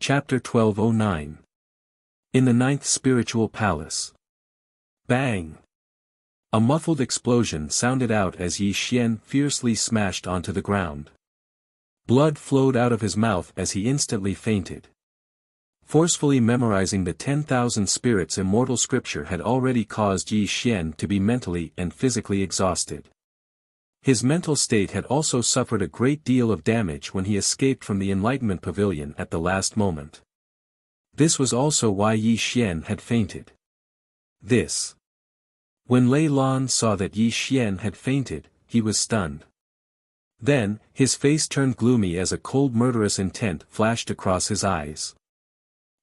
Chapter 1209. In the Ninth Spiritual Palace. Bang! A muffled explosion sounded out as Yi Xian fiercely smashed onto the ground. Blood flowed out of his mouth as he instantly fainted. Forcefully memorizing the 10,000 spirits immortal scripture had already caused Yi Xian to be mentally and physically exhausted. His mental state had also suffered a great deal of damage when he escaped from the Enlightenment Pavilion at the last moment. This was also why Yi Xian had fainted. When Lei Lan saw that Yi Xian had fainted, he was stunned. Then, his face turned gloomy as a cold murderous intent flashed across his eyes.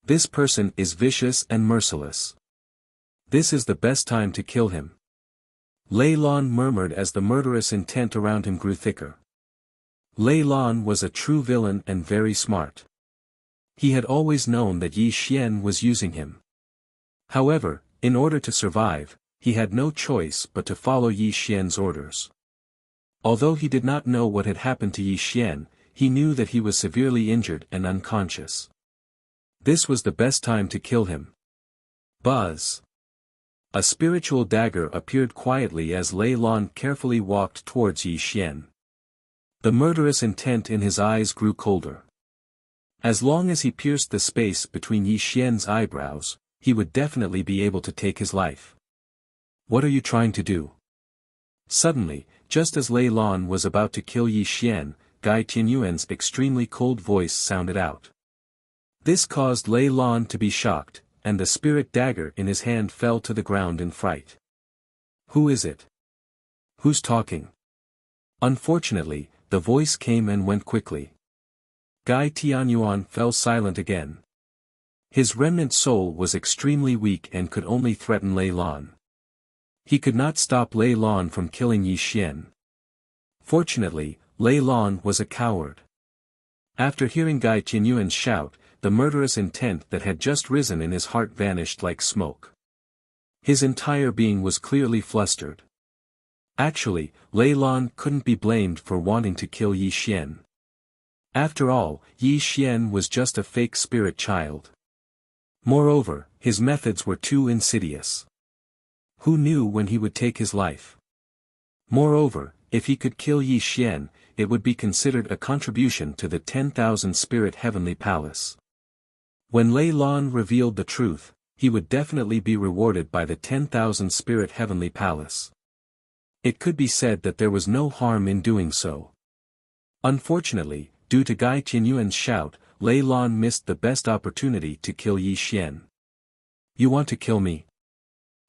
This person is vicious and merciless. This is the best time to kill him. Lei Lan murmured as the murderous intent around him grew thicker. Lei Lan was a true villain and very smart. He had always known that Yi Xian was using him. However, in order to survive, he had no choice but to follow Yi Xian's orders. Although he did not know what had happened to Yi Xian, he knew that he was severely injured and unconscious. This was the best time to kill him. Buzz! A spiritual dagger appeared quietly as Lei Lan carefully walked towards Yi Xian. The murderous intent in his eyes grew colder. As long as he pierced the space between Yi Xian's eyebrows, he would definitely be able to take his life. What are you trying to do? Suddenly, just as Lei Lan was about to kill Yi Xian, Gai Tianyuan's extremely cold voice sounded out. This caused Lei Lan to be shocked, and the spirit dagger in his hand fell to the ground in fright. Who is it? Who's talking? Unfortunately, the voice came and went quickly. Gai Tianyuan fell silent again. His remnant soul was extremely weak and could only threaten Lei Lan. He could not stop Lei Lan from killing Yi Xian. Fortunately, Lei Lan was a coward. After hearing Gai Tianyuan's shout, the murderous intent that had just risen in his heart vanished like smoke. His entire being was clearly flustered. Actually, Lei Lan couldn't be blamed for wanting to kill Yi Xian. After all, Yi Xian was just a fake spirit child. Moreover, his methods were too insidious. Who knew when he would take his life? Moreover, if he could kill Yi Xian, it would be considered a contribution to the 10,000 spirit heavenly palace. When Lei Lan revealed the truth, he would definitely be rewarded by the 10,000 spirit heavenly palace. It could be said that there was no harm in doing so. Unfortunately, due to Gai Tianyuan's shout, Lei Lan missed the best opportunity to kill Yi Xian. You want to kill me?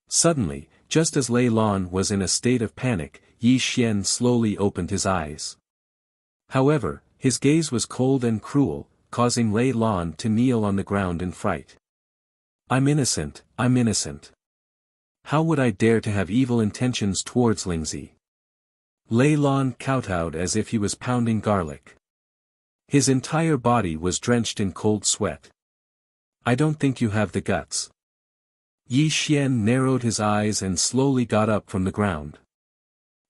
Suddenly, just as Lei Lan was in a state of panic, Yi Xian slowly opened his eyes. However, his gaze was cold and cruel, causing Lei Lan to kneel on the ground in fright. I'm innocent, I'm innocent. How would I dare to have evil intentions towards Lingzi? Lei Lan kowtowed as if he was pounding garlic. His entire body was drenched in cold sweat. I don't think you have the guts. Yi Xian narrowed his eyes and slowly got up from the ground.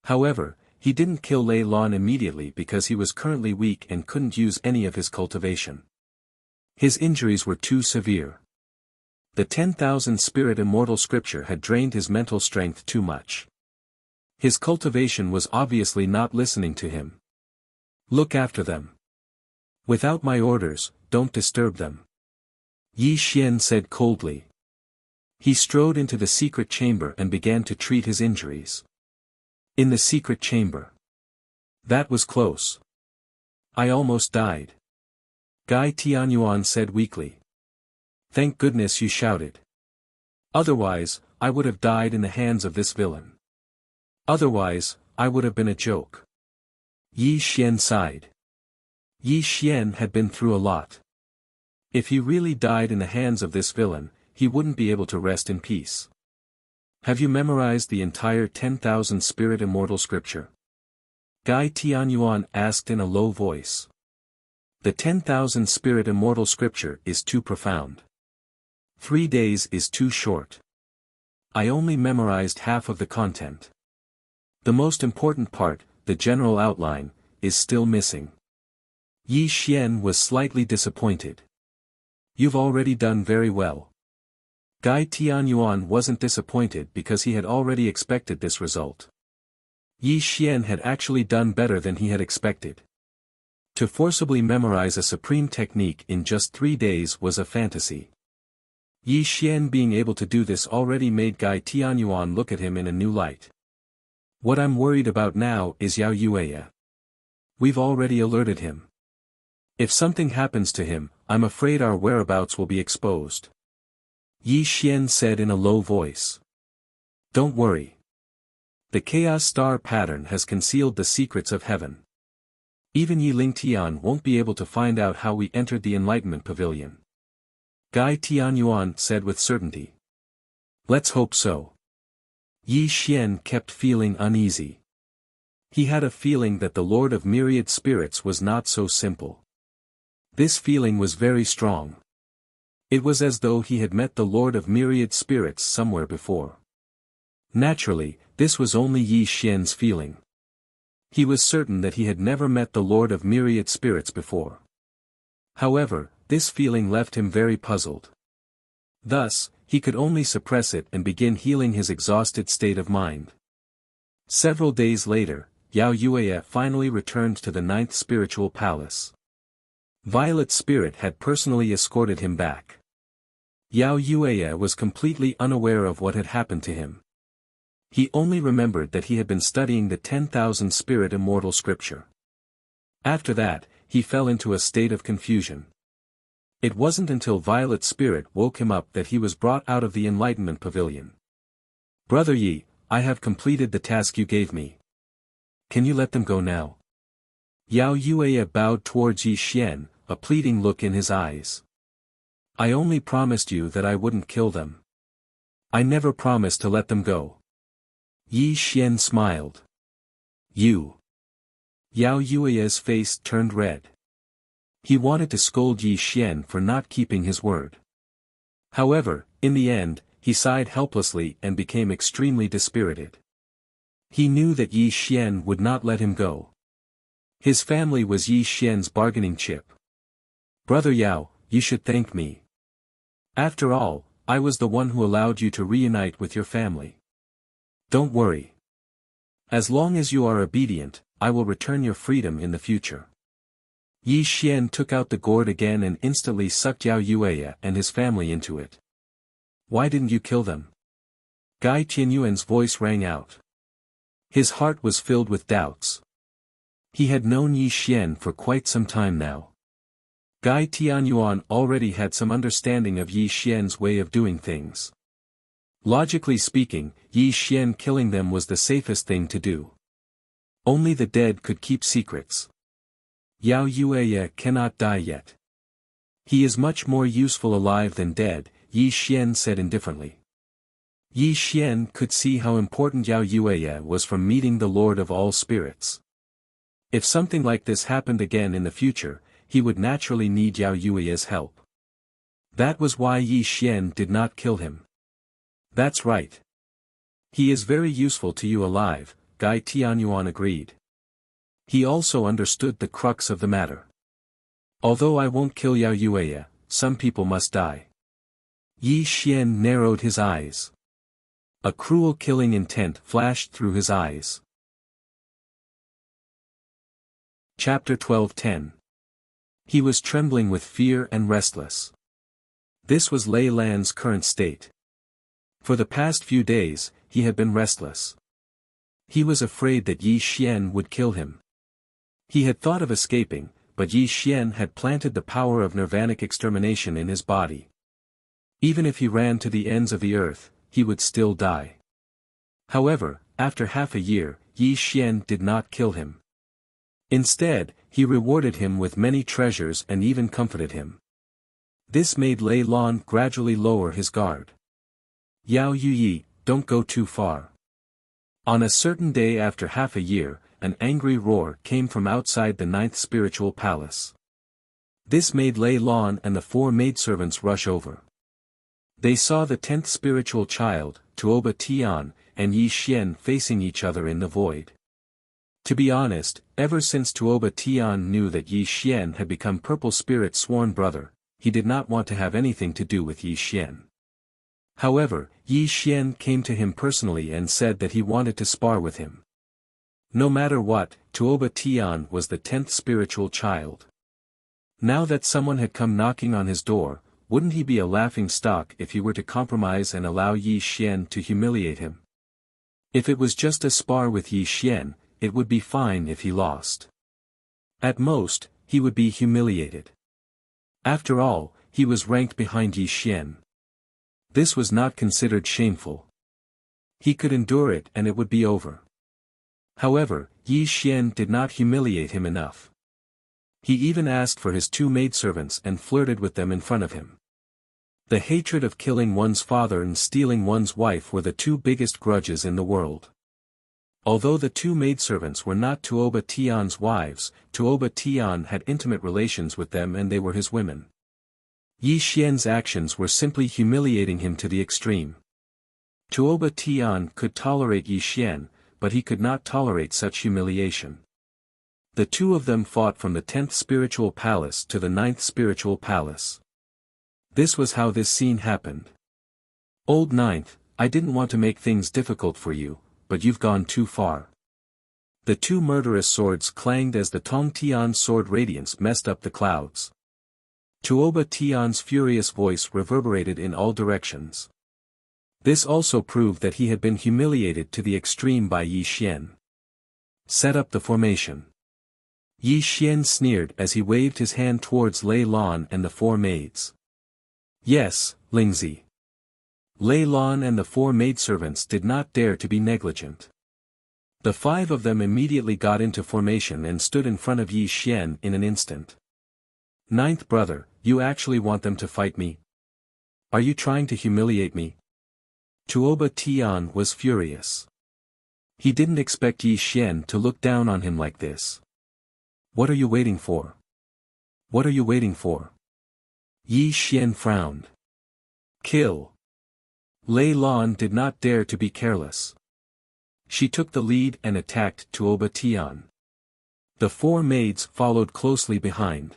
However, he didn't kill Lei Lan immediately because he was currently weak and couldn't use any of his cultivation. His injuries were too severe. The 10,000 spirit immortal scripture had drained his mental strength too much. His cultivation was obviously not listening to him. Look after them. Without my orders, don't disturb them. Yi Xian said coldly. He strode into the secret chamber and began to treat his injuries. In the secret chamber. That was close. I almost died. Gai Tianyuan said weakly. Thank goodness you shouted. Otherwise, I would have died in the hands of this villain. Otherwise, I would have been a joke. Yi Xian sighed. Yi Xian had been through a lot. If he really died in the hands of this villain, he wouldn't be able to rest in peace. Have you memorized the entire 10,000 spirit immortal scripture? Gai Tianyuan asked in a low voice. The 10,000 spirit immortal scripture is too profound. 3 days is too short. I only memorized half of the content. The most important part, the general outline, is still missing. Yi Xian was slightly disappointed. You've already done very well. Gai Tianyuan wasn't disappointed because he had already expected this result. Yi Xian had actually done better than he had expected. To forcibly memorize a supreme technique in just 3 days was a fantasy. Yi Xian being able to do this already made Gai Tianyuan look at him in a new light. What I'm worried about now is Yao Yueya. We've already alerted him. If something happens to him, I'm afraid our whereabouts will be exposed. Yi Xian said in a low voice. Don't worry. The chaos star pattern has concealed the secrets of heaven. Even Yi Lingtian won't be able to find out how we entered the Enlightenment Pavilion. Gai Tianyuan said with certainty. Let's hope so. Yi Xian kept feeling uneasy. He had a feeling that the Lord of Myriad Spirits was not so simple. This feeling was very strong. It was as though he had met the Lord of Myriad Spirits somewhere before. Naturally, this was only Yi Xian's feeling. He was certain that he had never met the Lord of Myriad Spirits before. However, this feeling left him very puzzled. Thus, he could only suppress it and begin healing his exhausted state of mind. Several days later, Yao Yueya finally returned to the 9th spiritual palace. Violet Spirit had personally escorted him back. Yao Yueya was completely unaware of what had happened to him. He only remembered that he had been studying the 10,000 Spirit Immortal scripture. After that, he fell into a state of confusion. It wasn't until Violet Spirit woke him up that he was brought out of the Enlightenment Pavilion. Brother Yi, I have completed the task you gave me. Can you let them go now? Yao Yueya bowed towards Yi Xian, a pleading look in his eyes. I only promised you that I wouldn't kill them. I never promised to let them go. Yi Xian smiled. You. Yao Yueya's face turned red. He wanted to scold Yi Xian for not keeping his word. However, in the end, he sighed helplessly and became extremely dispirited. He knew that Yi Xian would not let him go. His family was Yi Xian's bargaining chip. Brother Yao, you should thank me. After all, I was the one who allowed you to reunite with your family. Don't worry. As long as you are obedient, I will return your freedom in the future. Yi Xian took out the gourd again and instantly sucked Yao Yueya and his family into it. Why didn't you kill them? Gai Tianyuan's voice rang out. His heart was filled with doubts. He had known Yi Xian for quite some time now. Gai Tianyuan already had some understanding of Yi Xian's way of doing things. Logically speaking, Yi Xian killing them was the safest thing to do. Only the dead could keep secrets. Yao Yueya cannot die yet. He is much more useful alive than dead, Yi Xian said indifferently. Yi Xian could see how important Yao Yueya was from meeting the Lord of all spirits. If something like this happened again in the future, he would naturally need Yao Yueya's help. That was why Yi Xian did not kill him. That's right. He is very useful to you alive, Gai Tianyuan agreed. He also understood the crux of the matter. Although I won't kill Yao Yueya, some people must die. Yi Xian narrowed his eyes. A cruel killing intent flashed through his eyes. Chapter 12:10. He was trembling with fear and restless. This was Lei Lan's current state. For the past few days, he had been restless. He was afraid that Yi Xian would kill him. He had thought of escaping, but Yi Xian had planted the power of nirvanic extermination in his body. Even if he ran to the ends of the earth, he would still die. However, after half a year, Yi Xian did not kill him. Instead, he rewarded him with many treasures and even comforted him. This made Lei Lan gradually lower his guard. Yao Yuyi, don't go too far. On a certain day after half a year, an angry roar came from outside the 9th spiritual palace. This made Lei Lan and the 4 maidservants rush over. They saw the 10th spiritual child, Tuoba Tian, and Yi Xian facing each other in the void. To be honest, ever since Tuoba Tian knew that Yi Xian had become Purple Spirit's sworn brother, he did not want to have anything to do with Yi Xian. However, Yi Xian came to him personally and said that he wanted to spar with him. No matter what, Tuoba Tian was the 10th spiritual child. Now that someone had come knocking on his door, wouldn't he be a laughing stock if he were to compromise and allow Yi Xian to humiliate him? If it was just a spar with Yi Xian, it would be fine if he lost. At most, he would be humiliated. After all, he was ranked behind Yi Xian. This was not considered shameful. He could endure it and it would be over. However, Yi Xian did not humiliate him enough. He even asked for his 2 maidservants and flirted with them in front of him. The hatred of killing one's father and stealing one's wife were the 2 biggest grudges in the world. Although the 2 maidservants were not Tuoba Tian's wives, Tuoba Tian had intimate relations with them and they were his women. Yi Xian's actions were simply humiliating him to the extreme. Tuoba Tian could tolerate Yi Xian, but he could not tolerate such humiliation. The 2 of them fought from the 10th spiritual palace to the 9th spiritual palace. This was how this scene happened. Old Ninth, I didn't want to make things difficult for you, but you've gone too far. The 2 murderous swords clanged as the Tong Tian's sword radiance messed up the clouds. Tuoba Tian's furious voice reverberated in all directions. This also proved that he had been humiliated to the extreme by Yi Xian. Set up the formation. Yi Xian sneered as he waved his hand towards Lei Lan and the 4 maids. Yes, Lingzi. Lei Lan and the 4 maidservants did not dare to be negligent. The 5 of them immediately got into formation and stood in front of Yi Xian in an instant. 9th brother, you actually want them to fight me? Are you trying to humiliate me? Tuoba Tian was furious. He didn't expect Yi Xian to look down on him like this. What are you waiting for? What are you waiting for? Yi Xian frowned. Kill. Lei Lan did not dare to be careless. She took the lead and attacked Tuoba Tian. The 4 maids followed closely behind.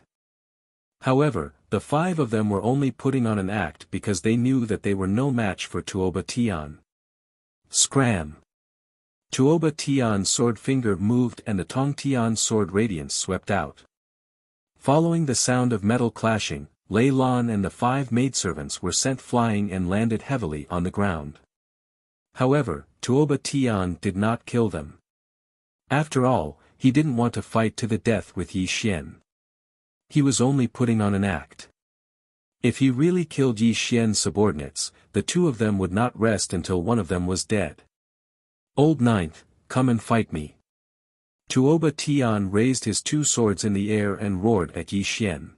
However, the 5 of them were only putting on an act because they knew that they were no match for Tuoba Tian. Scram! Tuoba Tian's sword finger moved and the Tong Tian's sword radiance swept out. Following the sound of metal clashing, Lei Lan and the 5 maidservants were sent flying and landed heavily on the ground. However, Tuoba Tian did not kill them. After all, he didn't want to fight to the death with Yi Xian. He was only putting on an act. If he really killed Yi Xian's subordinates, the 2 of them would not rest until one of them was dead. Old Ninth, come and fight me. Tuoba Tian raised his 2 swords in the air and roared at Yi Xian.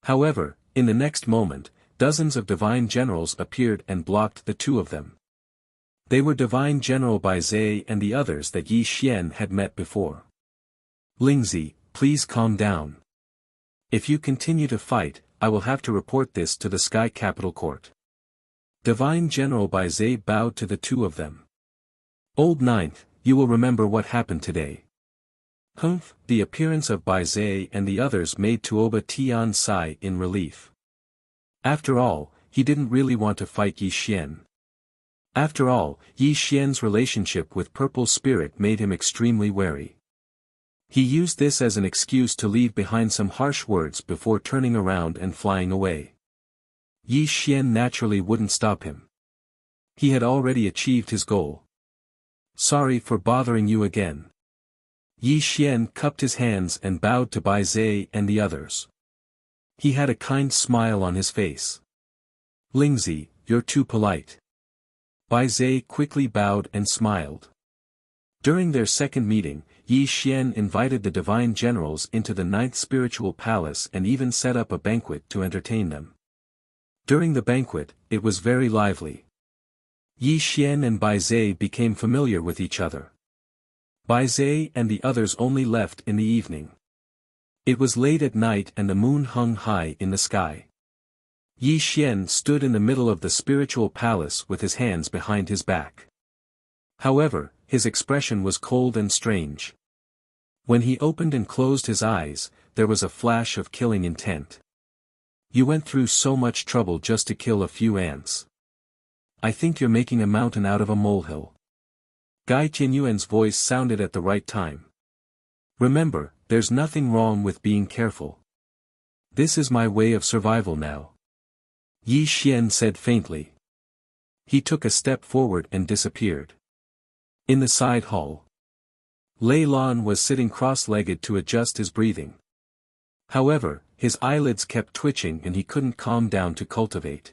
However, in the next moment, dozens of divine generals appeared and blocked the 2 of them. They were Divine General Bai Zai and the others that Yi Xian had met before. Lingzi, please calm down. If you continue to fight, I will have to report this to the Sky Capital Court. Divine General Bai Zai bowed to the 2 of them. Old Ninth, you will remember what happened today. Humph, the appearance of Bai Zai and the others made Tuoba Tian sigh in relief. After all, he didn't really want to fight Yi Xian. After all, Yi Xian's relationship with Purple Spirit made him extremely wary. He used this as an excuse to leave behind some harsh words before turning around and flying away. Yi Xian naturally wouldn't stop him. He had already achieved his goal. Sorry for bothering you again. Yi Xian cupped his hands and bowed to Bai Zai and the others. He had a kind smile on his face. Lingzi, you're too polite. Bai Zai quickly bowed and smiled. During their second meeting, Yi Xian invited the divine generals into the 9th spiritual palace and even set up a banquet to entertain them. During the banquet, it was very lively. Yi Xian and Bai Zai became familiar with each other. Bai Zai and the others only left in the evening. It was late at night and the moon hung high in the sky. Yi Xian stood in the middle of the spiritual palace with his hands behind his back. However, his expression was cold and strange. When he opened and closed his eyes, there was a flash of killing intent. You went through so much trouble just to kill a few ants. I think you're making a mountain out of a molehill. Gai Tianyuan's voice sounded at the right time. Remember, there's nothing wrong with being careful. This is my way of survival now. Yi Xian said faintly. He took a step forward and disappeared. In the side hall, Lei Lan was sitting cross-legged to adjust his breathing. However, his eyelids kept twitching and he couldn't calm down to cultivate.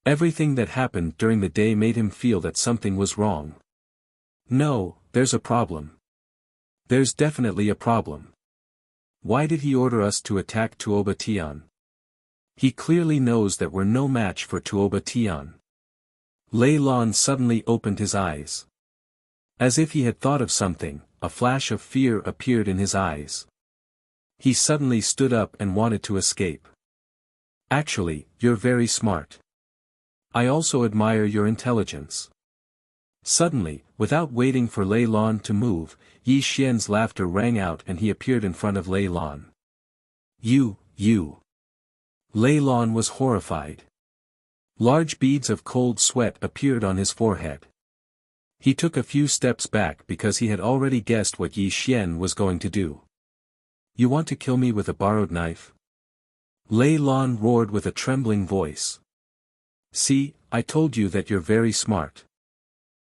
Everything that happened during the day made him feel that something was wrong. No, there's a problem. There's definitely a problem. Why did he order us to attack Tuoba Tian? He clearly knows that we're no match for Tuoba Tian. Lei Lan suddenly opened his eyes. As if he had thought of something, a flash of fear appeared in his eyes. He suddenly stood up and wanted to escape. Actually, you're very smart. I also admire your intelligence. Suddenly, without waiting for Lei Lan to move, Yi Xian's laughter rang out and he appeared in front of Lei Lan. You. Lei Lan was horrified. Large beads of cold sweat appeared on his forehead. He took a few steps back because he had already guessed what Yi Xian was going to do. You want to kill me with a borrowed knife? Lei Lan roared with a trembling voice. See, I told you that you're very smart.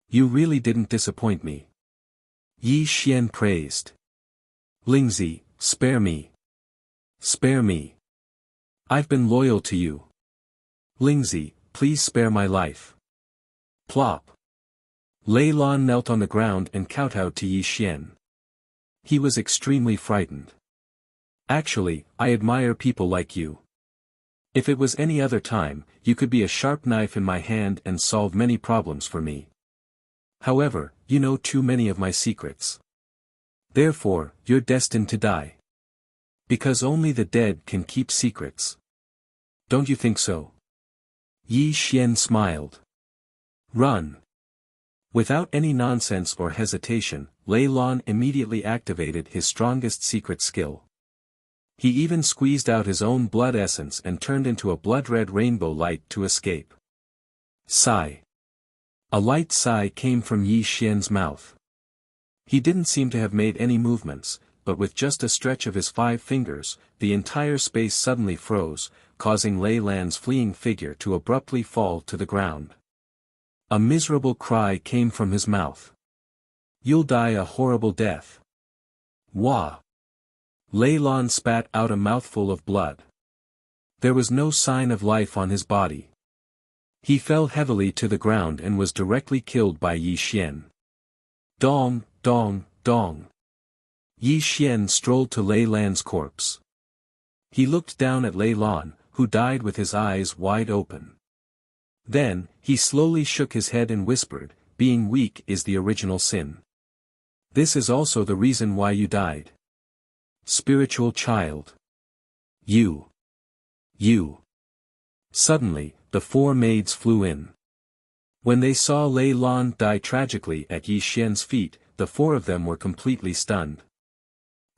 You really didn't disappoint me. Yi Xian praised. Lingzi, spare me. Spare me. I've been loyal to you. Lingzi, please spare my life. Plop. Lei Lan knelt on the ground and kowtowed to Yi Xian. He was extremely frightened. Actually, I admire people like you. If it was any other time, you could be a sharp knife in my hand and solve many problems for me. However, you know too many of my secrets. Therefore, you're destined to die. Because only the dead can keep secrets. Don't you think so? Yi Xian smiled. Run. Without any nonsense or hesitation, Lei Lan immediately activated his strongest secret skill. He even squeezed out his own blood essence and turned into a blood-red rainbow light to escape. Sigh. A light sigh came from Yi Xian's mouth. He didn't seem to have made any movements, but with just a stretch of his 5 fingers, the entire space suddenly froze, causing Lei Lan's fleeing figure to abruptly fall to the ground. A miserable cry came from his mouth. You'll die a horrible death. Wah! Lei Lan spat out a mouthful of blood. There was no sign of life on his body. He fell heavily to the ground and was directly killed by Yi Xian. Dong, dong, dong. Yi Xian strolled to Lei Lan's corpse. He looked down at Lei Lan, who died with his eyes wide open. Then, he slowly shook his head and whispered, being weak is the original sin. This is also the reason why you died. Spiritual child. You. Suddenly, the 4 maids flew in. When they saw Lei Lan die tragically at Yi Xian's feet, the 4 of them were completely stunned.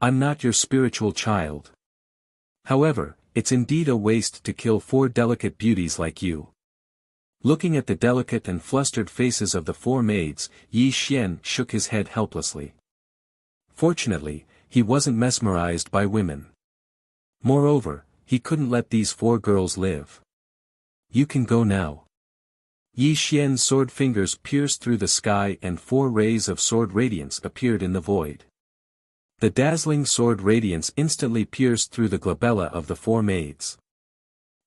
I'm not your spiritual child. However, it's indeed a waste to kill 4 delicate beauties like you. Looking at the delicate and flustered faces of the 4 maids, Yi Xian shook his head helplessly. Fortunately, he wasn't mesmerized by women. Moreover, he couldn't let these 4 girls live. You can go now. Yi Xian's sword fingers pierced through the sky and 4 rays of sword radiance appeared in the void. The dazzling sword radiance instantly pierced through the glabella of the 4 maids.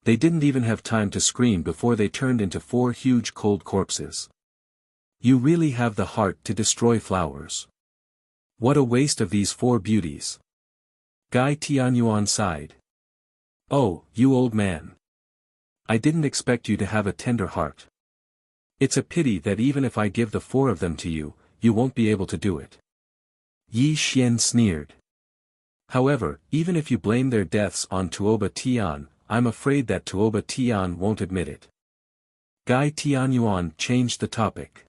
They didn't even have time to scream before they turned into 4 huge cold corpses. You really have the heart to destroy flowers. What a waste of these 4 beauties. Gai Tianyuan sighed. Oh, you old man. I didn't expect you to have a tender heart. It's a pity that even if I give the 4 of them to you, you won't be able to do it. Yi Xian sneered. However, even if you blame their deaths on Tuoba Tian, I'm afraid that Tuoba Tian won't admit it. Gai Tianyuan changed the topic.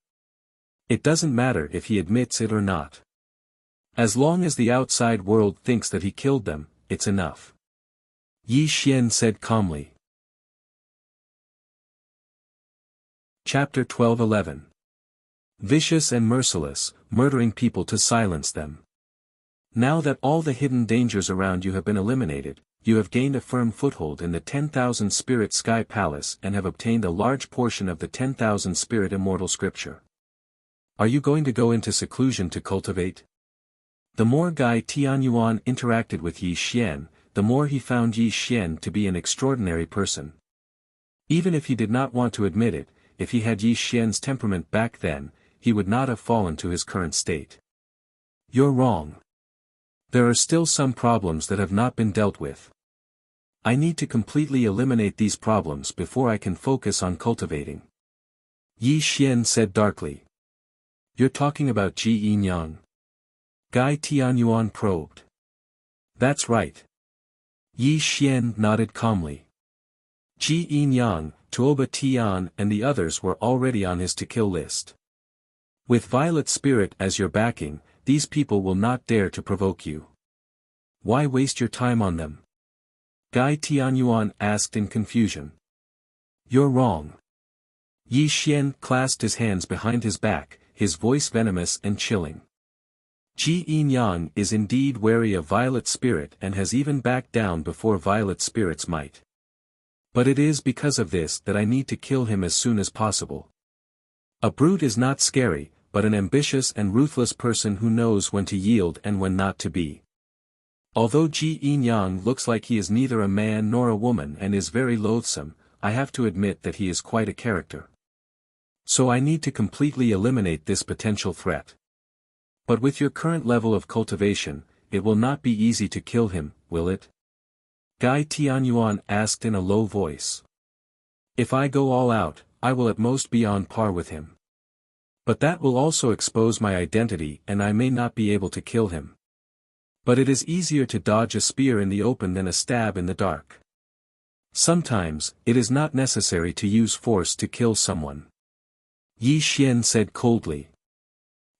It doesn't matter if he admits it or not. As long as the outside world thinks that he killed them, it's enough. Yi Xian said calmly. Chapter 12:11. Vicious and merciless, murdering people to silence them. Now that all the hidden dangers around you have been eliminated, you have gained a firm foothold in the 10,000 Spirit Sky Palace and have obtained a large portion of the 10,000 Spirit Immortal Scripture. Are you going to go into seclusion to cultivate? The more Gai Tianyuan interacted with Yi Xian, the more he found Yi Xian to be an extraordinary person. Even if he did not want to admit it, if he had Yi Xian's temperament back then, he would not have fallen to his current state. You're wrong. There are still some problems that have not been dealt with. I need to completely eliminate these problems before I can focus on cultivating. Yi Xian said darkly. You're talking about Ji Yinyang? Gai Tianyuan probed. That's right. Yi Xian nodded calmly. Ji Yinyang, Tuoba Tian and the others were already on his to-kill list. With Violet Spirit as your backing, these people will not dare to provoke you. Why waste your time on them? Gai Tianyuan asked in confusion. You're wrong. Yi Xian clasped his hands behind his back, his voice venomous and chilling. Ji Yinyang is indeed wary of Violet Spirit and has even backed down before Violet Spirit's might. But it is because of this that I need to kill him as soon as possible. A brute is not scary, but an ambitious and ruthless person who knows when to yield and when not to be. Although Ji Yinyang looks like he is neither a man nor a woman and is very loathsome, I have to admit that he is quite a character. So I need to completely eliminate this potential threat. But with your current level of cultivation, it will not be easy to kill him, will it? Gai Tianyuan asked in a low voice. If I go all out, I will at most be on par with him. But that will also expose my identity and I may not be able to kill him. But it is easier to dodge a spear in the open than a stab in the dark. Sometimes, it is not necessary to use force to kill someone. Yi Xian said coldly.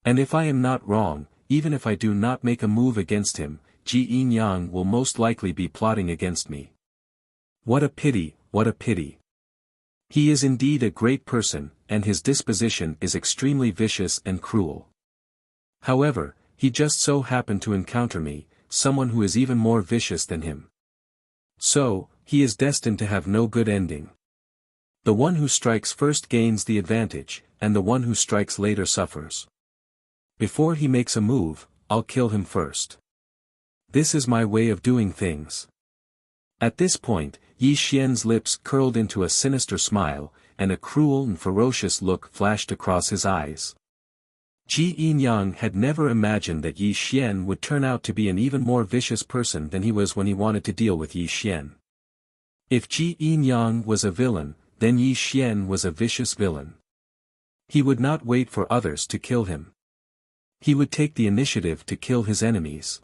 And if I am not wrong, even if I do not make a move against him, Ji Yinyang will most likely be plotting against me. What a pity, what a pity. He is indeed a great person, and his disposition is extremely vicious and cruel. However, he just so happened to encounter me, someone who is even more vicious than him. So, he is destined to have no good ending. The one who strikes first gains the advantage, and the one who strikes later suffers. Before he makes a move, I'll kill him first. This is my way of doing things. At this point, Yi Xian's lips curled into a sinister smile, and a cruel and ferocious look flashed across his eyes. Ji Yinyang had never imagined that Yi Xian would turn out to be an even more vicious person than he was when he wanted to deal with Yi Xian. If Ji Yinyang was a villain, then Yi Xian was a vicious villain. He would not wait for others to kill him. He would take the initiative to kill his enemies.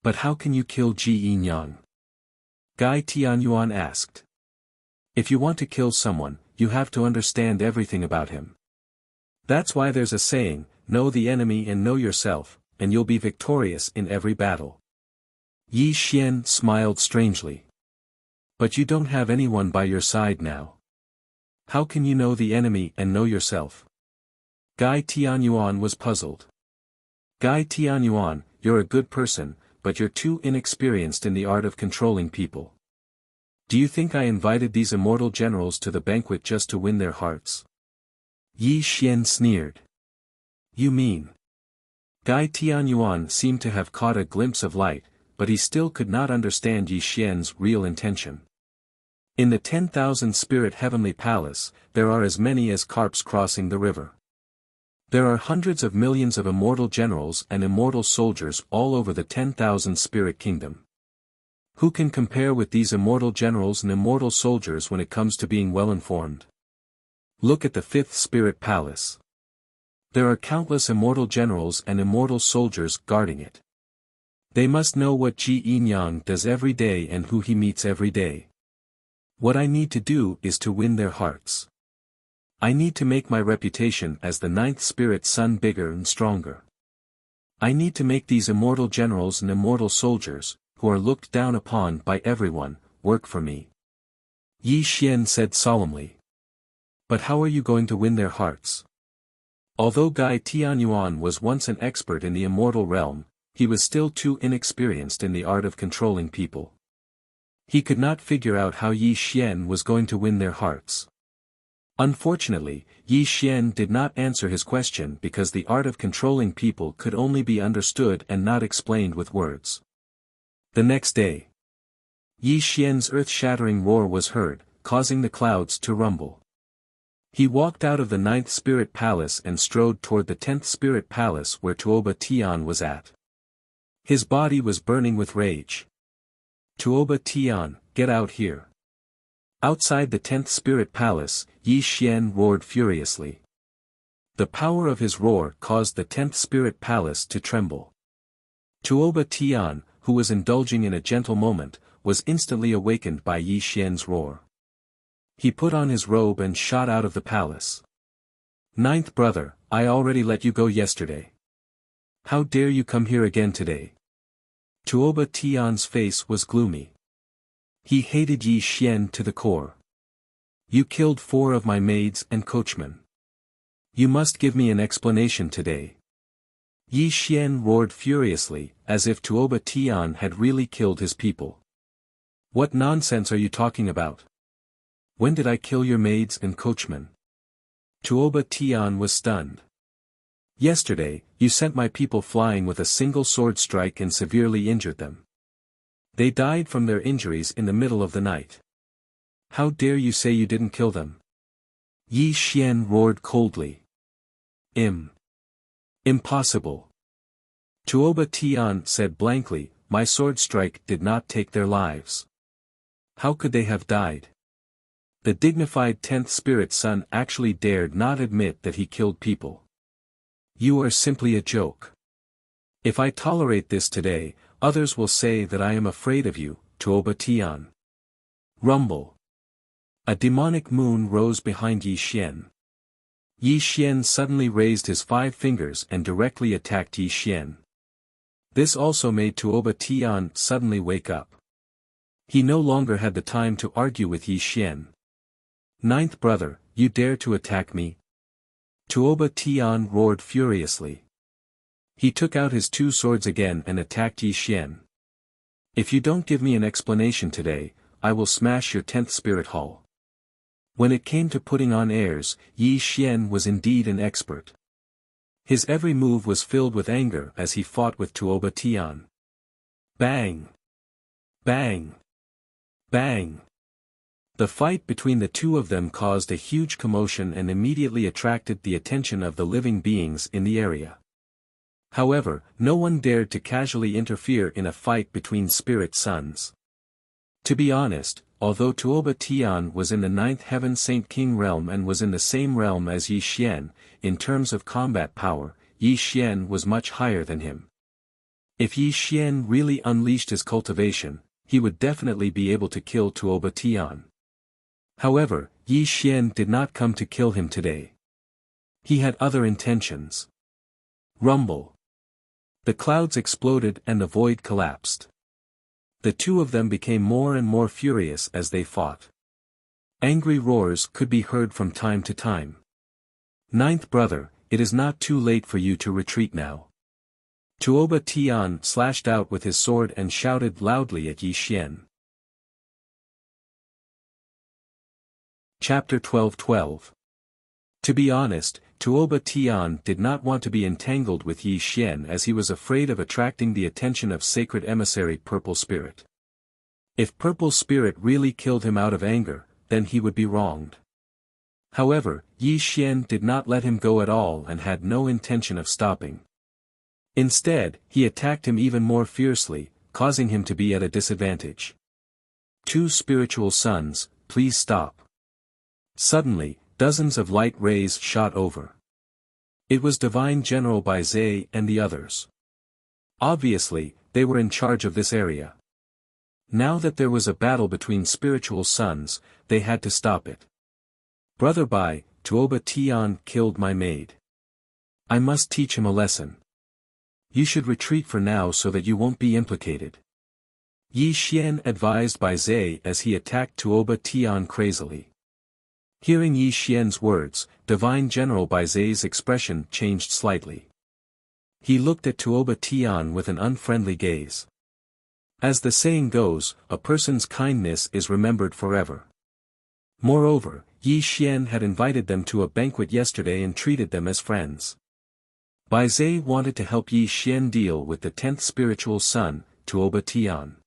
But how can you kill Ji Yinyang? Gai Tianyuan asked. If you want to kill someone, you have to understand everything about him. That's why there's a saying, know the enemy and know yourself, and you'll be victorious in every battle. Yi Xian smiled strangely. But you don't have anyone by your side now. How can you know the enemy and know yourself? Gai Tianyuan was puzzled. Gai Tianyuan, you're a good person, but you're too inexperienced in the art of controlling people. Do you think I invited these immortal generals to the banquet just to win their hearts? Yi Xian sneered. You mean? Gai Tianyuan seemed to have caught a glimpse of light, but he still could not understand Yi Xian's real intention. In the 10,000 Spirit Heavenly Palace, there are as many as carps crossing the river. There are hundreds of millions of immortal generals and immortal soldiers all over the 10,000 Spirit Kingdom. Who can compare with these immortal generals and immortal soldiers when it comes to being well-informed? Look at the 5th Spirit Palace. There are countless immortal generals and immortal soldiers guarding it. They must know what Ji Yinyang does every day and who he meets every day. What I need to do is to win their hearts. I need to make my reputation as the 9th Spirit Sun bigger and stronger. I need to make these immortal generals and immortal soldiers, who are looked down upon by everyone, work for me. Yi Xian said solemnly. But how are you going to win their hearts? Although Gai Tianyuan was once an expert in the immortal realm, he was still too inexperienced in the art of controlling people. He could not figure out how Yi Xian was going to win their hearts. Unfortunately, Yi Xian did not answer his question because the art of controlling people could only be understood and not explained with words. The next day, Yi Xian's earth-shattering roar was heard, causing the clouds to rumble. He walked out of the 9th Spirit Palace and strode toward the 10th Spirit Palace where Tuoba Tian was at. His body was burning with rage. Tuoba Tian, get out here. Outside the 10th Spirit Palace, Yi Xian roared furiously. The power of his roar caused the 10th Spirit Palace to tremble. Tuoba Tian, who was indulging in a gentle moment, was instantly awakened by Yi Xian's roar. He put on his robe and shot out of the palace. Ninth brother, I already let you go yesterday. How dare you come here again today? Tuoba Tian's face was gloomy. He hated Yi Xian to the core. You killed 4 of my maids and coachmen. You must give me an explanation today. Yi Xian roared furiously, as if Tuoba Tian had really killed his people. What nonsense are you talking about? When did I kill your maids and coachmen? Tuoba Tian was stunned. Yesterday, you sent my people flying with a single sword strike and severely injured them. They died from their injuries in the middle of the night. How dare you say you didn't kill them? Yi Xian roared coldly. Impossible. Tuoba Tian said blankly, my sword strike did not take their lives. How could they have died? The dignified 10th Spirit Son actually dared not admit that he killed people. You are simply a joke. If I tolerate this today, others will say that I am afraid of you, Tuoba Tian. Rumble. A demonic moon rose behind Yi Xian. Yi Xian suddenly raised his 5 fingers and directly attacked Yi Xian. This also made Tuoba Tian suddenly wake up. He no longer had the time to argue with Yi Xian. Ninth brother, you dare to attack me? Tuoba Tian roared furiously. He took out his 2 swords again and attacked Yi Xian. If you don't give me an explanation today, I will smash your 10th Spirit Hall. When it came to putting on airs, Yi Xian was indeed an expert. His every move was filled with anger as he fought with Tuoba Tian. Bang! Bang! Bang! The fight between the 2 of them caused a huge commotion and immediately attracted the attention of the living beings in the area. However, no one dared to casually interfere in a fight between spirit sons. To be honest, although Tuoba Tian was in the 9th Heaven Saint King realm and was in the same realm as Yi Xian, in terms of combat power, Yi Xian was much higher than him. If Yi Xian really unleashed his cultivation, he would definitely be able to kill Tuoba Tian. However, Yi Xian did not come to kill him today. He had other intentions. Rumble. The clouds exploded and the void collapsed. The 2 of them became more and more furious as they fought. Angry roars could be heard from time to time. Ninth brother, it is not too late for you to retreat now. Tuoba Tian slashed out with his sword and shouted loudly at Yi Xian. Chapter 12:12. To be honest, Tuoba Tian did not want to be entangled with Yi Xian as he was afraid of attracting the attention of sacred emissary Purple Spirit. If Purple Spirit really killed him out of anger, then he would be wronged. However, Yi Xian did not let him go at all and had no intention of stopping. Instead, he attacked him even more fiercely, causing him to be at a disadvantage. 2 spiritual sons, please stop. Suddenly, dozens of light rays shot over. It was Divine General Bai Zhe and the others. Obviously, they were in charge of this area. Now that there was a battle between spiritual sons, they had to stop it. Brother Bai, Tuoba Tian killed my maid. I must teach him a lesson. You should retreat for now so that you won't be implicated. Yi Xian advised Bai Zhe as he attacked Tuoba Tian crazily. Hearing Yi Xian's words, Divine General Baizei's expression changed slightly. He looked at Tuoba Tian with an unfriendly gaze. As the saying goes, a person's kindness is remembered forever. Moreover, Yi Xian had invited them to a banquet yesterday and treated them as friends. Baizei wanted to help Yi Xian deal with the 10th spiritual son, Tuoba Tian.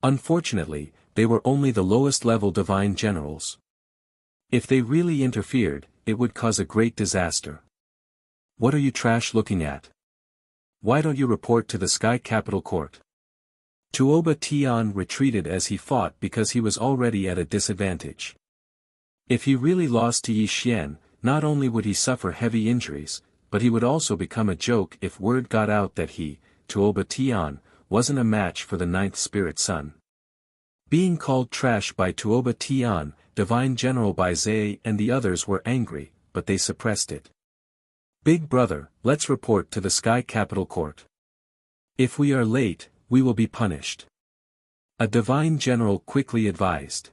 Unfortunately, they were only the lowest level divine generals. If they really interfered, it would cause a great disaster. What are you trash looking at? Why don't you report to the Sky Capital Court? Tuoba Tian retreated as he fought because he was already at a disadvantage. If he really lost to Yi Xian, not only would he suffer heavy injuries, but he would also become a joke if word got out that he, Tuoba Tian, wasn't a match for the 9th spirit son. Being called trash by Tuoba Tian, Divine General Baizei and the others were angry, but they suppressed it. Big brother, let's report to the Sky Capital Court. If we are late, we will be punished. A divine general quickly advised.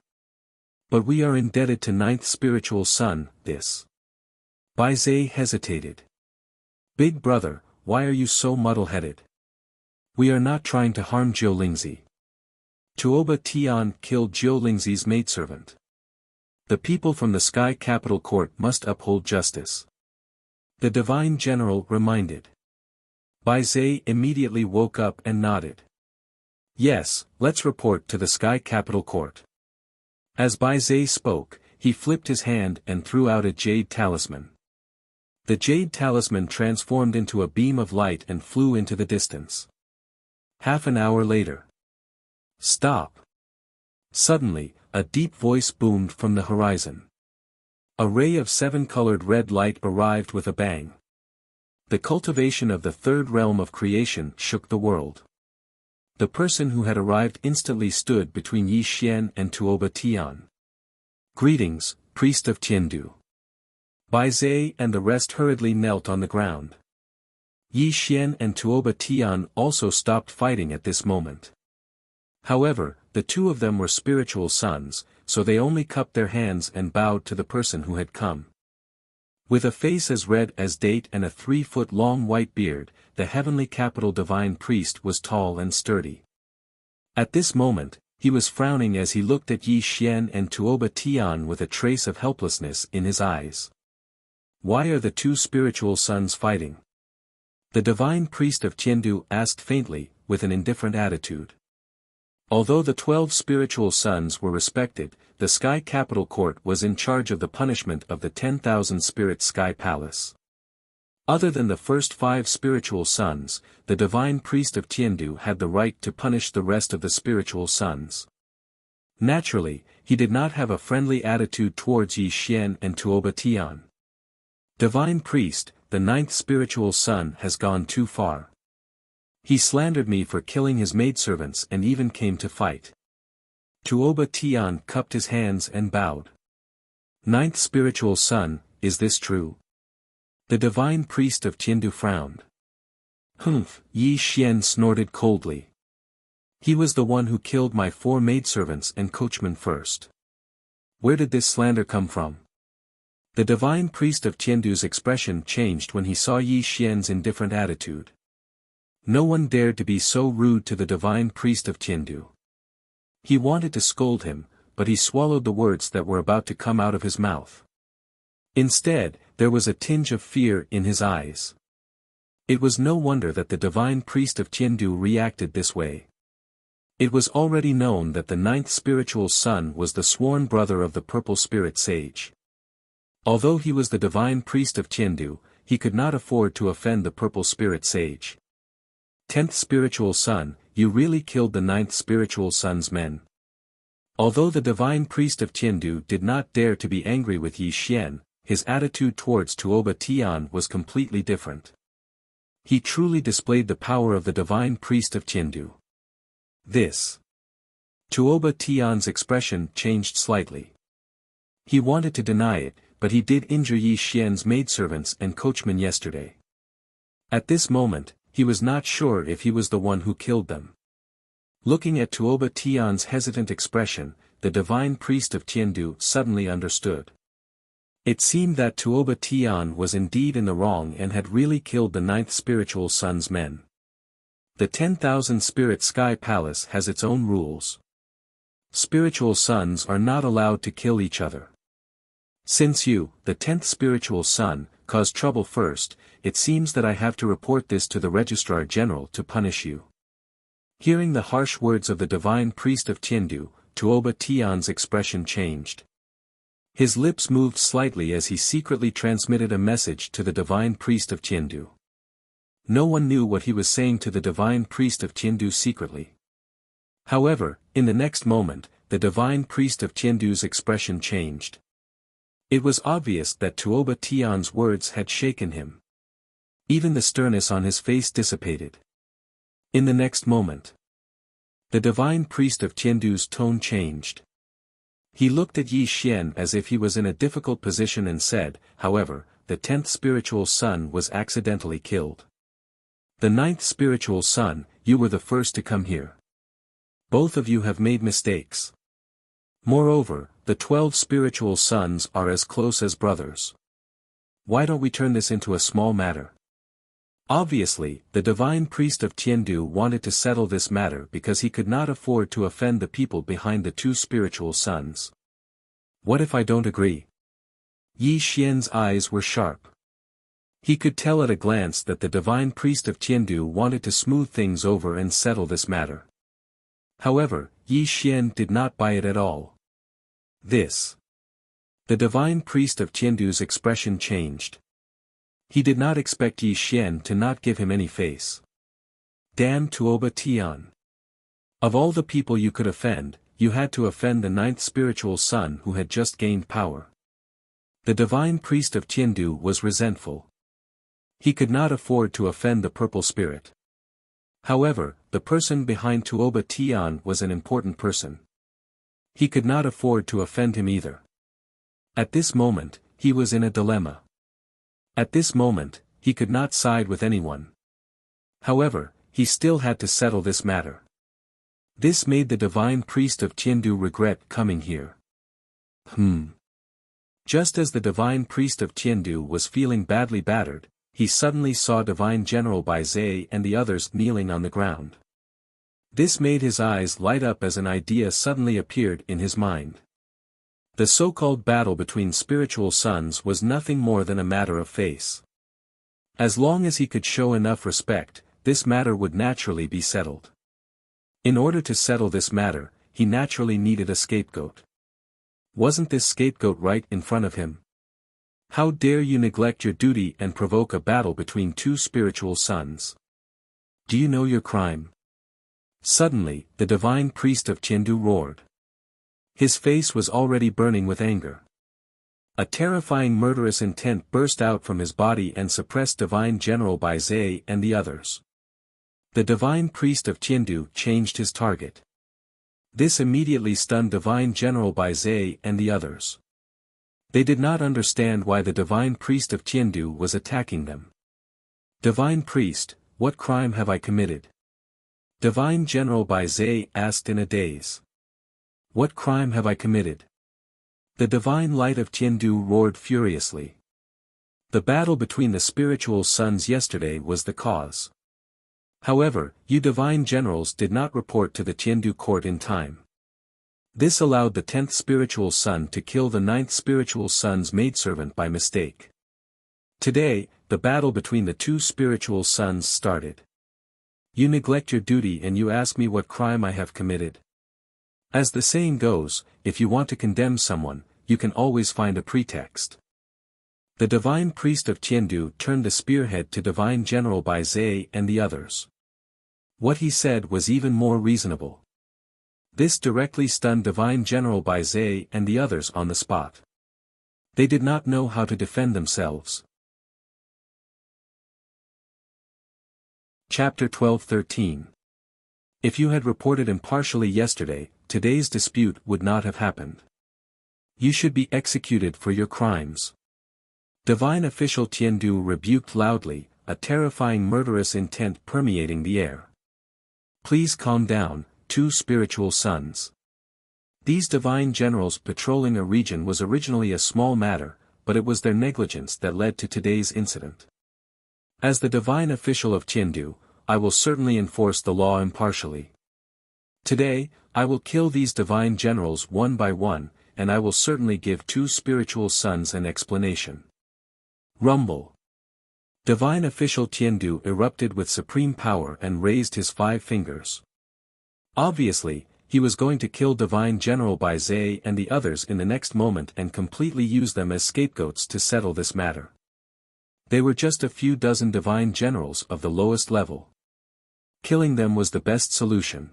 But we are indebted to 9th spiritual son, this. Baizei hesitated. Big brother, why are you so muddle-headed? We are not trying to harm Jiu Lingzi. Tuoba Tian killed Jiu Lingzi's maidservant. The people from the Sky Capital Court must uphold justice. The divine general reminded. Baizei immediately woke up and nodded. Yes, let's report to the Sky Capital Court. As Baizei spoke, he flipped his hand and threw out a jade talisman. The jade talisman transformed into a beam of light and flew into the distance. Half an hour later. Stop! Suddenly, a deep voice boomed from the horizon. A ray of 7-colored red light arrived with a bang. The cultivation of the 3rd realm of creation shook the world. The person who had arrived instantly stood between Yi Xian and Tuoba Tian. Greetings, priest of Tiandu. Baizei and the rest hurriedly knelt on the ground. Yi Xian and Tuoba Tian also stopped fighting at this moment. However, the two of them were spiritual sons, so they only cupped their hands and bowed to the person who had come. With a face as red as date and a 3-foot-long white beard, the heavenly capital divine priest was tall and sturdy. At this moment, he was frowning as he looked at Yi Xian and Tuoba Tian with a trace of helplessness in his eyes. Why are the two spiritual sons fighting? The divine priest of Tiandu asked faintly, with an indifferent attitude. Although the 12 spiritual sons were respected, the Sky Capital Court was in charge of the punishment of the 10,000 spirit Sky Palace. Other than the first 5 spiritual sons, the divine priest of Tiandu had the right to punish the rest of the spiritual sons. Naturally, he did not have a friendly attitude towards Yi Xian and Tuoba Tian. Divine priest, the 9th spiritual son has gone too far. He slandered me for killing his maidservants and even came to fight. Tuoba Tian cupped his hands and bowed. 9th spiritual son, is this true? The divine priest of Tiandu frowned. Humph, Yi Xian snorted coldly. He was the one who killed my 4 maidservants and coachmen first. Where did this slander come from? The divine priest of Tiandu's expression changed when he saw Yi Xian's indifferent attitude. No one dared to be so rude to the divine priest of Tiandu. He wanted to scold him, but he swallowed the words that were about to come out of his mouth. Instead, there was a tinge of fear in his eyes. It was no wonder that the divine priest of Tiandu reacted this way. It was already known that the 9th spiritual son was the sworn brother of the purple spirit sage. Although he was the divine priest of Tiandu, he could not afford to offend the purple spirit sage. 10th spiritual son, you really killed the 9th spiritual son's men. Although the divine priest of Tiandu did not dare to be angry with Yi Xian, his attitude towards Tuoba Tian was completely different. He truly displayed the power of the divine priest of Tiandu. This. Tuoba Tian's expression changed slightly. He wanted to deny it, but he did injure Yi Xian's maidservants and coachmen yesterday. At this moment, he was not sure if he was the one who killed them. Looking at Tuoba Tian's hesitant expression, the divine priest of Tiandu suddenly understood. It seemed that Tuoba Tian was indeed in the wrong and had really killed the 9th spiritual sun's men. The 10,000 Spirit Sky Palace has its own rules. Spiritual sons are not allowed to kill each other. Since you, the 10th spiritual sun, caused trouble first, it seems that I have to report this to the Registrar General to punish you. Hearing the harsh words of the divine priest of Tiandu, Tuoba Tian's expression changed. His lips moved slightly as he secretly transmitted a message to the divine priest of Tiandu. No one knew what he was saying to the divine priest of Tiandu secretly. However, in the next moment, the divine priest of Tiandu's expression changed. It was obvious that Tuoba Tian's words had shaken him. Even the sternness on his face dissipated. In the next moment, the divine priest of Tiandu's tone changed. He looked at Yi Xian as if he was in a difficult position and said, however, the 10th spiritual sun was accidentally killed. The 9th spiritual sun, you were the first to come here. Both of you have made mistakes. Moreover, the 12 spiritual suns are as close as brothers. Why don't we turn this into a small matter? Obviously, the divine priest of Tiandu wanted to settle this matter because he could not afford to offend the people behind the 2 spiritual suns. What if I don't agree? Yi Xian's eyes were sharp. He could tell at a glance that the divine priest of Tiandu wanted to smooth things over and settle this matter. However, Yi Xian did not buy it at all. This. The divine priest of Tiandu's expression changed. He did not expect Yi Xian to not give him any face. Damn Tuoba Tian. Of all the people you could offend, you had to offend the 9th spiritual sun who had just gained power. The divine priest of Tiandu was resentful. He could not afford to offend the purple spirit. However, the person behind Tuoba Tian was an important person. He could not afford to offend him either. At this moment, he was in a dilemma. At this moment, he could not side with anyone. However, he still had to settle this matter. This made the divine priest of Tiandu regret coming here. Just as the divine priest of Tiandu was feeling badly battered, he suddenly saw Divine General Bai Zhe and the others kneeling on the ground. This made his eyes light up as an idea suddenly appeared in his mind. The so-called battle between spiritual sons was nothing more than a matter of face. As long as he could show enough respect, this matter would naturally be settled. In order to settle this matter, he naturally needed a scapegoat. Wasn't this scapegoat right in front of him? How dare you neglect your duty and provoke a battle between 2 spiritual sons? Do you know your crime? Suddenly, the divine priest of Tiandu roared. His face was already burning with anger. A terrifying murderous intent burst out from his body and suppressed Divine General Bai Zhe and the others. The divine priest of Tiandu changed his target. This immediately stunned Divine General Bai Zhe and the others. They did not understand why the divine priest of Tiandu was attacking them. Divine priest, what crime have I committed? Divine General Bai Zhe asked in a daze. What crime have I committed? The divine light of Tiandu roared furiously. The battle between the spiritual sons yesterday was the cause. However, you divine generals did not report to the Tiandu court in time. This allowed the 10th spiritual sun to kill the 9th spiritual sun's maidservant by mistake. Today, the battle between the 2 spiritual sons started. You neglect your duty and you ask me what crime I have committed. As the saying goes, if you want to condemn someone, you can always find a pretext. The divine priest of Tiandu turned the spearhead to Divine General Bai Zhe and the others. What he said was even more reasonable. This directly stunned Divine General Bai Zhe and the others on the spot. They did not know how to defend themselves. Chapter 12-13. If you had reported impartially yesterday, today's dispute would not have happened. You should be executed for your crimes. Divine official Tiandu rebuked loudly, a terrifying murderous intent permeating the air. Please calm down, 2 spiritual sons. These divine generals patrolling a region was originally a small matter, but it was their negligence that led to today's incident. As the divine official of Tiandu, I will certainly enforce the law impartially. Today, I will kill these divine generals one by one, and I will certainly give 2 spiritual sons an explanation. Rumble. Divine official Tiandu erupted with supreme power and raised his 5 fingers. Obviously, he was going to kill Divine General Bai Zhe and the others in the next moment and completely use them as scapegoats to settle this matter. They were just a few dozen divine generals of the lowest level. Killing them was the best solution.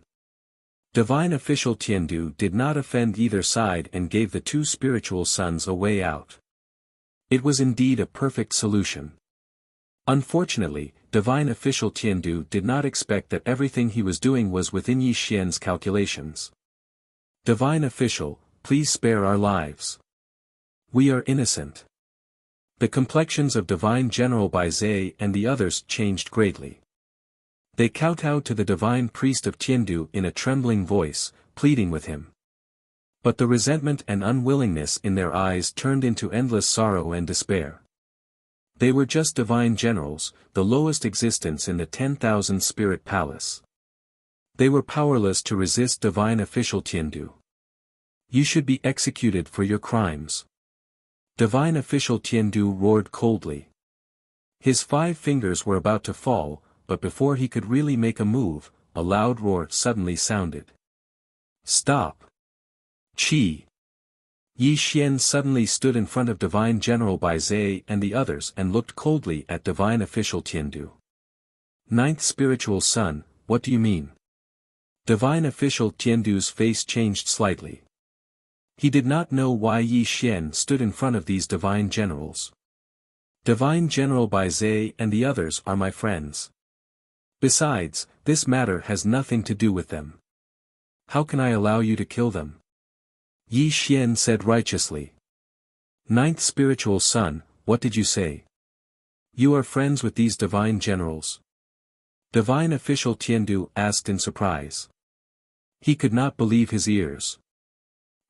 Divine official Tiandu did not offend either side and gave the 2 spiritual sons a way out. It was indeed a perfect solution. Unfortunately, divine official Tiandu did not expect that everything he was doing was within Yi Xian's calculations. Divine official, please spare our lives. We are innocent. The complexions of divine general Bai Zhe and the others changed greatly. They kowtowed to the divine priest of Tiandu in a trembling voice, pleading with him. But the resentment and unwillingness in their eyes turned into endless sorrow and despair. They were just divine generals, the lowest existence in the 10,000 spirit palace. They were powerless to resist divine official Tiandu. You should be executed for your crimes. Divine official Tiandu roared coldly. His 5 fingers were about to fall, but before he could really make a move, a loud roar suddenly sounded. Stop! Qi! Yi Xian suddenly stood in front of Divine General Bai Zhe and the others and looked coldly at Divine Official Tiandu. 9th Spiritual Son, what do you mean? Divine Official Tiandu's face changed slightly. He did not know why Yi Xian stood in front of these divine generals. Divine General Bai Zhe and the others are my friends. Besides, this matter has nothing to do with them. How can I allow you to kill them? Yi Xian said righteously. 9th Spiritual Son, what did you say? You are friends with these divine generals? Divine Official Tiandu asked in surprise. He could not believe his ears.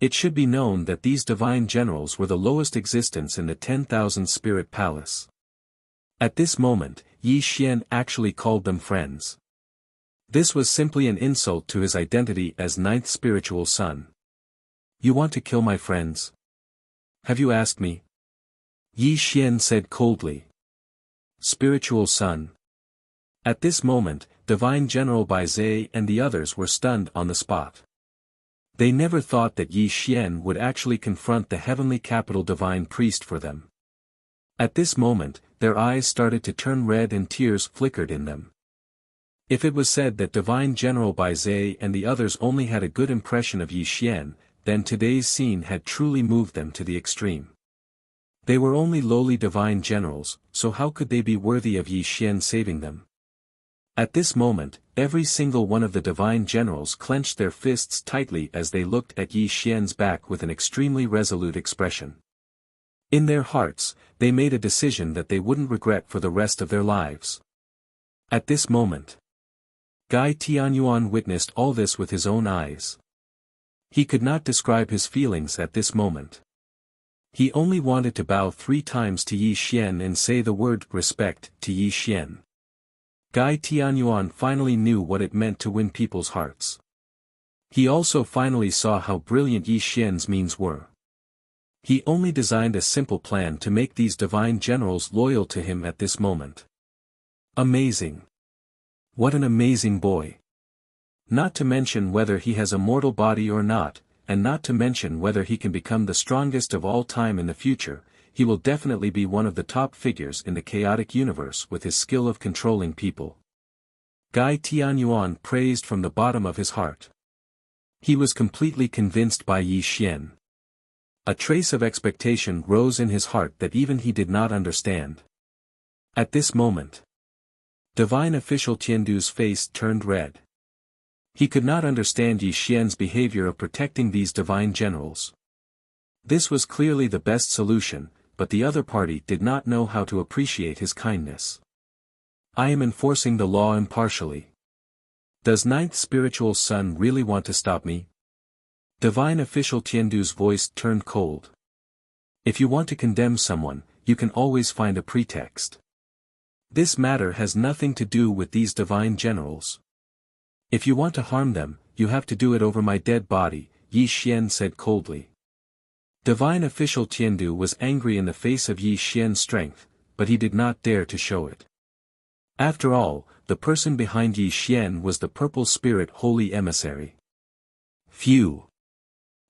It should be known that these divine generals were the lowest existence in the 10,000 spirit palace. At this moment, Yi Xian actually called them friends. This was simply an insult to his identity as 9th Spiritual Son. You want to kill my friends? Have you asked me? Yi Xian said coldly. Spiritual Son. At this moment, Divine General Bai Zhe and the others were stunned on the spot. They never thought that Yi Xian would actually confront the heavenly capital divine priest for them. At this moment, their eyes started to turn red and tears flickered in them. If it was said that Divine General Bai Zhe and the others only had a good impression of Yi Xian, then today's scene had truly moved them to the extreme. They were only lowly divine generals, so how could they be worthy of Yi Xian saving them? At this moment, every single one of the divine generals clenched their fists tightly as they looked at Yi Xian's back with an extremely resolute expression. In their hearts, they made a decision that they wouldn't regret for the rest of their lives. At this moment, Gai Tianyuan witnessed all this with his own eyes. He could not describe his feelings at this moment. He only wanted to bow 3 times to Yi Xian and say the word respect to Yi Xian. Gai Tianyuan finally knew what it meant to win people's hearts. He also finally saw how brilliant Yi Xian's means were. He only designed a simple plan to make these divine generals loyal to him at this moment. Amazing! What an amazing boy! Not to mention whether he has a mortal body or not, and not to mention whether he can become the strongest of all time in the future, he will definitely be one of the top figures in the chaotic universe with his skill of controlling people. Gai Tianyuan praised from the bottom of his heart. He was completely convinced by Yi Xian. A trace of expectation rose in his heart that even he did not understand. At this moment, Divine Official Tiandu's face turned red. He could not understand Yi Xian's behavior of protecting these divine generals. This was clearly the best solution, but the other party did not know how to appreciate his kindness. I am enforcing the law impartially. Does 9th Spiritual Son really want to stop me? Divine Official Tiandu's voice turned cold. If you want to condemn someone, you can always find a pretext. This matter has nothing to do with these divine generals. If you want to harm them, you have to do it over my dead body, Yi Xian said coldly. Divine official Tiandu was angry in the face of Yi Xian's strength, but he did not dare to show it. After all, the person behind Yi Xian was the purple spirit holy emissary. Phew!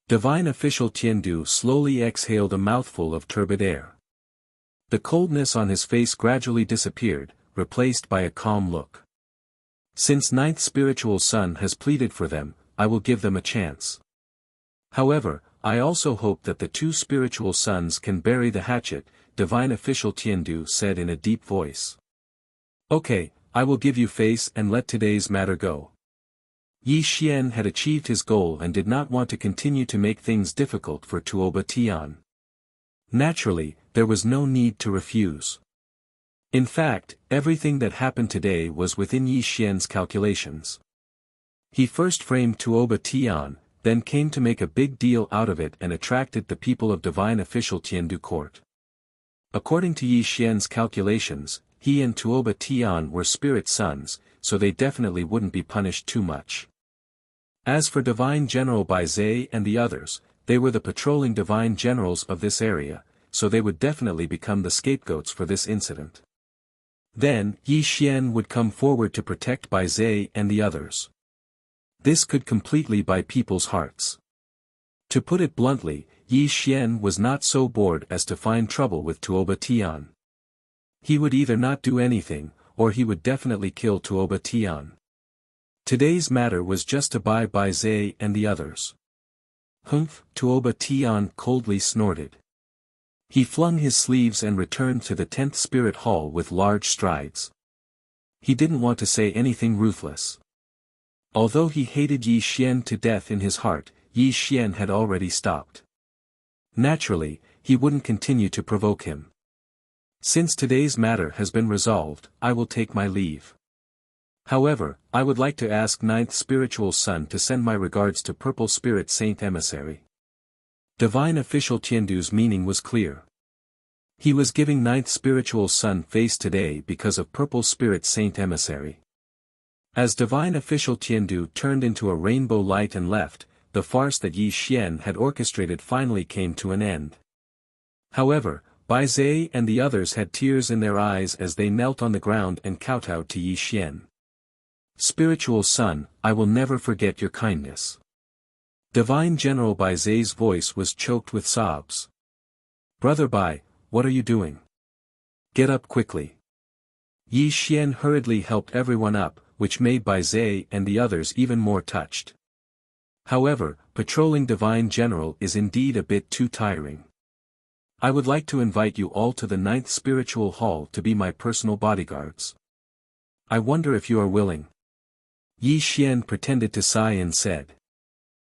Divine official Tiandu slowly exhaled a mouthful of turbid air. The coldness on his face gradually disappeared, replaced by a calm look. Since ninth spiritual son has pleaded for them, I will give them a chance. However, I also hope that the two spiritual sons can bury the hatchet, divine official Tiandu said in a deep voice. Okay, I will give you face and let today's matter go. Yi Xian had achieved his goal and did not want to continue to make things difficult for Tuoba Tian. Naturally, there was no need to refuse. In fact, everything that happened today was within Yi Xian's calculations. He first framed Tuoba Tian, then came to make a big deal out of it and attracted the people of divine official Tiandu court. According to Yi Xian's calculations, he and Tuoba Tian were spirit sons, so they definitely wouldn't be punished too much. As for Divine General Bai Zhe and the others, they were the patrolling divine generals of this area, so they would definitely become the scapegoats for this incident. Then, Yi Xian would come forward to protect Bai Zhe and the others. This could completely buy people's hearts. To put it bluntly, Yi Xian was not so bored as to find trouble with Tuoba Tian. He would either not do anything, or he would definitely kill Tuoba Tian. Today's matter was just to buy Bai Zhe and the others. Humph, Tuoba Tian coldly snorted. He flung his sleeves and returned to the 10th Spirit Hall with large strides. He didn't want to say anything ruthless. Although he hated Yi Xian to death in his heart, Yi Xian had already stopped. Naturally, he wouldn't continue to provoke him. Since today's matter has been resolved, I will take my leave. However, I would like to ask ninth spiritual son to send my regards to Purple Spirit Saint Emissary. Divine official Tiandu's meaning was clear. He was giving ninth spiritual son face today because of Purple Spirit Saint Emissary. As divine official Tiandu turned into a rainbow light and left, the farce that Yi Xian had orchestrated finally came to an end. However, Bai Zhe and the others had tears in their eyes as they knelt on the ground and kowtowed to Yi Xian. Spiritual son, I will never forget your kindness. Divine General Bai Zhe's voice was choked with sobs. Brother Bai, what are you doing? Get up quickly. Yi Xian hurriedly helped everyone up, which made Bai Zhe and the others even more touched. However, patrolling Divine General is indeed a bit too tiring. I would like to invite you all to the 9th Spiritual Hall to be my personal bodyguards. I wonder if you are willing. Yi Xian pretended to sigh and said.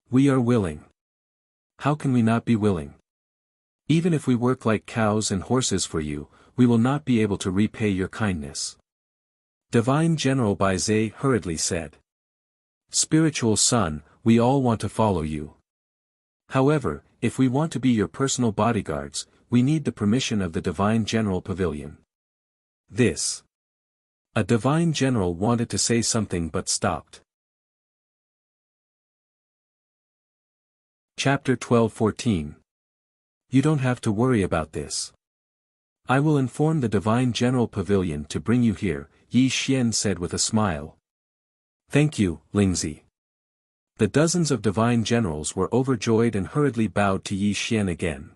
We are willing. How can we not be willing? Even if we work like cows and horses for you, we will not be able to repay your kindness. Divine General Bai Zhe hurriedly said. Spiritual son, we all want to follow you. However, if we want to be your personal bodyguards, we need the permission of the Divine General Pavilion. This. A Divine General wanted to say something but stopped. Chapter 12-14. You don't have to worry about this. I will inform the Divine General Pavilion to bring you here, Yi Xian said with a smile. Thank you, Lingzi. The dozens of Divine Generals were overjoyed and hurriedly bowed to Yi Xian again.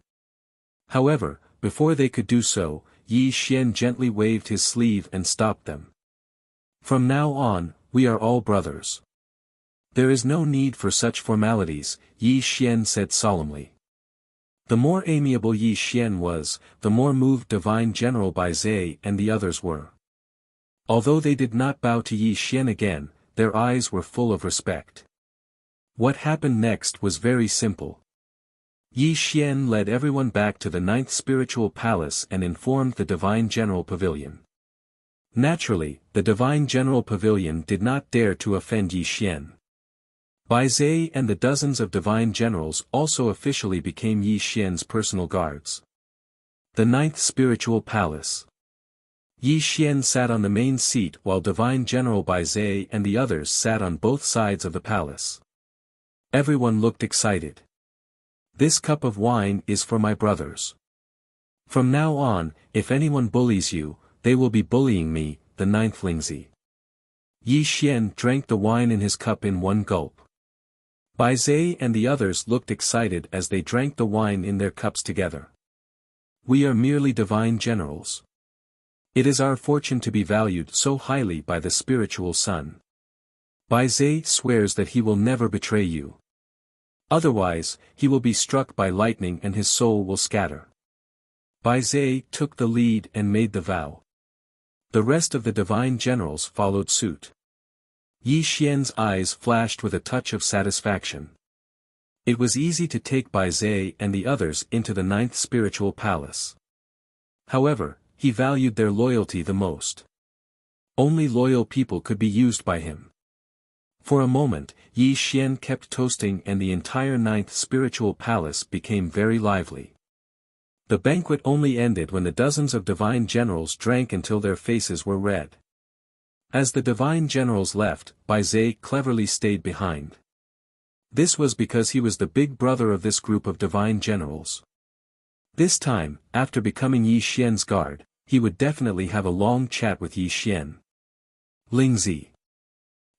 However, before they could do so, Yi Xian gently waved his sleeve and stopped them. From now on, we are all brothers. There is no need for such formalities, Yi Xian said solemnly. The more amiable Yi Xian was, the more moved Divine General Bai Zhe and the others were. Although they did not bow to Yi Xian again, their eyes were full of respect. What happened next was very simple. Yi Xian led everyone back to the 9th Spiritual Palace and informed the Divine General Pavilion. Naturally, the Divine General Pavilion did not dare to offend Yi Xian. Bai Zhe and the dozens of Divine Generals also officially became Yi Xian's personal guards. The Ninth Spiritual Palace. Yi Xian sat on the main seat while Divine General Bai Zai and the others sat on both sides of the palace. Everyone looked excited. This cup of wine is for my brothers. From now on, if anyone bullies you, they will be bullying me, the ninth Lingzi. Yi Xian drank the wine in his cup in one gulp. Bai Zai and the others looked excited as they drank the wine in their cups together. We are merely divine generals. It is our fortune to be valued so highly by the spiritual sun. Bai Zai swears that he will never betray you. Otherwise, he will be struck by lightning and his soul will scatter. Bai Zai took the lead and made the vow. The rest of the divine generals followed suit. Yi Xian's eyes flashed with a touch of satisfaction. It was easy to take Bai Zai and the others into the ninth spiritual palace. However, he valued their loyalty the most. Only loyal people could be used by him. For a moment, Yi Xian kept toasting and the entire ninth spiritual palace became very lively. The banquet only ended when the dozens of divine generals drank until their faces were red. As the divine generals left, Bai Zai cleverly stayed behind. This was because he was the big brother of this group of divine generals. This time, after becoming Yi Xian's guard, he would definitely have a long chat with Yi Xian. Lingzi.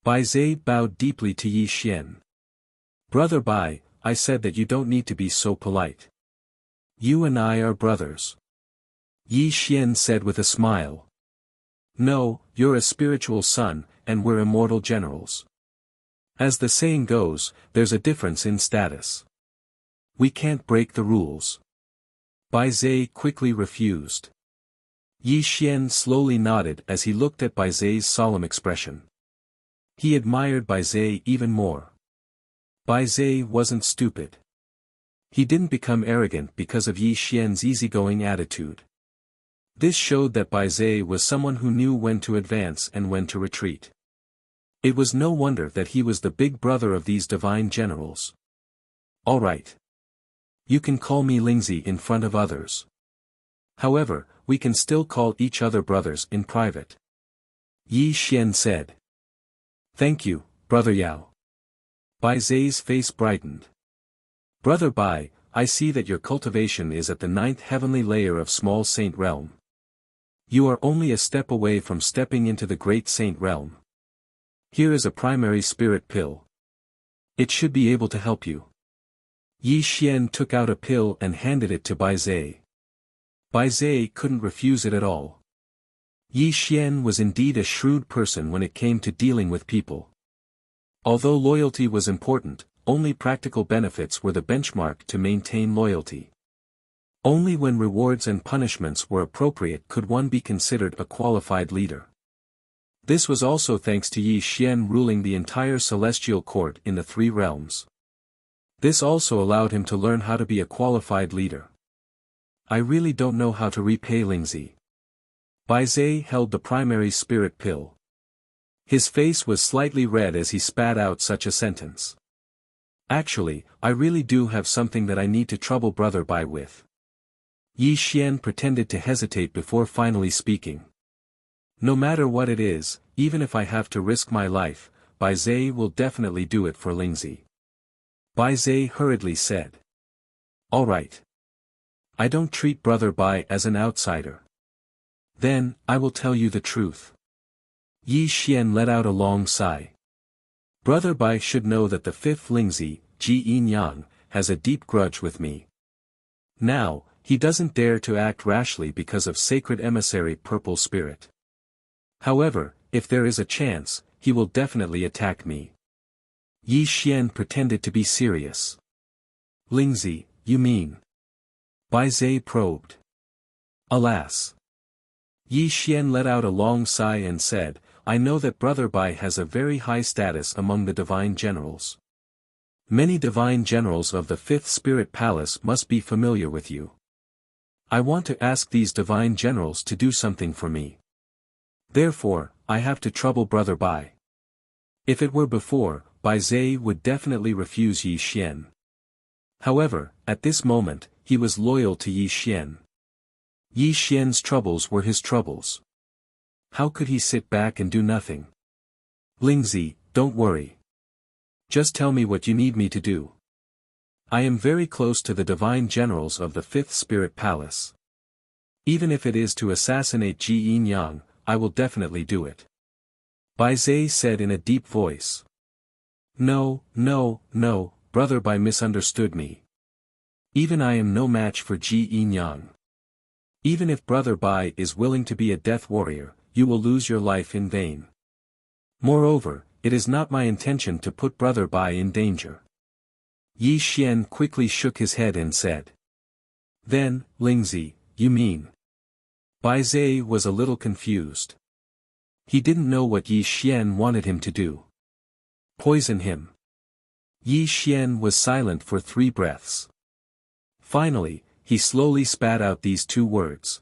Bai Zai bowed deeply to Yi Xian. Brother Bai, I said that you don't need to be so polite. You and I are brothers. Yi Xian said with a smile. No, you're a spiritual son, and we're immortal generals. As the saying goes, there's a difference in status. We can't break the rules. Bai Zai quickly refused. Yi Xian slowly nodded as he looked at Bai Zai's solemn expression. He admired Bai Zai even more. Bai Zai wasn't stupid. He didn't become arrogant because of Yi Xian's easygoing attitude. This showed that Bai Zai was someone who knew when to advance and when to retreat. It was no wonder that he was the big brother of these divine generals. All right. You can call me Lingzi in front of others. However, we can still call each other brothers in private. Yi Xian said. Thank you, Brother Yao. Bai Zai's face brightened. Brother Bai, I see that your cultivation is at the ninth heavenly layer of small saint realm. You are only a step away from stepping into the great saint realm. Here is a primary spirit pill. It should be able to help you. Yi Xian took out a pill and handed it to Bai Zai. Bai Zai couldn't refuse it at all. Yi Xian was indeed a shrewd person when it came to dealing with people. Although loyalty was important, only practical benefits were the benchmark to maintain loyalty. Only when rewards and punishments were appropriate could one be considered a qualified leader. This was also thanks to Yi Xian ruling the entire celestial court in the three realms. This also allowed him to learn how to be a qualified leader. I really don't know how to repay Lingzi. Bai Zai held the primary spirit pill. His face was slightly red as he spat out such a sentence. Actually, I really do have something that I need to trouble Brother Bai with. Yi Xian pretended to hesitate before finally speaking. No matter what it is, even if I have to risk my life, Bai Zai will definitely do it for Lingzi. Bai Zai hurriedly said. All right. I don't treat Brother Bai as an outsider. Then, I will tell you the truth. Yi Xian let out a long sigh. Brother Bai should know that the fifth Lingzi, Ji Yin Yang, has a deep grudge with me. Now, he doesn't dare to act rashly because of sacred emissary Purple Spirit. However, if there is a chance, he will definitely attack me. Yi Xian pretended to be serious. Lingzi, you mean? Bai Zai probed. Alas. Yi Xian let out a long sigh and said, I know that Brother Bai has a very high status among the divine generals. Many divine generals of the fifth spirit palace must be familiar with you. I want to ask these divine generals to do something for me. Therefore, I have to trouble Brother Bai. If it were before, Bai Zai would definitely refuse Yi Xian. However, at this moment, he was loyal to Yi Xian. Yi Xian's troubles were his troubles. How could he sit back and do nothing? Lingzi, don't worry. Just tell me what you need me to do. I am very close to the divine generals of the Fifth Spirit Palace. Even if it is to assassinate Ji Yin Yang, I will definitely do it. Bai Zai said in a deep voice. No, brother Bai misunderstood me. Even I am no match for Ji Yin Yang. Even if brother Bai is willing to be a death warrior, you will lose your life in vain. Moreover, it is not my intention to put brother Bai in danger. Yi Xian quickly shook his head and said. Then, Lingzi, you mean? Bai Zai was a little confused. He didn't know what Yi Xian wanted him to do. Poison him. Yi Xian was silent for 3 breaths. Finally, he slowly spat out these 2 words.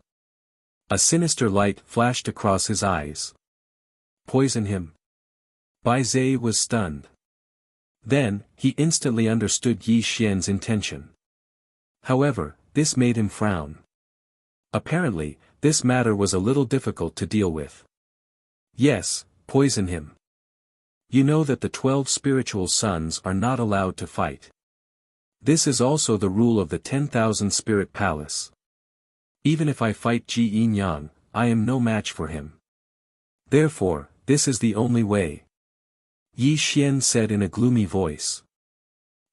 A sinister light flashed across his eyes. Poison him. Bai Zai was stunned. Then, he instantly understood Yi Xian's intention. However, this made him frown. Apparently, this matter was a little difficult to deal with. Yes, poison him. You know that the 12 spiritual sons are not allowed to fight. This is also the rule of the 10,000 Spirit Palace. Even if I fight Ji Yin Yang, I am no match for him. Therefore, this is the only way. Yi Xian said in a gloomy voice.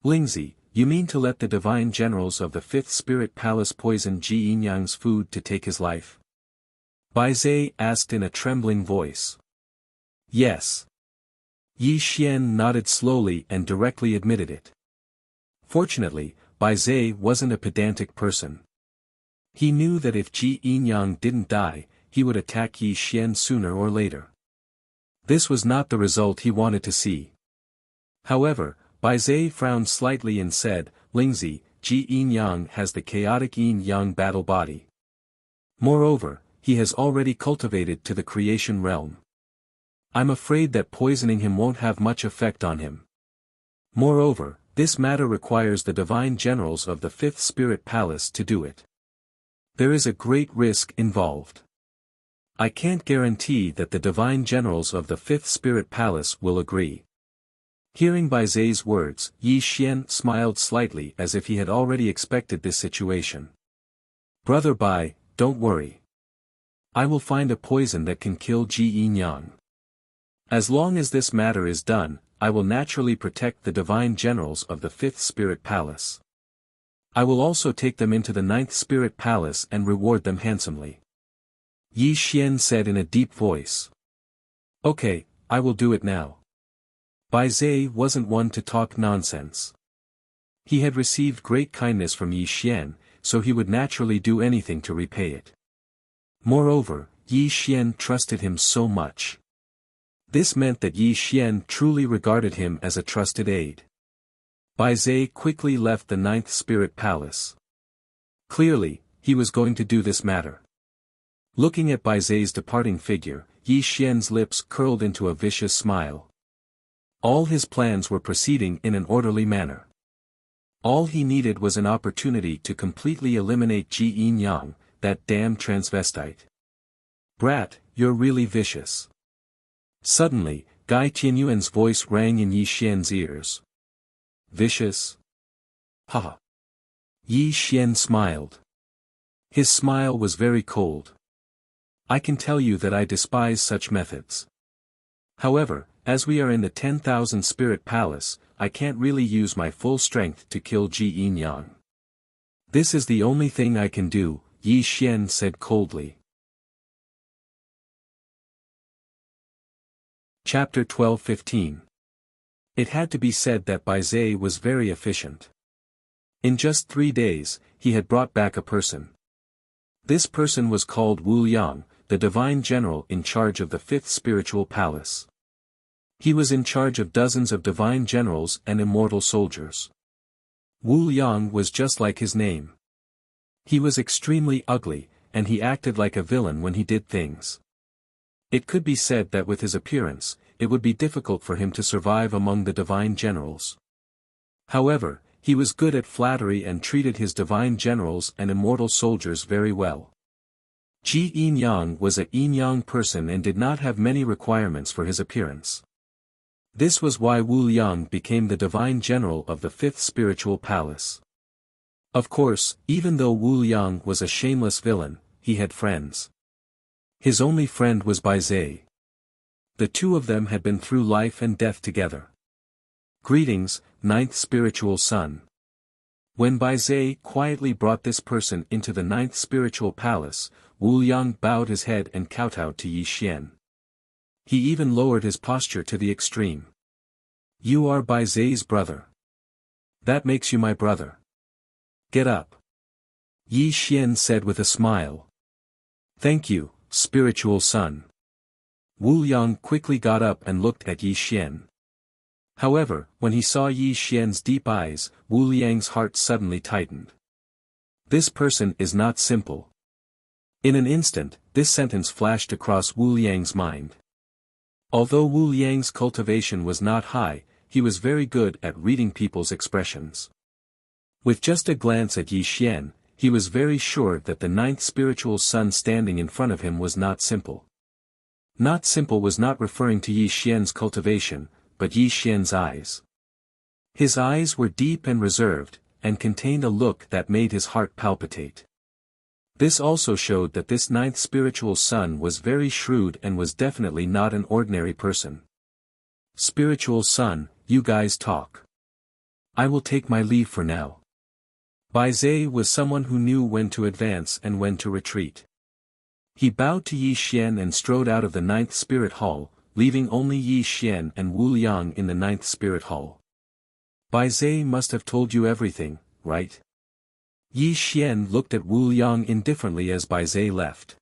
Lingzi, you mean to let the divine generals of the 5th Spirit Palace poison Ji Yin Yang's food to take his life? Bai Zai asked in a trembling voice. Yes. Yi Xian nodded slowly and directly admitted it. Fortunately, Bai Zai wasn't a pedantic person. He knew that if Ji Yin Yang didn't die, he would attack Yi Xian sooner or later. This was not the result he wanted to see. However, Bai Zai frowned slightly and said, Lingzi, Ji Yin Yang has the chaotic Yin Yang battle body. Moreover, he has already cultivated to the creation realm. I'm afraid that poisoning him won't have much effect on him. Moreover, this matter requires the divine generals of the 5th Spirit Palace to do it. There is a great risk involved. I can't guarantee that the divine generals of the 5th Spirit Palace will agree. Hearing Bai Zai's words, Yi Xian smiled slightly as if he had already expected this situation. Brother Bai, don't worry. I will find a poison that can kill Ji Yin Yang. As long as this matter is done, I will naturally protect the divine generals of the 5th Spirit Palace. I will also take them into the 9th Spirit Palace and reward them handsomely. Yi Xian said in a deep voice. Okay, I will do it now. Bai Zai wasn't one to talk nonsense. He had received great kindness from Yi Xian, so he would naturally do anything to repay it. Moreover, Yi Xian trusted him so much. This meant that Yi Xian truly regarded him as a trusted aide. Bai Zai quickly left the 9th Spirit Palace. Clearly, he was going to do this matter. Looking at Bai Zai's departing figure, Yi Xian's lips curled into a vicious smile. All his plans were proceeding in an orderly manner. All he needed was an opportunity to completely eliminate Ji Yin Yang, that damn transvestite. Brat, you're really vicious. Suddenly, Gai Tianyuan's voice rang in Yi Xian's ears. Vicious? Haha. Yi Xian smiled. His smile was very cold. I can tell you that I despise such methods. However, as we are in the 10,000 Spirit Palace, I can't really use my full strength to kill Ji Yin Yang. This is the only thing I can do, Yi Xian said coldly. Chapter 12-15. It had to be said that Bai Zai was very efficient. In just 3 days, he had brought back a person. This person was called Wu Yang, the divine general in charge of the 5th Spiritual Palace. He was in charge of dozens of divine generals and immortal soldiers. Wu Yang was just like his name. He was extremely ugly, and he acted like a villain when he did things. It could be said that with his appearance, it would be difficult for him to survive among the divine generals. However, he was good at flattery and treated his divine generals and immortal soldiers very well. Ji Yin-yang was a yin-yang person and did not have many requirements for his appearance. This was why Wu Liang became the divine general of the fifth spiritual palace. Of course, even though Wu Liang was a shameless villain, he had friends. His only friend was Bai Zai. The two of them had been through life and death together. Greetings, ninth spiritual son. When Bai Zai quietly brought this person into the ninth spiritual palace, Wu Liang bowed his head and kowtowed to Yi Xian. He even lowered his posture to the extreme. You are Bai Zai's brother. That makes you my brother. Get up. Yi Xian said with a smile. Thank you, spiritual son. Wu Liang quickly got up and looked at Yi Xian. However, when he saw Yi Xian's deep eyes, Wu Liang's heart suddenly tightened. This person is not simple. In an instant, this sentence flashed across Wu Liang's mind. Although Wu Liang's cultivation was not high, he was very good at reading people's expressions. With just a glance at Yi Xian, he was very sure that the ninth spiritual son standing in front of him was not simple. Not simple was not referring to Yi Xian's cultivation, but Yi Xian's eyes. His eyes were deep and reserved, and contained a look that made his heart palpitate. This also showed that this ninth spiritual son was very shrewd and was definitely not an ordinary person. Spiritual son, you guys talk. I will take my leave for now. Bai Zai was someone who knew when to advance and when to retreat. He bowed to Yi Xian and strode out of the ninth spirit hall, leaving only Yi Xian and Wu Liang in the ninth spirit hall. Bai Zai must have told you everything, right? Yi Xian looked at Wu Liang indifferently as Bai Zai left.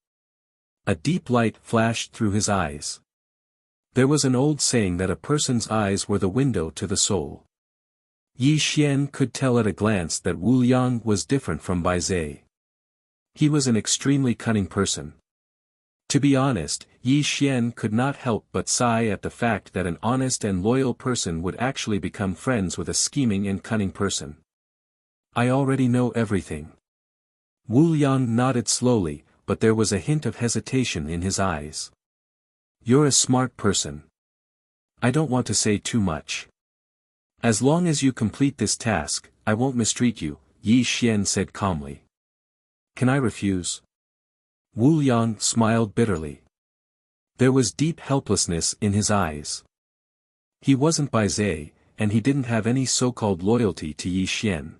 A deep light flashed through his eyes. There was an old saying that a person's eyes were the window to the soul. Yi Xian could tell at a glance that Wu Liang was different from Bai Zai. He was an extremely cunning person. To be honest, Yi Xian could not help but sigh at the fact that an honest and loyal person would actually become friends with a scheming and cunning person. I already know everything. Wu Liang nodded slowly, but there was a hint of hesitation in his eyes. You're a smart person. I don't want to say too much. As long as you complete this task, I won't mistreat you, Yi Xian said calmly. Can I refuse? Wu Liang smiled bitterly. There was deep helplessness in his eyes. He wasn't Bai Zai, and he didn't have any so-called loyalty to Yi Xian.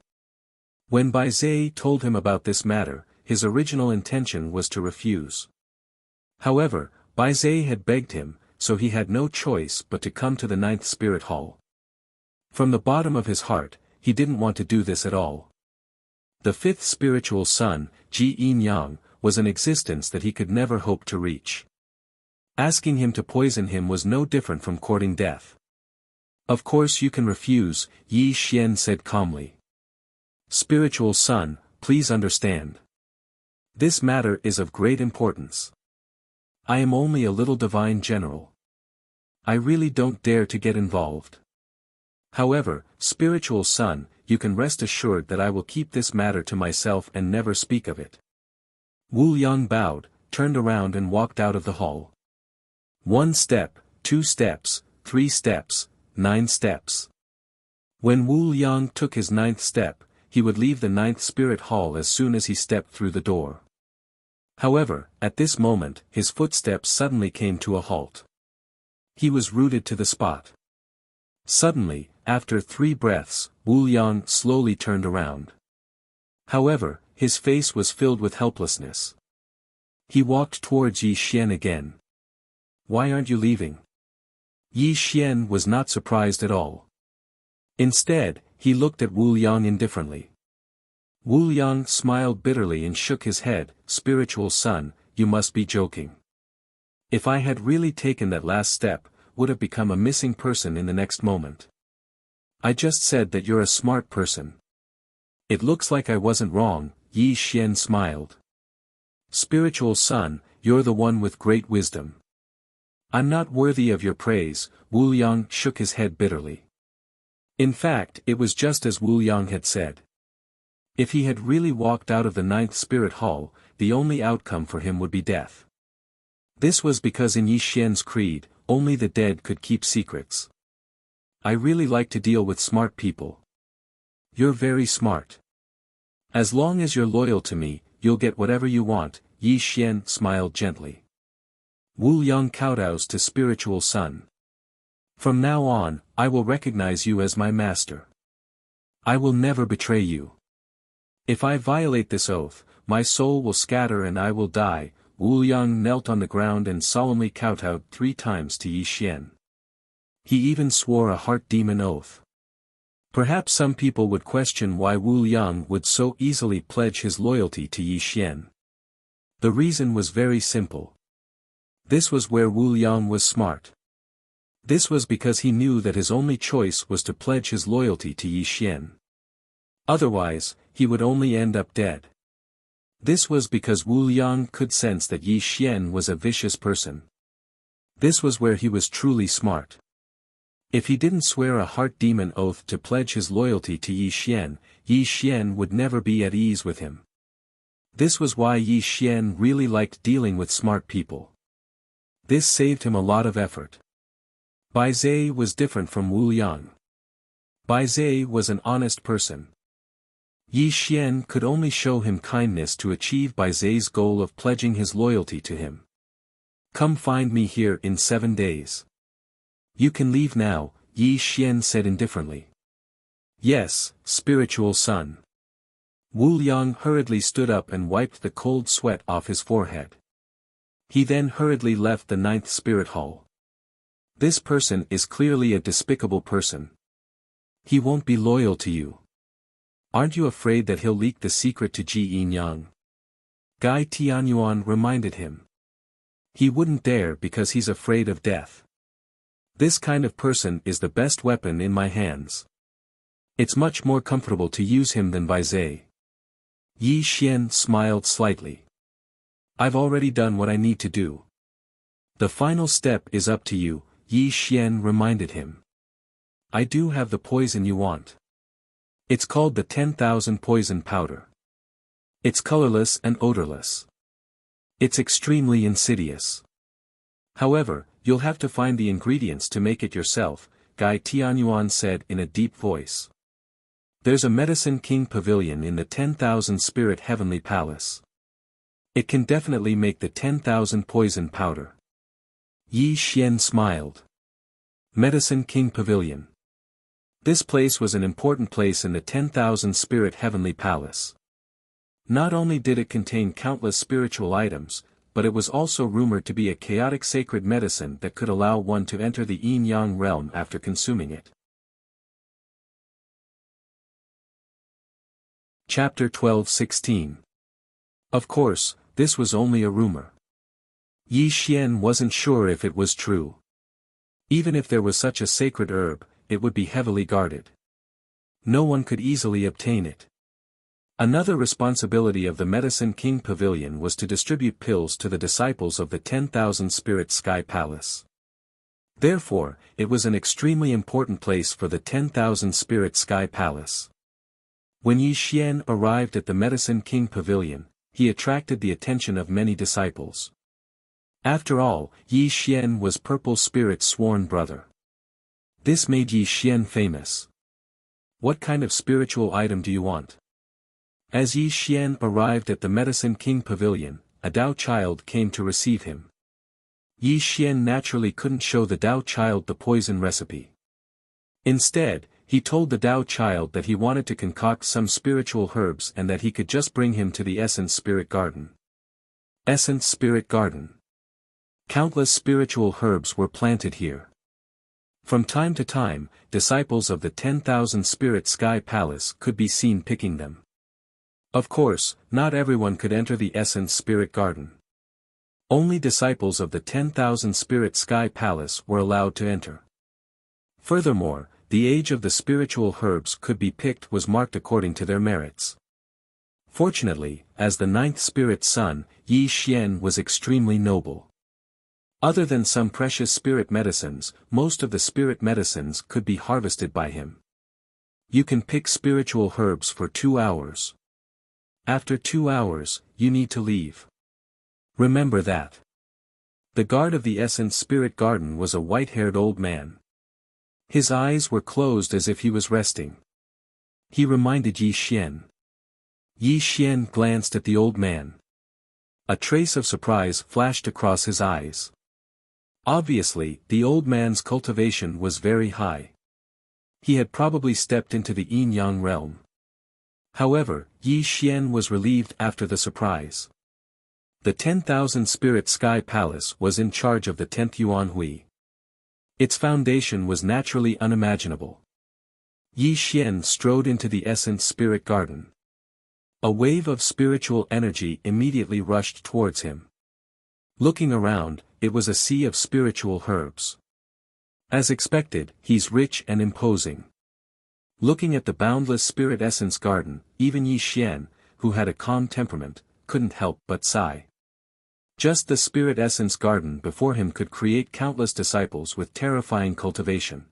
When Bai Zai told him about this matter, his original intention was to refuse. However, Bai Zai had begged him, so he had no choice but to come to the ninth spirit hall. From the bottom of his heart, he didn't want to do this at all. The fifth spiritual son, Ji Yin-yang, was an existence that he could never hope to reach. Asking him to poison him was no different from courting death. Of course you can refuse, Yi Xian said calmly. Spiritual son, please understand. This matter is of great importance. I am only a little divine general. I really don't dare to get involved. However, spiritual son, you can rest assured that I will keep this matter to myself and never speak of it. Wu Liang bowed, turned around and walked out of the hall. 1 step, 2 steps, 3 steps, 9 steps. When Wu Liang took his 9th step, he would leave the 9th spirit hall as soon as he stepped through the door. However, at this moment, his footsteps suddenly came to a halt. He was rooted to the spot. Suddenly, after 3 breaths, Wu Liang slowly turned around. However, his face was filled with helplessness. He walked towards Yi Xian again. Why aren't you leaving? Yi Xian was not surprised at all. Instead, he looked at Wu Liang indifferently. Wu Liang smiled bitterly and shook his head. Spiritual son, you must be joking. If I had really taken that last step, would have become a missing person in the next moment. I just said that you're a smart person. It looks like I wasn't wrong, Yi Xian smiled. Spiritual son, you're the one with great wisdom. I'm not worthy of your praise, Wu Liang shook his head bitterly. In fact, it was just as Wu Liang had said. If he had really walked out of the 9th spirit hall, the only outcome for him would be death. This was because in Yi Xian's creed, only the dead could keep secrets. I really like to deal with smart people. You're very smart. As long as you're loyal to me, you'll get whatever you want, Yi Xian smiled gently. Wu Yang kowtows to spiritual son. From now on, I will recognize you as my master. I will never betray you. If I violate this oath, my soul will scatter and I will die. Wu Yang knelt on the ground and solemnly kowtowed 3 times to Yi Xian. He even swore a heart demon oath. Perhaps some people would question why Wu Yang would so easily pledge his loyalty to Yi Xian. The reason was very simple. This was where Wu Yang was smart. This was because he knew that his only choice was to pledge his loyalty to Yi Xian. Otherwise, he would only end up dead. This was because Wu Yang could sense that Yi Xian was a vicious person. This was where he was truly smart. If he didn't swear a heart demon oath to pledge his loyalty to Yi Xian would never be at ease with him. This was why Yi Xian really liked dealing with smart people. This saved him a lot of effort. Bai Zai was different from Wu Yang. Bai Zai was an honest person. Yi Xian could only show him kindness to achieve Bai Zai's goal of pledging his loyalty to him. Come find me here in 7 days. You can leave now, Yi Xian said indifferently. Yes, spiritual son. Wu Yang hurriedly stood up and wiped the cold sweat off his forehead. He then hurriedly left the 9th spirit hall. This person is clearly a despicable person. He won't be loyal to you. Aren't you afraid that he'll leak the secret to Ji Yinyang? Gai Tianyuan reminded him. He wouldn't dare because he's afraid of death. This kind of person is the best weapon in my hands. It's much more comfortable to use him than Bai Zai. Yi Xian smiled slightly. I've already done what I need to do. The final step is up to you, Yi Xian reminded him. I do have the poison you want. It's called the 10,000 poison powder. It's colorless and odorless. It's extremely insidious. However, you'll have to find the ingredients to make it yourself, Gai Tianyuan said in a deep voice. There's a Medicine King Pavilion in the 10,000 Spirit Heavenly Palace. It can definitely make the 10,000 poison powder. Yi Xian smiled. Medicine King Pavilion. This place was an important place in the 10,000 Spirit Heavenly Palace. Not only did it contain countless spiritual items, but it was also rumored to be a chaotic sacred medicine that could allow one to enter the yin-yang realm after consuming it. Chapter 12:16. Of course, this was only a rumor. Yi Xian wasn't sure if it was true. Even if there was such a sacred herb, it would be heavily guarded. No one could easily obtain it. Another responsibility of the Medicine King Pavilion was to distribute pills to the disciples of the 10,000 Spirit Sky Palace. Therefore, it was an extremely important place for the 10,000 Spirit Sky Palace. When Yi Xian arrived at the Medicine King Pavilion, he attracted the attention of many disciples. After all, Yi Xian was Purple Spirit's sworn brother. This made Yi Xian famous. What kind of spiritual item do you want? As Yi Xian arrived at the Medicine King Pavilion, a Dao child came to receive him. Yi Xian naturally couldn't show the Dao child the poison recipe. Instead, he told the Dao child that he wanted to concoct some spiritual herbs and that he could just bring him to the Essence Spirit Garden. Essence Spirit Garden. Countless spiritual herbs were planted here. From time to time, disciples of the 10,000 Spirit Sky Palace could be seen picking them. Of course, not everyone could enter the Essence Spirit Garden. Only disciples of the 10,000 Spirit Sky Palace were allowed to enter. Furthermore, the age of the spiritual herbs could be picked was marked according to their merits. Fortunately, as the 9th spirit son, Yi Xian was extremely noble. Other than some precious spirit medicines, most of the spirit medicines could be harvested by him. You can pick spiritual herbs for 2 hours. After 2 hours, you need to leave. Remember that. The guard of the Essence Spirit Garden was a white-haired old man. His eyes were closed as if he was resting. He reminded Yi Xian. Yi Xian glanced at the old man. A trace of surprise flashed across his eyes. Obviously, the old man's cultivation was very high. He had probably stepped into the yin-yang realm. However, Yi Xian was relieved after the surprise. The 10,000 Spirit Sky Palace was in charge of the 10th Yuan Hui. Its foundation was naturally unimaginable. Yi Xian strode into the Essence Spirit Garden. A wave of spiritual energy immediately rushed towards him. Looking around, it was a sea of spiritual herbs. As expected, he's rich and imposing. Looking at the boundless Spirit Essence Garden, even Yi Xian, who had a calm temperament, couldn't help but sigh. Just the Spirit Essence Garden before him could create countless disciples with terrifying cultivation.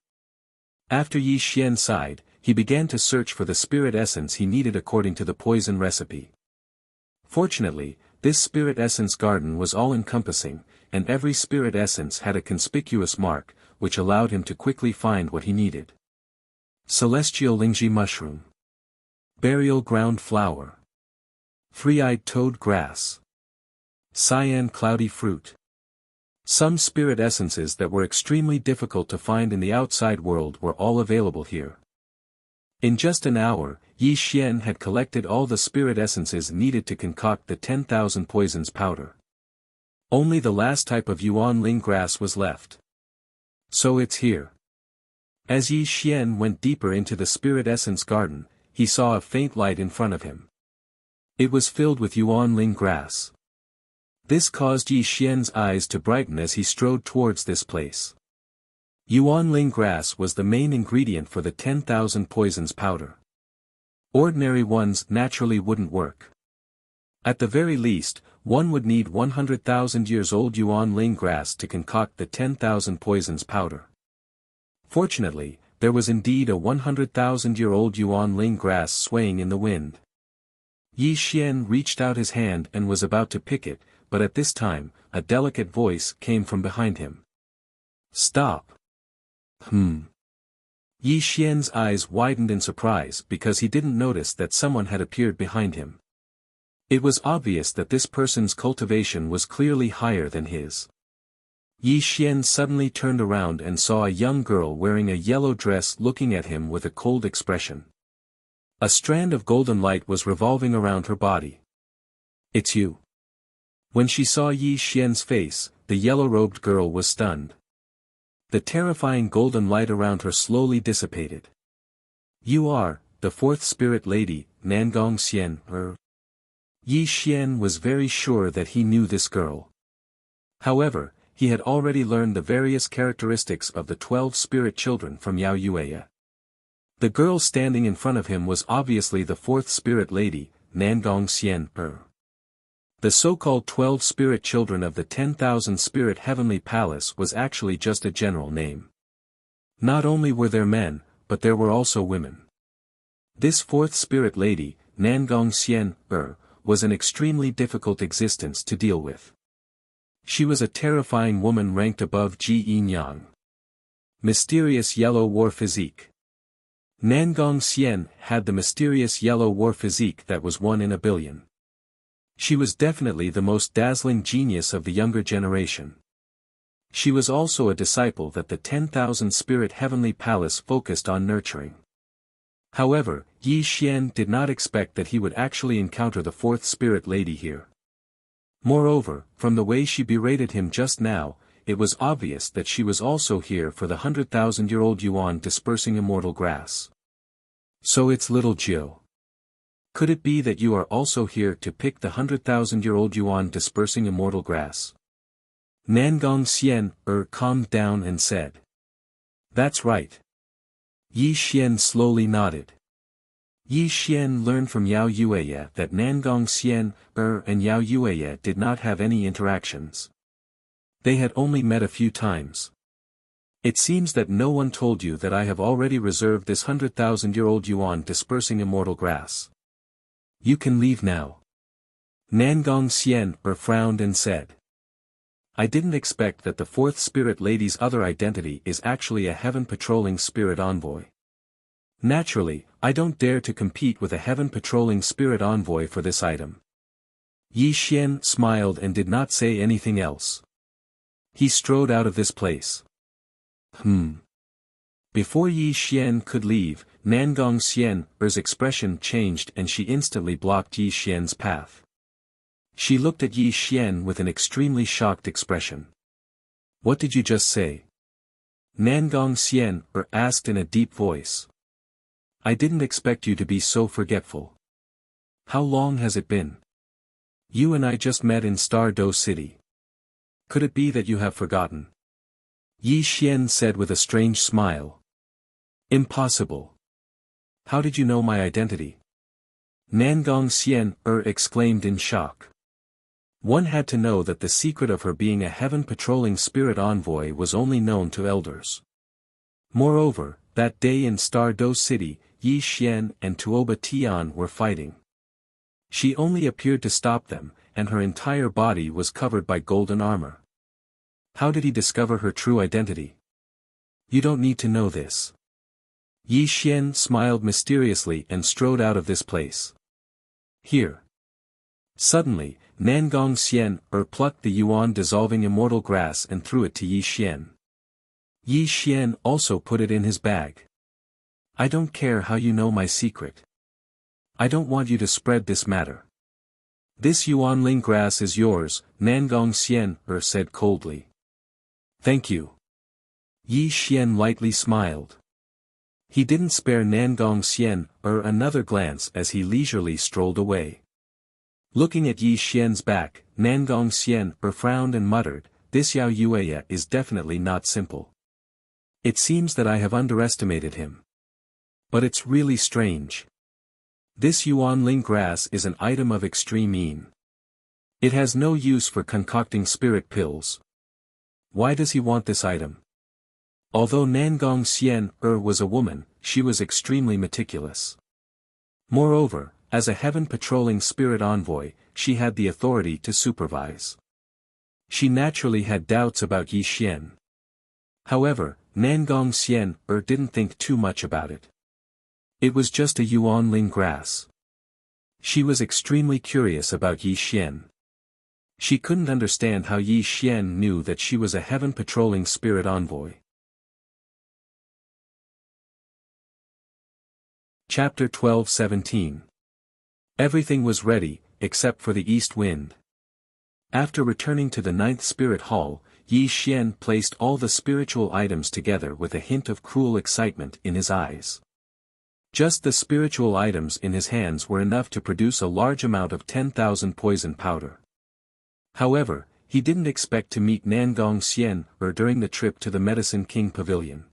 After Yi Xian sighed, he began to search for the Spirit Essence he needed according to the poison recipe. Fortunately, this Spirit Essence Garden was all-encompassing, and every Spirit Essence had a conspicuous mark, which allowed him to quickly find what he needed. Celestial Lingji Mushroom. Burial Ground Flower. Free-eyed Toad Grass. Cyan Cloudy Fruit. Some spirit essences that were extremely difficult to find in the outside world were all available here. In just an hour, Yi Xian had collected all the spirit essences needed to concoct the 10,000 poisons powder. Only the last type of Yuan Ling grass was left. So it's here. As Yi Xian went deeper into the Spirit Essence Garden, he saw a faint light in front of him. It was filled with Yuan Ling grass. This caused Yi Xian's eyes to brighten as he strode towards this place. Yuan Ling grass was the main ingredient for the 10,000 poisons powder. Ordinary ones naturally wouldn't work. At the very least, one would need 100,000 years old Yuan Ling grass to concoct the 10,000 poisons powder. Fortunately, there was indeed a 100,000-year-old Yuan Ling grass swaying in the wind. Yi Xian reached out his hand and was about to pick it, but at this time, a delicate voice came from behind him. Stop. Yi Xian's eyes widened in surprise because he didn't notice that someone had appeared behind him. It was obvious that this person's cultivation was clearly higher than his. Yi Xian suddenly turned around and saw a young girl wearing a yellow dress looking at him with a cold expression. A strand of golden light was revolving around her body. It's you. When she saw Yi Xian's face, the yellow-robed girl was stunned. The terrifying golden light around her slowly dissipated. You are, the fourth spirit lady, Nangong Xian, Yi Xian was very sure that he knew this girl. However, he had already learned the various characteristics of the 12 spirit children from Yao Yueya. The girl standing in front of him was obviously the fourth spirit lady, Nangong Xian. The so-called 12 spirit children of the 10,000 spirit heavenly palace was actually just a general name. Not only were there men, but there were also women. This fourth spirit lady, Nangong Xian, was an extremely difficult existence to deal with. She was a terrifying woman ranked above Ji Yin Yang. Mysterious yellow war physique. Nangong Xian had the mysterious yellow war physique that was 1 in a billion. She was definitely the most dazzling genius of the younger generation. She was also a disciple that the 10,000 Spirit Heavenly Palace focused on nurturing. However, Yi Xian did not expect that he would actually encounter the fourth spirit lady here. Moreover, from the way she berated him just now, it was obvious that she was also here for the 100,000-year-old Yuan dispersing immortal grass. So it's little Jiu. Could it be that you are also here to pick the 100,000-year-old Yuan dispersing immortal grass? Nangong Xian calmed down and said. That's right. Yi Xian slowly nodded. Yi Xian learned from Yao Yueya that Nangong Xian and Yao Yueya did not have any interactions. They had only met a few times. It seems that no one told you that I have already reserved this 100,000-year-old Yuan dispersing immortal grass. You can leave now. Nangong Xian frowned and said. I didn't expect that the fourth spirit lady's other identity is actually a heaven-patrolling spirit envoy. Naturally, I don't dare to compete with a heaven-patrolling spirit envoy for this item. Yi Xian smiled and did not say anything else. He strode out of this place. Before Yi Xian could leave, Nangong Xian's expression changed and she instantly blocked Yi Xian's path. She looked at Yi Xian with an extremely shocked expression. What did you just say? Nangong Xian asked in a deep voice. I didn't expect you to be so forgetful. How long has it been? You and I just met in Star Do City. Could it be that you have forgotten? Yi Xian said with a strange smile. Impossible. How did you know my identity? Nangong Xian exclaimed in shock. One had to know that the secret of her being a heaven-patrolling spirit envoy was only known to elders. Moreover, that day in Star Do City, Yi Xian and Tuoba Tian were fighting. She only appeared to stop them, and her entire body was covered by golden armor. How did he discover her true identity? You don't need to know this. Yi Xian smiled mysteriously and strode out of this place. Here. Suddenly, Nangong Xian plucked the yuan-dissolving immortal grass and threw it to Yi Xian. Yi Xian also put it in his bag. I don't care how you know my secret. I don't want you to spread this matter. This yuanling grass is yours, Nangong Xian said coldly. Thank you. Yi Xian lightly smiled. He didn't spare Nangong Xian another glance as he leisurely strolled away. Looking at Yi Xian's back, Nangong Xian frowned and muttered, this Yao Yueya is definitely not simple. It seems that I have underestimated him. But it's really strange. This yuanling grass is an item of extreme mean. It has no use for concocting spirit pills. Why does he want this item? Although Nangong Xian was a woman, she was extremely meticulous. Moreover, as a heaven-patrolling spirit envoy, she had the authority to supervise. She naturally had doubts about Yi Xian. However, Nangong Xian didn't think too much about it. It was just a yuanling grass. She was extremely curious about Yi Xian. She couldn't understand how Yi Xian knew that she was a heaven-patrolling spirit envoy. Chapter 12:17. Everything was ready, except for the east wind. After returning to the ninth spirit hall, Yi Xian placed all the spiritual items together with a hint of cruel excitement in his eyes. Just the spiritual items in his hands were enough to produce a large amount of 10,000 poison powder. However, he didn't expect to meet Nangong Xian during the trip to the Medicine King Pavilion.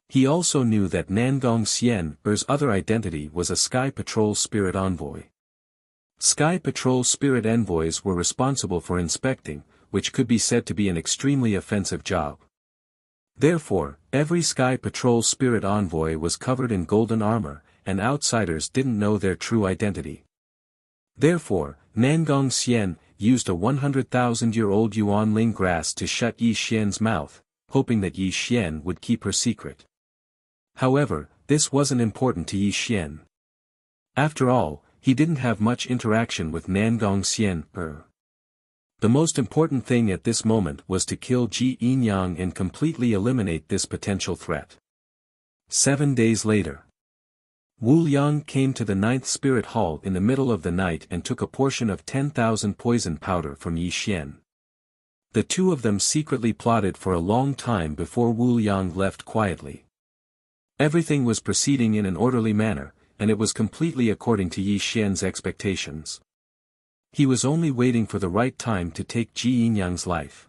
He also knew that Nangong Xian's other identity was a Sky Patrol Spirit Envoy. Sky Patrol Spirit Envoys were responsible for inspecting, which could be said to be an extremely offensive job. Therefore, every Sky Patrol Spirit Envoy was covered in golden armor, and outsiders didn't know their true identity. Therefore, Nangong Xian used a 100,000-year-old yuanling grass to shut Yi Xian's mouth, hoping that Yi Xian would keep her secret. However, this wasn't important to Yi Xian. After all, he didn't have much interaction with Nangong Xian. The most important thing at this moment was to kill Ji Yinyang and completely eliminate this potential threat. 7 days later. Wu Liang came to the ninth spirit hall in the middle of the night and took a portion of 10,000 poison powder from Yi Xian. The two of them secretly plotted for a long time before Wu Liang left quietly. Everything was proceeding in an orderly manner, and it was completely according to Yi Xian's expectations. He was only waiting for the right time to take Ji Yinyang's life.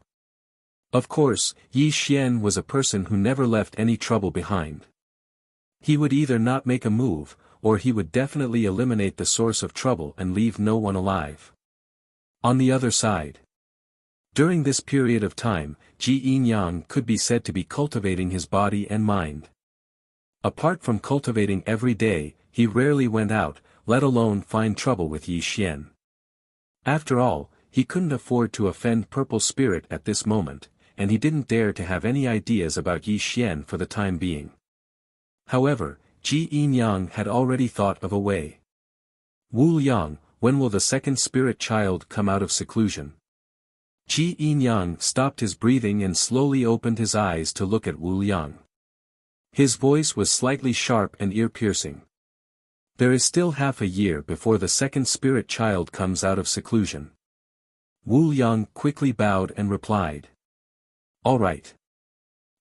Of course, Yi Xian was a person who never left any trouble behind. He would either not make a move, or he would definitely eliminate the source of trouble and leave no one alive. On the other side, during this period of time, Ji Yinyang could be said to be cultivating his body and mind. Apart from cultivating every day, he rarely went out, let alone find trouble with Yi Xian. After all, he couldn't afford to offend Purple Spirit at this moment, and he didn't dare to have any ideas about Yi Xian for the time being. However, Ji Yinyang had already thought of a way. Wu Liang, when will the second spirit child come out of seclusion? Ji Yinyang stopped his breathing and slowly opened his eyes to look at Wu Liang. His voice was slightly sharp and ear-piercing. There is still half a year before the second spirit child comes out of seclusion. Wu Liang quickly bowed and replied. All right.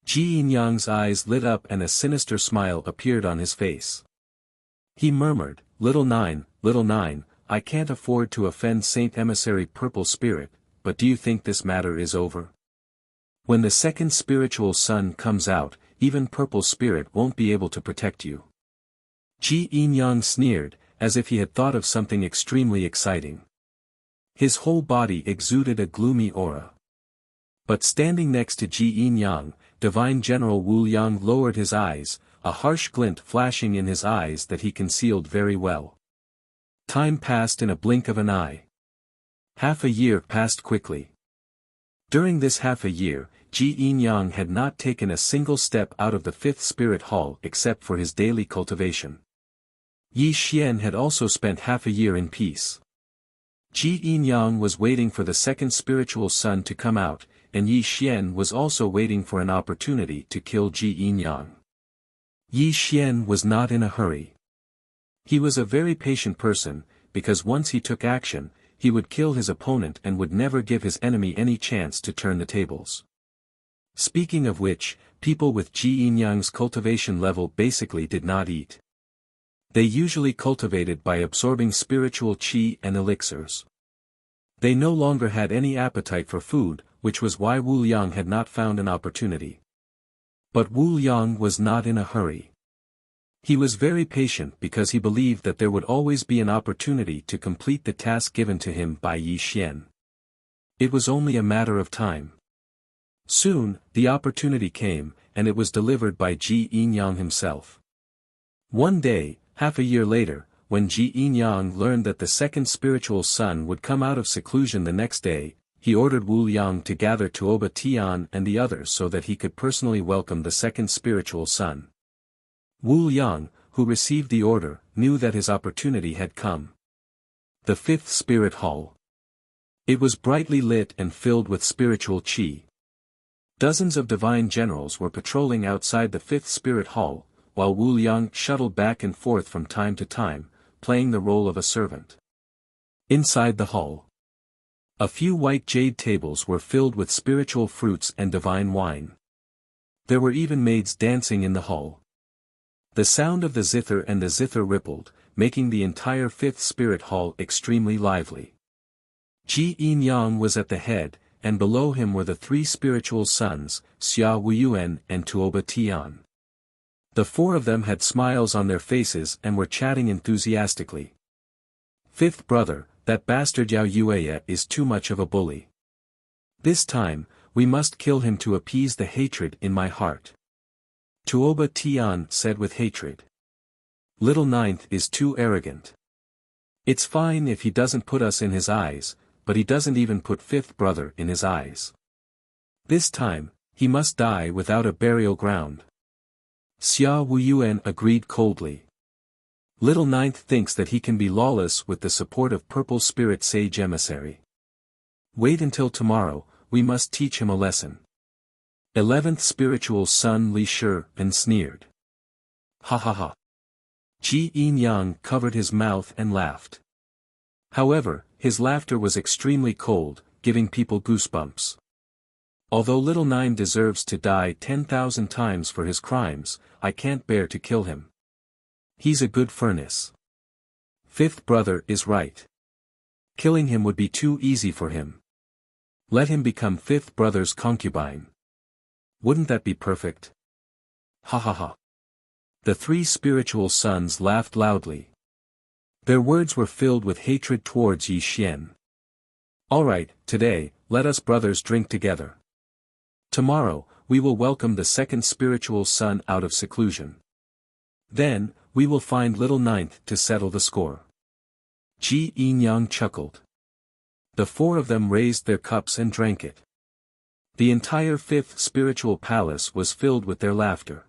Ji Yinyang's eyes lit up and a sinister smile appeared on his face. He murmured, Little Nine, I can't afford to offend Saint Emissary Purple Spirit, but do you think this matter is over? When the second spiritual son comes out, even Purple Spirit won't be able to protect you. Ji Yinyang sneered, as if he had thought of something extremely exciting. His whole body exuded a gloomy aura. But standing next to Ji Yinyang, Divine General Wu Liang lowered his eyes, a harsh glint flashing in his eyes that he concealed very well. Time passed in a blink of an eye. Half a year passed quickly. During this half a year, Ji Yinyang had not taken a single step out of the fifth spirit hall except for his daily cultivation. Yi Xian had also spent half a year in peace. Ji Yinyang was waiting for the second spiritual son to come out, and Yi Xian was also waiting for an opportunity to kill Ji Yinyang. Yi Xian was not in a hurry. He was a very patient person, because once he took action, he would kill his opponent and would never give his enemy any chance to turn the tables. Speaking of which, people with Ji Yinyang's cultivation level basically did not eat. They usually cultivated by absorbing spiritual qi and elixirs. They no longer had any appetite for food, which was why Wu Liang had not found an opportunity. But Wu Liang was not in a hurry. He was very patient because he believed that there would always be an opportunity to complete the task given to him by Yi Xian. It was only a matter of time. Soon, the opportunity came, and it was delivered by Ji Yinyang himself. One day, half a year later, when Ji Yinyang learned that the second spiritual son would come out of seclusion the next day, he ordered Wu Liang to gather Tuoba Tian and the others so that he could personally welcome the second spiritual son. Wu Liang, who received the order, knew that his opportunity had come. The fifth spirit hall. It was brightly lit and filled with spiritual qi. Dozens of divine generals were patrolling outside the fifth spirit hall, while Wu Liang shuttled back and forth from time to time, playing the role of a servant. Inside the hall, a few white jade tables were filled with spiritual fruits and divine wine. There were even maids dancing in the hall. The sound of the zither and the zither rippled, making the entire fifth spirit hall extremely lively. Ji Yinyang was at the head, and below him were the three spiritual sons, Xia Wuyuan and Tuoba Tian. The four of them had smiles on their faces and were chatting enthusiastically. Fifth brother, that bastard Yao Yueya is too much of a bully. This time, we must kill him to appease the hatred in my heart. Tuoba Tian said with hatred. Little Ninth is too arrogant. It's fine if he doesn't put us in his eyes, but he doesn't even put fifth brother in his eyes. This time, he must die without a burial ground. Xia Wuyuan agreed coldly. Little Ninth thinks that he can be lawless with the support of Purple Spirit Sage Emissary. Wait until tomorrow, we must teach him a lesson. 11th spiritual son Li Shipin sneered. Ha ha ha. Ji Yinyang covered his mouth and laughed. However, his laughter was extremely cold, giving people goosebumps. Although Little Nine deserves to die 10,000 times for his crimes, I can't bear to kill him. He's a good furnace. Fifth brother is right. Killing him would be too easy for him. Let him become fifth brother's concubine. Wouldn't that be perfect? Ha ha ha. The three spiritual sons laughed loudly. Their words were filled with hatred towards Yi Xian. All right, today, let us brothers drink together. Tomorrow, we will welcome the second spiritual son out of seclusion. Then, we will find Little Ninth to settle the score. Ji Yin chuckled. The four of them raised their cups and drank it. The entire fifth spiritual palace was filled with their laughter.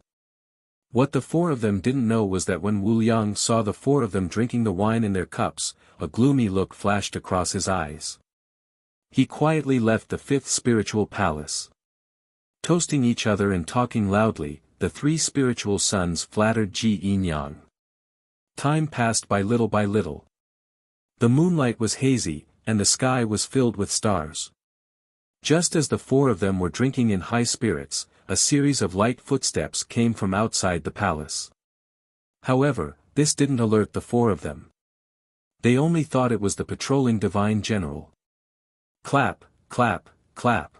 What the four of them didn't know was that when Wu Yang saw the four of them drinking the wine in their cups, a gloomy look flashed across his eyes. He quietly left the fifth spiritual palace. Toasting each other and talking loudly, the three spiritual sons flattered Ji Yin. Time passed by little by little. The moonlight was hazy, and the sky was filled with stars. Just as the four of them were drinking in high spirits, a series of light footsteps came from outside the palace. However, this didn't alert the four of them. They only thought it was the patrolling divine general. Clap, clap, clap.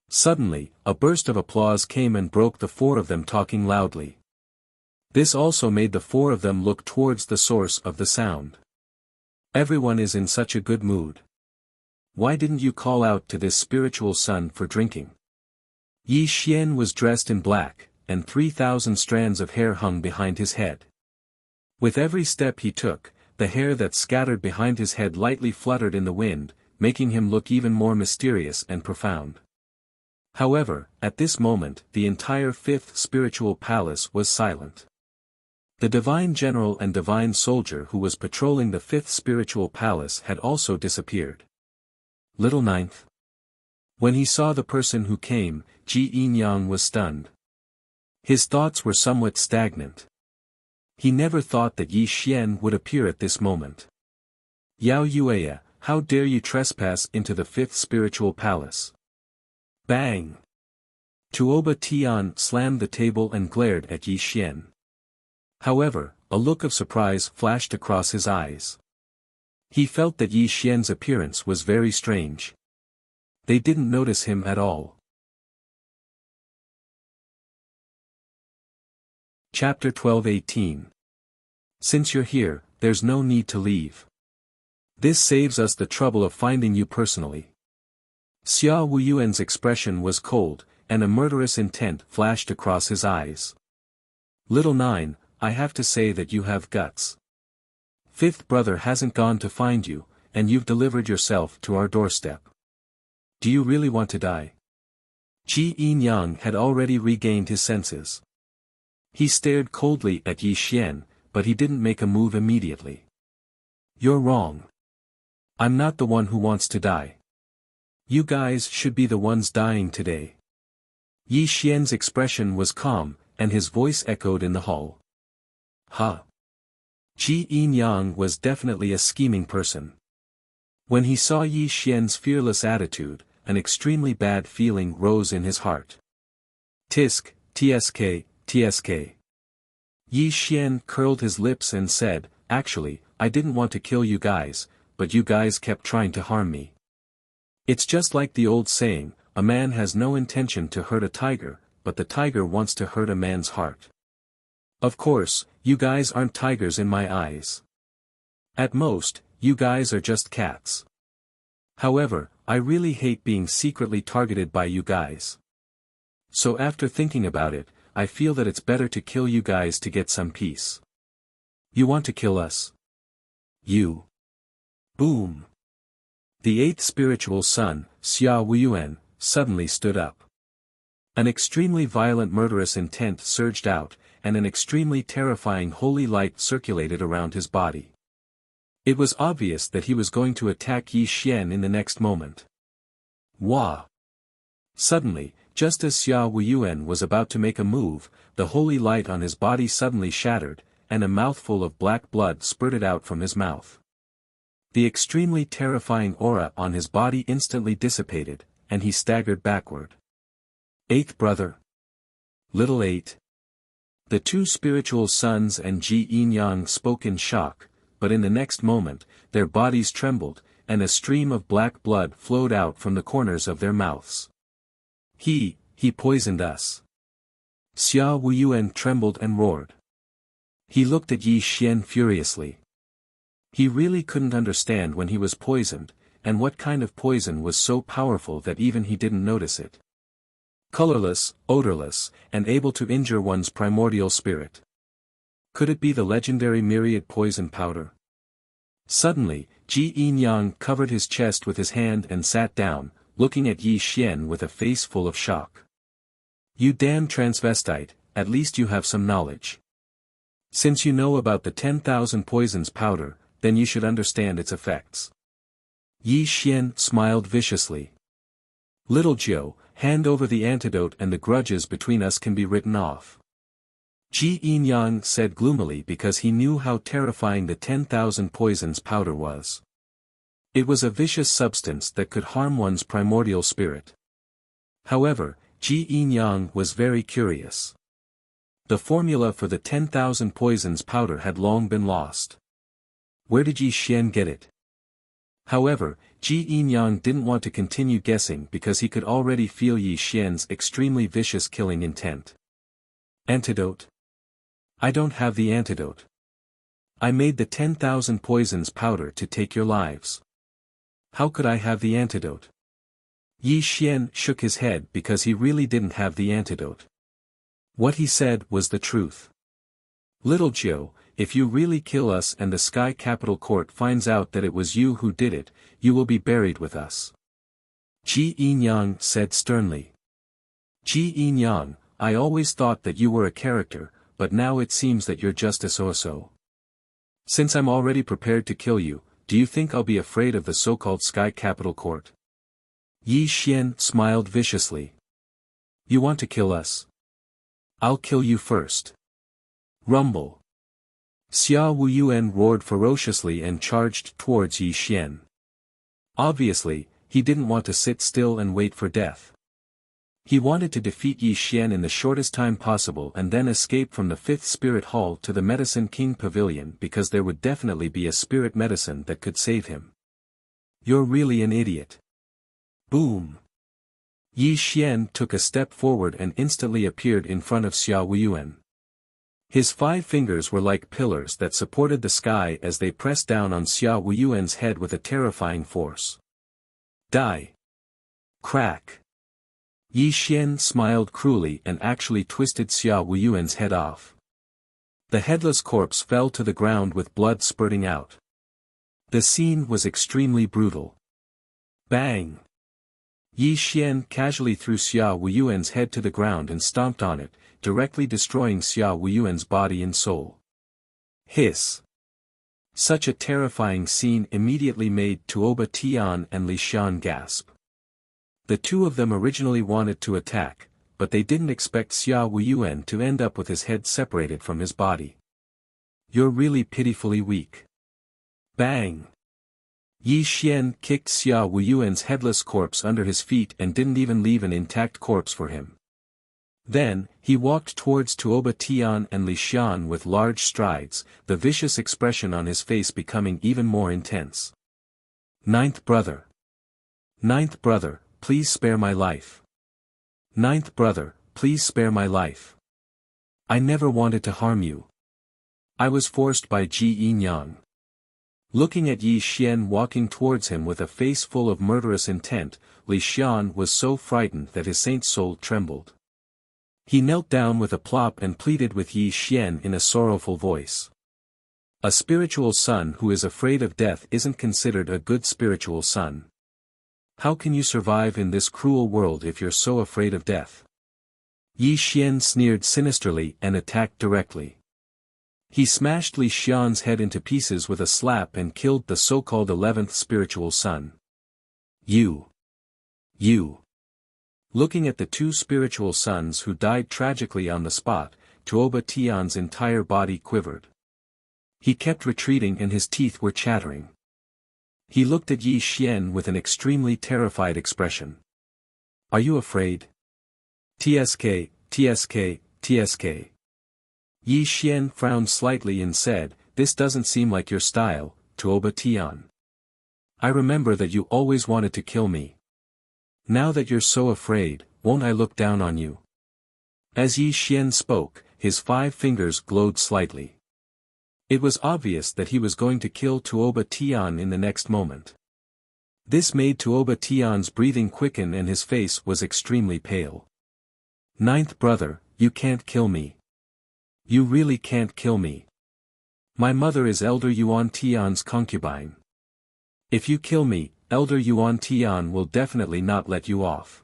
Suddenly, a burst of applause came and broke the four of them talking loudly. This also made the four of them look towards the source of the sound. Everyone is in such a good mood. Why didn't you call out to this spiritual son for drinking? Yi Xian was dressed in black, and 3,000 strands of hair hung behind his head. With every step he took, the hair that scattered behind his head lightly fluttered in the wind, making him look even more mysterious and profound. However, at this moment, the entire fifth spiritual palace was silent. The divine general and divine soldier who was patrolling the fifth spiritual palace had also disappeared. Little ninth. When he saw the person who came, Ji Yin was stunned. His thoughts were somewhat stagnant. He never thought that Yi Xian would appear at this moment. Yao Yueya, how dare you trespass into the fifth spiritual palace? Bang! Tuoba Tian slammed the table and glared at Yi Xian. However, a look of surprise flashed across his eyes. He felt that Yi Xian's appearance was very strange. They didn't notice him at all. Chapter 12:18. Since you're here, there's no need to leave. This saves us the trouble of finding you personally. Xia Wuyuan's expression was cold, and a murderous intent flashed across his eyes. Little nine, I have to say that you have guts. Fifth brother hasn't gone to find you, and you've delivered yourself to our doorstep. Do you really want to die? Ji Yin had already regained his senses. He stared coldly at Yi Xian, but he didn't make a move immediately. You're wrong. I'm not the one who wants to die. You guys should be the ones dying today. Yi Xian's expression was calm, and his voice echoed in the hall. Huh. Ji Yin was definitely a scheming person. When he saw Yi Xian's fearless attitude, an extremely bad feeling rose in his heart. Tisk, tsk, tsk. Yi Xian curled his lips and said, actually, I didn't want to kill you guys, but you guys kept trying to harm me. It's just like the old saying, a man has no intention to hurt a tiger, but the tiger wants to hurt a man's heart. Of course, you guys aren't tigers in my eyes. At most, you guys are just cats. However, I really hate being secretly targeted by you guys. So after thinking about it, I feel that it's better to kill you guys to get some peace. You want to kill us? You. Boom. The eighth spiritual son, Xia Wuyuan, suddenly stood up. An extremely violent murderous intent surged out, and an extremely terrifying holy light circulated around his body. It was obvious that he was going to attack Yi Xian in the next moment. Wah! Suddenly, just as Xia Wuyuan was about to make a move, the holy light on his body suddenly shattered, and a mouthful of black blood spurted out from his mouth. The extremely terrifying aura on his body instantly dissipated, and he staggered backward. Eighth brother. Little eight. The two spiritual sons and Ji Yin spoke in shock, but in the next moment, their bodies trembled, and a stream of black blood flowed out from the corners of their mouths. He poisoned us. Xia Wuyuan trembled and roared. He looked at Yi Xian furiously. He really couldn't understand when he was poisoned, and what kind of poison was so powerful that even he didn't notice it. Colorless, odorless, and able to injure one's primordial spirit. Could it be the legendary myriad poison powder? Suddenly, Ji Yin covered his chest with his hand and sat down, looking at Yi Xian with a face full of shock. You damn transvestite, at least you have some knowledge. Since you know about the 10,000 poisons powder, then you should understand its effects. Yi Xian smiled viciously. Little Jiu, hand over the antidote and the grudges between us can be written off. Ji Yin said gloomily because he knew how terrifying the 10,000 poisons powder was. It was a vicious substance that could harm one's primordial spirit. However, Ji Yin was very curious. The formula for the 10,000 poisons powder had long been lost. Where did Yi Xian get it? However, Ji Yin didn't want to continue guessing because he could already feel Yi Xian's extremely vicious killing intent. Antidote? I don't have the antidote. I made the 10,000 poisons powder to take your lives. How could I have the antidote? Yi Xian shook his head because he really didn't have the antidote. What he said was the truth. Little Jiu, if you really kill us and the Sky Capital Court finds out that it was you who did it, you will be buried with us. Ji Yin said sternly. Ji Yin, I always thought that you were a character, but now it seems that you're just a so-so. Since I'm already prepared to kill you, do you think I'll be afraid of the so-called Sky Capital Court? Yi Xian smiled viciously. You want to kill us? I'll kill you first. Rumble. Xia Wuyuan roared ferociously and charged towards Yi Xian. Obviously, he didn't want to sit still and wait for death. He wanted to defeat Yi Xian in the shortest time possible and then escape from the 5th Spirit Hall to the Medicine King Pavilion because there would definitely be a spirit medicine that could save him. You're really an idiot. Boom. Yi Xian took a step forward and instantly appeared in front of Xia Wuyuan. His 5 fingers were like pillars that supported the sky as they pressed down on Xia Wuyuan's head with a terrifying force. Die. Crack. Yi Xian smiled cruelly and actually twisted Xia Wuyuan's head off. The headless corpse fell to the ground with blood spurting out. The scene was extremely brutal. Bang! Yi Xian casually threw Xia Wuyuan's head to the ground and stomped on it, directly destroying Xia Wuyuan's body and soul. Hiss! Such a terrifying scene immediately made Tuoba Tian and Li Xian gasp. The two of them originally wanted to attack, but they didn't expect Xia Wuyuan to end up with his head separated from his body. You're really pitifully weak. Bang! Yi Xian kicked Xia Wuyuan's headless corpse under his feet and didn't even leave an intact corpse for him. Then, he walked towards Tuoba Tian and Li Xian with large strides, the vicious expression on his face becoming even more intense. Ninth brother. Ninth brother, please spare my life. Ninth brother, please spare my life. I never wanted to harm you. I was forced by Ji Yin. Looking at Yi Xian walking towards him with a face full of murderous intent, Li Xian was so frightened that his saint's soul trembled. He knelt down with a plop and pleaded with Yi Xian in a sorrowful voice. A spiritual son who is afraid of death isn't considered a good spiritual son. How can you survive in this cruel world if you're so afraid of death? Yi Xian sneered sinisterly and attacked directly. He smashed Li Xian's head into pieces with a slap and killed the so-called 11th spiritual son. You. Looking at the 2 spiritual sons who died tragically on the spot, Tuoba Tian's entire body quivered. He kept retreating and his teeth were chattering. He looked at Yi Xian with an extremely terrified expression. Are you afraid? TSK. Yi Xian frowned slightly and said, this doesn't seem like your style, Tuoba Tian. I remember that you always wanted to kill me. Now that you're so afraid, won't I look down on you? As Yi Xian spoke, his 5 fingers glowed slightly. It was obvious that he was going to kill Tuoba Tian in the next moment. This made Tuoba Tian's breathing quicken and his face was extremely pale. Ninth brother, you can't kill me. You really can't kill me. My mother is Elder Yuan Tian's concubine. If you kill me, Elder Yuan Tian will definitely not let you off.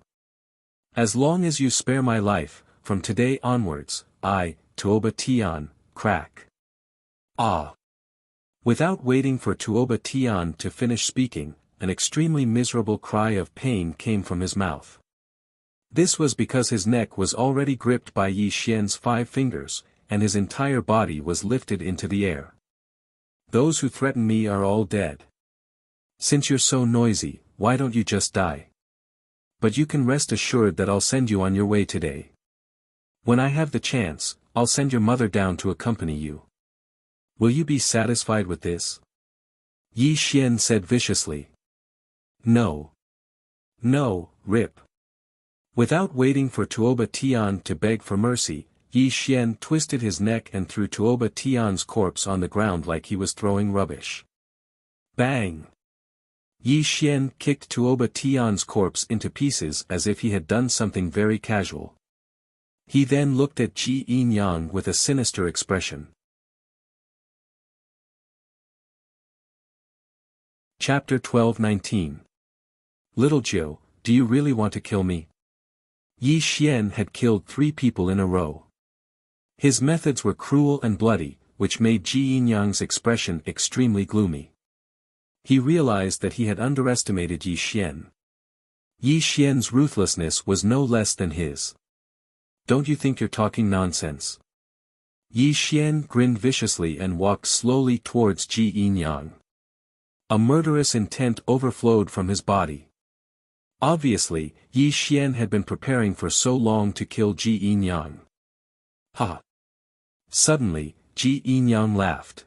As long as you spare my life, from today onwards, I, Tuoba Tian, crack. Ah! Without waiting for Tuoba Tian to finish speaking, an extremely miserable cry of pain came from his mouth. This was because his neck was already gripped by Yi Xian's 5 fingers, and his entire body was lifted into the air. Those who threaten me are all dead. Since you're so noisy, why don't you just die? But you can rest assured that I'll send you on your way today. When I have the chance, I'll send your mother down to accompany you. Will you be satisfied with this? Yi Xian said viciously. No. No, rip. Without waiting for Tuoba Tian to beg for mercy, Yi Xian twisted his neck and threw Tuoba Tian's corpse on the ground like he was throwing rubbish. Bang! Yi Xian kicked Tuoba Tian's corpse into pieces as if he had done something very casual. He then looked at Ji Yin-yang with a sinister expression. Chapter 12:19. Little Jiu, do you really want to kill me? Yi Xian had killed 3 people in a row. His methods were cruel and bloody, which made Ji Yin-yang's expression extremely gloomy. He realized that he had underestimated Yi Xian. Yi Xian's ruthlessness was no less than his. Don't you think you're talking nonsense? Yi Xian grinned viciously and walked slowly towards Ji Yin-yang. A murderous intent overflowed from his body. Obviously, Yi Xian had been preparing for so long to kill Ji Yin-yang. Ha! Suddenly, Ji Yin-yang laughed.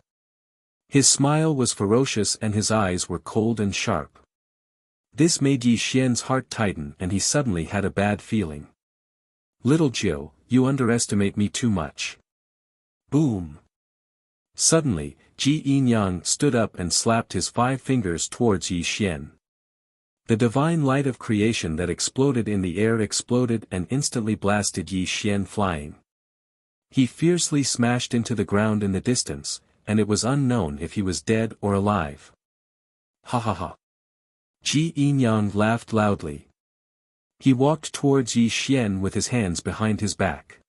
His smile was ferocious and his eyes were cold and sharp. This made Yi Xian's heart tighten and he suddenly had a bad feeling. Little Jiu, you underestimate me too much. Boom! Suddenly, Ji Yin-yang stood up and slapped his 5 fingers towards Yi Xian. The divine light of creation that exploded in the air exploded and instantly blasted Yi Xian flying. He fiercely smashed into the ground in the distance, and it was unknown if he was dead or alive. Ha ha ha. Ji Yin-yang laughed loudly. He walked towards Yi Xian with his hands behind his back.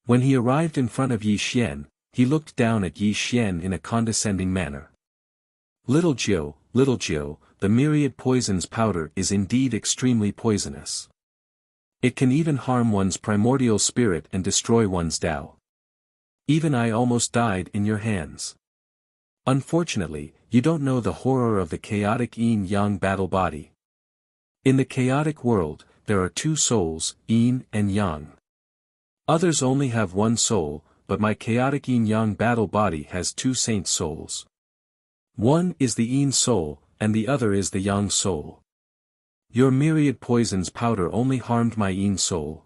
When he arrived in front of Yi Xian, he looked down at Yi Xian in a condescending manner. Little Jiu, the myriad poisons powder is indeed extremely poisonous. It can even harm one's primordial spirit and destroy one's Tao. Even I almost died in your hands. Unfortunately, you don't know the horror of the chaotic yin-yang battle body. In the chaotic world, there are 2 souls, yin and yang. Others only have 1 soul, but my chaotic yin-yang battle body has 2 saint souls. One is the yin soul, and the other is the yang soul. Your myriad poisons powder only harmed my yin soul.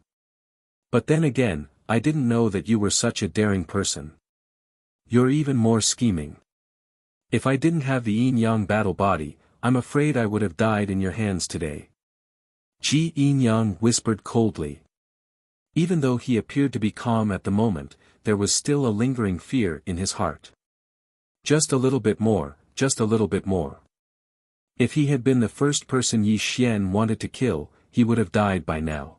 But then again, I didn't know that you were such a daring person. You're even more scheming. If I didn't have the yin-yang battle body, I'm afraid I would have died in your hands today. Ji Yin-yang whispered coldly. Even though he appeared to be calm at the moment, there was still a lingering fear in his heart. Just a little bit more, just a little bit more. If he had been the first person Yi Xian wanted to kill, he would have died by now.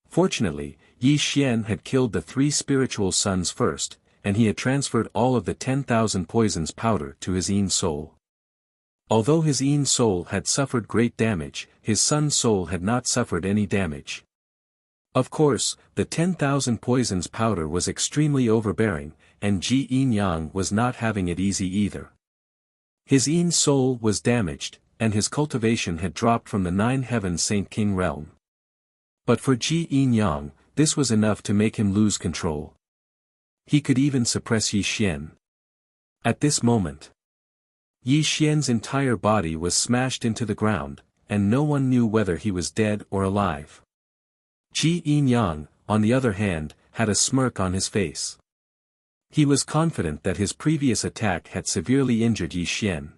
Fortunately, Yi Xian had killed the 3 spiritual sons first, and he had transferred all of the 10,000 poisons powder to his yin soul. Although his yin soul had suffered great damage, his son's soul had not suffered any damage. Of course, the 10,000 poisons powder was extremely overbearing, and Ji Yin-yang was not having it easy either. His yin soul was damaged, and his cultivation had dropped from the 9 heaven Saint King realm. But for Ji Yin-yang, this was enough to make him lose control. He could even suppress Yi Xian. At this moment, Yi Xian's entire body was smashed into the ground, and no one knew whether he was dead or alive. Ji Yin-yang, on the other hand, had a smirk on his face. He was confident that his previous attack had severely injured Yi Xian.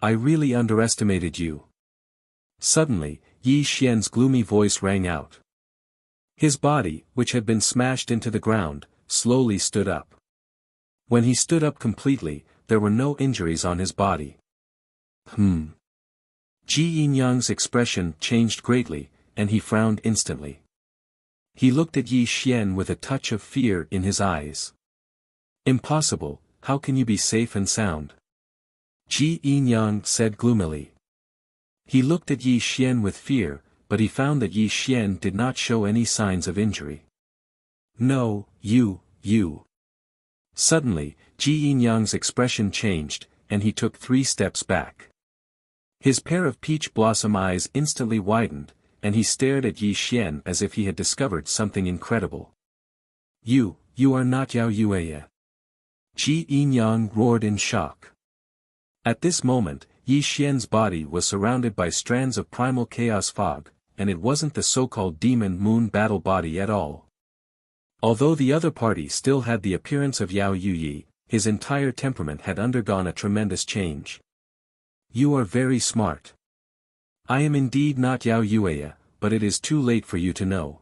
I really underestimated you. Suddenly, Yi Xian's gloomy voice rang out. His body, which had been smashed into the ground, slowly stood up. When he stood up completely, there were no injuries on his body. Ji Yinyang's expression changed greatly, and he frowned instantly. He looked at Yi Xian with a touch of fear in his eyes. Impossible, how can you be safe and sound? Ji Yinyang said gloomily. He looked at Yi Xian with fear, but he found that Yi Xian did not show any signs of injury. No, you. Suddenly, Ji Yinyang's expression changed, and he took 3 steps back. His pair of peach blossom eyes instantly widened, and he stared at Yi Xian as if he had discovered something incredible. You are not Yao Yueya. Ji Yinyang roared in shock. At this moment, Yi Xian's body was surrounded by strands of primal chaos fog, and it wasn't the so-called demon moon battle body at all. Although the other party still had the appearance of Yao Yuyi, his entire temperament had undergone a tremendous change. You are very smart. I am indeed not Yao Yueya, but it is too late for you to know.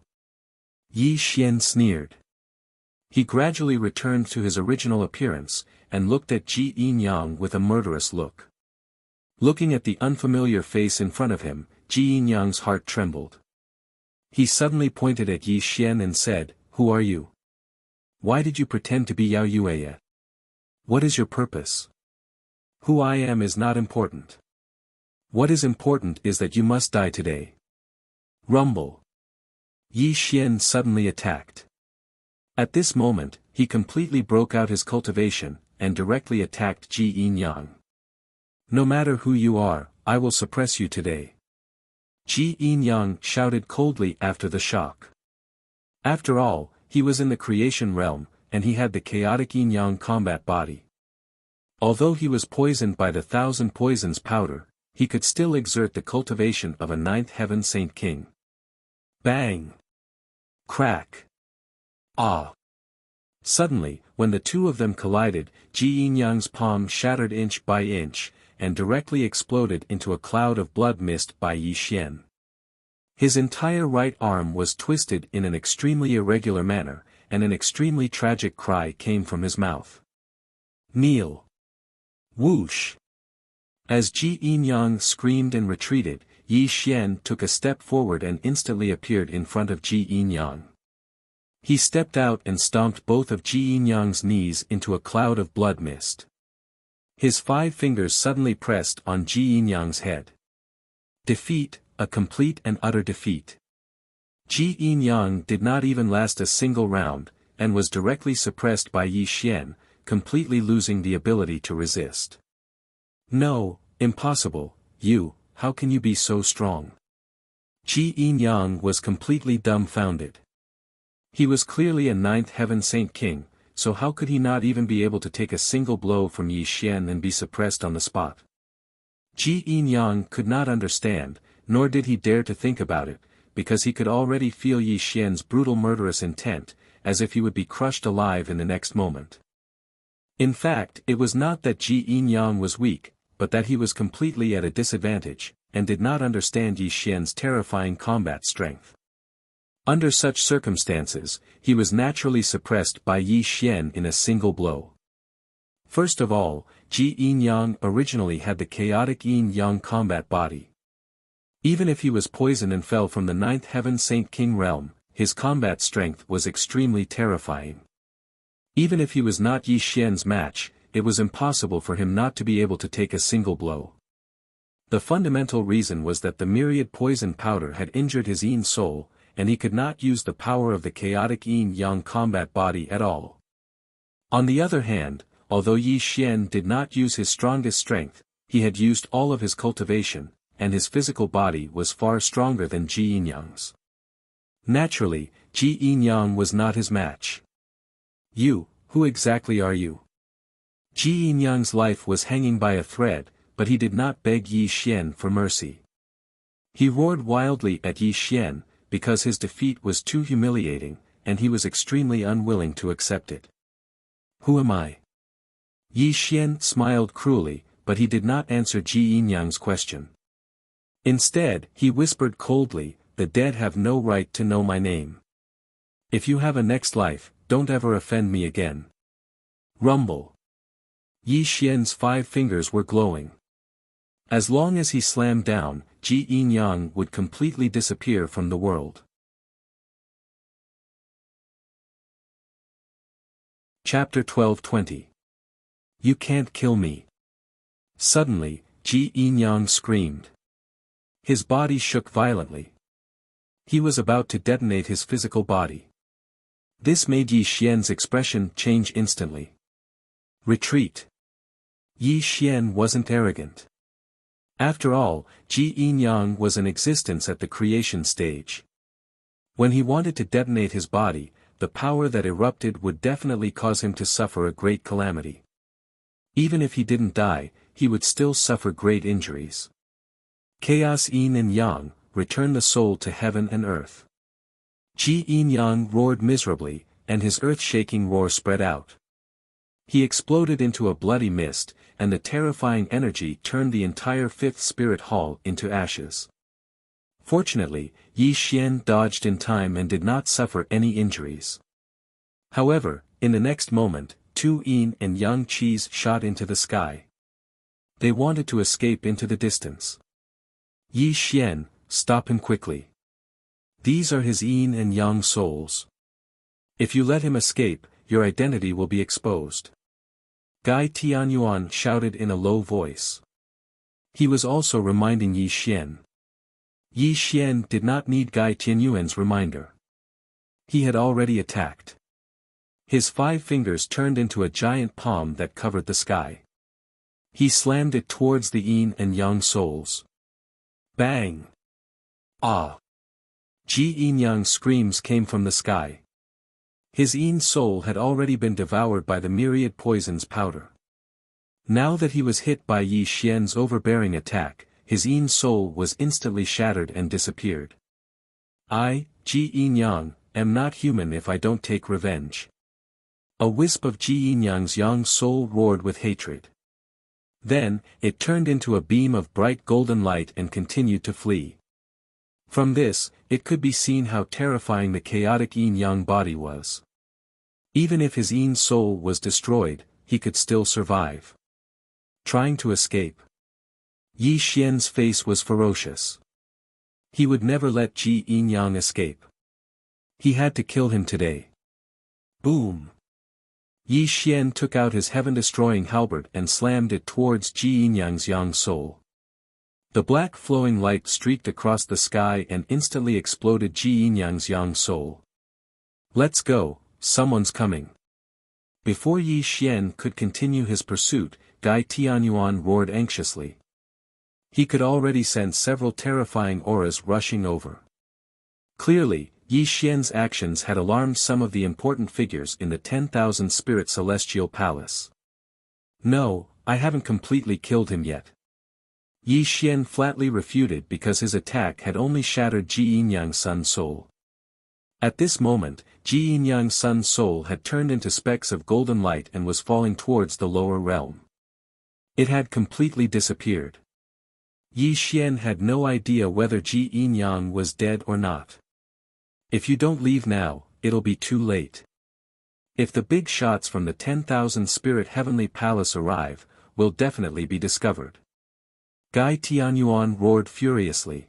Yi Xian sneered. He gradually returned to his original appearance, and looked at Ji Yinyang with a murderous look. Looking at the unfamiliar face in front of him, Ji Yinyang's heart trembled. He suddenly pointed at Yi Xian and said, "Who are you? Why did you pretend to be Yao Yueya? What is your purpose? Who I am is not important. What is important is that you must die today." Rumble. Yi Xian suddenly attacked. At this moment, he completely broke out his cultivation, and directly attacked Ji Yinyang. No matter who you are, I will suppress you today. Ji Yinyang shouted coldly after the shock. After all, he was in the creation realm, and he had the chaotic yin-yang combat body. Although he was poisoned by the 1,000 poisons powder, he could still exert the cultivation of a 9th heaven saint king. Bang! Crack! Ah! Suddenly, when the two of them collided, Ji Yinyang's palm shattered inch by inch, and directly exploded into a cloud of blood mist by Yi Xian. His entire right arm was twisted in an extremely irregular manner, and an extremely tragic cry came from his mouth. Kneel! Whoosh! As Ji Yinyang screamed and retreated, Yi Xian took a step forward and instantly appeared in front of Ji Yinyang. He stepped out and stomped both of Ji Yinyang's knees into a cloud of blood mist. His 5 fingers suddenly pressed on Ji Yinyang's head. Defeat, a complete and utter defeat. Ji Yinyang did not even last a single round, and was directly suppressed by Yi Xian, completely losing the ability to resist. No, impossible, how can you be so strong? Ji Yinyang was completely dumbfounded. He was clearly a 9th heaven saint king, so how could he not even be able to take a single blow from Yi Xian and be suppressed on the spot? Ji Yinyang could not understand, nor did he dare to think about it, because he could already feel Yi Xian's brutal murderous intent, as if he would be crushed alive in the next moment. In fact, it was not that Ji Yinyang was weak, but that he was completely at a disadvantage, and did not understand Yi Xian's terrifying combat strength. Under such circumstances, he was naturally suppressed by Yi Xian in a single blow. First of all, Ji Yinyang originally had the chaotic yin-yang combat body. Even if he was poisoned and fell from the 9th heaven saint king realm, his combat strength was extremely terrifying. Even if he was not Yi Xian's match, it was impossible for him not to be able to take a single blow. The fundamental reason was that the myriad poison powder had injured his yin soul, and he could not use the power of the chaotic yin-yang combat body at all. On the other hand, although Yi Xian did not use his strongest strength, he had used all of his cultivation, and his physical body was far stronger than Ji Yinyang's. Naturally, Ji Yinyang was not his match. Who exactly are you? Ji Yinyang's life was hanging by a thread, but he did not beg Yi Xian for mercy. He roared wildly at Yi Xian, because his defeat was too humiliating, and he was extremely unwilling to accept it. Who am I? Yi Xian smiled cruelly, but he did not answer Ji Yinyang's question. Instead, he whispered coldly, "The dead have no right to know my name. If you have a next life, don't ever offend me again." Rumble. Yi Xian's 5 fingers were glowing. As long as he slammed down, Ji Yin Yang would completely disappear from the world. Chapter 12:20. You can't kill me. Suddenly, Ji Yin Yang screamed. His body shook violently. He was about to detonate his physical body. This made Yi Xian's expression change instantly. Retreat. Yi Xian wasn't arrogant. After all, Ji Yin Yang was in existence at the creation stage. When he wanted to detonate his body, the power that erupted would definitely cause him to suffer a great calamity. Even if he didn't die, he would still suffer great injuries. Chaos Yin and Yang, return the soul to heaven and earth. Ji Yin Yang roared miserably, and his earth-shaking roar spread out. He exploded into a bloody mist, and the terrifying energy turned the entire 5th spirit hall into ashes. Fortunately, Yi Xian dodged in time and did not suffer any injuries. However, in the next moment, 2 Yin and Yang Qis shot into the sky. They wanted to escape into the distance. Yi Xian, stop him quickly. These are his Yin and Yang souls. If you let him escape, your identity will be exposed. Gai Tianyuan shouted in a low voice. He was also reminding Yi Xian. Yi Xian did not need Gai Tianyuan's reminder. He had already attacked. His 5 fingers turned into a giant palm that covered the sky. He slammed it towards the Yin and Yang souls. Bang! Ah! Ji Yin Yang screams came from the sky. His Yin soul had already been devoured by the myriad poisons powder. Now that he was hit by Yi Xian's overbearing attack, his Yin soul was instantly shattered and disappeared. I, Ji Yin Yang, am not human if I don't take revenge. A wisp of Ji Yin Yang's Yang soul roared with hatred. Then, it turned into a beam of bright golden light and continued to flee. From this, it could be seen how terrifying the chaotic Yin Yang body was. Even if his Yin soul was destroyed, he could still survive. Trying to escape. Yi Xian's face was ferocious. He would never let Ji Yin Yang escape. He had to kill him today. Boom! Yi Xian took out his heaven-destroying halberd and slammed it towards Ji Yin Yang's Yang soul. The black flowing light streaked across the sky and instantly exploded Ji Yin Yang's Yang soul. Let's go, someone's coming. Before Yi Xian could continue his pursuit, Gai Tianyuan roared anxiously. He could already sense several terrifying auras rushing over. Clearly, Yi Xian's actions had alarmed some of the important figures in the 10,000 Spirit Celestial Palace. No, I haven't completely killed him yet. Yi Xian flatly refuted because his attack had only shattered Ji Yin Yang's Sun's soul. At this moment, Ji Yin Yang's Sun's soul had turned into specks of golden light and was falling towards the lower realm. It had completely disappeared. Yi Xian had no idea whether Ji Yin Yang was dead or not. If you don't leave now, it'll be too late. If the big shots from the 10,000 Spirit Heavenly Palace arrive, we'll definitely be discovered. Gai Tianyuan roared furiously.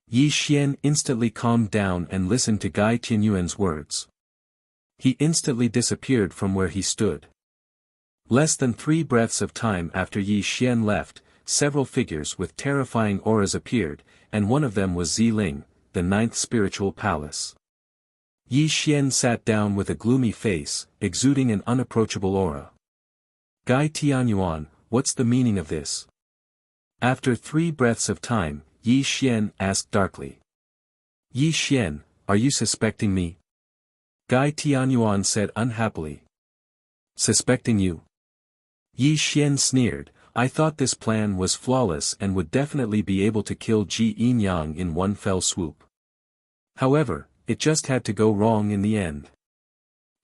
Yi Xian instantly calmed down and listened to Gai Tianyuan's words. He instantly disappeared from where he stood. Less than 3 breaths of time after Yi Xian left, several figures with terrifying auras appeared, and one of them was Ziling, the 9th spiritual palace. Yi Xian sat down with a gloomy face, exuding an unapproachable aura. Gai Tianyuan, what's the meaning of this? After 3 breaths of time, Yi Xian asked darkly. Yi Xian, are you suspecting me? Gai Tianyuan said unhappily. Suspecting you? Yi Xian sneered, I thought this plan was flawless and would definitely be able to kill Ji Yin Yang in one fell swoop. However, it just had to go wrong in the end.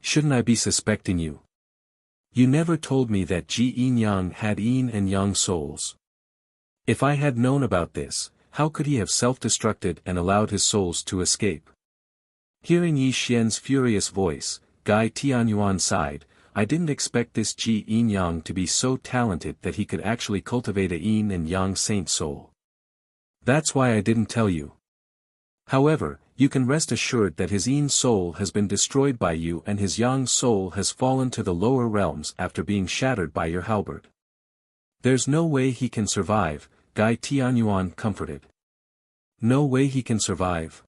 Shouldn't I be suspecting you? You never told me that Ji Yin Yang had Yin and Yang souls. If I had known about this, how could he have self-destructed and allowed his souls to escape? Hearing Yi Xian's furious voice, Gai Tianyuan sighed, I didn't expect this Ji Yin Yang to be so talented that he could actually cultivate a Yin and Yang saint soul. That's why I didn't tell you. However, you can rest assured that his Yin soul has been destroyed by you and his Yang soul has fallen to the lower realms after being shattered by your halberd. There's no way he can survive, Gai Tianyuan comforted. No way he can survive.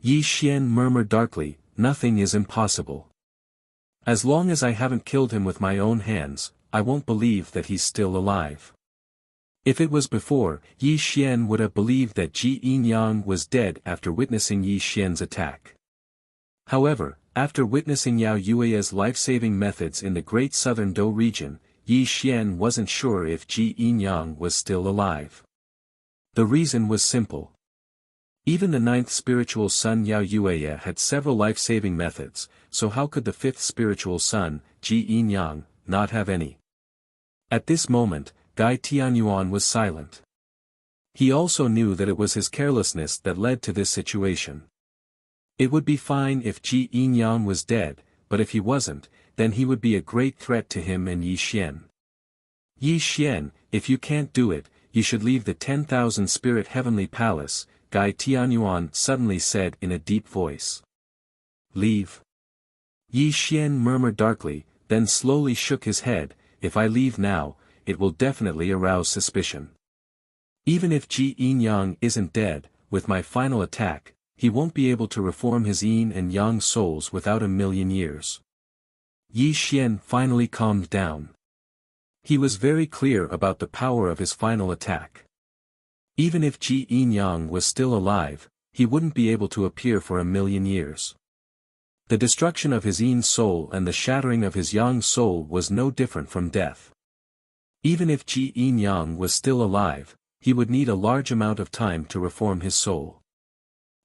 Yi Xian murmured darkly, nothing is impossible. As long as I haven't killed him with my own hands, I won't believe that he's still alive. If it was before, Yi Xian would have believed that Ji Yin Yang was dead after witnessing Yi Xian's attack. However, after witnessing Yao Yue's life-saving methods in the Great Southern Dou region, Yi Xian wasn't sure if Ji Yin Yang was still alive. The reason was simple. Even the ninth spiritual son Yao Yue had several life-saving methods, so how could the fifth spiritual son, Ji Yin Yang, not have any? At this moment, Gai Tianyuan was silent. He also knew that it was his carelessness that led to this situation. It would be fine if Ji Yin Yang was dead, but if he wasn't, then he would be a great threat to him and Yi Xian. Yi Xian, if you can't do it, you should leave the 10,000 spirit heavenly palace, Gai Tianyuan suddenly said in a deep voice. Leave? Yi Xian murmured darkly, then slowly shook his head, if I leave now, it will definitely arouse suspicion. Even if Ji Yin Yang isn't dead, with my final attack, he won't be able to reform his Yin and Yang souls without 1,000,000 years. Yi Xian finally calmed down. He was very clear about the power of his final attack. Even if Ji Yin Yang was still alive, he wouldn't be able to appear for 1,000,000 years. The destruction of his Yin soul and the shattering of his Yang soul was no different from death. Even if Ji Yin Yang was still alive, he would need a large amount of time to reform his soul.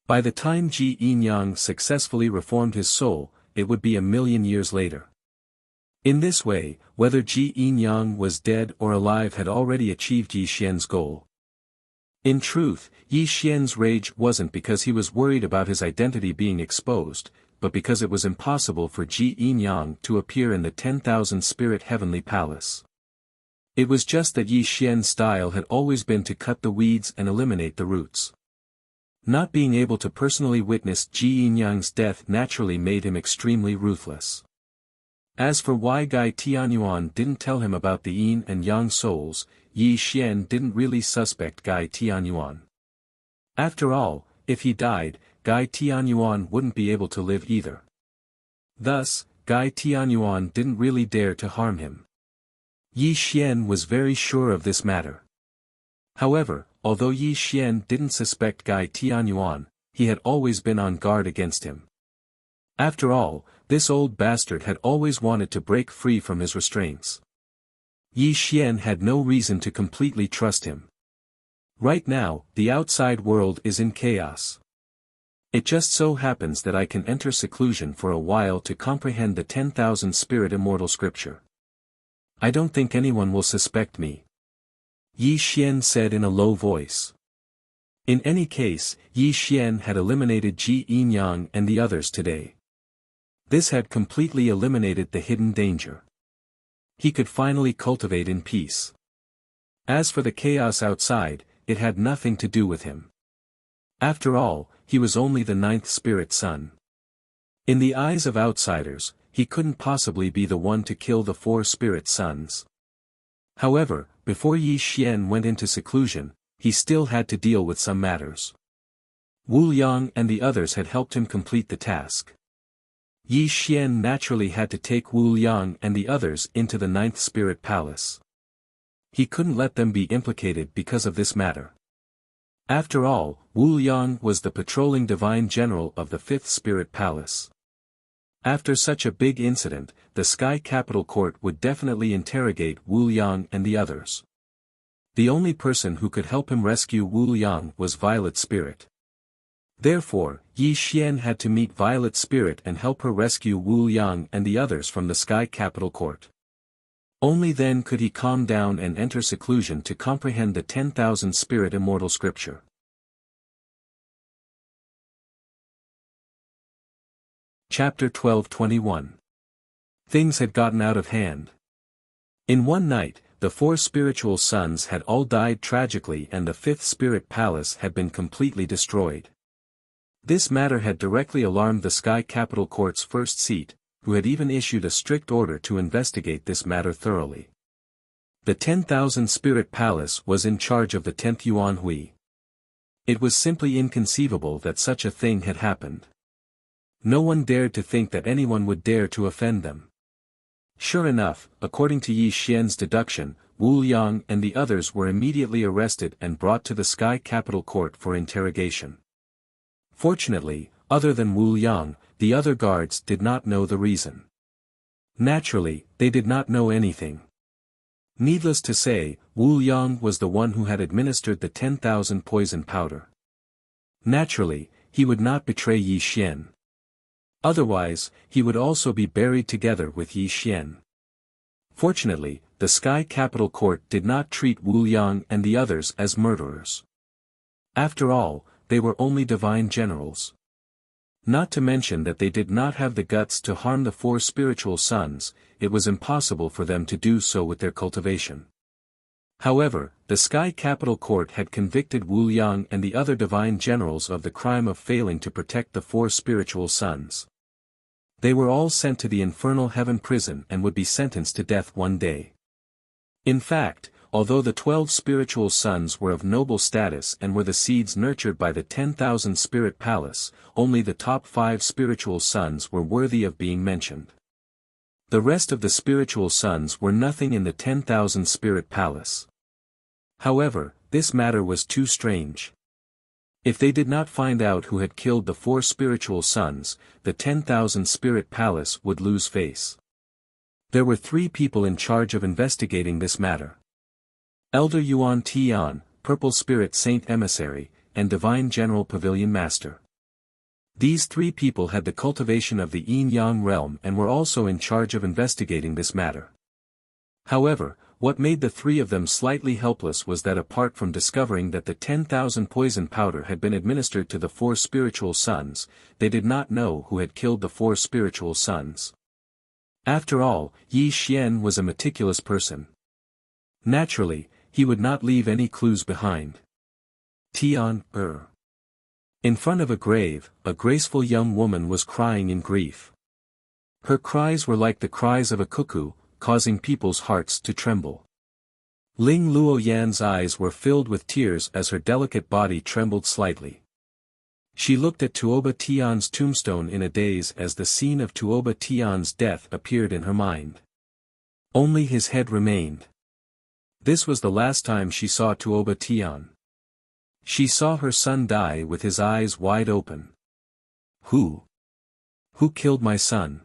By the time Ji Yin Yang successfully reformed his soul, it would be 1,000,000 years later. In this way, whether Ji Yin Yang was dead or alive had already achieved Yi Xian's goal. In truth, Yi Xian's rage wasn't because he was worried about his identity being exposed, but because it was impossible for Ji Yin Yang to appear in the 10,000 spirit heavenly palace. It was just that Yi Xian's style had always been to cut the weeds and eliminate the roots. Not being able to personally witness Ji Yin Yang's death naturally made him extremely ruthless. As for why Gai Tianyuan didn't tell him about the Yin and Yang souls, Yi Xian didn't really suspect Gai Tianyuan. After all, if he died, Gai Tianyuan wouldn't be able to live either. Thus, Gai Tianyuan didn't really dare to harm him. Yi Xian was very sure of this matter. However, although Yi Xian didn't suspect Gai Tianyuan, he had always been on guard against him. After all, this old bastard had always wanted to break free from his restraints. Yi Xian had no reason to completely trust him. Right now, the outside world is in chaos. It just so happens that I can enter seclusion for a while to comprehend the 10,000 spirit immortal scripture. I don't think anyone will suspect me. Yi Xian said in a low voice. In any case, Yi Xian had eliminated Ji Yin Yang and the others today. This had completely eliminated the hidden danger. He could finally cultivate in peace. As for the chaos outside, it had nothing to do with him. After all, he was only the ninth spirit son. In the eyes of outsiders, he couldn't possibly be the one to kill the 4 spirit sons. However, before Yi Xian went into seclusion, he still had to deal with some matters. Wu Yang and the others had helped him complete the task. Yi Xian naturally had to take Wu Yang and the others into the ninth spirit palace. He couldn't let them be implicated because of this matter. After all, Wu Yang was the patrolling divine general of the fifth spirit palace. After such a big incident, the Sky Capital Court would definitely interrogate Wu Yang and the others. The only person who could help him rescue Wu Yang was Violet Spirit. Therefore, Yi Xian had to meet Violet Spirit and help her rescue Wu Yang and the others from the Sky Capital Court. Only then could he calm down and enter seclusion to comprehend the 10,000 spirit immortal scripture. Chapter 12:21 Things had gotten out of hand. In one night, the 4 spiritual sons had all died tragically and the 5th spirit palace had been completely destroyed. This matter had directly alarmed the Sky Capital Court's first seat, who had even issued a strict order to investigate this matter thoroughly. The 10,000 Spirit Palace was in charge of the 10th Yuan Hui. It was simply inconceivable that such a thing had happened. No one dared to think that anyone would dare to offend them. Sure enough, according to Yi Xian's deduction, Wu Liang and the others were immediately arrested and brought to the Sky Capital Court for interrogation. Fortunately, other than Wu Liang, the other guards did not know the reason. Naturally, they did not know anything. Needless to say, Wu Liang was the one who had administered the 10,000 poison powder. Naturally, he would not betray Yi Xian. Otherwise, he would also be buried together with Yi Xian. Fortunately, the Sky Capital Court did not treat Wu Liang and the others as murderers. After all, they were only divine generals. Not to mention that they did not have the guts to harm the 4 spiritual sons, it was impossible for them to do so with their cultivation. However, the Sky Capital Court had convicted Wu Liang and the other divine generals of the crime of failing to protect the 4 spiritual sons. They were all sent to the infernal heaven prison and would be sentenced to death one day. In fact, although the 12 spiritual sons were of noble status and were the seeds nurtured by the 10,000 Spirit Palace, only the top 5 spiritual sons were worthy of being mentioned. The rest of the spiritual sons were nothing in the 10,000 Spirit Palace. However, this matter was too strange. If they did not find out who had killed the 4 spiritual sons, the 10,000 Spirit Palace would lose face. There were 3 people in charge of investigating this matter. Elder Yuan Tian, Purple Spirit Saint Emissary, and Divine General Pavilion Master. These 3 people had the cultivation of the Yin-Yang realm and were also in charge of investigating this matter. However, what made the 3 of them slightly helpless was that apart from discovering that the 10,000 poison powder had been administered to the 4 spiritual sons, they did not know who had killed the 4 spiritual sons. After all, Yi Xian was a meticulous person. Naturally, he would not leave any clues behind. Tian. In front of a grave, a graceful young woman was crying in grief. Her cries were like the cries of a cuckoo, causing people's hearts to tremble. Ling Luoyan's eyes were filled with tears as her delicate body trembled slightly. She looked at Tuoba Tian's tombstone in a daze as the scene of Tuoba Tian's death appeared in her mind. Only his head remained. This was the last time she saw Tuoba Tian. She saw her son die with his eyes wide open. Who killed my son?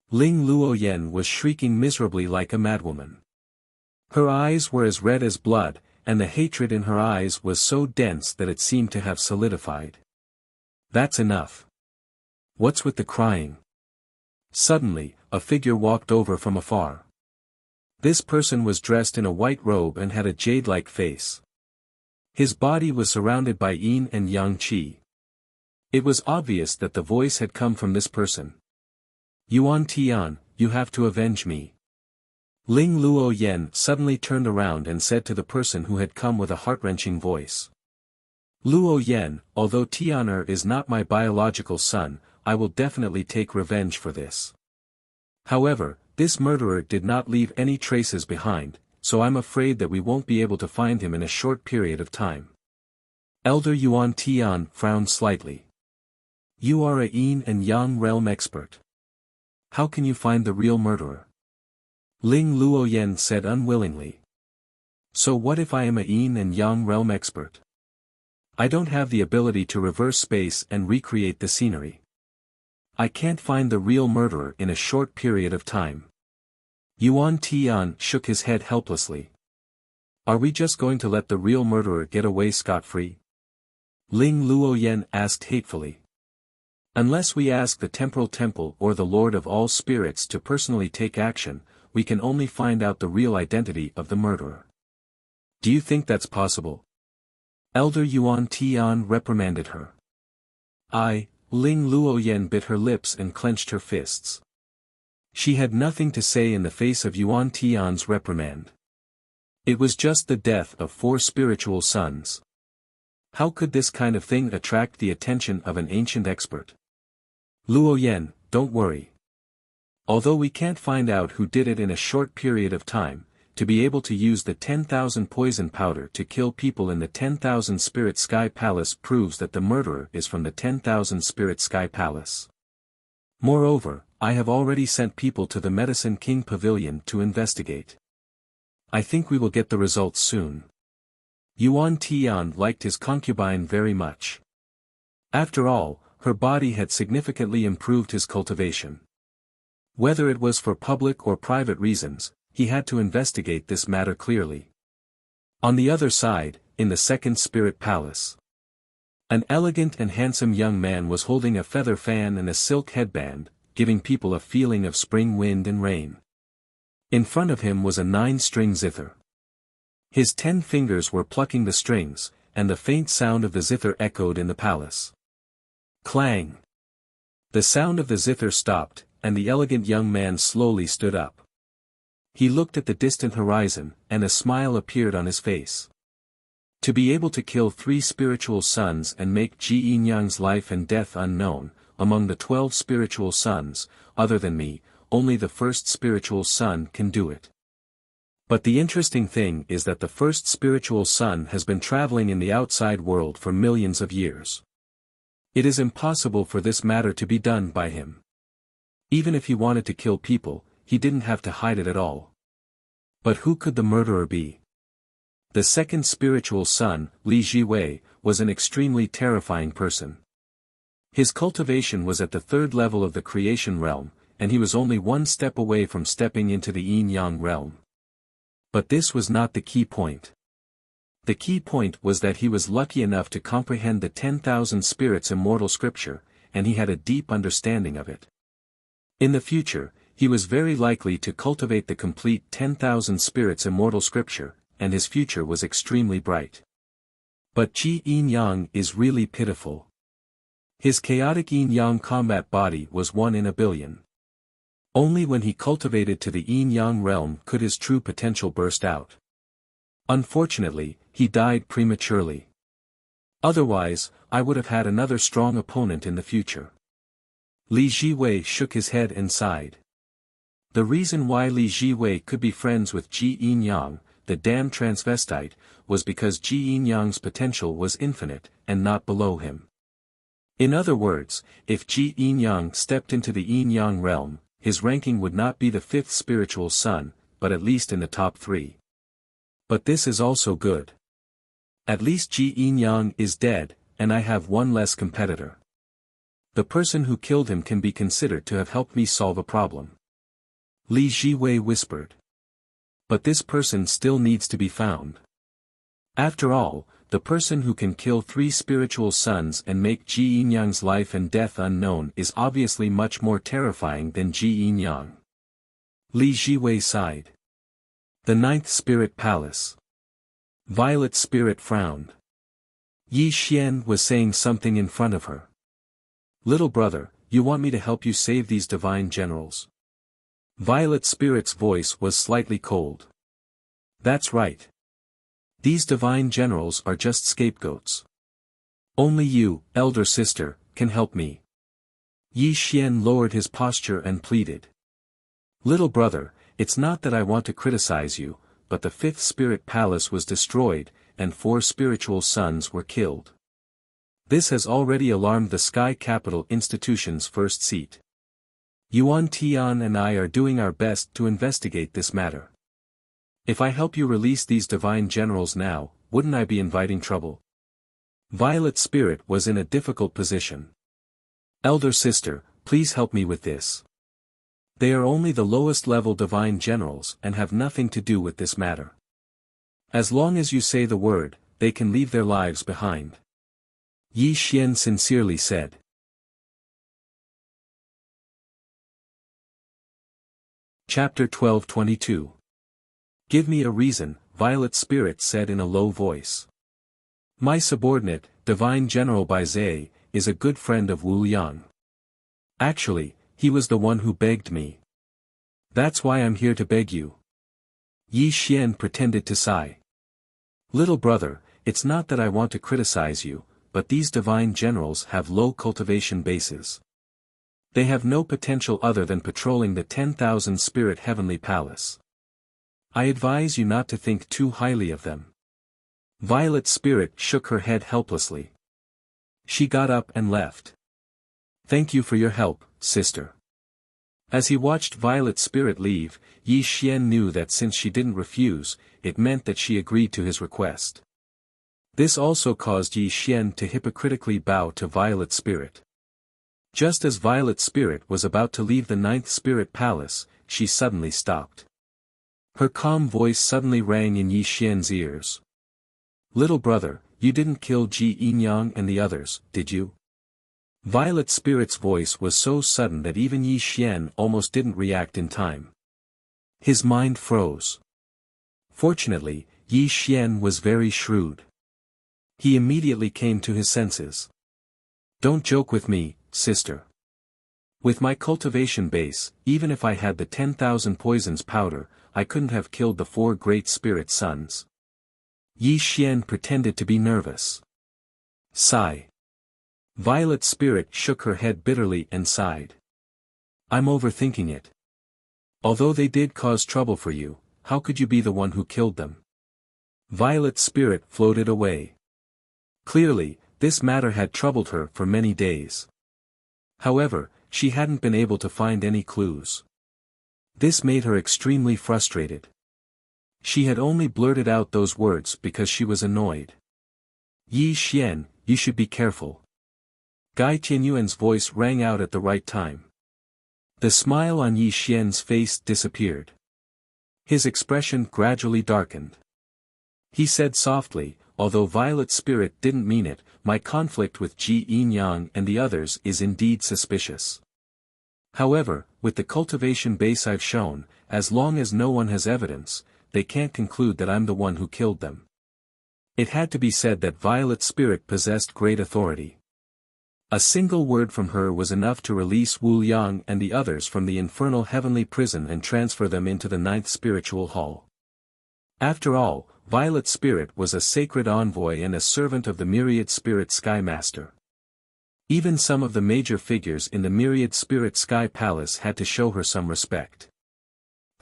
Ling Luoyan was shrieking miserably like a madwoman. Her eyes were as red as blood, and the hatred in her eyes was so dense that it seemed to have solidified. That's enough. What's with the crying? Suddenly, a figure walked over from afar. This person was dressed in a white robe and had a jade-like face. His body was surrounded by yin and yang qi. It was obvious that the voice had come from this person. Yuan Tian, you have to avenge me. Ling Luoyan suddenly turned around and said to the person who had come with a heart-wrenching voice. Luoyan, although Tianer is not my biological son, I will definitely take revenge for this. However, this murderer did not leave any traces behind, so I'm afraid that we won't be able to find him in a short period of time. Elder Yuan Tian frowned slightly. You are a yin and yang realm expert. How can you find the real murderer? Ling Luoyan said unwillingly. So what if I am a yin and yang realm expert? I don't have the ability to reverse space and recreate the scenery. I can't find the real murderer in a short period of time. Yuan Tian shook his head helplessly. Are we just going to let the real murderer get away scot-free? Ling Luoyan asked hatefully. Unless we ask the Temporal Temple or the Lord of all Spirits to personally take action, we can only find out the real identity of the murderer. Do you think that's possible? Elder Yuan Tian reprimanded her. Ling Luoyan bit her lips and clenched her fists. She had nothing to say in the face of Yuan Tian's reprimand. It was just the death of 4 spiritual sons. How could this kind of thing attract the attention of an ancient expert? Luo Yan, don't worry. Although we can't find out who did it in a short period of time, to be able to use the 10,000 poison powder to kill people in the 10,000 Spirit Sky Palace proves that the murderer is from the 10,000 Spirit Sky Palace. Moreover, I have already sent people to the Medicine King Pavilion to investigate. I think we will get the results soon. Yuan Tian liked his concubine very much. After all, her body had significantly improved his cultivation. Whether it was for public or private reasons, he had to investigate this matter clearly. On the other side, in the second Spirit Palace, an elegant and handsome young man was holding a feather fan and a silk headband, giving people a feeling of spring wind and rain. In front of him was a 9-string zither. His 10 fingers were plucking the strings, and the faint sound of the zither echoed in the palace. Clang! The sound of the zither stopped, and the elegant young man slowly stood up. He looked at the distant horizon, and a smile appeared on his face. To be able to kill 3 spiritual sons and make Ji Yinyang's life and death unknown, among the 12 spiritual sons, other than me, only the first spiritual son can do it. But the interesting thing is that the first spiritual son has been traveling in the outside world for millions of years. It is impossible for this matter to be done by him. Even if he wanted to kill people, he didn't have to hide it at all. But who could the murderer be? The second spiritual son, Li Jiwei, was an extremely terrifying person. His cultivation was at the 3rd level of the creation realm, and he was only 1 step away from stepping into the yin-yang realm. But this was not the key point. The key point was that he was lucky enough to comprehend the 10,000 spirits immortal scripture, and he had a deep understanding of it. In the future, he was very likely to cultivate the complete 10,000 spirits immortal scripture, and his future was extremely bright. But Ji Yin-yang is really pitiful. His chaotic yin-yang combat body was 1 in a billion. Only when he cultivated to the yin-yang realm could his true potential burst out. Unfortunately, he died prematurely. Otherwise, I would have had another strong opponent in the future. Li Jiwei shook his head and sighed. The reason why Li Jiwei could be friends with Ji Yin-yang, the damned transvestite, was because Ji Yin-yang's potential was infinite, and not below him. In other words, if Ji Yin-yang stepped into the yin-yang realm, his ranking would not be the 5th spiritual son, but at least in the top 3. But this is also good. At least Ji Yin-yang is dead, and I have 1 less competitor. The person who killed him can be considered to have helped me solve a problem. Li Jiwei whispered. But this person still needs to be found. After all, the person who can kill 3 spiritual sons and make Ji Yin-yang's life and death unknown is obviously much more terrifying than Ji Yin-yang. Li Jiwei sighed. The 9th Spirit Palace. Violet Spirit frowned. Yi Xian was saying something in front of her. Little brother, you want me to help you save these divine generals? Violet Spirit's voice was slightly cold. That's right. These divine generals are just scapegoats. Only you, elder sister, can help me. Yi Xian lowered his posture and pleaded. Little brother, it's not that I want to criticize you, but the 5th Spirit Palace was destroyed, and 4 spiritual sons were killed. This has already alarmed the Sky Capital Institution's first seat. Yuan Tian and I are doing our best to investigate this matter. If I help you release these divine generals now, wouldn't I be inviting trouble? Violet Spirit was in a difficult position. Elder sister, please help me with this. They are only the lowest level divine generals and have nothing to do with this matter. As long as you say the word, they can leave their lives behind. Yi Xian sincerely said. Chapter 12:22. Give me a reason, Violet Spirit said in a low voice. My subordinate, Divine General Bai Zhe, is a good friend of Wu Yang. Actually, he was the one who begged me. That's why I'm here to beg you. Yi Xian pretended to sigh. Little brother, it's not that I want to criticize you, but these divine generals have low cultivation bases. They have no potential other than patrolling the 10,000 spirit heavenly palace. I advise you not to think too highly of them. Violet Spirit shook her head helplessly. She got up and left. Thank you for your help, sister. As he watched Violet Spirit leave, Yi Xian knew that since she didn't refuse, it meant that she agreed to his request. This also caused Yi Xian to hypocritically bow to Violet Spirit. Just as Violet Spirit was about to leave the 9th Spirit Palace, she suddenly stopped. Her calm voice suddenly rang in Yi Xian's ears. Little brother, you didn't kill Ji Yinyang and the others, did you? Violet Spirit's voice was so sudden that even Yi Xian almost didn't react in time. His mind froze. Fortunately, Yi Xian was very shrewd. He immediately came to his senses. Don't joke with me, sister. With my cultivation base, even if I had the 10,000 poisons powder, I couldn't have killed the 4 great spirit sons. Yi Xian pretended to be nervous. Sigh. Violet Spirit shook her head bitterly and sighed. I'm overthinking it. Although they did cause trouble for you, how could you be the one who killed them? Violet Spirit floated away. Clearly, this matter had troubled her for many days. However, she hadn't been able to find any clues. This made her extremely frustrated. She had only blurted out those words because she was annoyed. Yi Xian, you should be careful. Gai Tianyuan's voice rang out at the right time. The smile on Yi Xian's face disappeared. His expression gradually darkened. He said softly, although Violet Spirit didn't mean it, my conflict with Ji Yinyang and the others is indeed suspicious. However, with the cultivation base I've shown, as long as no one has evidence, they can't conclude that I'm the one who killed them. It had to be said that Violet Spirit possessed great authority. A single word from her was enough to release Wu Yang and the others from the infernal heavenly prison and transfer them into the 9th spiritual hall. After all, Violet Spirit was a sacred envoy and a servant of the Myriad Spirit Sky Master. Even some of the major figures in the Myriad Spirit Sky Palace had to show her some respect.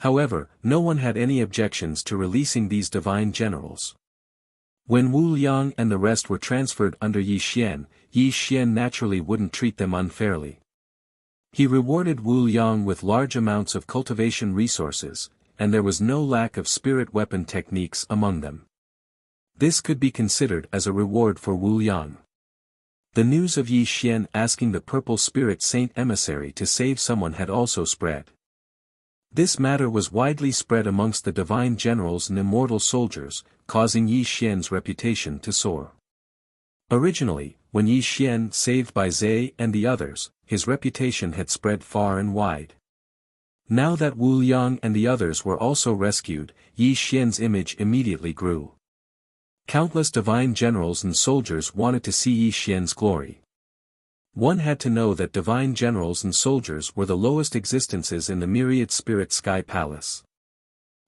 However, no one had any objections to releasing these divine generals. When Wu Yang and the rest were transferred under Yi Xian naturally wouldn't treat them unfairly. He rewarded Wu Yang with large amounts of cultivation resources, and there was no lack of spirit weapon techniques among them. This could be considered as a reward for Wu Yang. The news of Yi Xian asking the Purple Spirit Saint Emissary to save someone had also spread. This matter was widely spread amongst the divine generals and immortal soldiers, causing Yi Xian's reputation to soar. Originally, when Yi Xian saved by Zhe and the others, his reputation had spread far and wide. Now that Wu Yang and the others were also rescued, Yi Xian's image immediately grew. Countless divine generals and soldiers wanted to see Yi Xian's glory. One had to know that divine generals and soldiers were the lowest existences in the Myriad Spirit Sky Palace.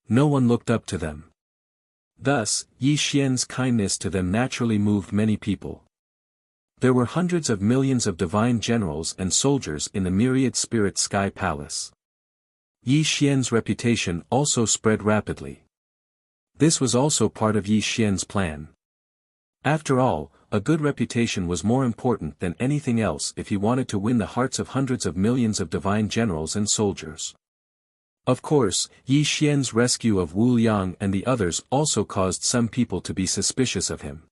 No one looked up to them. Thus, Yi Xian's kindness to them naturally moved many people. There were hundreds of millions of divine generals and soldiers in the Myriad Spirit Sky Palace. Yi Xian's reputation also spread rapidly. This was also part of Yi Xian's plan. After all, a good reputation was more important than anything else if he wanted to win the hearts of hundreds of millions of divine generals and soldiers. Of course, Yi Xian's rescue of Wu Yang and the others also caused some people to be suspicious of him.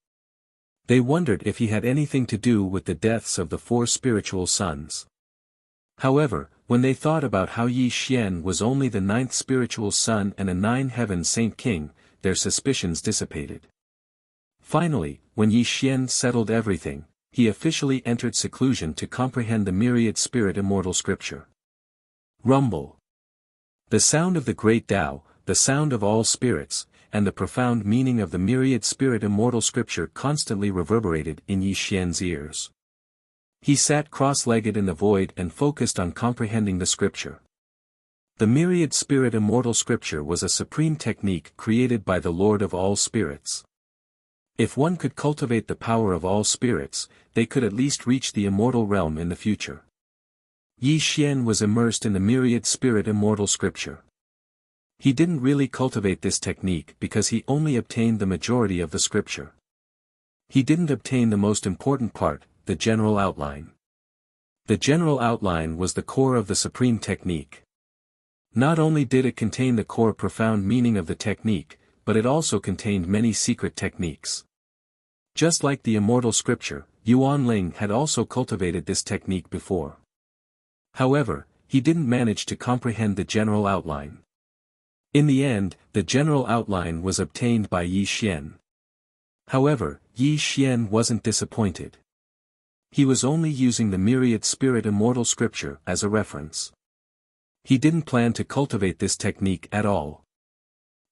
They wondered if he had anything to do with the deaths of the 4 spiritual sons. However, when they thought about how Yi Xian was only the 9th spiritual son and a 9-heaven saint king, their suspicions dissipated. Finally, when Yi Xian settled everything, he officially entered seclusion to comprehend the myriad spirit immortal scripture. Rumble. The sound of the great Tao, the sound of all spirits, and the profound meaning of the myriad spirit immortal scripture constantly reverberated in Yi Xian's ears. He sat cross-legged in the void and focused on comprehending the scripture. The myriad spirit immortal scripture was a supreme technique created by the Lord of all spirits. If one could cultivate the power of all spirits, they could at least reach the immortal realm in the future. Yi Xian was immersed in the myriad spirit immortal scripture. He didn't really cultivate this technique because he only obtained the majority of the scripture. He didn't obtain the most important part, the general outline. The general outline was the core of the supreme technique. Not only did it contain the core profound meaning of the technique, but it also contained many secret techniques. Just like the immortal scripture, Yuan Ling had also cultivated this technique before. However, he didn't manage to comprehend the general outline. In the end, the general outline was obtained by Yi Xian. However, Yi Xian wasn't disappointed. He was only using the myriad spirit immortal scripture as a reference. He didn't plan to cultivate this technique at all.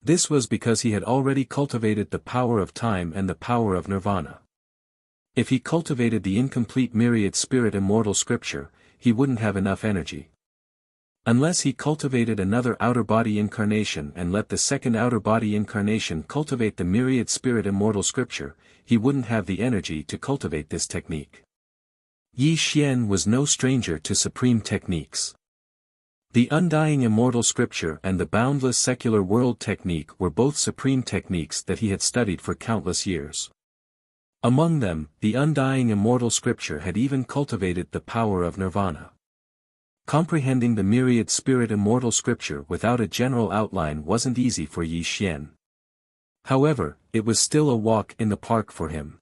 This was because he had already cultivated the power of time and the power of nirvana. If he cultivated the incomplete myriad spirit immortal scripture, he wouldn't have enough energy. Unless he cultivated another outer body incarnation and let the second outer body incarnation cultivate the myriad spirit immortal scripture, he wouldn't have the energy to cultivate this technique. Yi Xian was no stranger to supreme techniques. The undying immortal scripture and the boundless secular world technique were both supreme techniques that he had studied for countless years. Among them, the undying immortal scripture had even cultivated the power of nirvana. Comprehending the myriad spirit immortal scripture without a general outline wasn't easy for Yi Xian. However, it was still a walk in the park for him.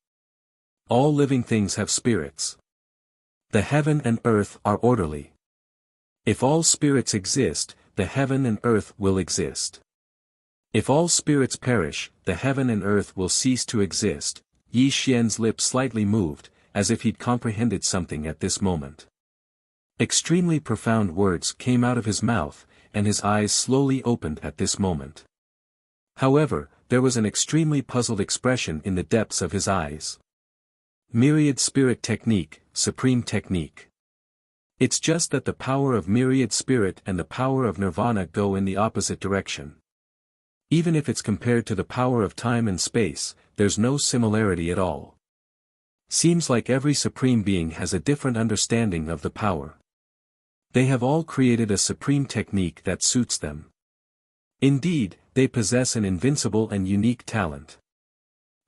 All living things have spirits. The heaven and earth are orderly. If all spirits exist, the heaven and earth will exist. If all spirits perish, the heaven and earth will cease to exist. Yi Xian's lips slightly moved, as if he'd comprehended something at this moment. Extremely profound words came out of his mouth, and his eyes slowly opened at this moment. However, there was an extremely puzzled expression in the depths of his eyes. Myriad spirit technique, supreme technique. It's just that the power of myriad spirit and the power of nirvana go in the opposite direction. Even if it's compared to the power of time and space, there's no similarity at all. Seems like every supreme being has a different understanding of the power. They have all created a supreme technique that suits them. Indeed, they possess an invincible and unique talent.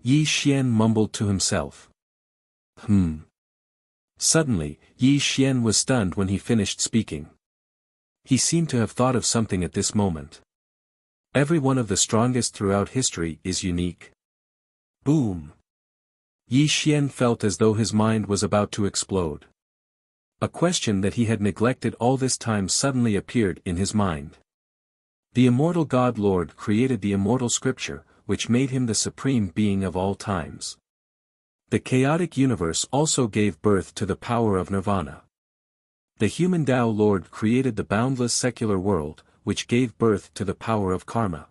Yi Xian mumbled to himself. Suddenly, Yi Xian was stunned when he finished speaking. He seemed to have thought of something at this moment. Every one of the strongest throughout history is unique. Boom! Yi Xian felt as though his mind was about to explode. A question that he had neglected all this time suddenly appeared in his mind. The immortal God Lord created the immortal scripture, which made him the supreme being of all times. The chaotic universe also gave birth to the power of nirvana. The human Tao Lord created the boundless secular world, which gave birth to the power of karma.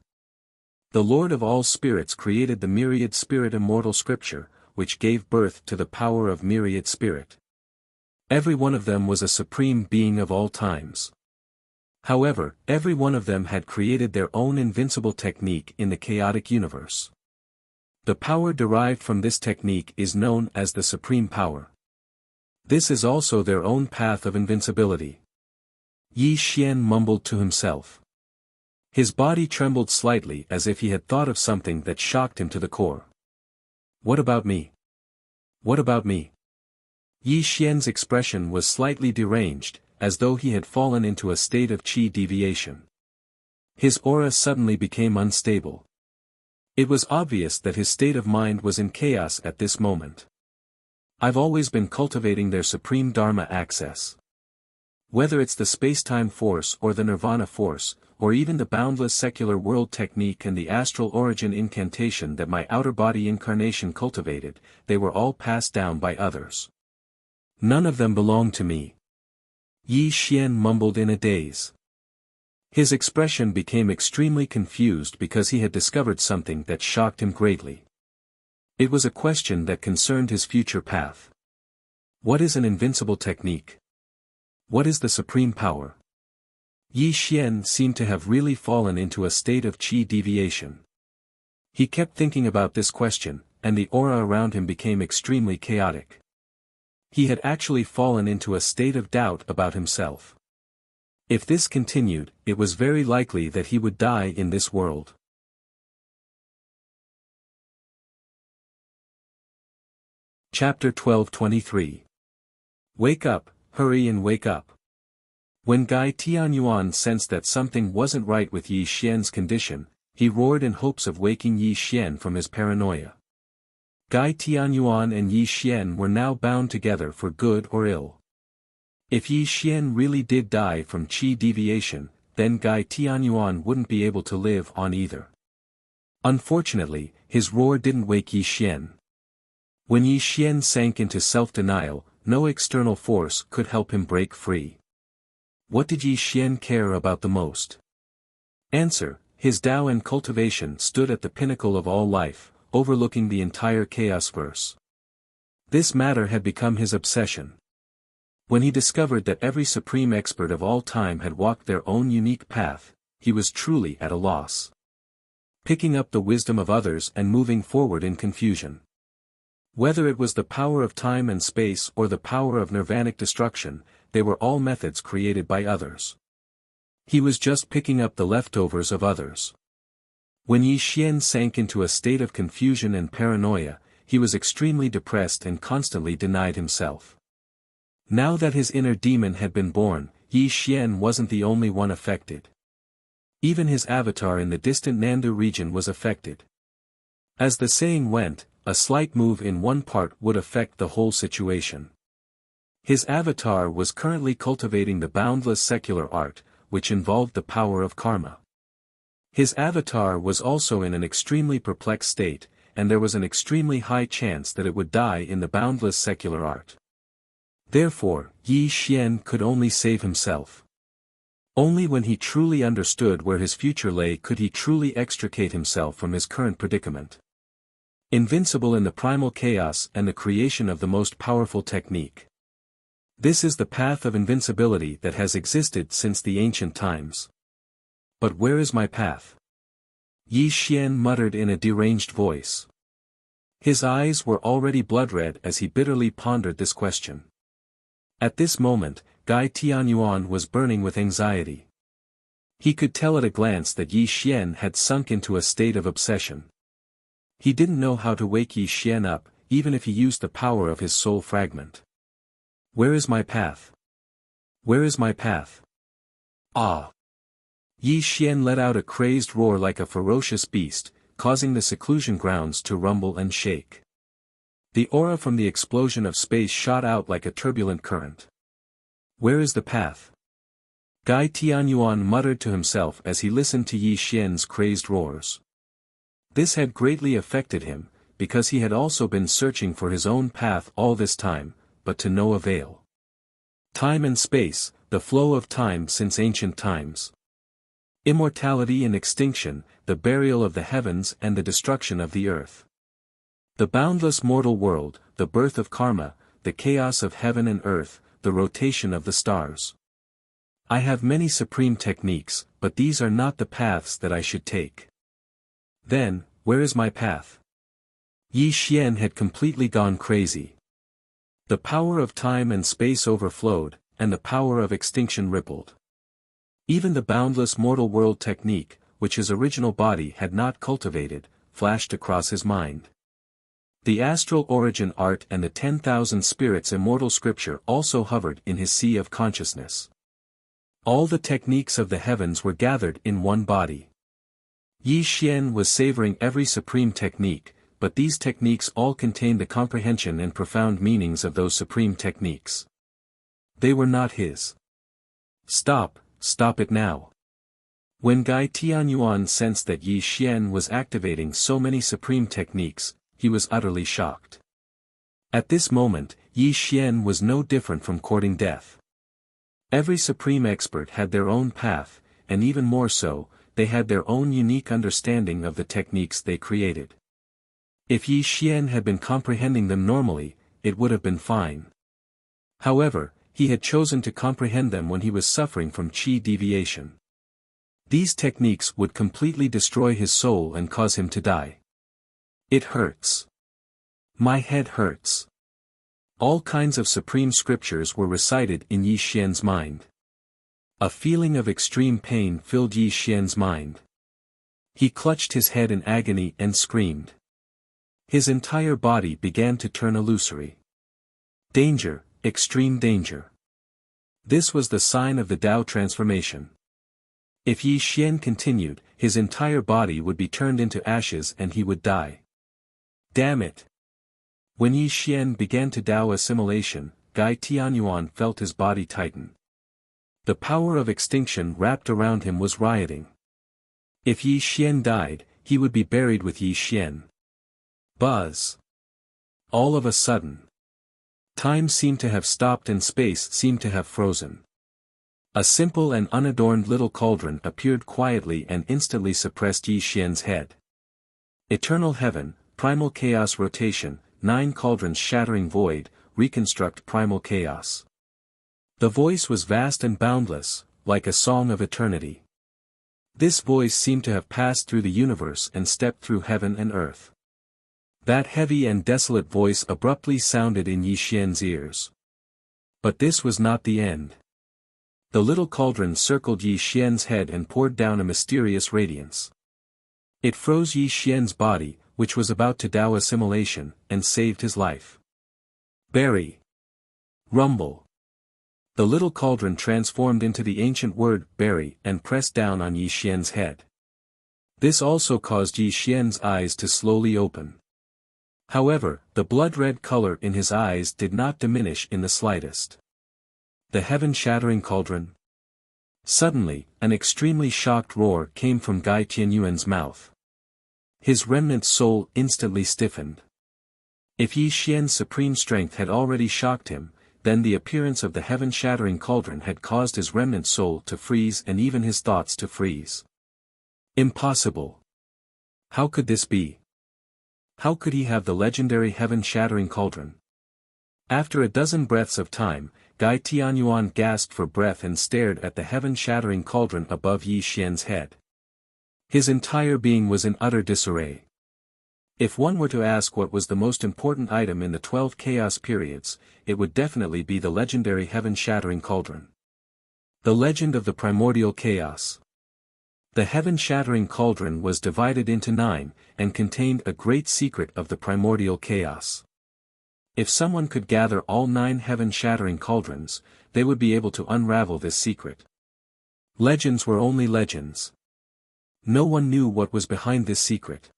The Lord of all spirits created the myriad spirit immortal scripture, which gave birth to the power of myriad spirit. Every one of them was a supreme being of all times. However, every one of them had created their own invincible technique in the chaotic universe. The power derived from this technique is known as the supreme power. This is also their own path of invincibility. Yi Xian mumbled to himself. His body trembled slightly as if he had thought of something that shocked him to the core. What about me? What about me? Yi Xian's expression was slightly deranged, as though he had fallen into a state of qi deviation. His aura suddenly became unstable. It was obvious that his state of mind was in chaos at this moment. I've always been cultivating their supreme Dharma access. Whether it's the space-time force or the nirvana force, or even the boundless secular world technique and the astral origin incantation that my outer body incarnation cultivated, they were all passed down by others. None of them belonged to me. Yi Xian mumbled in a daze. His expression became extremely confused because he had discovered something that shocked him greatly. It was a question that concerned his future path. What is an invincible technique? What is the supreme power? Yi Xian seemed to have really fallen into a state of qi deviation. He kept thinking about this question, and the aura around him became extremely chaotic. He had actually fallen into a state of doubt about himself. If this continued, it was very likely that he would die in this world. Chapter 12:23. Wake up, hurry and wake up. When Gai Tianyuan sensed that something wasn't right with Yi Xian's condition, he roared in hopes of waking Yi Xian from his paranoia. Gai Tianyuan and Yi Xian were now bound together for good or ill. If Yi Xian really did die from qi deviation, then Gai Tianyuan wouldn't be able to live on either. Unfortunately, his roar didn't wake Yi Xian. When Yi Xian sank into self-denial, no external force could help him break free. What did Yi Xian care about the most? Answer: his Tao and cultivation stood at the pinnacle of all life, overlooking the entire chaos-verse. This matter had become his obsession. When he discovered that every supreme expert of all time had walked their own unique path, he was truly at a loss. Picking up the wisdom of others and moving forward in confusion. Whether it was the power of time and space or the power of nirvanic destruction, they were all methods created by others. He was just picking up the leftovers of others. When Yi Xian sank into a state of confusion and paranoia, he was extremely depressed and constantly denied himself. Now that his inner demon had been born, Yi Xian wasn't the only one affected. Even his avatar in the distant Nandu region was affected. As the saying went, a slight move in one part would affect the whole situation. His avatar was currently cultivating the boundless secular art, which involved the power of karma. His avatar was also in an extremely perplexed state, and there was an extremely high chance that it would die in the boundless secular art. Therefore, Yi Xian could only save himself. Only when he truly understood where his future lay could he truly extricate himself from his current predicament. Invincible in the primal chaos and the creation of the most powerful technique. This is the path of invincibility that has existed since the ancient times. But where is my path? Yi Xian muttered in a deranged voice. His eyes were already blood-red as he bitterly pondered this question. At this moment, Gai Tianyuan was burning with anxiety. He could tell at a glance that Yi Xian had sunk into a state of obsession. He didn't know how to wake Yi Xian up, even if he used the power of his soul fragment. Where is my path? Where is my path? Ah! Yi Xian let out a crazed roar like a ferocious beast, causing the seclusion grounds to rumble and shake. The aura from the explosion of space shot out like a turbulent current. Where is the path? Gai Tianyuan muttered to himself as he listened to Yi Xian's crazed roars. This had greatly affected him, because he had also been searching for his own path all this time, but to no avail. Time and space, the flow of time since ancient times. Immortality and extinction, the burial of the heavens and the destruction of the earth. The boundless mortal world, the birth of karma, the chaos of heaven and earth, the rotation of the stars. I have many supreme techniques, but these are not the paths that I should take. Then, where is my path? Yi Xian had completely gone crazy. The power of time and space overflowed, and the power of extinction rippled. Even the boundless mortal world technique, which his original body had not cultivated, flashed across his mind. The astral origin art and the 10,000 spirits immortal scripture also hovered in his sea of consciousness. All the techniques of the heavens were gathered in one body. Yi Xian was savoring every supreme technique, but these techniques all contained the comprehension and profound meanings of those supreme techniques. They were not his. Stop it now. When Gai Tianyuan sensed that Yi Xian was activating so many supreme techniques, he was utterly shocked. At this moment, Yi Xian was no different from courting death. Every supreme expert had their own path, and even more so, they had their own unique understanding of the techniques they created. If Yi Xian had been comprehending them normally, it would have been fine. However, he had chosen to comprehend them when he was suffering from qi deviation. These techniques would completely destroy his soul and cause him to die. It hurts. My head hurts. All kinds of supreme scriptures were recited in Yi Xian's mind. A feeling of extreme pain filled Yi Xian's mind. He clutched his head in agony and screamed. His entire body began to turn illusory. Danger, extreme danger. This was the sign of the Tao transformation. If Yi Xian continued, his entire body would be turned into ashes and he would die. Damn it! When Yi Xian began to Tao assimilation, Gai Tianyuan felt his body tighten. The power of extinction wrapped around him was rioting. If Yi Xian died, he would be buried with Yi Xian. Buzz! All of a sudden. Time seemed to have stopped and space seemed to have frozen. A simple and unadorned little cauldron appeared quietly and instantly suppressed Yi Xian's head. Eternal heaven, primal chaos rotation, 9 cauldrons shattering void, reconstruct primal chaos. The voice was vast and boundless, like a song of eternity. This voice seemed to have passed through the universe and stepped through heaven and earth. That heavy and desolate voice abruptly sounded in Yi Xian's ears. But this was not the end. The little cauldron circled Yi Xian's head and poured down a mysterious radiance. It froze Yi Xian's body, which was about to Tao assimilation, and saved his life. Bury. Rumble. The little cauldron transformed into the ancient word bury and pressed down on Yi Xian's head. This also caused Yi Xian's eyes to slowly open. However, the blood-red color in his eyes did not diminish in the slightest. The heaven-shattering cauldron? Suddenly, an extremely shocked roar came from Gai Tianyuan's mouth. His remnant soul instantly stiffened. If Yi Xian's supreme strength had already shocked him, then the appearance of the heaven-shattering cauldron had caused his remnant soul to freeze and even his thoughts to freeze. Impossible. How could this be? How could he have the legendary heaven-shattering cauldron? After a dozen breaths of time, Gai Tianyuan gasped for breath and stared at the heaven-shattering cauldron above Yi Xian's head. His entire being was in utter disarray. If one were to ask what was the most important item in the 12 chaos periods, it would definitely be the legendary heaven-shattering cauldron. The legend of the primordial chaos. The heaven-shattering cauldron was divided into 9, and contained a great secret of the primordial chaos. If someone could gather all 9 heaven-shattering cauldrons, they would be able to unravel this secret. Legends were only legends. No one knew what was behind this secret.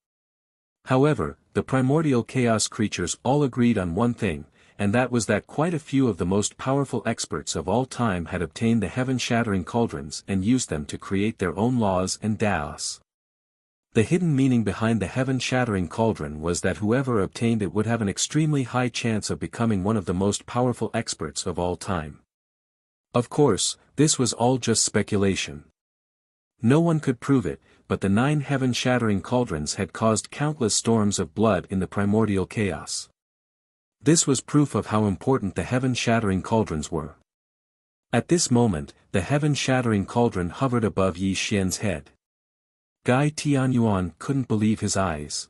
However, the primordial chaos creatures all agreed on one thing, and that was that quite a few of the most powerful experts of all time had obtained the heaven-shattering cauldrons and used them to create their own laws and Taos. The hidden meaning behind the heaven-shattering cauldron was that whoever obtained it would have an extremely high chance of becoming one of the most powerful experts of all time. Of course, this was all just speculation. No one could prove it, but the 9 heaven-shattering cauldrons had caused countless storms of blood in the primordial chaos. This was proof of how important the heaven-shattering cauldrons were. At this moment, the heaven-shattering cauldron hovered above Yi Xian's head. Gai Tianyuan couldn't believe his eyes.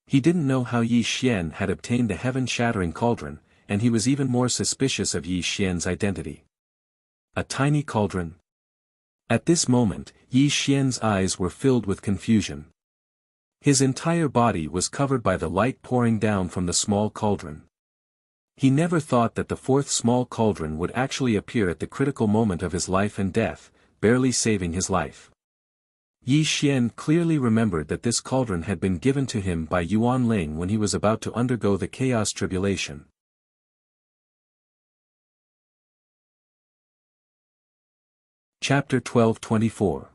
He didn't know how Yi Xian had obtained the heaven-shattering cauldron, and he was even more suspicious of Yi Xian's identity. A tiny cauldron? At this moment, Yi Xian's eyes were filled with confusion. His entire body was covered by the light pouring down from the small cauldron. He never thought that the 4th small cauldron would actually appear at the critical moment of his life and death, barely saving his life. Yi Xian clearly remembered that this cauldron had been given to him by Yuan Ling when he was about to undergo the chaos tribulation. Chapter 12:24.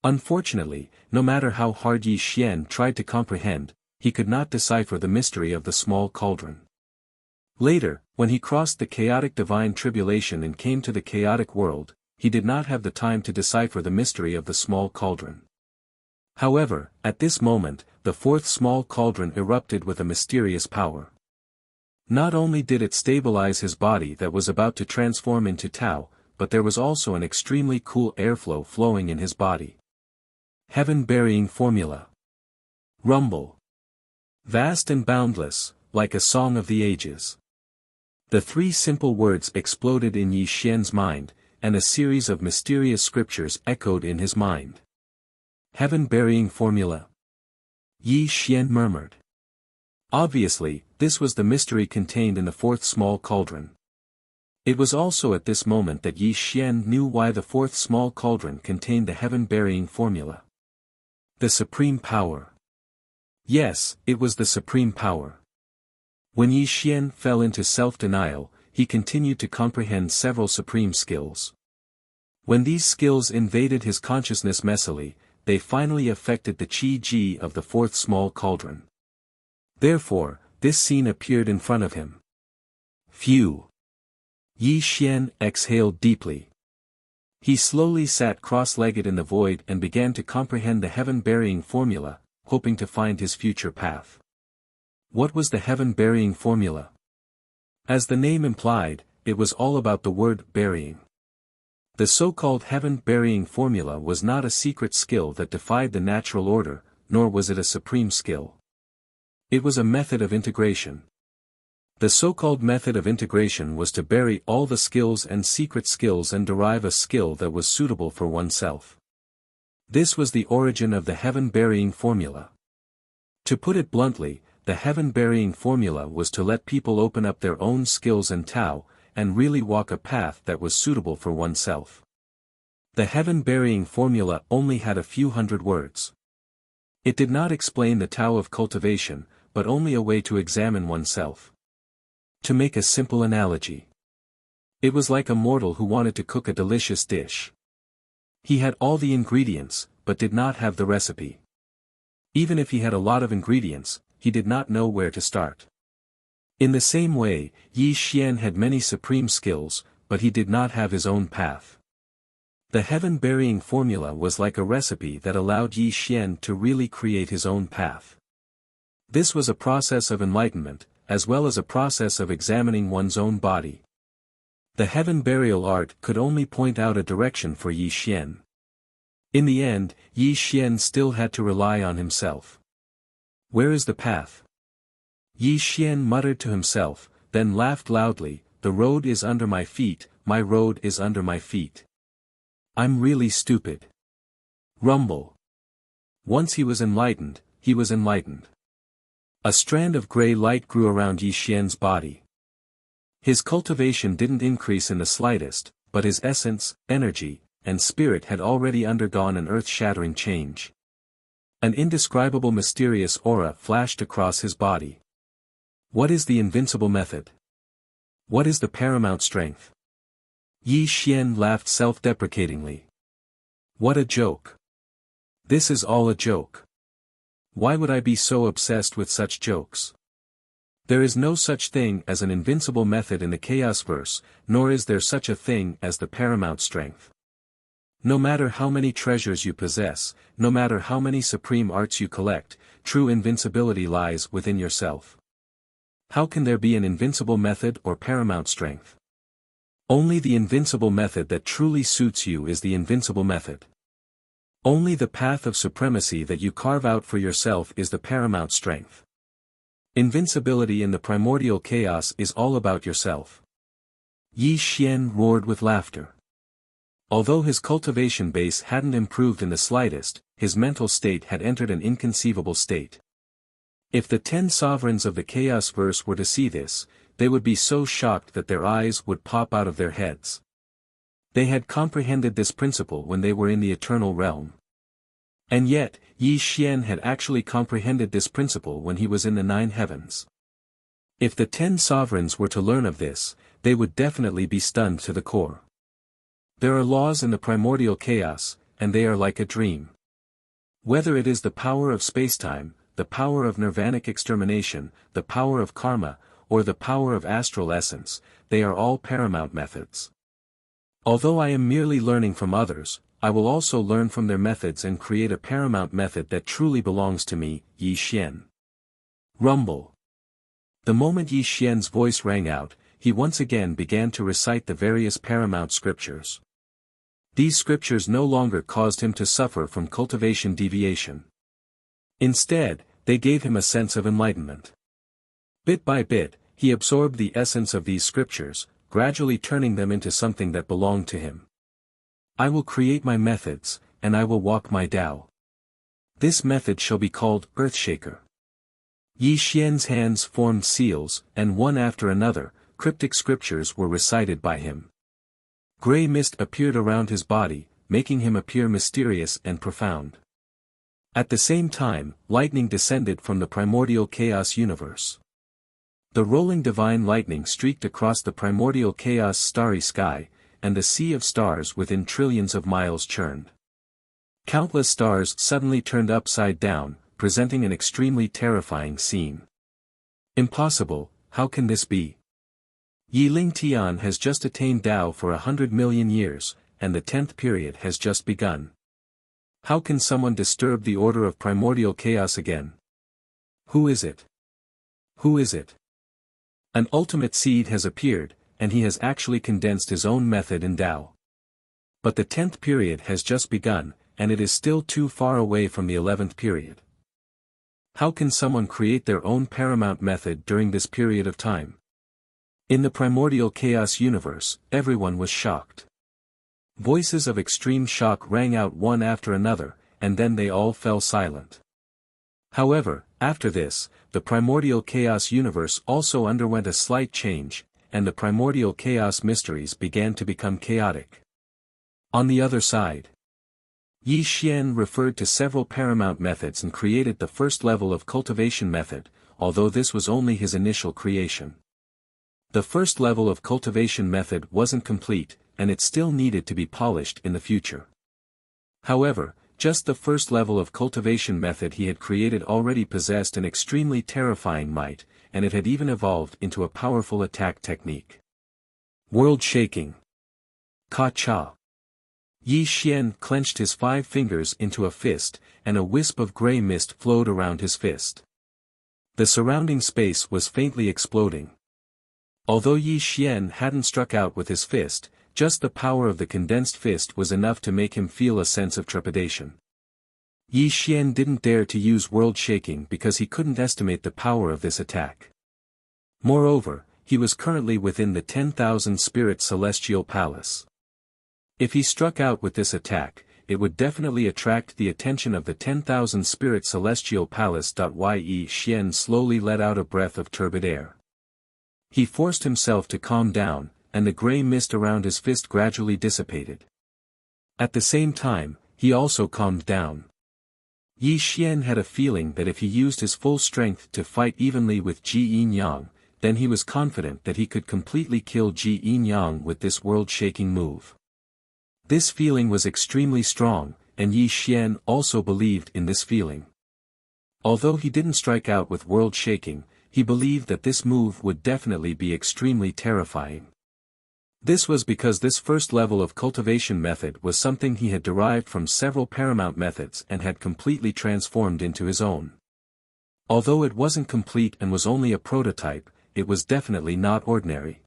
Unfortunately, no matter how hard Yi Xian tried to comprehend, he could not decipher the mystery of the small cauldron. Later, when he crossed the chaotic divine tribulation and came to the chaotic world, he did not have the time to decipher the mystery of the small cauldron. However, at this moment, the 4th small cauldron erupted with a mysterious power. Not only did it stabilize his body that was about to transform into Tao, but there was also an extremely cool airflow flowing in his body. Heaven-burying formula. Rumble. Vast and boundless, like a song of the ages. The three simple words exploded in Yi Xian's mind, and a series of mysterious scriptures echoed in his mind. Heaven-burying formula. Yi Xian murmured. Obviously, this was the mystery contained in the fourth small cauldron. It was also at this moment that Yi Xian knew why the fourth small cauldron contained the heaven-burying formula. The supreme power. Yes, it was the supreme power. When Yi Xian fell into self-denial, he continued to comprehend several supreme skills. When these skills invaded his consciousness messily, they finally affected the Qi of the fourth small cauldron. Therefore, this scene appeared in front of him. Phew! Yi Xian exhaled deeply. He slowly sat cross-legged in the void and began to comprehend the heaven-burying formula, hoping to find his future path. What was the heaven-burying formula? As the name implied, it was all about the word burying. The so-called heaven-burying formula was not a secret skill that defied the natural order, nor was it a supreme skill. It was a method of integration. The so-called method of integration was to bury all the skills and secret skills and derive a skill that was suitable for oneself. This was the origin of the heaven-burying formula. To put it bluntly, the heaven-burying formula was to let people open up their own skills and Tao, and really walk a path that was suitable for oneself. The heaven-burying formula only had a few hundred words. It did not explain the Tao of cultivation, but only a way to examine oneself. To make a simple analogy. It was like a mortal who wanted to cook a delicious dish. He had all the ingredients, but did not have the recipe. Even if he had a lot of ingredients, he did not know where to start. In the same way, Yi Xian had many supreme skills, but he did not have his own path. The heaven-burying formula was like a recipe that allowed Yi Xian to really create his own path. This was a process of enlightenment, as well as a process of examining one's own body. The heaven burial art could only point out a direction for Yi Xian. In the end, Yi Xian still had to rely on himself. Where is the path? Yi Xian muttered to himself, then laughed loudly, the road is under my feet, my road is under my feet. I'm really stupid. Rumble. Once he was enlightened, he was enlightened. A strand of gray light grew around Yi Xian's body. His cultivation didn't increase in the slightest, but his essence, energy, and spirit had already undergone an earth-shattering change. An indescribable mysterious aura flashed across his body. What is the invincible method? What is the paramount strength? Yi Xian laughed self-deprecatingly. What a joke. This is all a joke. Why would I be so obsessed with such jokes? There is no such thing as an invincible method in the chaos verse, nor is there such a thing as the paramount strength. No matter how many treasures you possess, no matter how many supreme arts you collect, true invincibility lies within yourself. How can there be an invincible method or paramount strength? Only the invincible method that truly suits you is the invincible method. Only the path of supremacy that you carve out for yourself is the paramount strength. Invincibility in the primordial chaos is all about yourself. Yi Xian roared with laughter. Although his cultivation base hadn't improved in the slightest, his mental state had entered an inconceivable state. If the 10 sovereigns of the chaos verse were to see this, they would be so shocked that their eyes would pop out of their heads. They had comprehended this principle when they were in the eternal realm. And yet, Yi Xian had actually comprehended this principle when he was in the 9 heavens. If the 10 sovereigns were to learn of this, they would definitely be stunned to the core. There are laws in the primordial chaos, and they are like a dream. Whether it is the power of spacetime, the power of nirvanic extermination, the power of karma, or the power of astral essence, they are all paramount methods. Although I am merely learning from others, I will also learn from their methods and create a paramount method that truly belongs to me, Yi Xian. Rumble. The moment Yi Xian's voice rang out, he once again began to recite the various paramount scriptures. These scriptures no longer caused him to suffer from cultivation deviation. Instead, they gave him a sense of enlightenment. Bit by bit, he absorbed the essence of these scriptures, gradually turning them into something that belonged to him. I will create my methods, and I will walk my Tao. This method shall be called Earthshaker. Yi Xian's hands formed seals, and one after another, cryptic scriptures were recited by him. Gray mist appeared around his body, making him appear mysterious and profound. At the same time, lightning descended from the primordial chaos universe. The rolling divine lightning streaked across the primordial chaos starry sky, and the sea of stars within trillions of miles churned. Countless stars suddenly turned upside down, presenting an extremely terrifying scene. Impossible, how can this be? Yiling Tian has just attained Tao for 100 million years, and the 10th period has just begun. How can someone disturb the order of primordial chaos again? Who is it? Who is it? An ultimate seed has appeared, and he has actually condensed his own method in Tao. But the 10th period has just begun, and it is still too far away from the 11th period. How can someone create their own paramount method during this period of time? In the primordial chaos universe, everyone was shocked. Voices of extreme shock rang out one after another, and then they all fell silent. However, after this, the primordial chaos universe also underwent a slight change, and the primordial chaos mysteries began to become chaotic. On the other side, Yi Xian referred to several paramount methods and created the first level of cultivation method, although this was only his initial creation. The first level of cultivation method wasn't complete, and it still needed to be polished in the future. However, just the first level of cultivation method he had created already possessed an extremely terrifying might, and it had even evolved into a powerful attack technique. World shaking. Ka-cha. Yi Xian clenched his 5 fingers into a fist, and a wisp of gray mist flowed around his fist. The surrounding space was faintly exploding. Although Yi Xian hadn't struck out with his fist, just the power of the condensed fist was enough to make him feel a sense of trepidation. Yi Xian didn't dare to use world shaking because he couldn't estimate the power of this attack. Moreover, he was currently within the 10,000 Spirit Celestial Palace. If he struck out with this attack, it would definitely attract the attention of the 10,000 Spirit Celestial Palace. Yi Xian slowly let out a breath of turbid air. He forced himself to calm down, and the gray mist around his fist gradually dissipated. At the same time, he also calmed down. Yi Xian had a feeling that if he used his full strength to fight evenly with Ji Yin-yang, then he was confident that he could completely kill Ji Yin-yang with this world-shaking move. This feeling was extremely strong, and Yi Xian also believed in this feeling. Although he didn't strike out with world shaking, he believed that this move would definitely be extremely terrifying. This was because this first level of cultivation method was something he had derived from several paramount methods and had completely transformed into his own. Although it wasn't complete and was only a prototype, it was definitely not ordinary.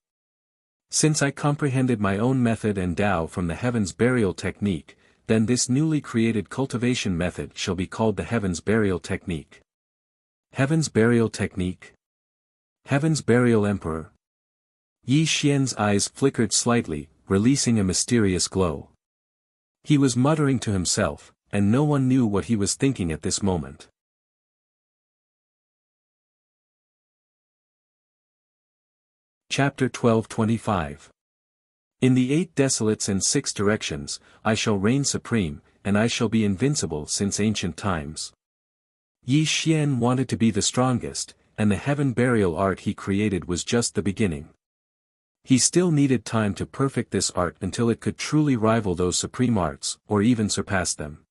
Since I comprehended my own method and Tao from the Heaven's Burial Technique, then this newly created cultivation method shall be called the Heaven's Burial Technique. Heaven's Burial Technique? Heaven's Burial Emperor? Yi Xian's eyes flickered slightly, releasing a mysterious glow. He was muttering to himself, and no one knew what he was thinking at this moment. Chapter 12:25. In the 8 desolates and 6 directions, I shall reign supreme, and I shall be invincible since ancient times. Yi Xian wanted to be the strongest, and the heaven burial art he created was just the beginning. He still needed time to perfect this art until it could truly rival those supreme arts, or even surpass them.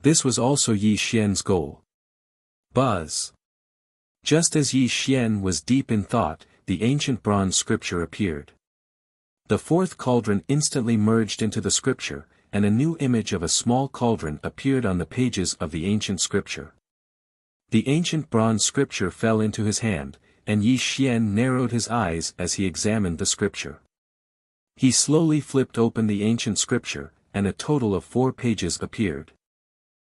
This was also Yi Xian's goal. Buzz. Just as Yi Xian was deep in thought, the ancient bronze scripture appeared. The 4th cauldron instantly merged into the scripture, and a new image of a small cauldron appeared on the pages of the ancient scripture. The ancient bronze scripture fell into his hand, and Yi Xian narrowed his eyes as he examined the scripture. He slowly flipped open the ancient scripture, and a total of 4 pages appeared.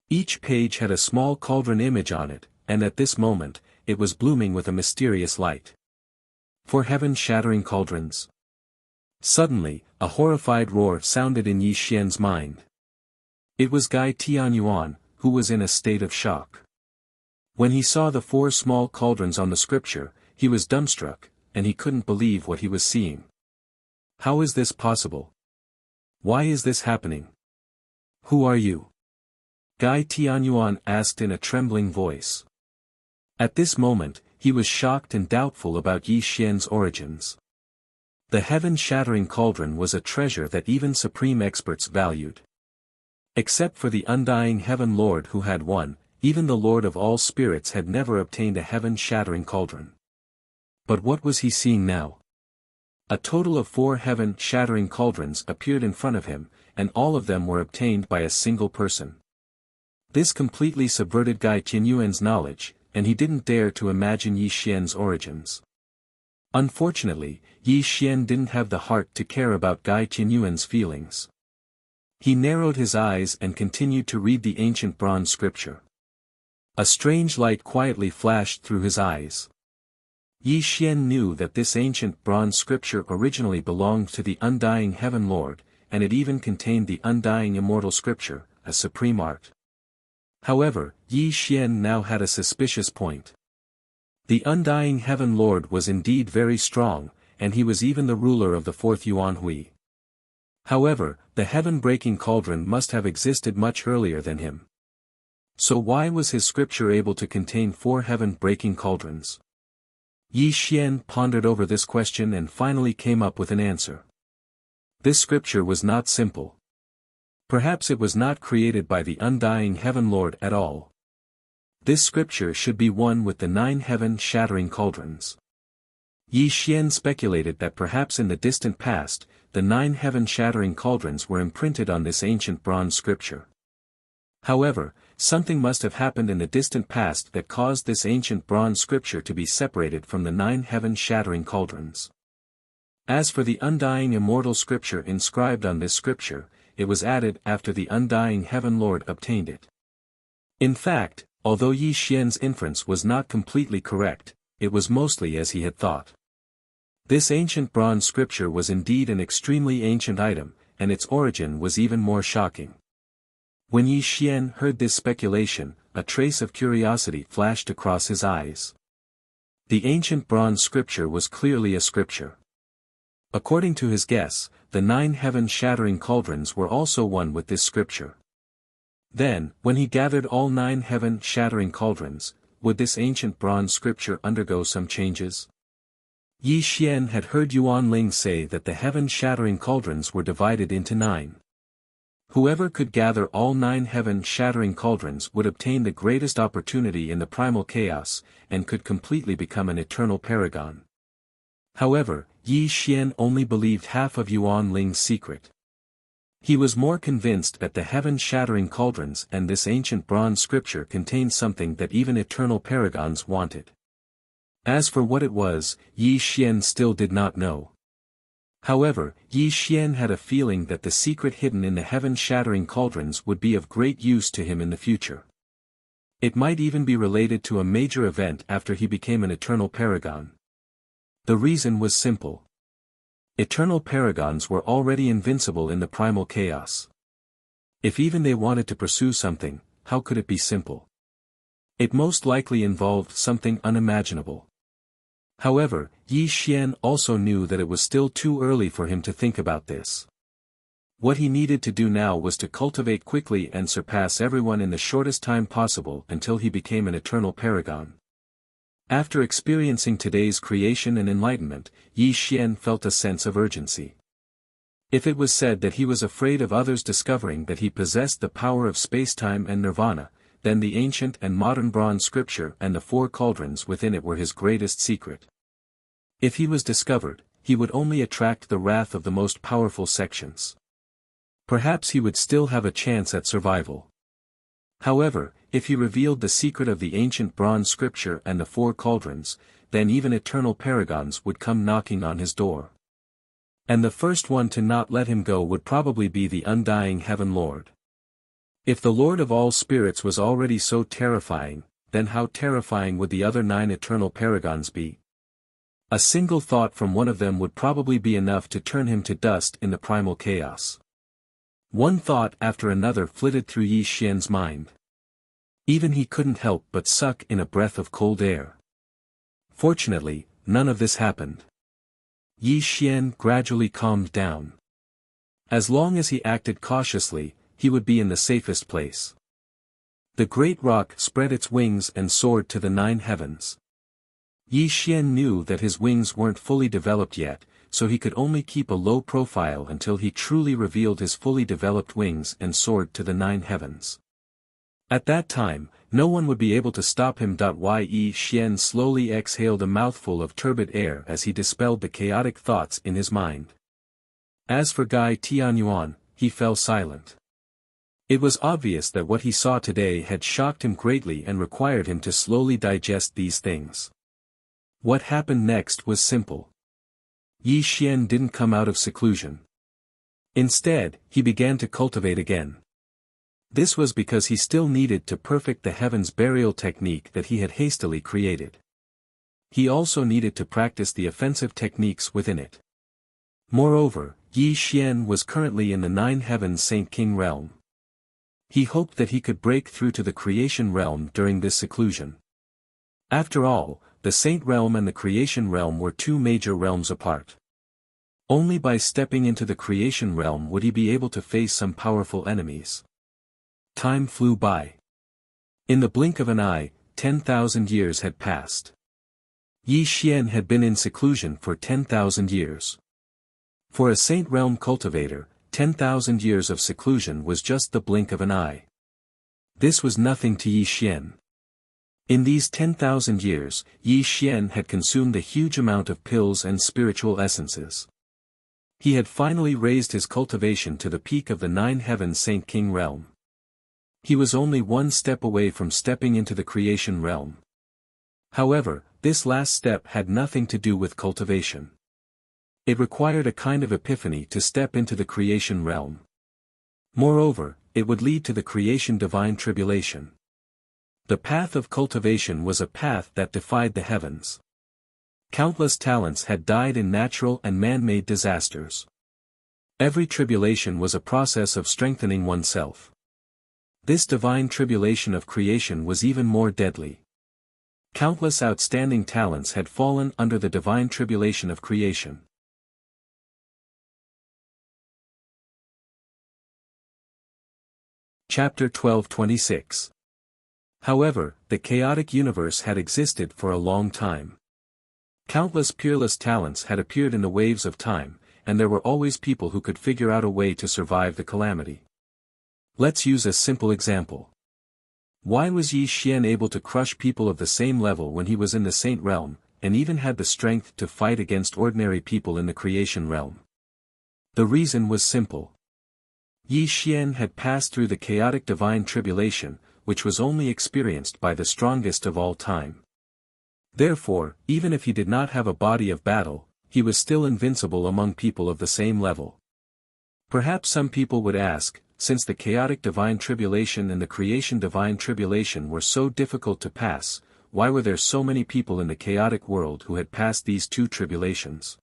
Each page had a small cauldron image on it, and at this moment, it was blooming with a mysterious light. 4 heaven-shattering cauldrons. Suddenly, a horrified roar sounded in Yi Xian's mind. It was Gai Tianyuan, who was in a state of shock. When he saw the 4 small cauldrons on the scripture, he was dumbstruck, and he couldn't believe what he was seeing. How is this possible? Why is this happening? Who are you? Gai Tianyuan asked in a trembling voice. At this moment, he was shocked and doubtful about Yi Xian's origins. The heaven-shattering cauldron was a treasure that even supreme experts valued. Except for the undying Heaven Lord who had one, even the Lord of all spirits had never obtained a heaven-shattering cauldron. But what was he seeing now? A total of 4 heaven-shattering cauldrons appeared in front of him, and all of them were obtained by a single person. This completely subverted Gai Tianyuan's knowledge, and he didn't dare to imagine Yi Xian's origins. Unfortunately, Yi Xian didn't have the heart to care about Gai Tianyuan's feelings. He narrowed his eyes and continued to read the ancient bronze scripture. A strange light quietly flashed through his eyes. Yi Xian knew that this ancient bronze scripture originally belonged to the undying Heaven Lord, and it even contained the undying immortal scripture, a supreme art. However, Yi Xian now had a suspicious point. The undying Heaven Lord was indeed very strong, and he was even the ruler of the 4th Yuan Hui. However, the heaven-breaking cauldron must have existed much earlier than him. So why was his scripture able to contain 4 heaven-breaking cauldrons? Yi Xian pondered over this question and finally came up with an answer. This scripture was not simple. Perhaps it was not created by the undying Heaven Lord at all. This scripture should be one with the 9 heaven-shattering cauldrons. Yi Xian speculated that perhaps in the distant past, the 9 heaven-shattering cauldrons were imprinted on this ancient bronze scripture. However, something must have happened in the distant past that caused this ancient bronze scripture to be separated from the 9 heaven-shattering cauldrons. As for the undying immortal scripture inscribed on this scripture, it was added after the undying Heaven Lord obtained it. In fact, although Yi Xian's inference was not completely correct, it was mostly as he had thought. This ancient bronze scripture was indeed an extremely ancient item, and its origin was even more shocking. When Yi Xian heard this speculation, a trace of curiosity flashed across his eyes. The ancient bronze scripture was clearly a scripture. According to his guess, the 9 heaven-shattering cauldrons were also one with this scripture. Then, when he gathered all 9 heaven-shattering cauldrons, would this ancient bronze scripture undergo some changes? Yi Xian had heard Yuan Ling say that the heaven-shattering cauldrons were divided into 9. Whoever could gather all 9 heaven-shattering cauldrons would obtain the greatest opportunity in the primal chaos, and could completely become an eternal paragon. However, Yi Xian only believed half of Yuan Ling's secret. He was more convinced that the heaven-shattering cauldrons and this ancient bronze scripture contained something that even eternal paragons wanted. As for what it was, Yi Xian still did not know. However, Yi Xian had a feeling that the secret hidden in the heaven-shattering cauldrons would be of great use to him in the future. It might even be related to a major event after he became an eternal paragon. The reason was simple. Eternal paragons were already invincible in the primal chaos. If even they wanted to pursue something, how could it be simple? It most likely involved something unimaginable. However, Yi Xian also knew that it was still too early for him to think about this. What he needed to do now was to cultivate quickly and surpass everyone in the shortest time possible until he became an eternal paragon. After experiencing today's creation and enlightenment, Yi Xian felt a sense of urgency. If it was said that he was afraid of others discovering that he possessed the power of spacetime and nirvana, then the ancient and modern bronze scripture and the 4 cauldrons within it were his greatest secret. If he was discovered, he would only attract the wrath of the most powerful sections. Perhaps he would still have a chance at survival. However, if he revealed the secret of the ancient bronze scripture and the 4 cauldrons, then even eternal paragons would come knocking on his door. And the first one to not let him go would probably be the undying Heaven Lord. If the Lord of all spirits was already so terrifying, then how terrifying would the other 9 eternal paragons be? A single thought from one of them would probably be enough to turn him to dust in the primal chaos. One thought after another flitted through Yi Xian's mind. Even he couldn't help but suck in a breath of cold air. Fortunately, none of this happened. Yi Xian gradually calmed down. As long as he acted cautiously, he would be in the safest place. The great rock spread its wings and soared to the 9 heavens. Yi Xian knew that his wings weren't fully developed yet, so he could only keep a low profile until he truly revealed his fully developed wings and soared to the 9 heavens. At that time, no one would be able to stop him. Yi Xian slowly exhaled a mouthful of turbid air as he dispelled the chaotic thoughts in his mind. As for Gai Tianyuan, he fell silent. It was obvious that what he saw today had shocked him greatly and required him to slowly digest these things. What happened next was simple. Yi Xian didn't come out of seclusion. Instead, he began to cultivate again. This was because he still needed to perfect the heavens burial technique that he had hastily created. He also needed to practice the offensive techniques within it. Moreover, Yi Xian was currently in the 9 heavens Saint King realm. He hoped that he could break through to the creation realm during this seclusion. After all, the Saint realm and the creation realm were 2 major realms apart. Only by stepping into the creation realm would he be able to face some powerful enemies. Time flew by. In the blink of an eye, 10,000 years had passed. Yi Xian had been in seclusion for 10,000 years. For a Saint realm cultivator, 10,000 years of seclusion was just the blink of an eye. This was nothing to Yi Xian. In these 10,000 years, Yi Xian had consumed a huge amount of pills and spiritual essences. He had finally raised his cultivation to the peak of the 9 heavens Saint King realm. He was only one step away from stepping into the creation realm. However, this last step had nothing to do with cultivation. It required a kind of epiphany to step into the creation realm. Moreover, it would lead to the creation divine tribulation. The path of cultivation was a path that defied the heavens. Countless talents had died in natural and man-made disasters. Every tribulation was a process of strengthening oneself. This divine tribulation of creation was even more deadly. Countless outstanding talents had fallen under the divine tribulation of creation. Chapter 12:26. However, the chaotic universe had existed for a long time. Countless peerless talents had appeared in the waves of time, and there were always people who could figure out a way to survive the calamity. Let's use a simple example. Why was Yi Xian able to crush people of the same level when he was in the Saint realm, and even had the strength to fight against ordinary people in the creation realm? The reason was simple. Yi Xian had passed through the chaotic divine tribulation, which was only experienced by the strongest of all time. Therefore, even if he did not have a body of battle, he was still invincible among people of the same level. Perhaps some people would ask, since the chaotic divine tribulation and the creation divine tribulation were so difficult to pass, why were there so many people in the chaotic world who had passed these 2 tribulations?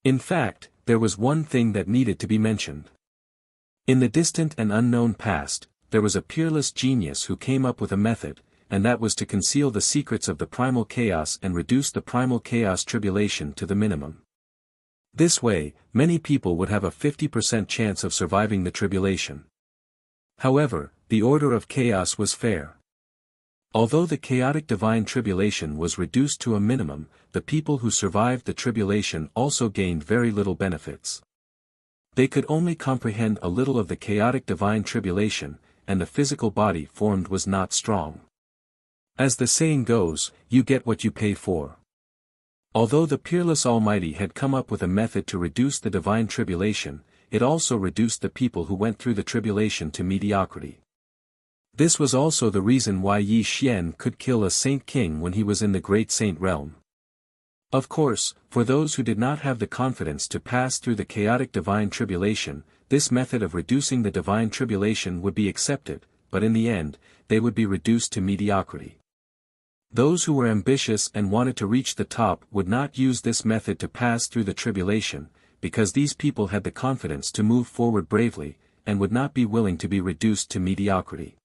In fact, there was one thing that needed to be mentioned. In the distant and unknown past, there was a peerless genius who came up with a method, and that was to conceal the secrets of the primal chaos and reduce the primal chaos tribulation to the minimum. This way, many people would have a 50% chance of surviving the tribulation. However, the order of chaos was fair. Although the chaotic divine tribulation was reduced to a minimum, the people who survived the tribulation also gained very little benefits. They could only comprehend a little of the chaotic divine tribulation, and the physical body formed was not strong. As the saying goes, you get what you pay for. Although the peerless Almighty had come up with a method to reduce the divine tribulation, it also reduced the people who went through the tribulation to mediocrity. This was also the reason why Yi Xian could kill a saint king when he was in the great saint realm. Of course, for those who did not have the confidence to pass through the chaotic divine tribulation, this method of reducing the divine tribulation would be accepted, but in the end, they would be reduced to mediocrity. Those who were ambitious and wanted to reach the top would not use this method to pass through the tribulation, because these people had the confidence to move forward bravely, and would not be willing to be reduced to mediocrity.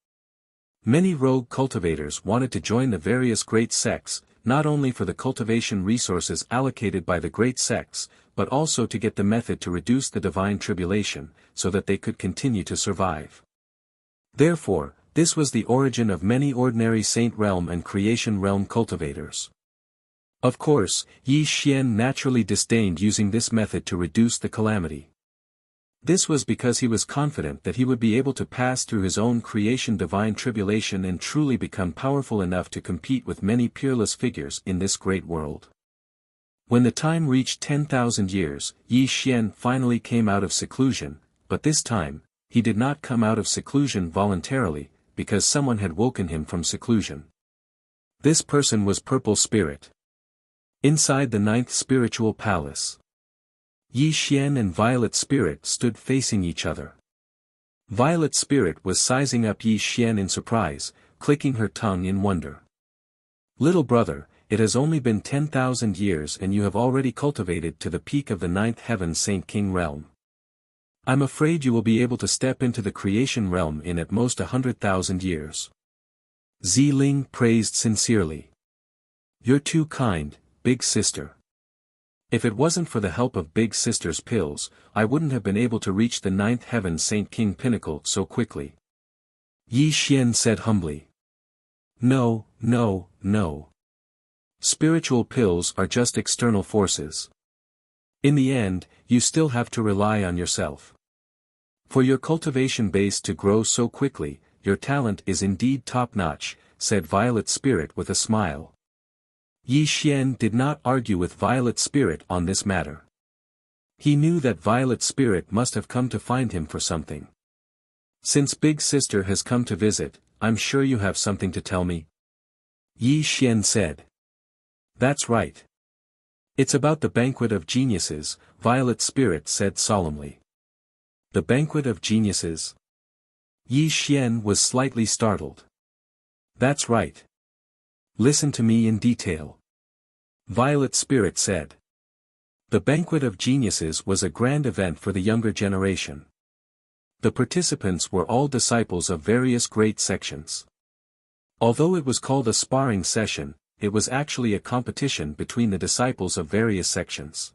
Many rogue cultivators wanted to join the various great sects, not only for the cultivation resources allocated by the great sects, but also to get the method to reduce the divine tribulation, so that they could continue to survive. Therefore, this was the origin of many ordinary Saint Realm and Creation Realm cultivators. Of course, Yi Xian naturally disdained using this method to reduce the calamity. This was because he was confident that he would be able to pass through his own creation divine tribulation and truly become powerful enough to compete with many peerless figures in this great world. When the time reached 10,000 years, Yi Xian finally came out of seclusion, but this time, he did not come out of seclusion voluntarily, because someone had woken him from seclusion. This person was Purple Spirit. Inside the 9th spiritual palace, Yi Xian and Violet Spirit stood facing each other. Violet Spirit was sizing up Yi Xian in surprise, clicking her tongue in wonder. "Little brother, it has only been 10,000 years and you have already cultivated to the peak of the 9th heaven Saint King realm. I'm afraid you will be able to step into the creation realm in at most 100,000 years." Ziling praised sincerely. "You're too kind, big sister. If it wasn't for the help of Big Sister's pills, I wouldn't have been able to reach the 9th heaven Saint King pinnacle so quickly." Yi Xian said humbly. No. Spiritual pills are just external forces. In the end, you still have to rely on yourself. For your cultivation base to grow so quickly, your talent is indeed top-notch, said Violet Spirit with a smile. Yi Xian did not argue with Violet Spirit on this matter. He knew that Violet Spirit must have come to find him for something. "Since Big Sister has come to visit, I'm sure you have something to tell me?" Yi Xian said. "That's right. It's about the banquet of geniuses," Violet Spirit said solemnly. "The banquet of geniuses?" Yi Xian was slightly startled. "That's right. Listen to me in detail," Violet Spirit said. The banquet of geniuses was a grand event for the younger generation. The participants were all disciples of various great sections. Although it was called a sparring session, it was actually a competition between the disciples of various sections.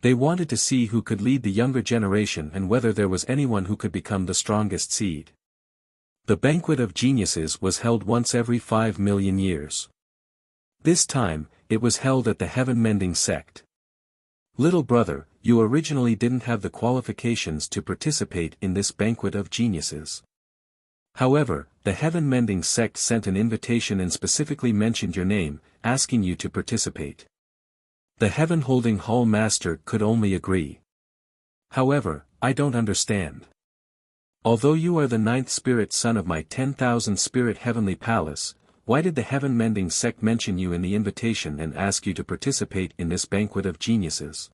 They wanted to see who could lead the younger generation and whether there was anyone who could become the strongest seed. The banquet of geniuses was held once every 5 million years. This time, it was held at the Heaven-Mending sect. "Little brother, you originally didn't have the qualifications to participate in this banquet of geniuses. However, the Heaven-Mending sect sent an invitation and specifically mentioned your name, asking you to participate. The Heaven-Holding Hall Master could only agree. However, I don't understand. Although you are the 9th spirit son of my 10,000 spirit heavenly palace, why did the Heaven-Mending sect mention you in the invitation and ask you to participate in this banquet of geniuses?"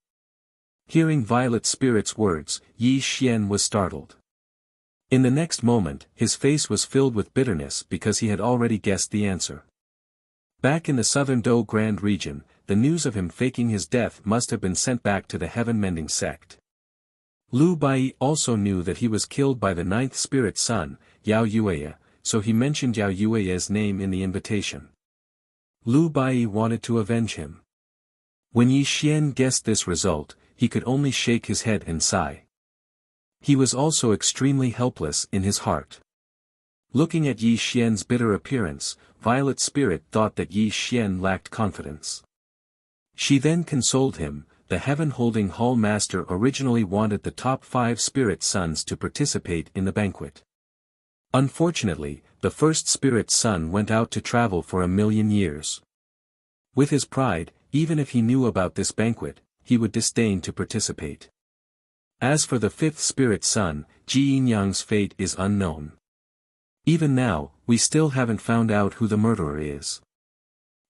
Hearing Violet Spirit's words, Yi Xian was startled. In the next moment, his face was filled with bitterness because he had already guessed the answer. Back in the southern Do Grand region, the news of him faking his death must have been sent back to the Heaven-Mending sect. Lu Bai also knew that he was killed by the 9th spirit son, Yao Yueya, so he mentioned Yao Yueya's name in the invitation. Lu Bai wanted to avenge him. When Yi Xian guessed this result, he could only shake his head and sigh. He was also extremely helpless in his heart. Looking at Yi Xian's bitter appearance, Violet Spirit thought that Yi Xian lacked confidence. She then consoled him. The Heaven-Holding Hall Master originally wanted the top 5 spirit sons to participate in the banquet. Unfortunately, the first spirit son went out to travel for 1,000,000 years. With his pride, even if he knew about this banquet, he would disdain to participate. As for the 5th spirit son, Ji Yinyang's fate is unknown. Even now, we still haven't found out who the murderer is.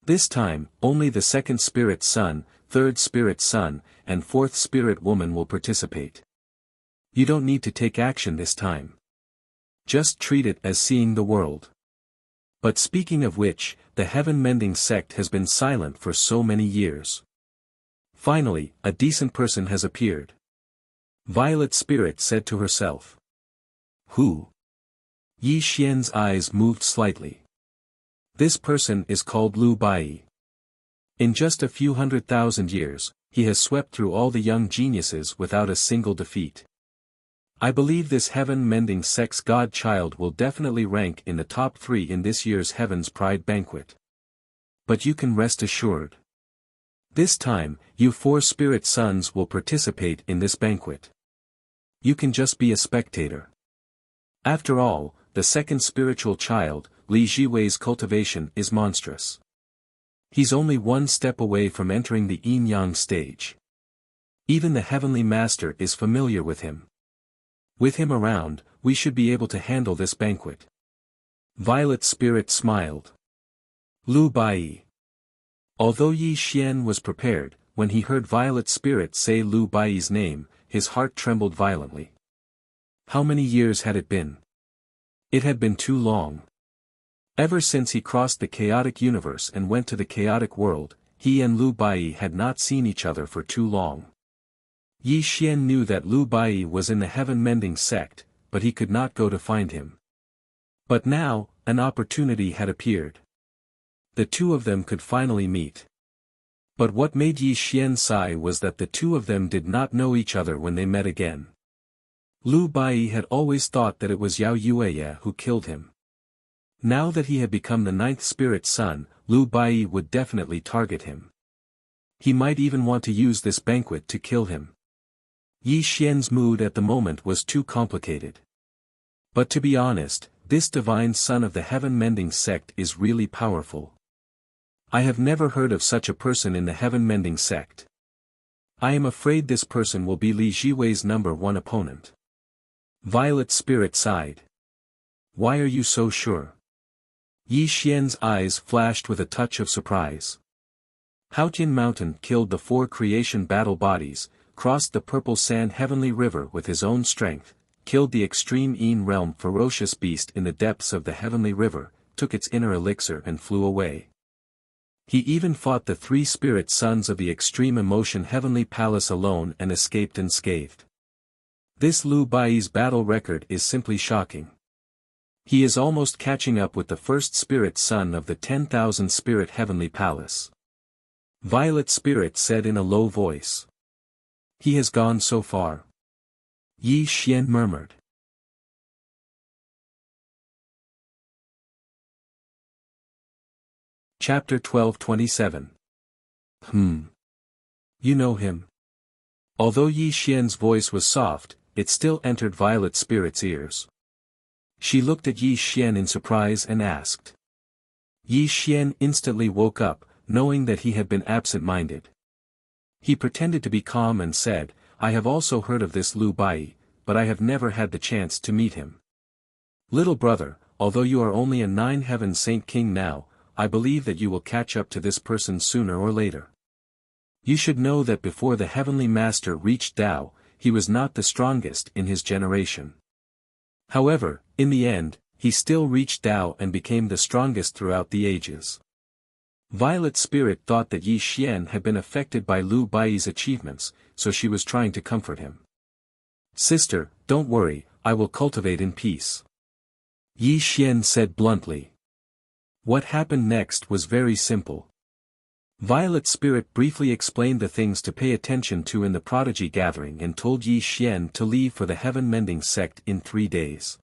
This time, only the second spirit son, third spirit son, and fourth spirit woman will participate. You don't need to take action this time. Just treat it as seeing the world. But speaking of which, the heaven-mending sect has been silent for so many years. Finally, a decent person has appeared. Violet Spirit said to herself. Who? Yi Xian's eyes moved slightly. This person is called Lu Bai. In just a few 100,000 years, he has swept through all the young geniuses without a single defeat. I believe this heaven-mending sect's godchild will definitely rank in the top 3 in this year's Heaven's Pride banquet. But you can rest assured. This time, you 4 spirit sons will participate in this banquet. You can just be a spectator. After all, the second spiritual child, Li Jiwei's cultivation is monstrous. He's only 1 step away from entering the yin-yang stage. Even the Heavenly Master is familiar with him. With him around, we should be able to handle this banquet. Violet Spirit smiled. Lu Bai. Although Yi Xian was prepared, when he heard Violet Spirit say Lu Bai's name, his heart trembled violently. How many years had it been? It had been too long. Ever since he crossed the chaotic universe and went to the chaotic world, he and Lu Bai had not seen each other for too long. Yi Xian knew that Lu Bai was in the heaven-mending sect, but he could not go to find him. But now, an opportunity had appeared. The two of them could finally meet. But what made Yi Xian sigh was that the two of them did not know each other when they met again. Lu Bai had always thought that it was Yao Yueya who killed him. Now that he had become the 9th spirit son, Lu Bai would definitely target him. He might even want to use this banquet to kill him. Yi Xian's mood at the moment was too complicated. But to be honest, this divine son of the heaven-mending sect is really powerful. I have never heard of such a person in the heaven-mending sect. I am afraid this person will be Li Jiwei's #1 opponent. Violet Spirit sighed. Why are you so sure? Yi Xian's eyes flashed with a touch of surprise. Haotian Mountain killed the 4 creation battle bodies, crossed the purple sand heavenly river with his own strength, killed the extreme Yin realm ferocious beast in the depths of the heavenly river, took its inner elixir and flew away. He even fought the 3 spirit sons of the extreme emotion heavenly palace alone and escaped unscathed. This Lu Bai's battle record is simply shocking. He is almost catching up with the first spirit son of the 10,000 spirit heavenly palace. Violet Spirit said in a low voice. He has gone so far. Yi Xian murmured. Chapter 12:27. You know him. Although Yi Xian's voice was soft, it still entered Violet Spirit's ears. She looked at Yi Xian in surprise and asked. Yi Xian instantly woke up, knowing that he had been absent-minded. He pretended to be calm and said, I have also heard of this Lu Bai, but I have never had the chance to meet him. Little brother, although you are only a 9 heaven saint king now, I believe that you will catch up to this person sooner or later. You should know that before the Heavenly Master reached Tao, he was not the strongest in his generation. However, in the end, he still reached Tao and became the strongest throughout the ages. Violet Spirit thought that Yi Xian had been affected by Lu Bai's achievements, so she was trying to comfort him. Sister, don't worry, I will cultivate in peace. Yi Xian said bluntly. What happened next was very simple. Violet Spirit briefly explained the things to pay attention to in the prodigy gathering and told Yi Xian to leave for the heaven-mending sect in 3 days.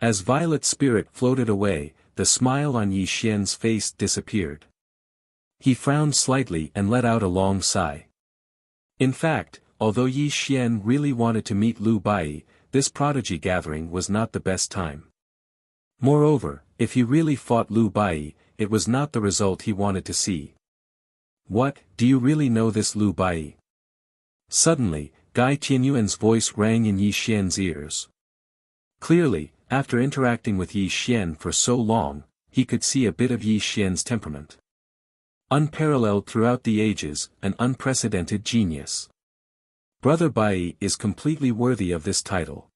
As Violet Spirit floated away, the smile on Yi Xian's face disappeared. He frowned slightly and let out a long sigh. In fact, although Yi Xian really wanted to meet Lu Bai, this prodigy gathering was not the best time. Moreover, if he really fought Lu Bai, it was not the result he wanted to see. What, do you really know this Lu Bai? Suddenly, Gai Tianyuan's voice rang in Yi Xian's ears. Clearly, after interacting with Yi Xian for so long, he could see a bit of Yi Xian's temperament. Unparalleled throughout the ages, an unprecedented genius. Brother Bai is completely worthy of this title.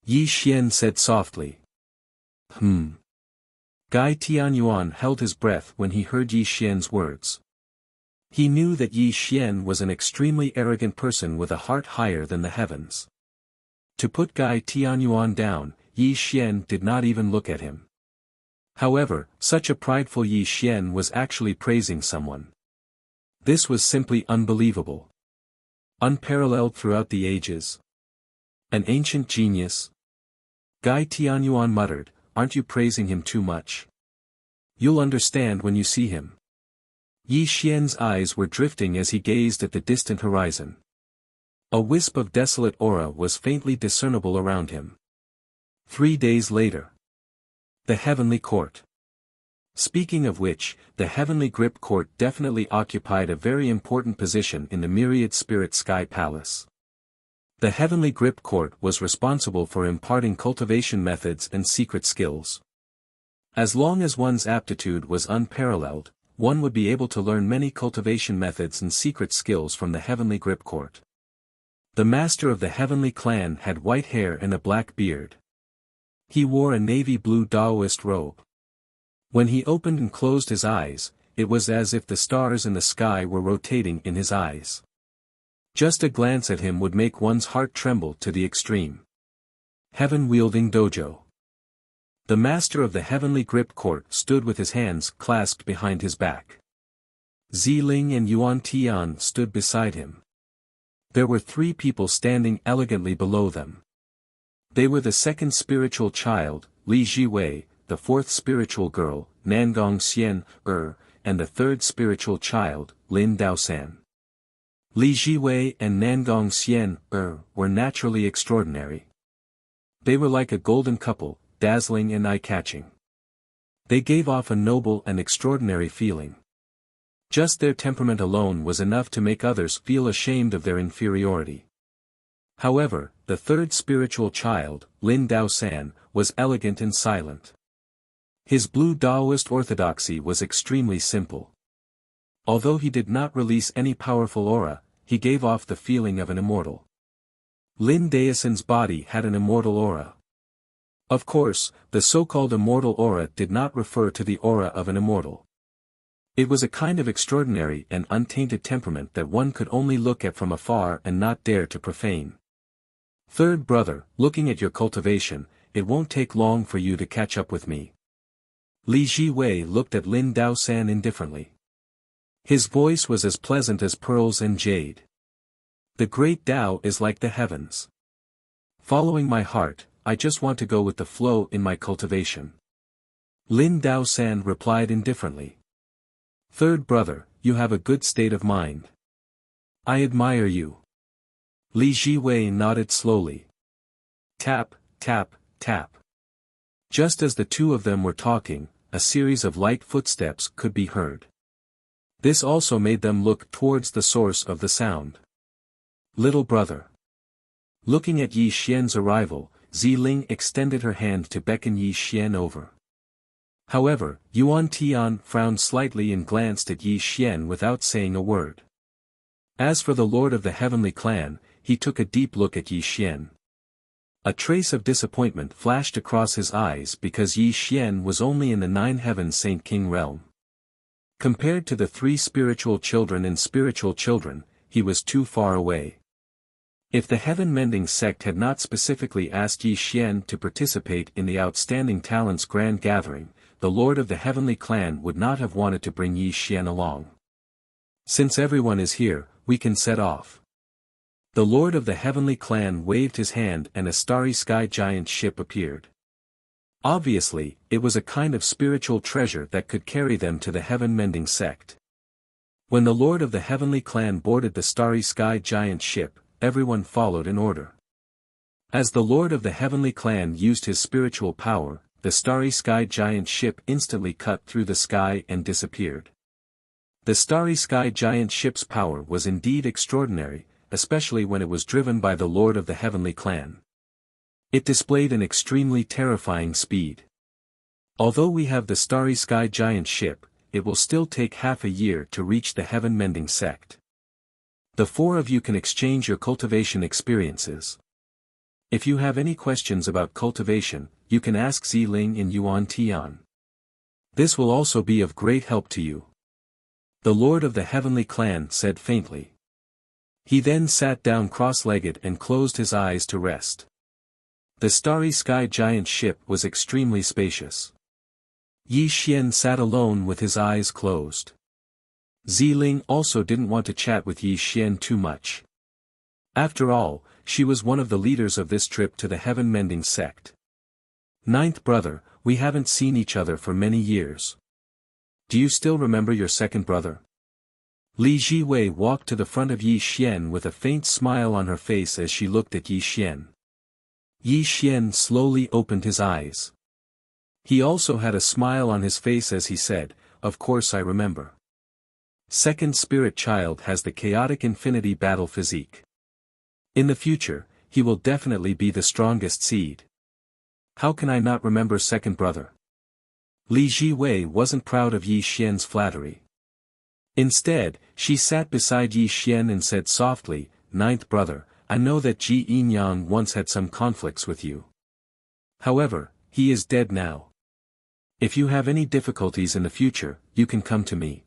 Yi Xian said softly. Gai Tianyuan held his breath when he heard Yi Xian's words. He knew that Yi Xian was an extremely arrogant person with a heart higher than the heavens. To put Gai Tianyuan down, Yi Xian did not even look at him. However, such a prideful Yi Xian was actually praising someone. This was simply unbelievable. Unparalleled throughout the ages. An ancient genius. Gai Tianyuan muttered, "Aren't you praising him too much? You'll understand when you see him." Yi Xian's eyes were drifting as he gazed at the distant horizon. A wisp of desolate aura was faintly discernible around him. 3 days later. The Heavenly Court. Speaking of which, the Heavenly Grip Court definitely occupied a very important position in the myriad spirit sky palace. The Heavenly Grip Court was responsible for imparting cultivation methods and secret skills. As long as one's aptitude was unparalleled, one would be able to learn many cultivation methods and secret skills from the Heavenly Grip Court. The master of the Heavenly Clan had white hair and a black beard. He wore a navy blue Taoist robe. When he opened and closed his eyes, it was as if the stars in the sky were rotating in his eyes. Just a glance at him would make one's heart tremble to the extreme. Heaven-wielding dojo. The master of the Heavenly Grip Court stood with his hands clasped behind his back. Ziling and Yuan Tian stood beside him. There were 3 people standing elegantly below them. They were the second spiritual child, Li Jiwei, the fourth spiritual girl, Nangong Xian, and the third spiritual child, Lin Daosan. Li Jiwei and Nangong Xian, were naturally extraordinary. They were like a golden couple, dazzling and eye-catching. They gave off a noble and extraordinary feeling. Just their temperament alone was enough to make others feel ashamed of their inferiority. However, the third spiritual child, Lin Daosan, was elegant and silent. His blue Taoist orthodoxy was extremely simple. Although he did not release any powerful aura, he gave off the feeling of an immortal. Lin Daosan's body had an immortal aura. Of course, the so-called immortal aura did not refer to the aura of an immortal. It was a kind of extraordinary and untainted temperament that one could only look at from afar and not dare to profane. Third brother, looking at your cultivation, it won't take long for you to catch up with me. Li Jiwei looked at Lin Daosan indifferently. His voice was as pleasant as pearls and jade. The great Tao is like the heavens. Following my heart, I just want to go with the flow in my cultivation. Lin Daosan replied indifferently. Third brother, you have a good state of mind. I admire you. Li Jiwei nodded slowly. Tap, tap, tap. Just as the two of them were talking, a series of light footsteps could be heard. This also made them look towards the source of the sound. Little brother. Looking at Yi Xian's arrival, Ziling extended her hand to beckon Yi Xian over. However, Yuan Tian frowned slightly and glanced at Yi Xian without saying a word. As for the lord of the Heavenly Clan, he took a deep look at Yi Xian. A trace of disappointment flashed across his eyes because Yi Xian was only in the 9 heavens Saint King realm. Compared to the 3 spiritual children and spiritual children, he was too far away. If the Heaven Mending sect had not specifically asked Yi Xian to participate in the Outstanding Talents Grand Gathering, the Lord of the Heavenly Clan would not have wanted to bring Yi Xian along. Since everyone is here, we can set off. The Lord of the Heavenly Clan waved his hand and a starry sky giant ship appeared. Obviously, it was a kind of spiritual treasure that could carry them to the Heaven Mending sect. When the Lord of the Heavenly Clan boarded the starry sky giant ship, everyone followed in order. As the Lord of the Heavenly Clan used his spiritual power, the starry sky giant ship instantly cut through the sky and disappeared. The starry sky giant ship's power was indeed extraordinary, especially when it was driven by the Lord of the Heavenly Clan. It displayed an extremely terrifying speed. Although we have the starry sky giant ship, it will still take half a year to reach the heaven-mending sect. The four of you can exchange your cultivation experiences. If you have any questions about cultivation, you can ask Ziling in Yuan Tian. This will also be of great help to you. The Lord of the Heavenly Clan said faintly. He then sat down cross-legged and closed his eyes to rest. The starry sky giant ship was extremely spacious. Yi Xian sat alone with his eyes closed. Ziling also didn't want to chat with Yi Xian too much. After all, she was one of the leaders of this trip to the heaven-mending sect. Ninth brother, we haven't seen each other for many years. Do you still remember your second brother? Li Jiwei walked to the front of Yi Xian with a faint smile on her face as she looked at Yi Xian. Yi Xian slowly opened his eyes. He also had a smile on his face as he said, "Of course I remember. Second spirit child has the chaotic infinity battle physique. In the future, he will definitely be the strongest seed. How can I not remember second brother?" Li Jiwei wasn't proud of Yi Xian's flattery. Instead, she sat beside Yi Xian and said softly, "Ninth brother, I know that Ji Yinyang once had some conflicts with you. However, he is dead now. If you have any difficulties in the future, you can come to me.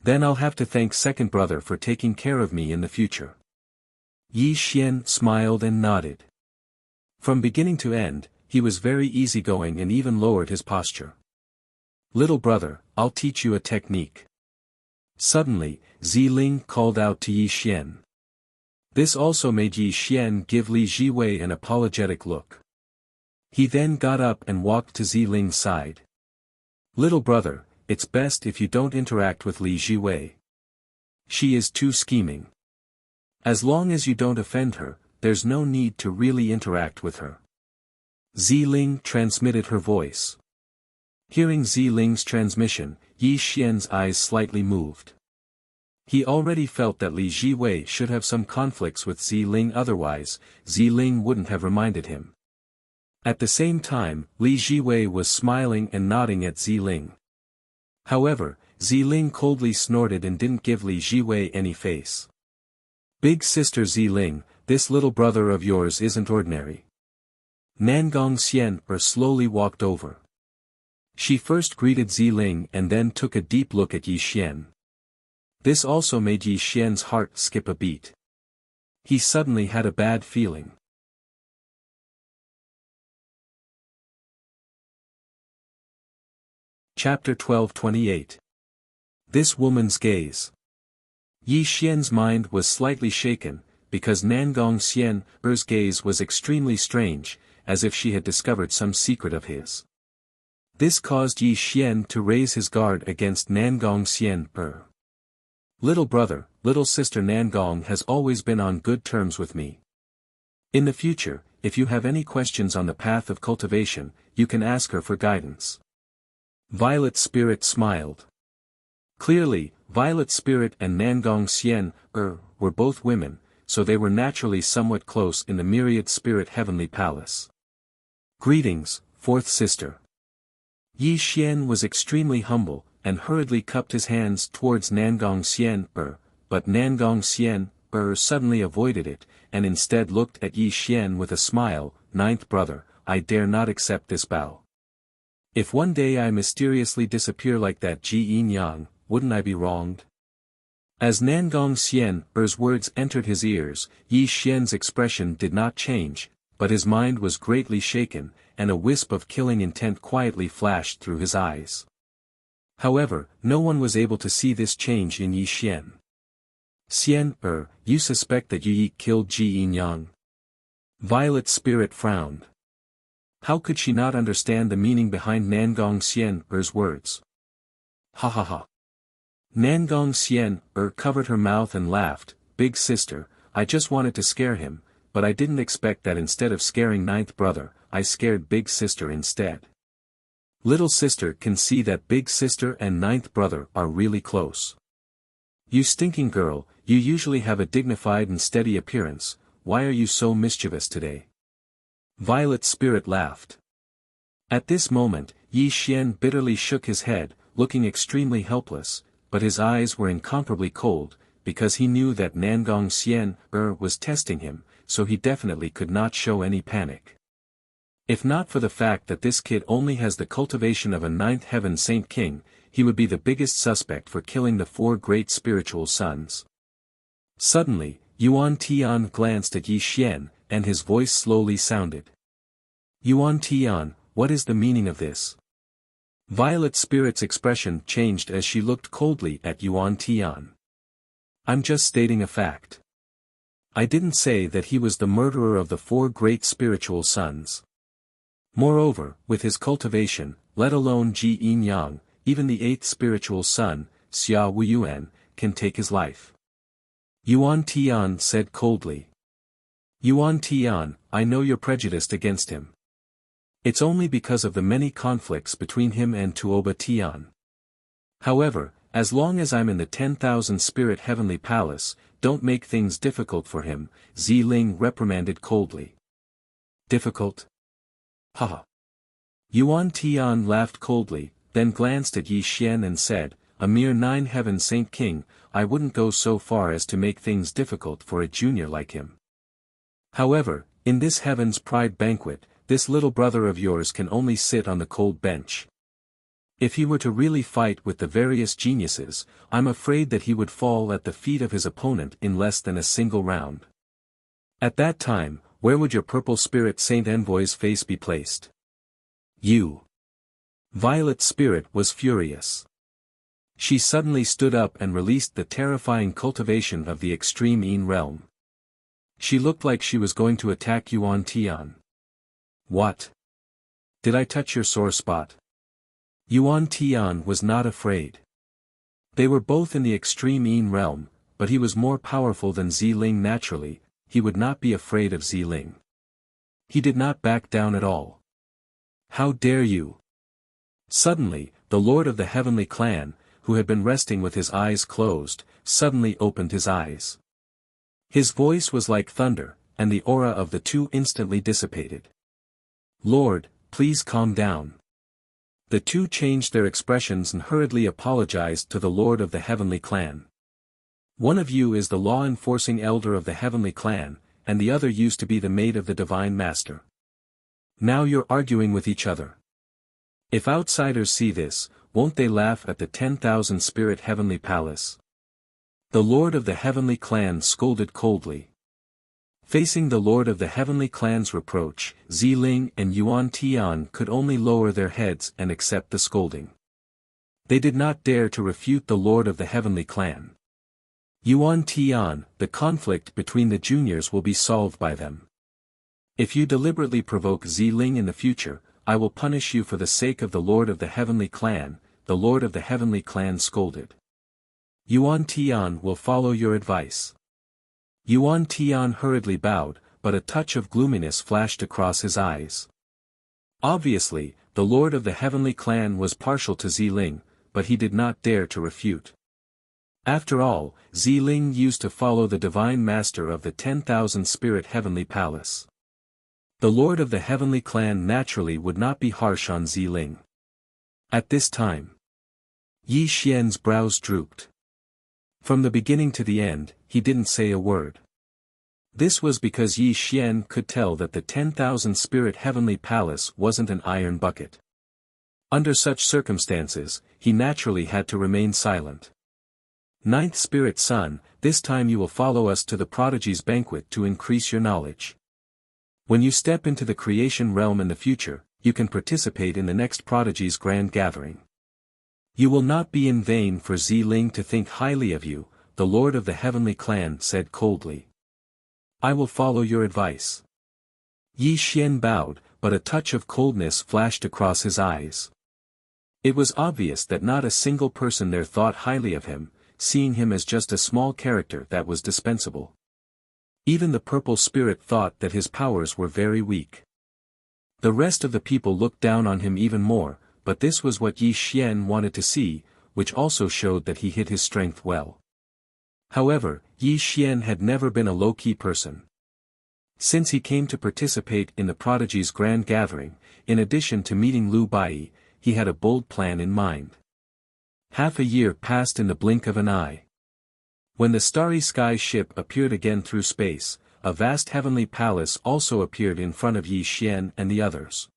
Then I'll have to thank second brother for taking care of me in the future." Yi Xian smiled and nodded. From beginning to end, he was very easygoing and even lowered his posture. "Little brother, I'll teach you a technique." Suddenly, Ziling called out to Yi Xian. This also made Yi Xian give Li Jiwei an apologetic look. He then got up and walked to Ziling's side. "Little brother, it's best if you don't interact with Li Jiwei. She is too scheming. As long as you don't offend her, there's no need to really interact with her." Ziling transmitted her voice. Hearing Ziling's transmission, Yi Xian's eyes slightly moved. He already felt that Li Jiwei should have some conflicts with Ziling, otherwise, Ziling wouldn't have reminded him. At the same time, Li Jiwei was smiling and nodding at Ziling. However, Ziling coldly snorted and didn't give Li Jiwei any face. "Big sister Ziling, this little brother of yours isn't ordinary." Nangong Xian slowly walked over. She first greeted Ziling and then took a deep look at Yi Xian. This also made Yi Xian's heart skip a beat. He suddenly had a bad feeling. Chapter 12:28. This woman's gaze. Yi Xian's mind was slightly shaken, because Nangong Xian's gaze was extremely strange, as if she had discovered some secret of his. This caused Yi Xian to raise his guard against Nangong Xian. "Little brother, little sister Nangong has always been on good terms with me. In the future, if you have any questions on the path of cultivation, you can ask her for guidance." Violet Spirit smiled. Clearly, Violet Spirit and Nangong Xian were both women, so they were naturally somewhat close in the Myriad Spirit Heavenly Palace. "Greetings, fourth sister." Yi Xian was extremely humble, and hurriedly cupped his hands towards Nangong Xian, but Nangong Xian suddenly avoided it, and instead looked at Yi Xian with a smile. "Ninth brother, I dare not accept this bow. If one day I mysteriously disappear like that Ji Yinyang, wouldn't I be wronged?" As Nangong Xian's words entered his ears, Yi Xian's expression did not change, but his mind was greatly shaken, and a wisp of killing intent quietly flashed through his eyes. However, no one was able to see this change in Yi Xian. "Xian, you suspect that Yi killed Ji Yinyang?" Violet Spirit frowned. How could she not understand the meaning behind Nangong Xian's words? "Ha ha ha." Nangong Xian covered her mouth and laughed. "Big sister, I just wanted to scare him, but I didn't expect that instead of scaring ninth brother, I scared big sister instead. Little sister can see that big sister and ninth brother are really close. You stinking girl, you usually have a dignified and steady appearance, why are you so mischievous today?" Violet Spirit laughed. At this moment, Yi Xian bitterly shook his head. looking extremely helpless, but his eyes were incomparably cold, because he knew that Nangong Xian was testing him, so he definitely could not show any panic. If not for the fact that this kid only has the cultivation of a ninth heaven Saint King, he would be the biggest suspect for killing the 4 great spiritual sons. Suddenly, Yuan Tian glanced at Yi Xian, and his voice slowly sounded. Yuan Tian, what is the meaning of this? Violet Spirit's expression changed as she looked coldly at Yuan Tian. I'm just stating a fact. I didn't say that he was the murderer of the 4 great spiritual sons. Moreover, with his cultivation, let alone Ji Yin Yang, even the 8th spiritual son, Xia Wuyuan, can take his life. Yuan Tian said coldly. Yuan Tian, I know you're prejudiced against him. It's only because of the many conflicts between him and Tuoba Tian. However, as long as I'm in the 10,000 Spirit Heavenly Palace, don't make things difficult for him, Ziling reprimanded coldly. Difficult? Haha. Yuan Tian laughed coldly, then glanced at Yi Xian and said, a mere 9 heaven Saint King, I wouldn't go so far as to make things difficult for a junior like him. However, in this Heaven's Pride banquet, this little brother of yours can only sit on the cold bench. If he were to really fight with the various geniuses, I'm afraid that he would fall at the feet of his opponent in less than a single round. At that time, where would your purple spirit saint envoy's face be placed? You. Violet Spirit was furious. She suddenly stood up and released the terrifying cultivation of the extreme Yin realm. She looked like she was going to attack Yuan Tian. What? Did I touch your sore spot? Yuan Tian was not afraid. They were both in the extreme Yin realm, but he was more powerful than Ziling naturally, he would not be afraid of Ziling. He did not back down at all. How dare you? Suddenly, the Lord of the Heavenly Clan, who had been resting with his eyes closed, suddenly opened his eyes. His voice was like thunder, and the aura of the 2 instantly dissipated. Lord, please calm down. The 2 changed their expressions and hurriedly apologized to the Lord of the Heavenly Clan. One of you is the law-enforcing elder of the Heavenly Clan, and the other used to be the maid of the Divine Master. Now you're arguing with each other. If outsiders see this, won't they laugh at the 10,000 Spirit Heavenly Palace? The Lord of the Heavenly Clan scolded coldly. Facing the Lord of the Heavenly Clan's reproach, Ziling and Yuan Tian could only lower their heads and accept the scolding. They did not dare to refute the Lord of the Heavenly Clan. Yuan Tian, the conflict between the juniors will be solved by them. If you deliberately provoke Ziling in the future, I will punish you for the sake of the Lord of the Heavenly Clan, the Lord of the Heavenly Clan scolded. Yuan Tian will follow your advice. Yuan Tian hurriedly bowed, but a touch of gloominess flashed across his eyes. Obviously, the Lord of the Heavenly Clan was partial to Ziling, but he did not dare to refute. After all, Ziling used to follow the Divine Master of the 10,000 Spirit Heavenly Palace. The Lord of the Heavenly Clan naturally would not be harsh on Ziling. At this time, Yi Xian's brows drooped. From the beginning to the end, he didn't say a word. This was because Yi Xian could tell that the 10,000 Spirit Heavenly Palace wasn't an iron bucket. Under such circumstances, he naturally had to remain silent. Ninth Spirit Son, this time you will follow us to the Prodigy's banquet to increase your knowledge. When you step into the creation realm in the future, you can participate in the next Prodigy's grand gathering. You will not be in vain for Ziling to think highly of you, the Lord of the Heavenly Clan said coldly. I will follow your advice. Yi Xian bowed, but a touch of coldness flashed across his eyes. It was obvious that not a single person there thought highly of him, seeing him as just a small character that was dispensable. Even the purple spirit thought that his powers were very weak. The rest of the people looked down on him even more, but this was what Yi Xian wanted to see, which also showed that he hid his strength well. However, Yi Xian had never been a low-key person. Since he came to participate in the Prodigy's grand gathering, in addition to meeting Lu Bai, he had a bold plan in mind. Half a year passed in the blink of an eye. When the starry sky ship appeared again through space, a vast heavenly palace also appeared in front of Yi Xian and the others.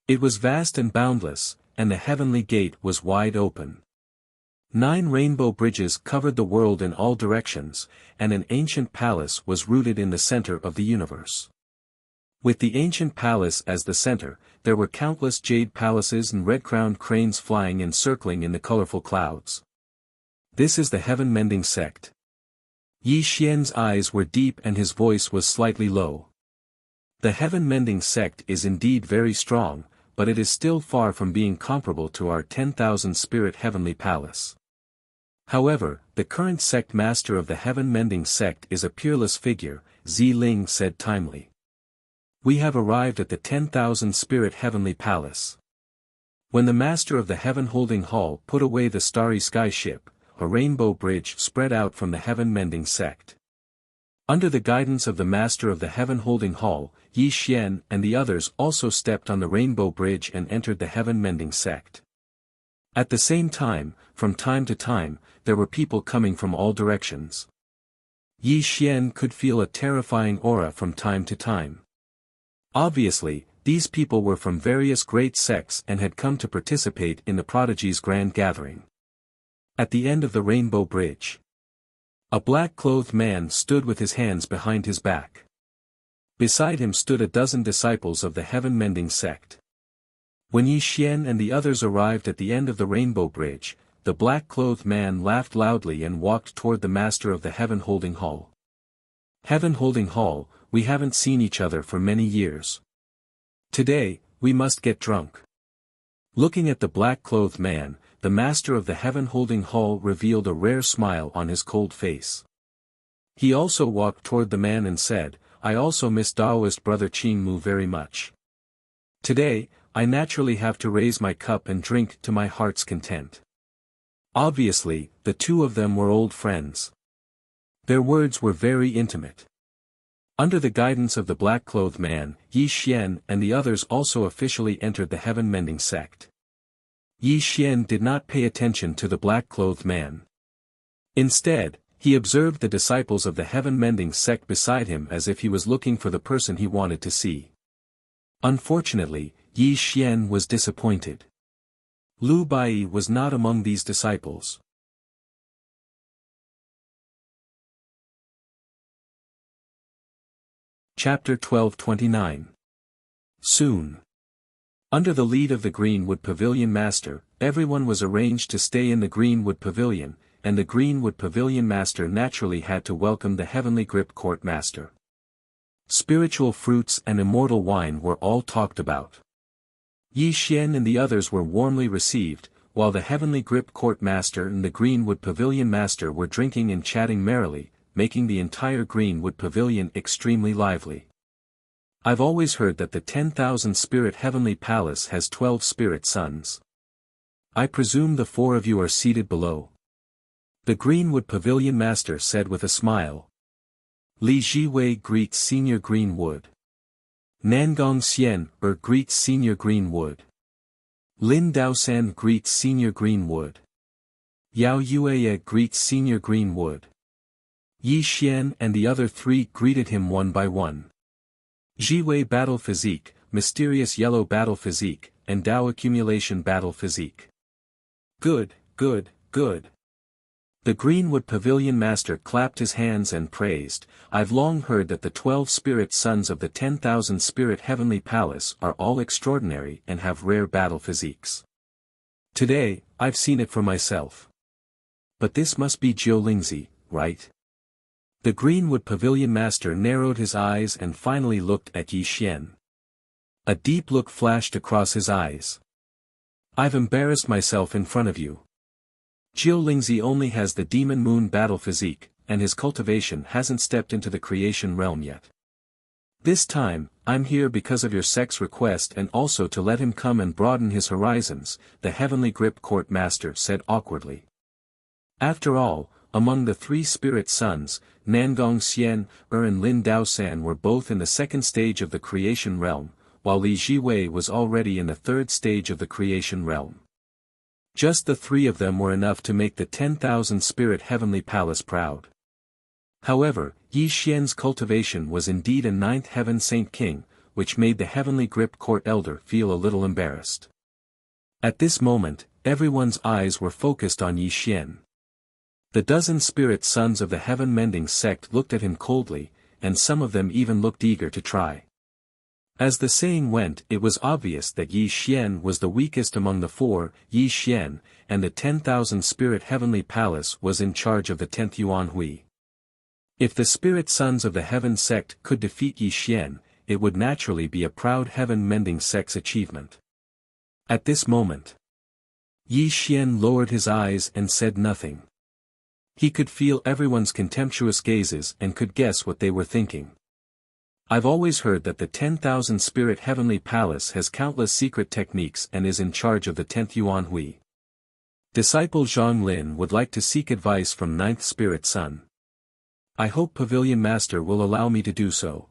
It was vast and boundless, and the heavenly gate was wide open. 9 rainbow bridges covered the world in all directions, and an ancient palace was rooted in the center of the universe. With the ancient palace as the center, there were countless jade palaces and red-crowned cranes flying and circling in the colorful clouds. This is the heaven-mending sect. Yi Xian's eyes were deep and his voice was slightly low. The heaven-mending sect is indeed very strong, but it is still far from being comparable to our 10,000 spirit heavenly palace. However, the current sect master of the heaven-mending sect is a peerless figure, Zi Ling said timely. We have arrived at the 10,000 spirit heavenly palace. When the master of the heaven-holding hall put away the starry sky ship, a rainbow bridge spread out from the heaven-mending sect. Under the guidance of the master of the heaven-holding hall, Yi Xian and the others also stepped on the rainbow bridge and entered the heaven-mending sect. At the same time, from time to time, there were people coming from all directions. Yi Xian could feel a terrifying aura from time to time. Obviously, these people were from various great sects and had come to participate in the prodigy's grand gathering. At the end of the rainbow bridge, a black-clothed man stood with his hands behind his back. Beside him stood a dozen disciples of the heaven-mending sect. When Yi Xian and the others arrived at the end of the rainbow bridge, the black-clothed man laughed loudly and walked toward the master of the heaven-holding hall. Heaven-holding hall, we haven't seen each other for many years. Today, we must get drunk. Looking at the black-clothed man, the master of the heaven-holding hall revealed a rare smile on his cold face. He also walked toward the man and said, I also miss Taoist brother Qing Mu very much. Today, I naturally have to raise my cup and drink to my heart's content. Obviously, the two of them were old friends. Their words were very intimate. Under the guidance of the black-clothed man, Yi Xian and the others also officially entered the heaven-mending sect. Yi Xian did not pay attention to the black-clothed man. Instead, he observed the disciples of the heaven-mending sect beside him as if he was looking for the person he wanted to see. Unfortunately, Yi Xian was disappointed. Lu Bai was not among these disciples. Chapter 1229. Soon. Under the lead of the Greenwood Pavilion Master, everyone was arranged to stay in the Greenwood Pavilion, and the Greenwood Pavilion Master naturally had to welcome the Heavenly Grip Court Master. Spiritual fruits and immortal wine were all talked about. Yi Xian and the others were warmly received, while the Heavenly Grip Court Master and the Greenwood Pavilion Master were drinking and chatting merrily, making the entire Greenwood Pavilion extremely lively. I've always heard that the 10,000 Spirit Heavenly Palace has 12 Spirit Sons. I presume the 4 of you are seated below. The Greenwood Pavilion Master said with a smile. Li Jiwei greets Senior Greenwood. Nangong Xian greets Senior Greenwood. Lin Daosan greets Senior Greenwood. Yao Yueye greets Senior Greenwood. Yi Xian and the other 3 greeted him one by one. Jiwei Battle Physique, Mysterious Yellow Battle Physique, and Dao Accumulation Battle Physique. Good, good, good. The Greenwood Pavilion Master clapped his hands and praised, I've long heard that the 12 Spirit Sons of the 10,000 Spirit Heavenly Palace are all extraordinary and have rare battle physiques. Today, I've seen it for myself. But this must be Jiu Lingzi, right? The Greenwood Pavilion Master narrowed his eyes and finally looked at Yi Xian. A deep look flashed across his eyes. I've embarrassed myself in front of you. Jiu Lingzi only has the Demon Moon battle physique, and his cultivation hasn't stepped into the creation realm yet. This time, I'm here because of your sect's request and also to let him come and broaden his horizons, the Heavenly Grip Court Master said awkwardly. After all, among the 3 Spirit Sons, Nangong Xian, and Lin Daosan were both in the 2nd stage of the creation realm, while Li Jiwei was already in the 3rd stage of the creation realm. Just the three of them were enough to make the 10,000 spirit heavenly palace proud. However, Yi Xian's cultivation was indeed a ninth heaven saint king, which made the heavenly grip court elder feel a little embarrassed. At this moment, everyone's eyes were focused on Yi Xian. The dozen spirit sons of the heaven mending sect looked at him coldly, and some of them even looked eager to try. As the saying went, it was obvious that Yi Xian was the weakest among the four. Yi Xian, and the 10,000 spirit heavenly palace was in charge of the 10th Yuan Hui. If the spirit sons of the heaven sect could defeat Yi Xian, it would naturally be a proud heaven mending sect's achievement. At this moment, Yi Xian lowered his eyes and said nothing. He could feel everyone's contemptuous gazes and could guess what they were thinking. I've always heard that the 10,000 spirit heavenly palace has countless secret techniques and is in charge of the 10th Yuan Hui. Disciple Zhang Lin would like to seek advice from 9th spirit son. I hope Pavilion Master will allow me to do so.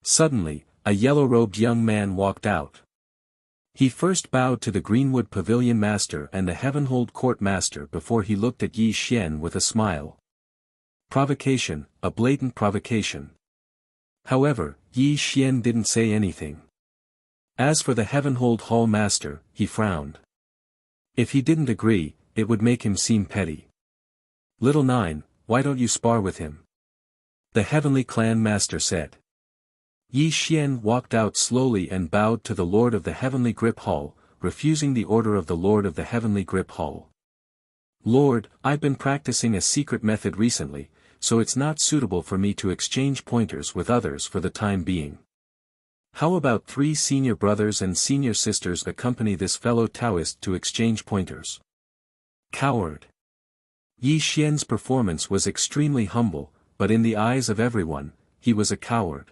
Suddenly, a yellow-robed young man walked out. He first bowed to the Greenwood Pavilion Master and the Heavenhold Court Master before he looked at Yi Xian with a smile. Provocation, a blatant provocation. However, Yi Xian didn't say anything. As for the Heavenhold Hall Master, he frowned. If he didn't agree, it would make him seem petty. Little Nine, why don't you spar with him? The Heavenly Clan Master said. Yi Xian walked out slowly and bowed to the Lord of the Heavenly Grip Hall, refusing the order of the Lord of the Heavenly Grip Hall. Lord, I've been practicing a secret method recently, so it's not suitable for me to exchange pointers with others for the time being. How about 3 senior brothers and senior sisters accompany this fellow Taoist to exchange pointers? Coward. Yi Xian's performance was extremely humble, but in the eyes of everyone, he was a coward.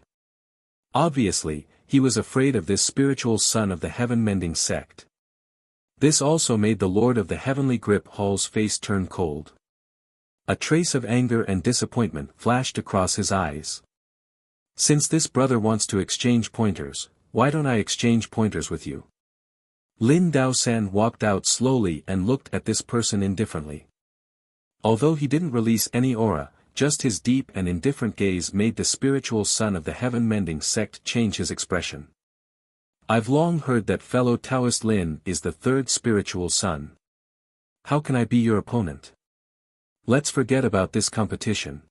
Obviously, he was afraid of this spiritual son of the heaven-mending sect. This also made the Lord of the Heavenly Grip Hall's face turn cold. A trace of anger and disappointment flashed across his eyes. Since this brother wants to exchange pointers, why don't I exchange pointers with you? Lin Daosan walked out slowly and looked at this person indifferently. Although he didn't release any aura, just his deep and indifferent gaze made the spiritual son of the heaven-mending sect change his expression. I've long heard that fellow Taoist Lin is the 3rd spiritual son. How can I be your opponent? Let's forget about this competition.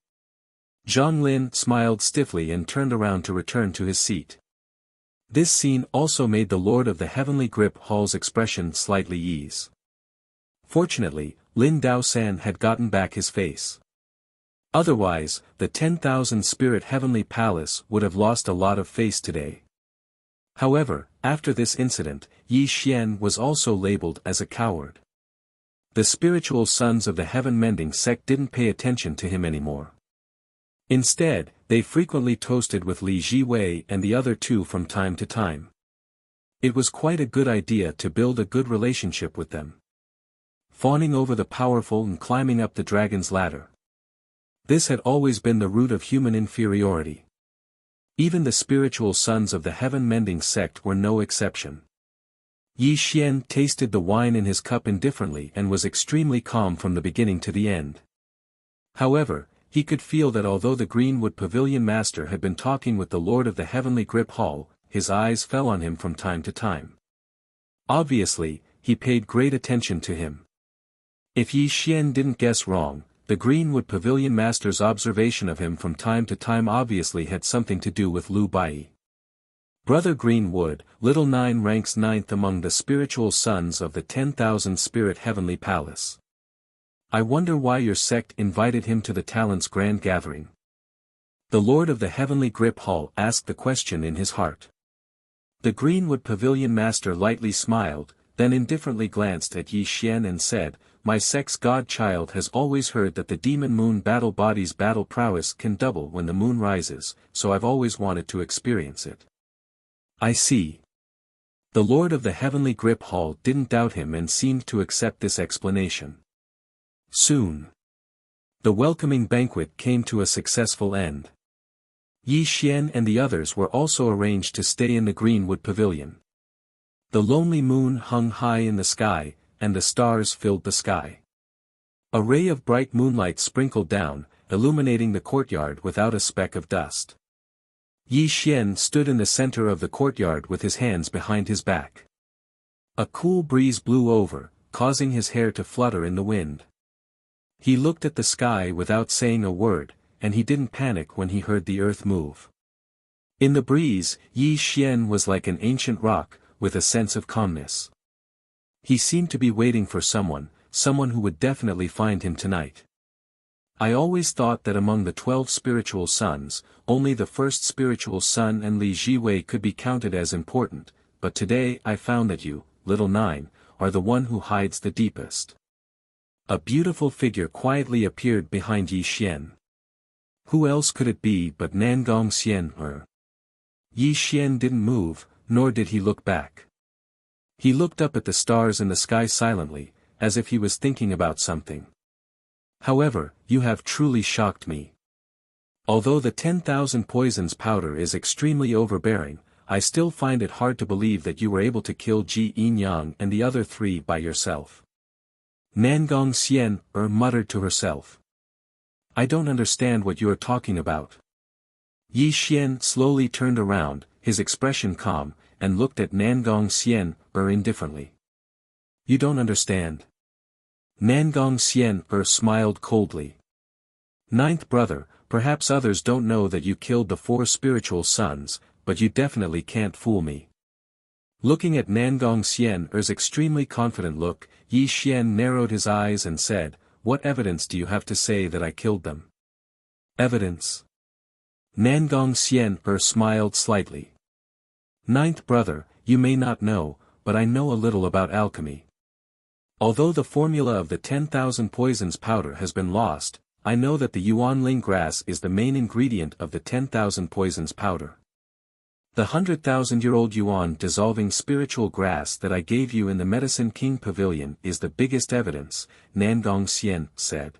Zhang Lin smiled stiffly and turned around to return to his seat. This scene also made the Lord of the Heavenly Grip Hall's expression slightly ease. Fortunately, Lin Daosan had gotten back his face. Otherwise, the 10,000 spirit heavenly palace would have lost a lot of face today. However, after this incident, Yi Xian was also labeled as a coward. The spiritual sons of the heaven-mending sect didn't pay attention to him anymore. Instead, they frequently toasted with Li Jiwei and the other 2 from time to time. It was quite a good idea to build a good relationship with them. Fawning over the powerful and climbing up the dragon's ladder. This had always been the root of human inferiority. Even the spiritual sons of the heaven-mending sect were no exception. Yi Xian tasted the wine in his cup indifferently and was extremely calm from the beginning to the end. However, he could feel that although the Greenwood Pavilion Master had been talking with the Lord of the Heavenly Grip Hall, his eyes fell on him from time to time. Obviously, he paid great attention to him. If Yi Xian didn't guess wrong, the Greenwood Pavilion Master's observation of him from time to time obviously had something to do with Lu Bai. Brother Greenwood, Little Nine ranks 9th among the spiritual sons of the 10,000 spirit heavenly palace. I wonder why your sect invited him to the Talents Grand Gathering. The Lord of the Heavenly Grip Hall asked the question in his heart. The Greenwood Pavilion Master lightly smiled, then indifferently glanced at Yi Xian and said, My sect's godchild has always heard that the demon moon battle body's battle prowess can double when the moon rises, so I've always wanted to experience it. I see. The Lord of the Heavenly Grip Hall didn't doubt him and seemed to accept this explanation. Soon, the welcoming banquet came to a successful end. Yi Xian and the others were also arranged to stay in the Greenwood Pavilion. The lonely moon hung high in the sky, and the stars filled the sky. A ray of bright moonlight sprinkled down, illuminating the courtyard without a speck of dust. Yi Xian stood in the center of the courtyard with his hands behind his back. A cool breeze blew over, causing his hair to flutter in the wind. He looked at the sky without saying a word, and he didn't panic when he heard the earth move. In the breeze, Yi Xian was like an ancient rock, with a sense of calmness. He seemed to be waiting for someone who would definitely find him tonight. I always thought that among the 12 spiritual sons, only the first spiritual son and Li Jiwei could be counted as important, but today I found that you, little 9, are the one who hides the deepest. A beautiful figure quietly appeared behind Yi Xian. Who else could it be but Nangong Xian? Yi Xian didn't move, nor did he look back. He looked up at the stars in the sky silently, as if he was thinking about something. However, you have truly shocked me. Although the 10,000 poisons powder is extremely overbearing, I still find it hard to believe that you were able to kill Ji Yinyang and the other 3 by yourself. Nangong Xian muttered to herself. I don't understand what you are talking about. Yi Xian slowly turned around, his expression calm, and looked at Nangong Xian indifferently. You don't understand. Nangong Xian smiled coldly. Ninth brother, perhaps others don't know that you killed the 4 spiritual sons, but you definitely can't fool me. Looking at Nangong Xian's extremely confident look, Yi Xian narrowed his eyes and said, What evidence do you have to say that I killed them? Evidence? Nangong Xian smiled slightly. Ninth brother, you may not know, but I know a little about alchemy. Although the formula of the 10,000 poisons powder has been lost, I know that the Yuanling grass is the main ingredient of the 10,000 poisons powder. The 100,000-year-old Yuan dissolving spiritual grass that I gave you in the Medicine King Pavilion is the biggest evidence, Nangong Xian said.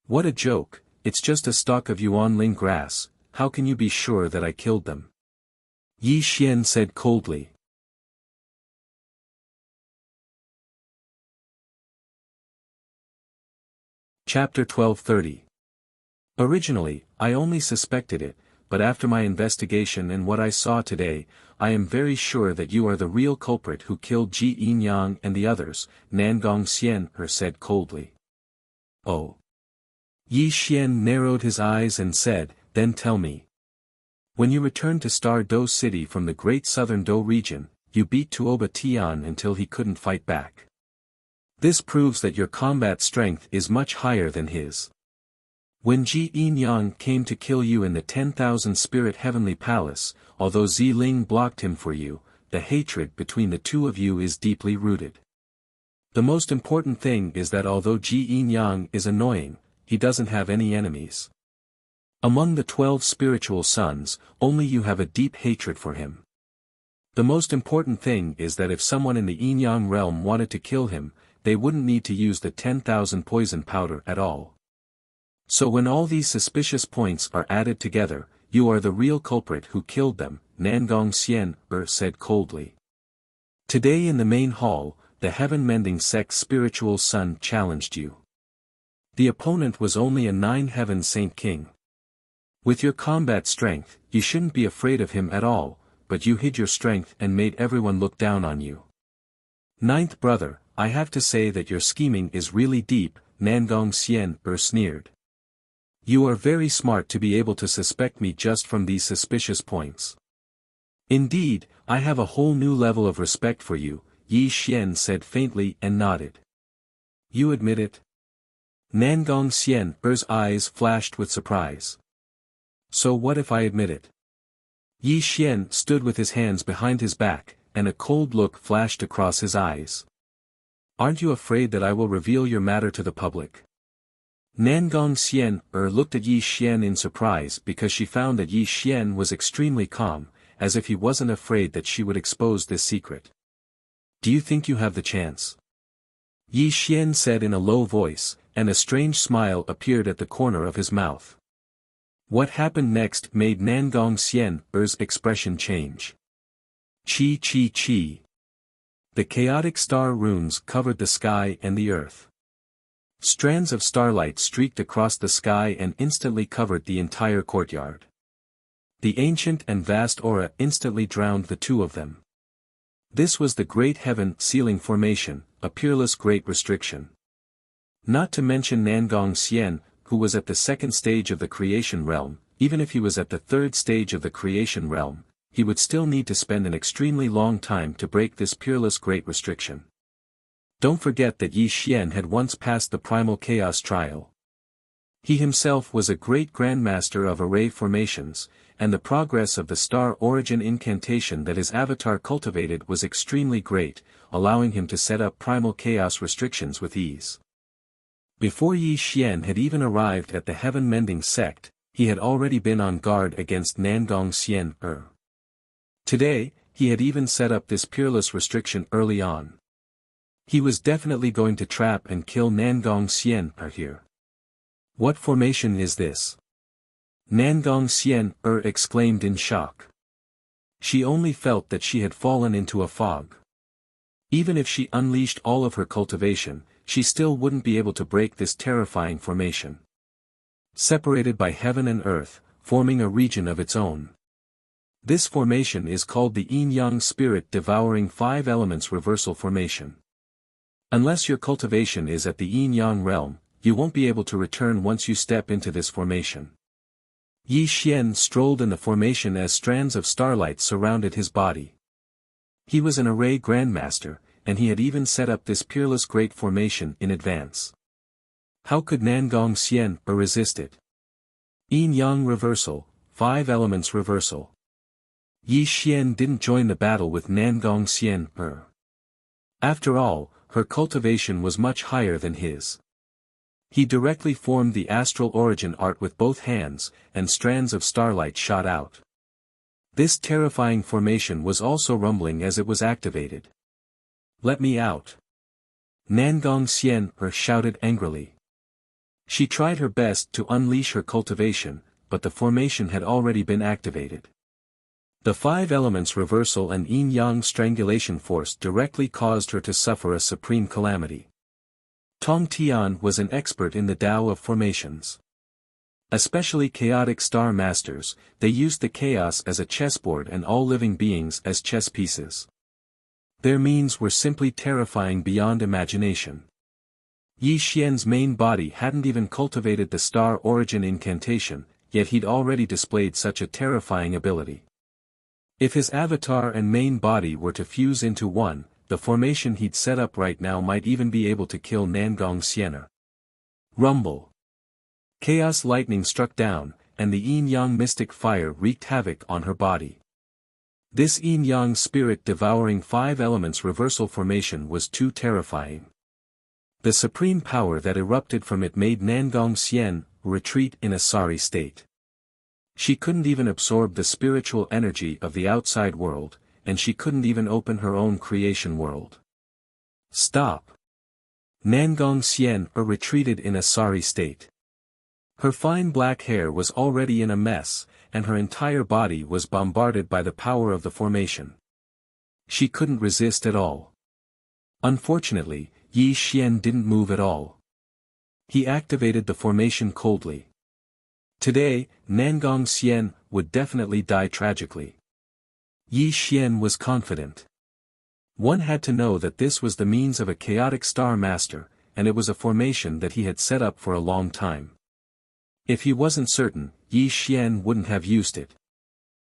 What a joke, it's just a stalk of Yuanling grass, how can you be sure that I killed them? Yi Xian said coldly. Chapter 1230. Originally, I only suspected it, but after my investigation and what I saw today, I am very sure that you are the real culprit who killed Ji Yinyang and the others, Nangong Xian said coldly. Oh. Yi Xian narrowed his eyes and said, Then tell me. When you returned to Star Do City from the great southern Do region, you beat Tuoba Tian until he couldn't fight back. This proves that your combat strength is much higher than his. When Ji Yinyang came to kill you in the 10,000 Spirit Heavenly Palace, although Ziling blocked him for you, the hatred between the two of you is deeply rooted. The most important thing is that although Ji Yinyang is annoying, he doesn't have any enemies. Among the 12 spiritual sons, only you have a deep hatred for him. The most important thing is that if someone in the Yinyang realm wanted to kill him, they wouldn't need to use the 10,000 poison powder at all. So when all these suspicious points are added together, you are the real culprit who killed them, Nangong Xian said coldly. Today in the main hall, the heaven-mending sect's spiritual son challenged you. The opponent was only a 9-heaven saint king. With your combat strength, you shouldn't be afraid of him at all, but you hid your strength and made everyone look down on you. Ninth brother, I have to say that your scheming is really deep, Nangong Xian sneered. You are very smart to be able to suspect me just from these suspicious points. Indeed, I have a whole new level of respect for you, Yi Xian said faintly and nodded. You admit it? Nangong Xian's eyes flashed with surprise. So what if I admit it? Yi Xian stood with his hands behind his back, and a cold look flashed across his eyes. Aren't you afraid that I will reveal your matter to the public? Nangong Xian looked at Yi Xian in surprise because she found that Yi Xian was extremely calm, as if he wasn't afraid that she would expose this secret. Do you think you have the chance? Yi Xian said in a low voice, and a strange smile appeared at the corner of his mouth. What happened next made Nangong Xian's expression change. Chi chi chi. The chaotic star runes covered the sky and the earth. Strands of starlight streaked across the sky and instantly covered the entire courtyard. The ancient and vast aura instantly drowned the two of them. This was the Great Heaven Sealing Formation, a peerless great restriction. Not to mention Nangong Xian, who was at the second stage of the creation realm. Even if he was at the third stage of the creation realm, he would still need to spend an extremely long time to break this peerless great restriction. Don't forget that Yi Xian had once passed the primal chaos trial. He himself was a great grandmaster of array formations, and the progress of the star origin incantation that his avatar cultivated was extremely great, allowing him to set up primal chaos restrictions with ease. Before Yi Xian had even arrived at the heaven-mending sect, he had already been on guard against Nangong Xian. Today, he had even set up this peerless restriction early on. He was definitely going to trap and kill Nangong Xian here. What formation is this? Nangong Xian exclaimed in shock. She only felt that she had fallen into a fog. Even if she unleashed all of her cultivation, she still wouldn't be able to break this terrifying formation. Separated by heaven and earth, forming a region of its own. This formation is called the Yin-Yang Spirit Devouring Five Elements Reversal Formation. Unless your cultivation is at the Yin-Yang realm, you won't be able to return once you step into this formation. Yi Xian strolled in the formation as strands of starlight surrounded his body. He was an array grandmaster, and he had even set up this peerless great formation in advance. How could Nangong Xian resist it? Yin-Yang Reversal, Five Elements Reversal. Yi Xian didn't join the battle with Nangong Xian. After all, her cultivation was much higher than his. He directly formed the astral origin art with both hands, and strands of starlight shot out. This terrifying formation was also rumbling as it was activated. Let me out! Nangong Xian shouted angrily. She tried her best to unleash her cultivation, but the formation had already been activated. The five elements reversal and yin-yang strangulation force directly caused her to suffer a supreme calamity. Tong Tian was an expert in the Tao of formations. Especially chaotic star masters, they used the chaos as a chessboard and all living beings as chess pieces. Their means were simply terrifying beyond imagination. Yi Xian's main body hadn't even cultivated the star origin incantation, yet he'd already displayed such a terrifying ability. If his avatar and main body were to fuse into one, the formation he'd set up right now might even be able to kill Nangong Xian. Rumble. Chaos lightning struck down, and the yin-yang mystic fire wreaked havoc on her body. This yin-yang spirit devouring five elements reversal formation was too terrifying. The supreme power that erupted from it made Nangong Xian retreat in a sorry state. She couldn't even absorb the spiritual energy of the outside world, and she couldn't even open her own creation world. Stop! Nangong Xian retreated in a sorry state. Her fine black hair was already in a mess, and her entire body was bombarded by the power of the formation. She couldn't resist at all. Unfortunately, Yi Xian didn't move at all. He activated the formation coldly. Today, Nangong Xian would definitely die tragically. Yi Xian was confident. One had to know that this was the means of a chaotic star master, and it was a formation that he had set up for a long time. If he wasn't certain, Yi Xian wouldn't have used it.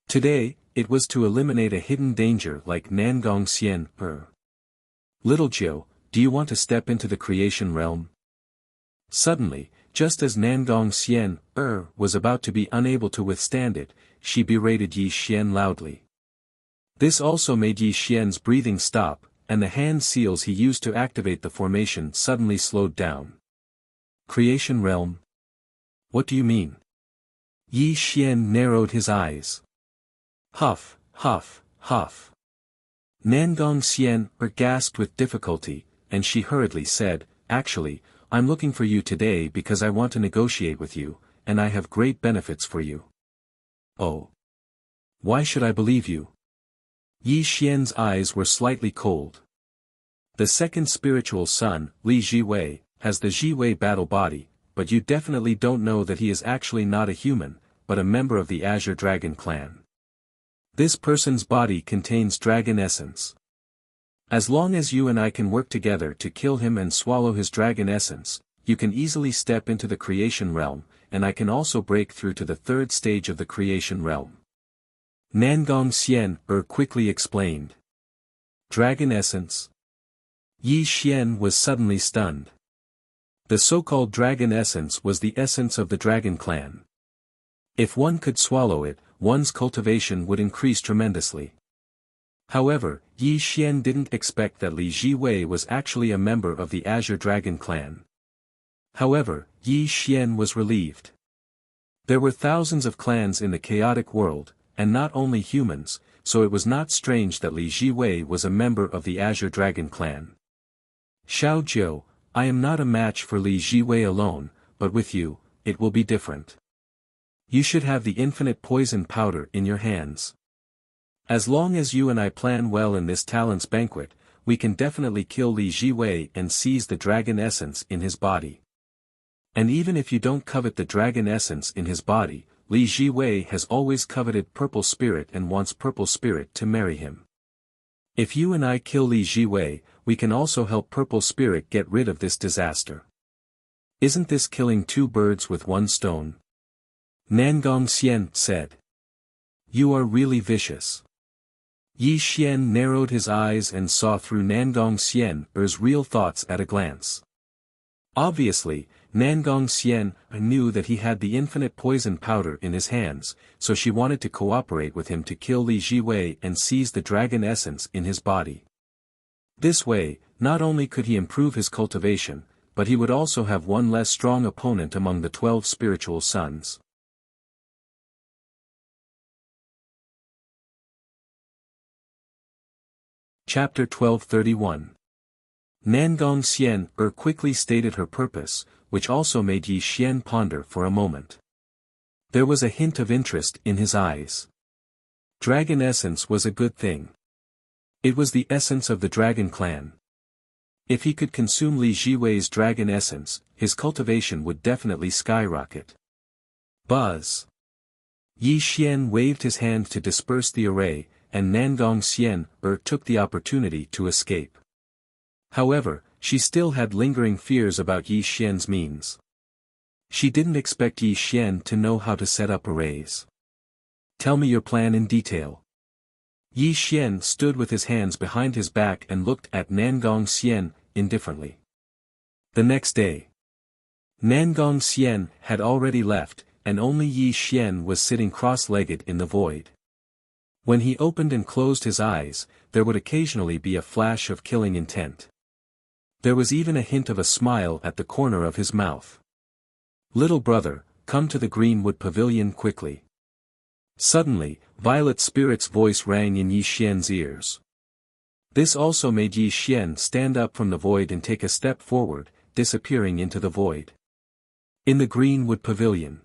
Today, it was to eliminate a hidden danger like Nangong Xian. Little Jiu, do you want to step into the creation realm? Suddenly, just as Nangong Xian was about to be unable to withstand it, she berated Yi Xian loudly. This also made Yi Xian's breathing stop, and the hand seals he used to activate the formation suddenly slowed down. Creation realm? What do you mean? Yi Xian narrowed his eyes. Huff, huff, huff. Nangong Xian gasped with difficulty, and she hurriedly said, "Actually, I'm looking for you today because I want to negotiate with you, and I have great benefits for you." Oh. Why should I believe you? Yi Xian's eyes were slightly cold. The second spiritual son, Li Jiwei, has the Jiwei battle body, but you definitely don't know that he is actually not a human, but a member of the Azure Dragon clan. This person's body contains dragon essence. As long as you and I can work together to kill him and swallow his dragon essence, you can easily step into the creation realm, and I can also break through to the third stage of the creation realm. Nangong Xian quickly explained. Dragon essence? Yi Xian was suddenly stunned. The so-called dragon essence was the essence of the dragon clan. If one could swallow it, one's cultivation would increase tremendously. However, Yi Xian didn't expect that Li Jiwei was actually a member of the Azure Dragon clan. However, Yi Xian was relieved. There were thousands of clans in the chaotic world, and not only humans, so it was not strange that Li Jiwei was a member of the Azure Dragon clan. Xiao Jiu, I am not a match for Li Jiwei alone, but with you, it will be different. You should have the infinite poison powder in your hands. As long as you and I plan well in this talents banquet, we can definitely kill Li Jiwei and seize the dragon essence in his body. And even if you don't covet the dragon essence in his body, Li Jiwei has always coveted purple spirit and wants purple spirit to marry him. If you and I kill Li Jiwei, we can also help purple spirit get rid of this disaster. Isn't this killing two birds with one stone? Nangong Xian said. You are really vicious. Yi Xian narrowed his eyes and saw through Nangong Xian's real thoughts at a glance. Obviously, Nangong Xian knew that he had the infinite poison powder in his hands, so she wanted to cooperate with him to kill Li Jiwei and seize the dragon essence in his body. This way, not only could he improve his cultivation, but he would also have one less strong opponent among the 12 spiritual sons. Chapter 1231. Nangong Xian quickly stated her purpose, which also made Yi Xian ponder for a moment. There was a hint of interest in his eyes. Dragon essence was a good thing. It was the essence of the dragon clan. If he could consume Li Jiwei's dragon essence, his cultivation would definitely skyrocket. Buzz! Yi Xian waved his hand to disperse the array, and Nangong Xian took the opportunity to escape. However, she still had lingering fears about Yi Xian's means. She didn't expect Yi Xian to know how to set up arrays. Tell me your plan in detail. Yi Xian stood with his hands behind his back and looked at Nangong Xian indifferently. The next day, Nangong Xian had already left, and only Yi Xian was sitting cross-legged in the void. When he opened and closed his eyes, there would occasionally be a flash of killing intent. There was even a hint of a smile at the corner of his mouth. Little brother, come to the Greenwood Pavilion quickly. Suddenly, Violet Spirit's voice rang in Yi Xian's ears. This also made Yi Xian stand up from the void and take a step forward, disappearing into the void. In the Greenwood Pavilion,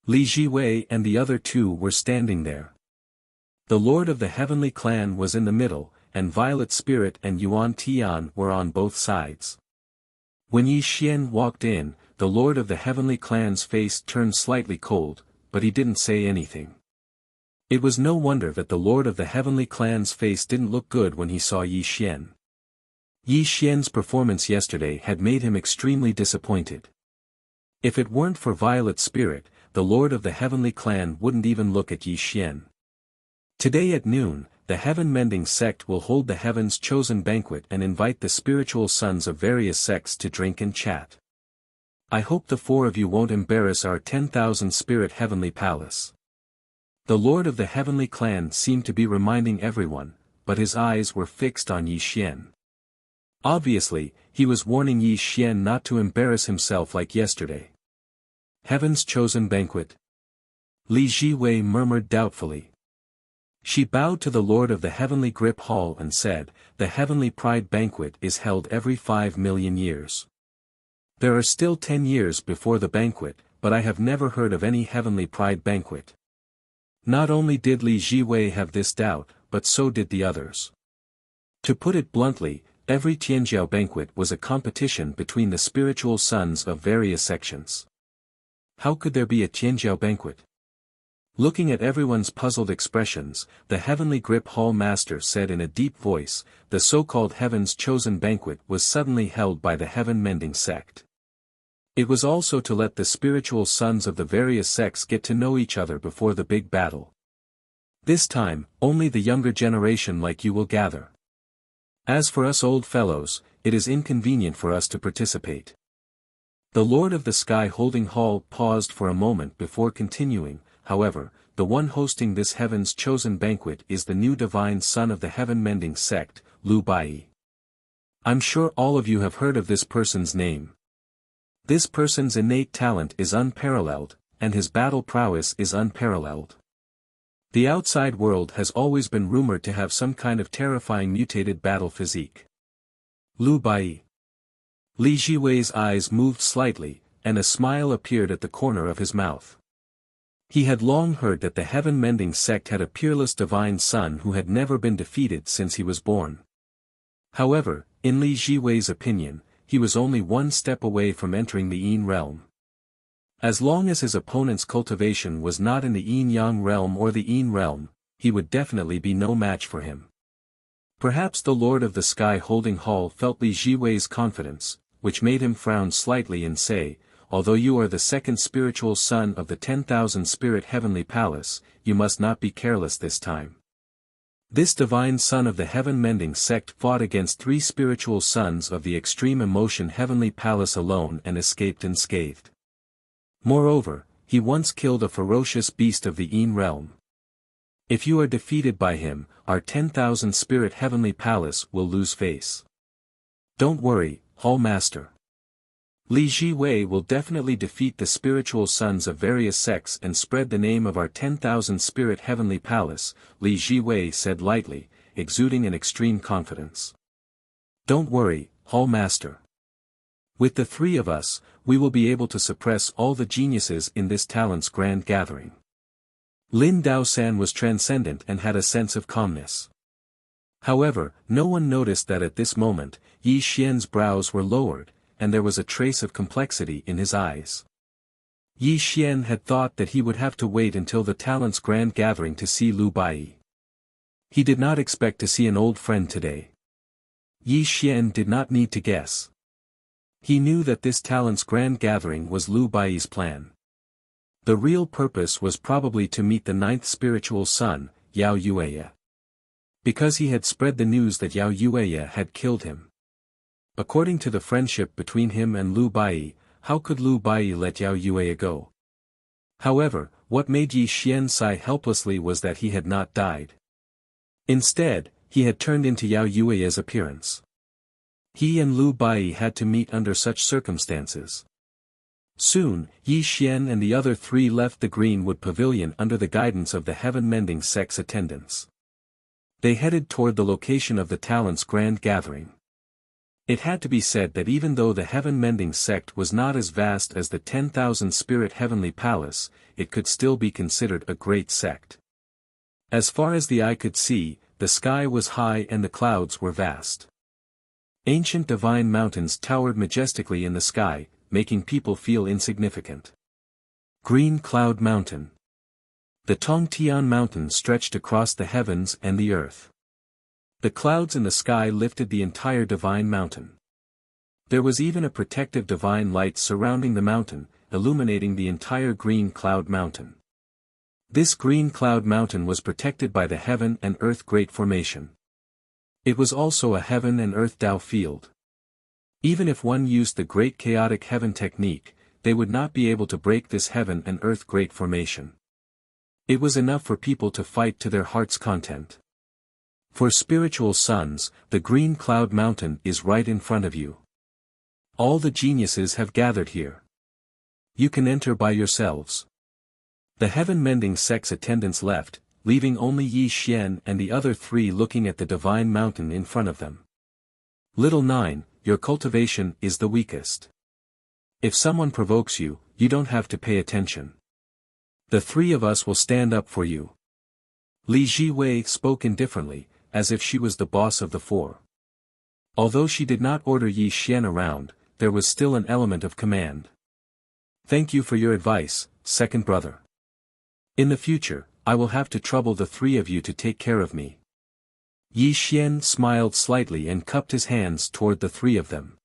Li Jiwei and the other two were standing there. The Lord of the Heavenly Clan was in the middle, and Violet Spirit and Yuan Tian were on both sides. When Yi Xian walked in, the Lord of the Heavenly Clan's face turned slightly cold, but he didn't say anything. It was no wonder that the Lord of the Heavenly Clan's face didn't look good when he saw Yi Xian. Yi Xian's performance yesterday had made him extremely disappointed. If it weren't for Violet Spirit, the Lord of the Heavenly Clan wouldn't even look at Yi Xian. Today at noon, the Heaven Mending sect will hold the Heaven's Chosen banquet and invite the spiritual sons of various sects to drink and chat. I hope the four of you won't embarrass our 10,000 spirit heavenly palace. The Lord of the Heavenly Clan seemed to be reminding everyone, but his eyes were fixed on Yi Xian. Obviously, he was warning Yi Xian not to embarrass himself like yesterday. Heaven's Chosen banquet? Li Jiwei murmured doubtfully. She bowed to the Lord of the Heavenly Grip Hall and said, the Heavenly Pride banquet is held every 5 million years. There are still 10 years before the banquet, but I have never heard of any Heavenly Pride banquet. Not only did Li Jiwei have this doubt, but so did the others. To put it bluntly, every Tianjiao banquet was a competition between the spiritual sons of various sections. How could there be a Tianjiao banquet? Looking at everyone's puzzled expressions, the Heavenly Grip Hall Master said in a deep voice, the so-called Heaven's Chosen Banquet was suddenly held by the Heaven-Mending sect. It was also to let the spiritual sons of the various sects get to know each other before the big battle. This time, only the younger generation like you will gather. As for us old fellows, it is inconvenient for us to participate. The Lord of the Sky Holding Hall paused for a moment before continuing. However, the one hosting this Heaven's Chosen Banquet is the new divine son of the Heaven-Mending sect, Lu Bai. I'm sure all of you have heard of this person's name. This person's innate talent is unparalleled, and his battle prowess is unparalleled. The outside world has always been rumored to have some kind of terrifying mutated battle physique. Lu Bai. Li Jiwei's eyes moved slightly, and a smile appeared at the corner of his mouth. He had long heard that the Heaven-Mending sect had a peerless divine son who had never been defeated since he was born. However, in Li Jiwei's opinion, he was only one step away from entering the Yin realm. As long as his opponent's cultivation was not in the Yin-Yang realm or the Yin realm, he would definitely be no match for him. Perhaps the Lord of the Sky Holding Hall felt Li Jiwei's confidence, which made him frown slightly and say, although you are the second spiritual son of the 10,000 Spirit Heavenly Palace, you must not be careless this time. This divine son of the Heaven-Mending sect fought against 3 spiritual sons of the Extreme Emotion Heavenly Palace alone and escaped unscathed. Moreover, he once killed a ferocious beast of the Yin realm. If you are defeated by him, our 10,000 Spirit Heavenly Palace will lose face. Don't worry, Hall Master. Li Jiwei will definitely defeat the spiritual sons of various sects and spread the name of our 10,000 Spirit Heavenly Palace, Li Jiwei said lightly, exuding an extreme confidence. Don't worry, Hall Master. With the 3 of us, we will be able to suppress all the geniuses in this talent's grand gathering. Lin Daosan was transcendent and had a sense of calmness. However, no one noticed that at this moment, Yi Xian's brows were lowered, and there was a trace of complexity in his eyes. Yi Xian had thought that he would have to wait until the talent's grand gathering to see Lu Bai. He did not expect to see an old friend today. Yi Xian did not need to guess. He knew that this talent's grand gathering was Lu Bai's plan. The real purpose was probably to meet the 9th spiritual son, Yao Yueya. Because he had spread the news that Yao Yueya had killed him. According to the friendship between him and Lu Bai, how could Lu Bai let Yao Yueya go? However, what made Yi Xian sigh helplessly was that he had not died. Instead, he had turned into Yao Yueya's appearance. He and Lu Bai had to meet under such circumstances. Soon, Yi Xian and the other 3 left the Greenwood Pavilion under the guidance of the Heaven-Mending sect's attendants. They headed toward the location of the talent's grand gathering. It had to be said that even though the Heaven-Mending sect was not as vast as the 10,000 Spirit Heavenly Palace, it could still be considered a great sect. As far as the eye could see, the sky was high and the clouds were vast. Ancient divine mountains towered majestically in the sky, making people feel insignificant. Green Cloud Mountain. The Tongtian Mountain stretched across the heavens and the earth. The clouds in the sky lifted the entire divine mountain. There was even a protective divine light surrounding the mountain, illuminating the entire Green Cloud Mountain. This Green Cloud Mountain was protected by the Heaven and Earth Great Formation. It was also a Heaven and Earth Tao field. Even if one used the Great Chaotic Heaven technique, they would not be able to break this Heaven and Earth Great Formation. It was enough for people to fight to their heart's content. For spiritual sons, the Green Cloud Mountain is right in front of you. All the geniuses have gathered here. You can enter by yourselves. The Heaven-Mending sect's attendants left, leaving only Yi Xian and the other 3 looking at the divine mountain in front of them. Little 9, your cultivation is the weakest. If someone provokes you, you don't have to pay attention. The 3 of us will stand up for you. Li Jiwei spoke indifferently, as if she was the boss of the 4. Although she did not order Yi Xian around, there was still an element of command. Thank you for your advice, second brother. In the future, I will have to trouble the three of you to take care of me. Yi Xian smiled slightly and cupped his hands toward the three of them.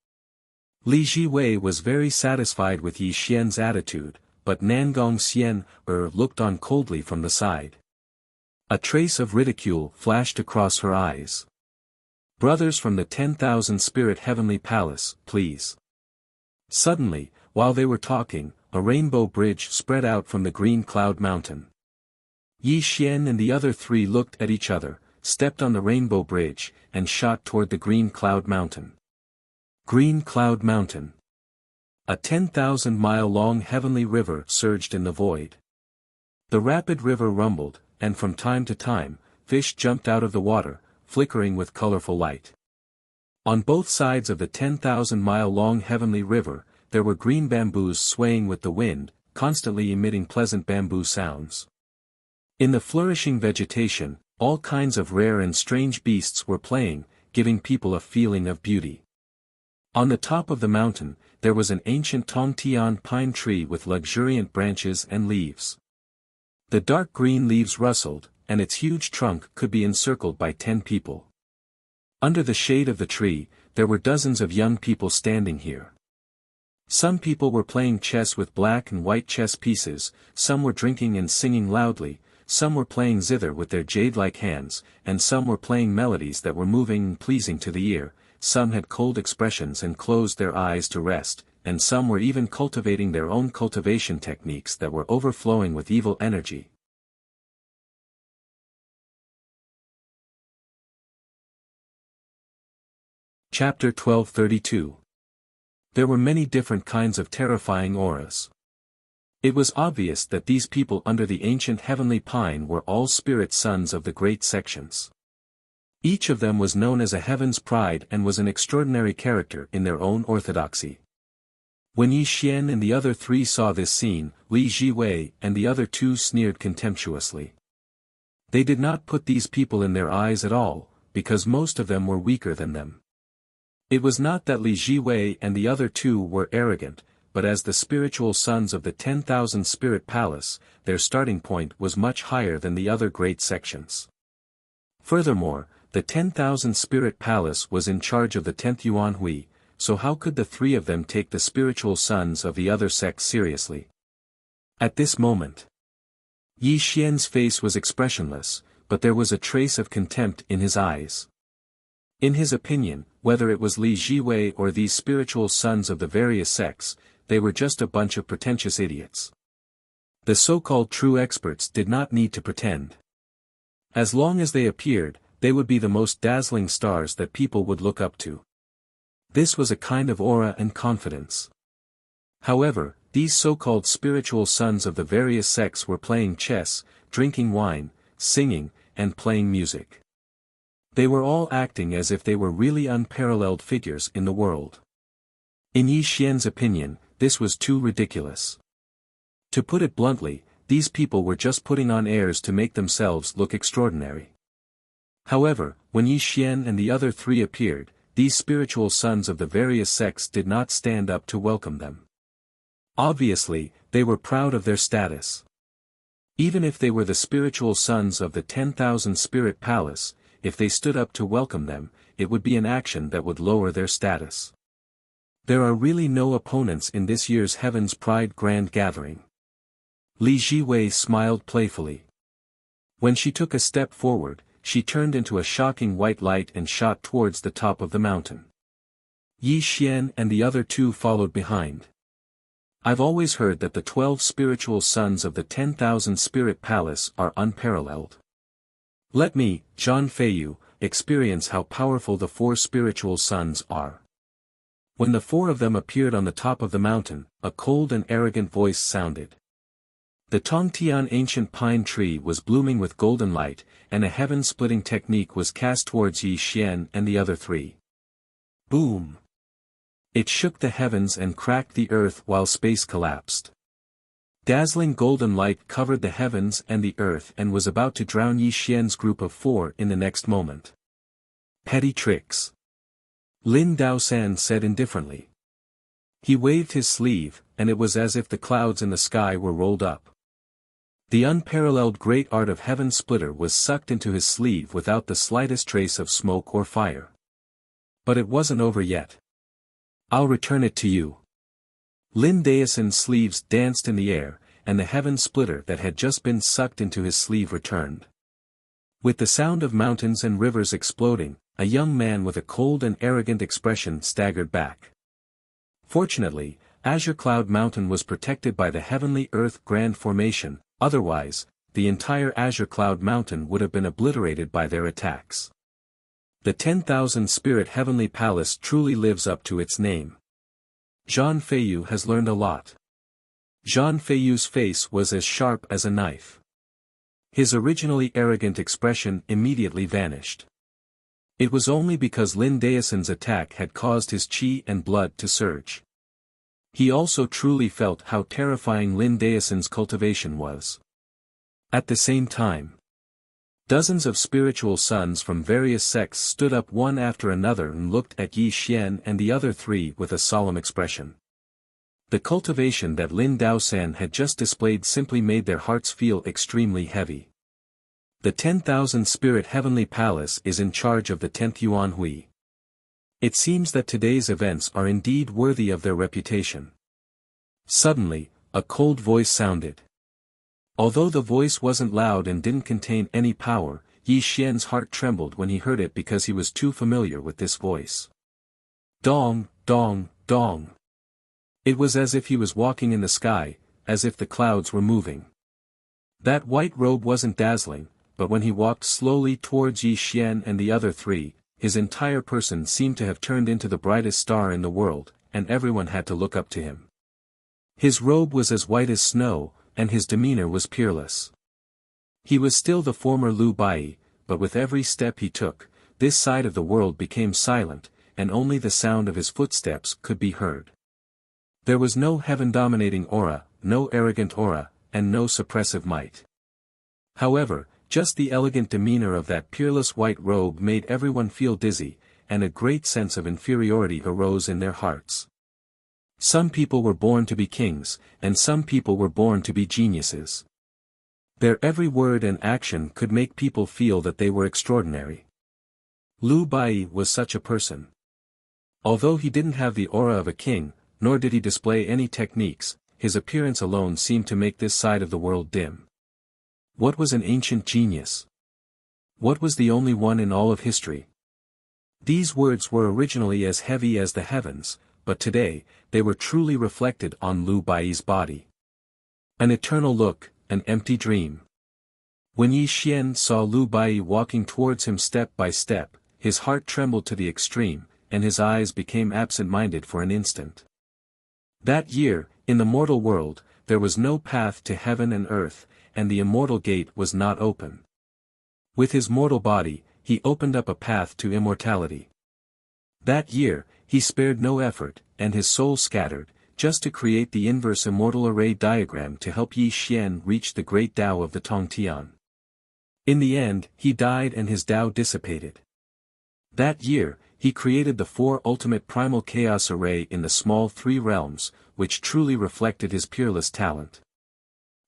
Li Jiwei was very satisfied with Yi Xian's attitude, but Nangong Xian looked on coldly from the side. A trace of ridicule flashed across her eyes. Brothers from the 10,000 Spirit Heavenly Palace, please. Suddenly, while they were talking, a rainbow bridge spread out from the green cloud mountain. Yi Xian and the other three looked at each other, stepped on the rainbow bridge, and shot toward the green cloud mountain. Green Cloud Mountain. A 10,000-mile-long heavenly river surged in the void. The rapid river rumbled, and from time to time, fish jumped out of the water, flickering with colorful light. On both sides of the 10,000-mile-long heavenly river, there were green bamboos swaying with the wind, constantly emitting pleasant bamboo sounds. In the flourishing vegetation, all kinds of rare and strange beasts were playing, giving people a feeling of beauty. On the top of the mountain, there was an ancient Tongtian pine tree with luxuriant branches and leaves. The dark green leaves rustled, and its huge trunk could be encircled by 10 people. Under the shade of the tree, there were dozens of young people standing here. Some people were playing chess with black and white chess pieces, some were drinking and singing loudly, some were playing zither with their jade-like hands, and some were playing melodies that were moving and pleasing to the ear. Some had cold expressions and closed their eyes to rest, and some were even cultivating their own cultivation techniques that were overflowing with evil energy. Chapter 1232. There were many different kinds of terrifying auras. It was obvious that these people under the ancient heavenly pine were all spirit sons of the great sections. Each of them was known as a heaven's pride and was an extraordinary character in their own orthodoxy. When Yi Xian and the other three saw this scene, Li Jiwei and the other two sneered contemptuously. They did not put these people in their eyes at all, because most of them were weaker than them. It was not that Li Jiwei and the other two were arrogant, but as the spiritual sons of the 10,000 Spirit Palace, their starting point was much higher than the other great sections. Furthermore, the 10,000 Spirit Palace was in charge of the 10th Yuan Hui, so how could the three of them take the spiritual sons of the other sects seriously? At this moment, Yi Xian's face was expressionless, but there was a trace of contempt in his eyes. In his opinion, whether it was Li Jiwei or these spiritual sons of the various sects, they were just a bunch of pretentious idiots. The so-called true experts did not need to pretend. As long as they appeared, they would be the most dazzling stars that people would look up to. This was a kind of aura and confidence. However, these so-called spiritual sons of the various sects were playing chess, drinking wine, singing, and playing music. They were all acting as if they were really unparalleled figures in the world. In Yi Xian's opinion, this was too ridiculous. To put it bluntly, these people were just putting on airs to make themselves look extraordinary. However, when Yi Xian and the other three appeared, these spiritual sons of the various sects did not stand up to welcome them. Obviously, they were proud of their status. Even if they were the spiritual sons of the 10,000 Spirit Palace, if they stood up to welcome them, it would be an action that would lower their status. There are really no opponents in this year's Heaven's Pride Grand Gathering. Li Jiwei smiled playfully. When she took a step forward, she turned into a shocking white light and shot towards the top of the mountain. Yi Xian and the other two followed behind. I've always heard that the 12 spiritual sons of the 10,000 Spirit Palace are unparalleled. Let me, Zhan Feiyu, experience how powerful the 4 spiritual sons are. When the 4 of them appeared on the top of the mountain, a cold and arrogant voice sounded. The Tongtian ancient pine tree was blooming with golden light, and a heaven-splitting technique was cast towards Yi Xian and the other 3. Boom! It shook the heavens and cracked the earth while space collapsed. Dazzling golden light covered the heavens and the earth and was about to drown Yi Xian's group of 4 in the next moment. Petty tricks. Lin Daosan said indifferently. He waved his sleeve, and it was as if the clouds in the sky were rolled up. The unparalleled great art of Heaven Splitter was sucked into his sleeve without the slightest trace of smoke or fire. But it wasn't over yet. I'll return it to you. Lin Daosan's sleeves danced in the air, and the Heaven Splitter that had just been sucked into his sleeve returned. With the sound of mountains and rivers exploding, a young man with a cold and arrogant expression staggered back. Fortunately, Azure Cloud Mountain was protected by the Heavenly Earth Grand Formation, otherwise, the entire Azure Cloud Mountain would have been obliterated by their attacks. The 10,000 Spirit Heavenly Palace truly lives up to its name. Zhang Feiyu has learned a lot. Zhang Feiyu's face was as sharp as a knife. His originally arrogant expression immediately vanished. It was only because Lin Daosan's attack had caused his qi and blood to surge. He also truly felt how terrifying Lin Daosan's cultivation was. At the same time, dozens of spiritual sons from various sects stood up one after another and looked at Yi Xian and the other three with a solemn expression. The cultivation that Lin Daosan had just displayed simply made their hearts feel extremely heavy. The 10,000 Spirit Heavenly Palace is in charge of the 10th Yuan Hui. It seems that today's events are indeed worthy of their reputation. Suddenly, a cold voice sounded. Although the voice wasn't loud and didn't contain any power, Yi Xian's heart trembled when he heard it because he was too familiar with this voice. Dong, dong, dong. It was as if he was walking in the sky, as if the clouds were moving. That white robe wasn't dazzling, but when he walked slowly towards Yi Xian and the other three, his entire person seemed to have turned into the brightest star in the world, and everyone had to look up to him. His robe was as white as snow, and his demeanor was peerless. He was still the former Liu Bai, but with every step he took, this side of the world became silent, and only the sound of his footsteps could be heard. There was no heaven-dominating aura, no arrogant aura, and no suppressive might. However, just the elegant demeanor of that peerless white robe made everyone feel dizzy, and a great sense of inferiority arose in their hearts. Some people were born to be kings, and some people were born to be geniuses. Their every word and action could make people feel that they were extraordinary. Liu Bai was such a person. Although he didn't have the aura of a king, nor did he display any techniques, his appearance alone seemed to make this side of the world dim. What was an ancient genius? What was the only one in all of history? These words were originally as heavy as the heavens, but today, they were truly reflected on Liu Bai's body. An eternal look, an empty dream. When Yi Xian saw Liu Bai walking towards him step by step, his heart trembled to the extreme, and his eyes became absent-minded for an instant. That year, in the mortal world, there was no path to heaven and earth, and the immortal gate was not open. With his mortal body, he opened up a path to immortality. That year, he spared no effort, and his soul scattered, just to create the inverse immortal array diagram to help Yi Xian reach the great Tao of the Tongtian. In the end, he died and his Tao dissipated. That year, he created the 4 ultimate primal chaos array in the small 3 realms, which truly reflected his peerless talent.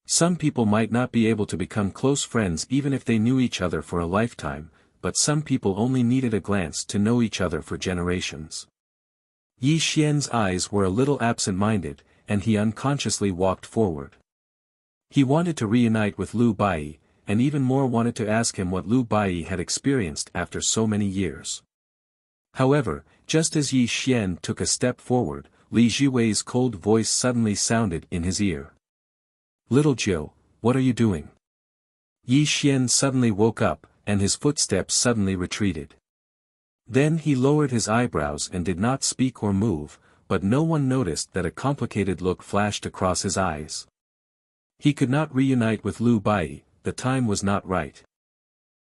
Some people might not be able to become close friends even if they knew each other for a lifetime, but some people only needed a glance to know each other for generations. Yi Xian's eyes were a little absent-minded, and he unconsciously walked forward. He wanted to reunite with Liu Bai, and even more wanted to ask him what Liu Bai had experienced after so many years. However, just as Yi Xian took a step forward, Li Jiwei's cold voice suddenly sounded in his ear. "Little Jiu, what are you doing?" Yi Xian suddenly woke up, and his footsteps suddenly retreated. Then he lowered his eyebrows and did not speak or move, but no one noticed that a complicated look flashed across his eyes. He could not reunite with Liu Bai, the time was not right.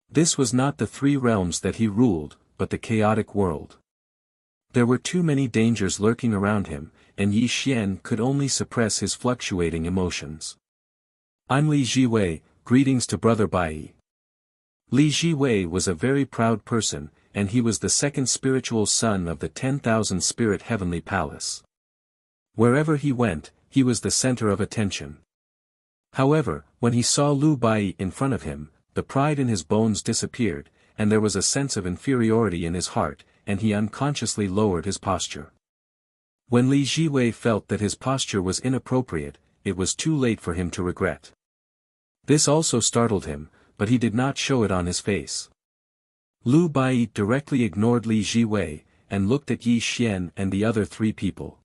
This was not the 3 realms that he ruled, but the chaotic world. There were too many dangers lurking around him, and Yi Xian could only suppress his fluctuating emotions. "I'm Li Jiwei, greetings to Brother Bai." Li Jiwei was a very proud person, and he was the second spiritual son of the 10,000 spirit heavenly palace. Wherever he went, he was the center of attention. However, when he saw Lu Bai in front of him, the pride in his bones disappeared, and there was a sense of inferiority in his heart, and he unconsciously lowered his posture. When Li Jiwei felt that his posture was inappropriate, it was too late for him to regret. This also startled him, but he did not show it on his face. Lu Bai directly ignored Li Jiwei, and looked at Yi Xian and the other three people.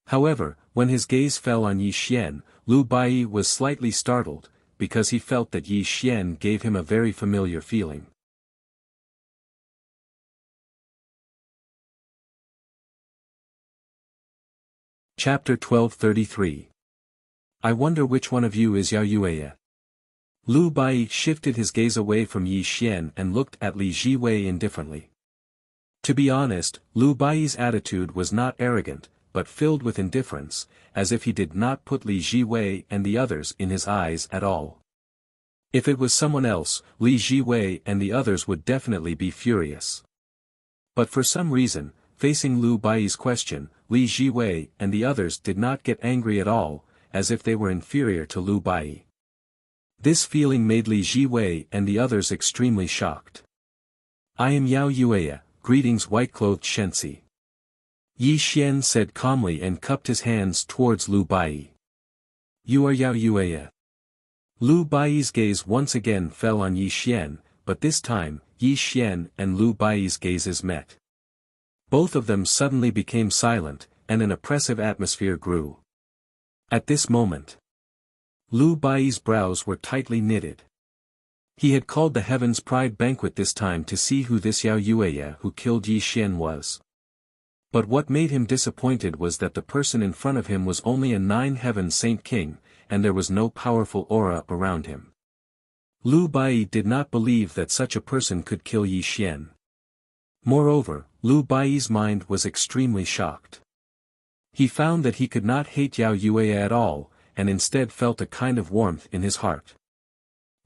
However, when his gaze fell on Yi Xian, Lu Bai was slightly startled, because he felt that Yi Xian gave him a very familiar feeling. Chapter 1233. I wonder which one of you is Yao Yueya. Lu Bai shifted his gaze away from Yi Xian and looked at Li Jiwei indifferently. To be honest, Lu Bai's attitude was not arrogant, but filled with indifference, as if he did not put Li Jiwei and the others in his eyes at all. If it was someone else, Li Jiwei and the others would definitely be furious. But for some reason, facing Lu Bai's question, Li Jiwei and the others did not get angry at all, as if they were inferior to Lu Bai. This feeling made Li Jiwei and the others extremely shocked. I am Yao Yueya, greetings white-clothed Shensi. Yi Xian said calmly and cupped his hands towards Lu Bai. You are Yao Yueya. Lu Bai's gaze once again fell on Yi Xian, but this time, Yi Xian and Lu Bai's gazes met. Both of them suddenly became silent, and an oppressive atmosphere grew. At this moment, Lu Bai's brows were tightly knitted. He had called the Heaven's Pride banquet this time to see who this Yao Yueya who killed Yi Xian was. But what made him disappointed was that the person in front of him was only a 9-heaven Saint King, and there was no powerful aura around him. Lu Bai did not believe that such a person could kill Yi Xian. Moreover, Lu Bai's mind was extremely shocked. He found that he could not hate Yao Yueya at all, and instead felt a kind of warmth in his heart.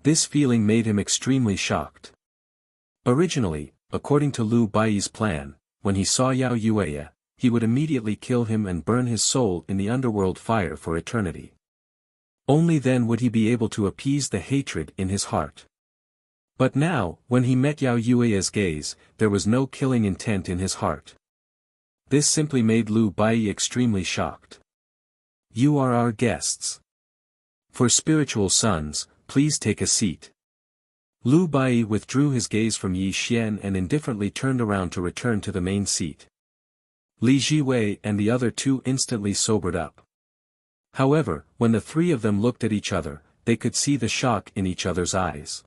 This feeling made him extremely shocked. Originally, according to Lu Bai's plan, when he saw Yao Yueya, he would immediately kill him and burn his soul in the underworld fire for eternity. Only then would he be able to appease the hatred in his heart. But now, when he met Yao Yueya's gaze, there was no killing intent in his heart. This simply made Lu Bai extremely shocked. You are our guests. For spiritual sons, please take a seat. Lu Bai withdrew his gaze from Yi Xian and indifferently turned around to return to the main seat. Li Jiwei and the other two instantly sobered up. However, when the three of them looked at each other, they could see the shock in each other's eyes.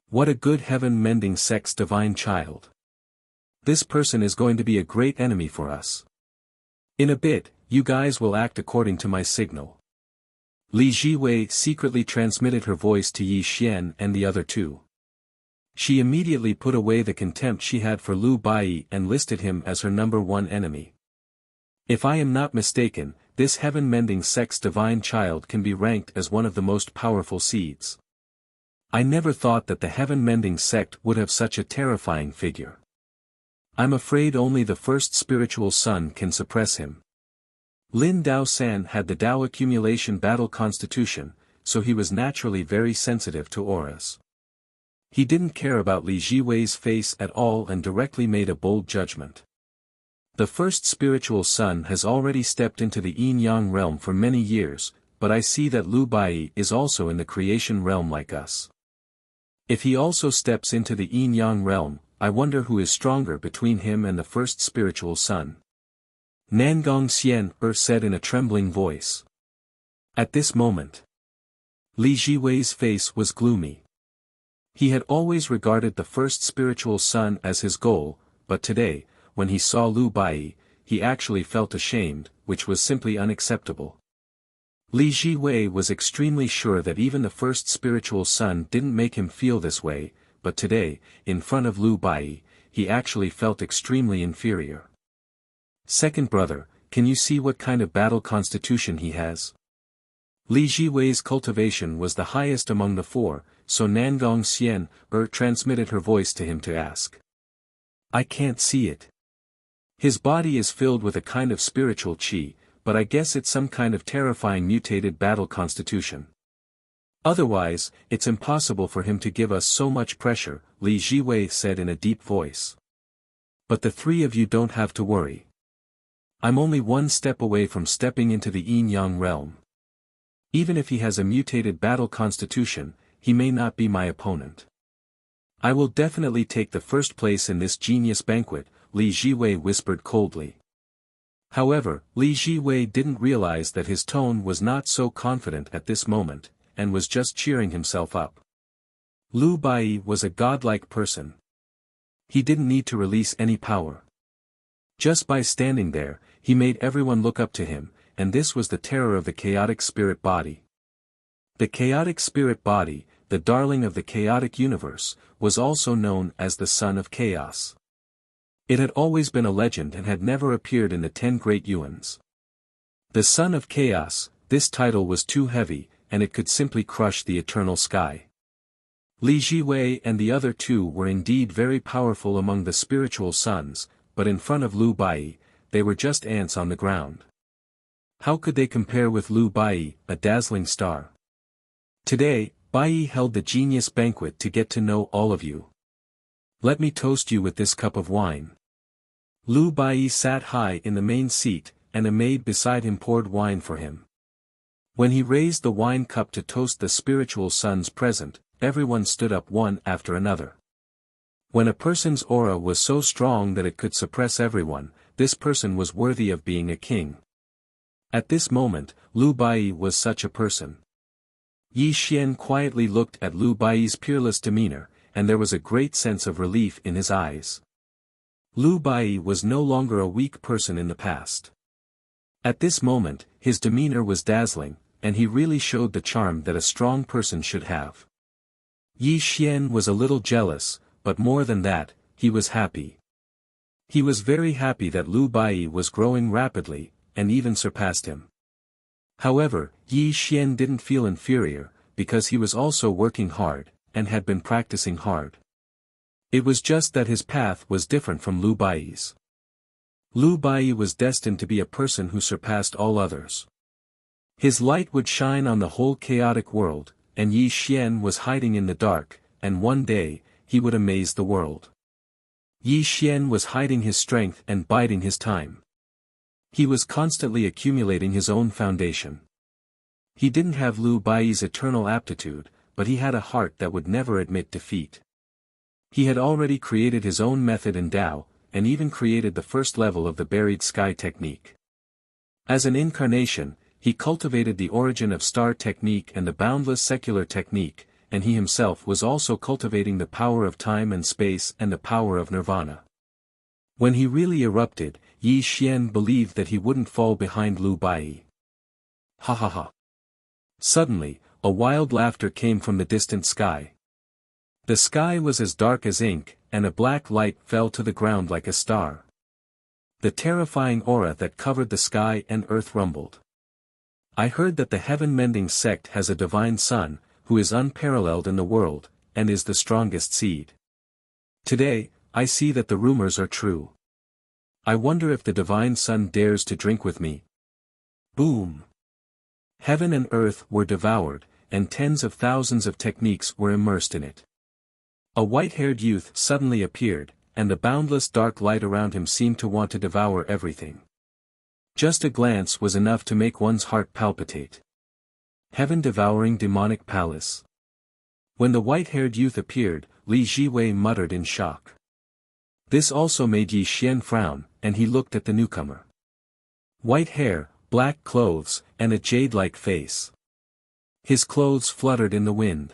What a good heaven-mending sex divine child. This person is going to be a great enemy for us. In a bit, you guys will act according to my signal. Li Jiwei secretly transmitted her voice to Yi Xian and the other two. She immediately put away the contempt she had for Lu Bai and listed him as her #1 enemy. If I am not mistaken, this heaven-mending sex divine child can be ranked as one of the most powerful seeds. I never thought that the heaven-mending sect would have such a terrifying figure. I'm afraid only the first spiritual son can suppress him. Lin Dao-san had the Dao accumulation battle constitution, so he was naturally very sensitive to auras. He didn't care about Li Jiwei's face at all and directly made a bold judgment. The first spiritual son has already stepped into the yin-yang realm for many years, but I see that Lu Bai is also in the creation realm like us. If he also steps into the yin-yang realm, I wonder who is stronger between him and the first spiritual son. Nangong Xian said in a trembling voice. At this moment, Li Jiwei's face was gloomy. He had always regarded the first spiritual son as his goal, but today, when he saw Lu Bai, he actually felt ashamed, which was simply unacceptable. Li Jiwei was extremely sure that even the first spiritual son didn't make him feel this way, but today, in front of Lu Bai, he actually felt extremely inferior. Second brother, can you see what kind of battle constitution he has? Li Jiwei's cultivation was the highest among the four, so Nangong Xian transmitted her voice to him to ask. I can't see it. His body is filled with a kind of spiritual qi, but I guess it's some kind of terrifying mutated battle constitution. Otherwise, it's impossible for him to give us so much pressure, Li Jiwei said in a deep voice. But the three of you don't have to worry. I'm only one step away from stepping into the yin-yang realm. Even if he has a mutated battle constitution, he may not be my opponent. I will definitely take the first place in this genius banquet, Li Jiwei whispered coldly. However, Li Jiwei didn't realize that his tone was not so confident at this moment, and was just cheering himself up. Lu Bai was a godlike person. He didn't need to release any power. Just by standing there, he made everyone look up to him, and this was the terror of the chaotic spirit body. The chaotic spirit body, the darling of the chaotic universe, was also known as the Son of Chaos. It had always been a legend and had never appeared in the 10 Great Yuans. The Son of Chaos, this title was too heavy, and it could simply crush the eternal sky. Li Jiwei and the other two were indeed very powerful among the spiritual sons, but in front of Lu Bai, they were just ants on the ground. How could they compare with Lu Bai, a dazzling star? Today, Bai held the genius banquet to get to know all of you. Let me toast you with this cup of wine. Lu Bai sat high in the main seat, and a maid beside him poured wine for him. When he raised the wine cup to toast the spiritual sons present, everyone stood up one after another. When a person's aura was so strong that it could suppress everyone, this person was worthy of being a king. At this moment, Lu Bai was such a person. Yi Xian quietly looked at Lu Bai's peerless demeanor, and there was a great sense of relief in his eyes. Lu Bai was no longer a weak person in the past. At this moment, his demeanor was dazzling, and he really showed the charm that a strong person should have. Yi Xian was a little jealous, but more than that, he was happy. He was very happy that Lu Bai was growing rapidly, and even surpassed him. However, Yi Xian didn't feel inferior, because he was also working hard, and had been practicing hard. It was just that his path was different from Lu Bai's. Lu Bai was destined to be a person who surpassed all others. His light would shine on the whole chaotic world, and Yi Xian was hiding in the dark, and one day, he would amaze the world. Yi Xian was hiding his strength and biding his time. He was constantly accumulating his own foundation. He didn't have Lu Bai's eternal aptitude, but he had a heart that would never admit defeat. He had already created his own method in Tao, and even created the first level of the buried sky technique. As an incarnation, he cultivated the origin of star technique and the boundless secular technique, and he himself was also cultivating the power of time and space and the power of nirvana. When he really erupted, Yi Xian believed that he wouldn't fall behind Lu Bai. Ha ha ha. Suddenly, a wild laughter came from the distant sky. The sky was as dark as ink, and a black light fell to the ground like a star. The terrifying aura that covered the sky and earth rumbled. I heard that the heaven-mending sect has a divine son, who is unparalleled in the world, and is the strongest seed. Today, I see that the rumors are true. I wonder if the divine son dares to drink with me. Boom! Heaven and earth were devoured, and tens of thousands of techniques were immersed in it. A white-haired youth suddenly appeared, and the boundless dark light around him seemed to want to devour everything. Just a glance was enough to make one's heart palpitate. Heaven-devouring demonic palace. When the white-haired youth appeared, Li Jiwei muttered in shock. This also made Yi Xian frown, and he looked at the newcomer. White hair, black clothes, and a jade-like face. His clothes fluttered in the wind.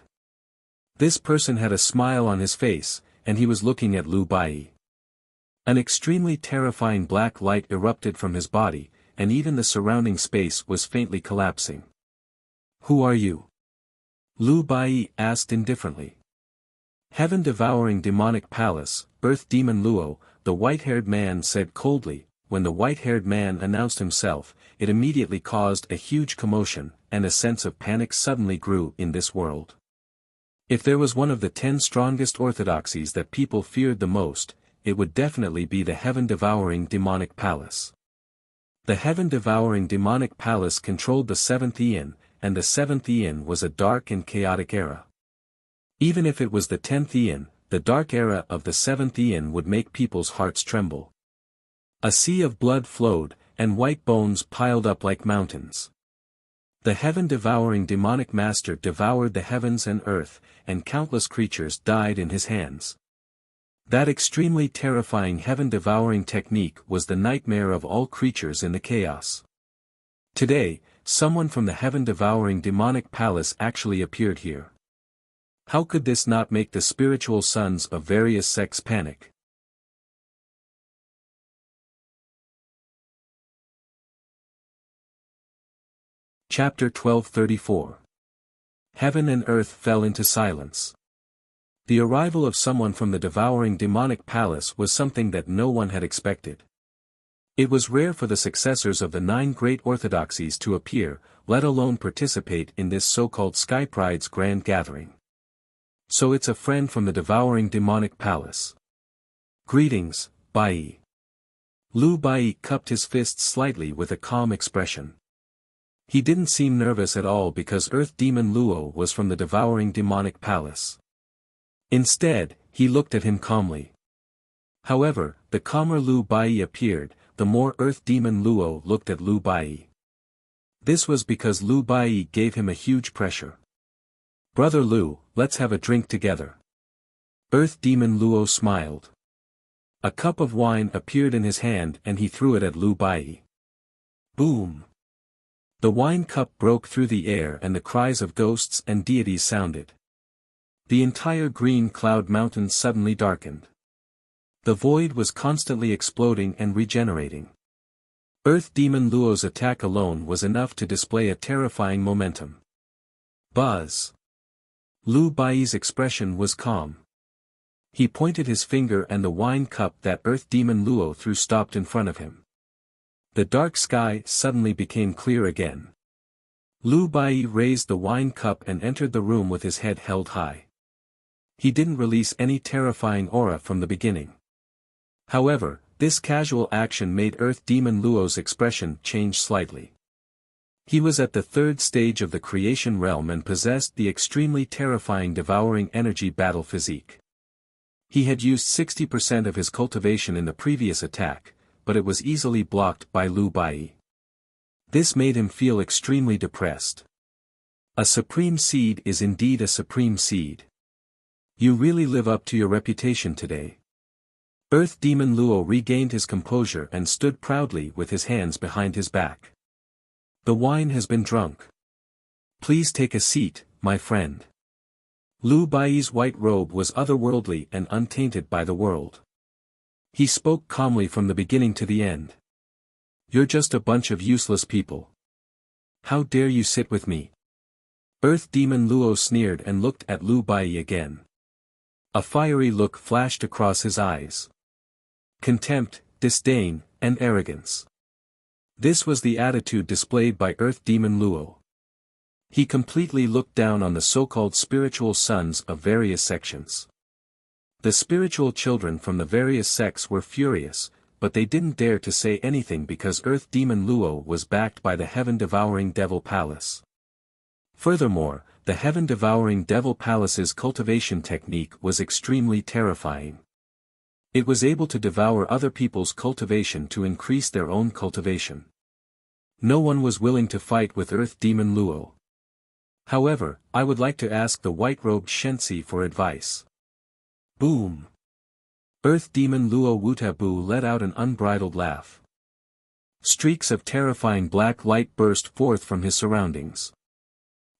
This person had a smile on his face, and he was looking at Lu Bai. An extremely terrifying black light erupted from his body, and even the surrounding space was faintly collapsing. Who are you? Lu Bai asked indifferently. Heaven-devouring demonic palace, Earth Demon Luo, the white-haired man said coldly. When the white-haired man announced himself, it immediately caused a huge commotion, and a sense of panic suddenly grew in this world. If there was one of the 10 strongest orthodoxies that people feared the most, it would definitely be the heaven-devouring demonic palace. The heaven-devouring demonic palace controlled the seventh Aeon, and the seventh Aeon was a dark and chaotic era. Even if it was the 10th Aeon, the dark era of the seventh Aeon would make people's hearts tremble. A sea of blood flowed, and white bones piled up like mountains. The heaven-devouring demonic master devoured the heavens and earth, and countless creatures died in his hands. That extremely terrifying heaven-devouring technique was the nightmare of all creatures in the chaos. Today, someone from the heaven-devouring demonic palace actually appeared here. How could this not make the spiritual sons of various sects panic? Chapter 1234. Heaven and earth fell into silence. The arrival of someone from the devouring demonic palace was something that no one had expected. It was rare for the successors of the 9 great orthodoxies to appear, let alone participate in this so-called Sky Pride's grand gathering. So it's a friend from the devouring demonic palace. Greetings, Bai. Lu Bai cupped his fists slightly with a calm expression. He didn't seem nervous at all because Earth Demon Luo was from the devouring demonic palace. Instead, he looked at him calmly. However, the calmer Lu Bai appeared, the more Earth Demon Luo looked at Lu Bai. This was because Lu Bai gave him a huge pressure. "Brother Lu, let's have a drink together." Earth Demon Luo smiled. A cup of wine appeared in his hand and he threw it at Lu Bai. Boom! The wine cup broke through the air and the cries of ghosts and deities sounded. The entire green cloud mountain suddenly darkened. The void was constantly exploding and regenerating. Earth Demon Luo's attack alone was enough to display a terrifying momentum. Buzz! Lu Bai's expression was calm. He pointed his finger and the wine cup that Earth Demon Luo threw stopped in front of him. The dark sky suddenly became clear again. Lu Bai raised the wine cup and entered the room with his head held high. He didn't release any terrifying aura from the beginning. However, this casual action made Earth Demon Luo's expression change slightly. He was at the 3rd stage of the creation realm and possessed the extremely terrifying devouring energy battle physique. He had used 60% of his cultivation in the previous attack, but it was easily blocked by Lu Bai. This made him feel extremely depressed. A supreme seed is indeed a supreme seed. You really live up to your reputation today. Earth Demon Luo regained his composure and stood proudly with his hands behind his back. The wine has been drunk. Please take a seat, my friend. Lu Bai's white robe was otherworldly and untainted by the world. He spoke calmly from the beginning to the end. "You're just a bunch of useless people. How dare you sit with me?" Earth Demon Luo sneered and looked at Lu Bai again. A fiery look flashed across his eyes. Contempt, disdain, and arrogance. This was the attitude displayed by Earth Demon Luo. He completely looked down on the so-called spiritual sons of various sections. The spiritual children from the various sects were furious, but they didn't dare to say anything because Earth Demon Luo was backed by the heaven-devouring Devil Palace. Furthermore, the heaven-devouring Devil Palace's cultivation technique was extremely terrifying. It was able to devour other people's cultivation to increase their own cultivation. No one was willing to fight with Earth Demon Luo. However, I would like to ask the white-robed Shensi for advice. Boom! Earth Demon Luo Wutabu let out an unbridled laugh. Streaks of terrifying black light burst forth from his surroundings.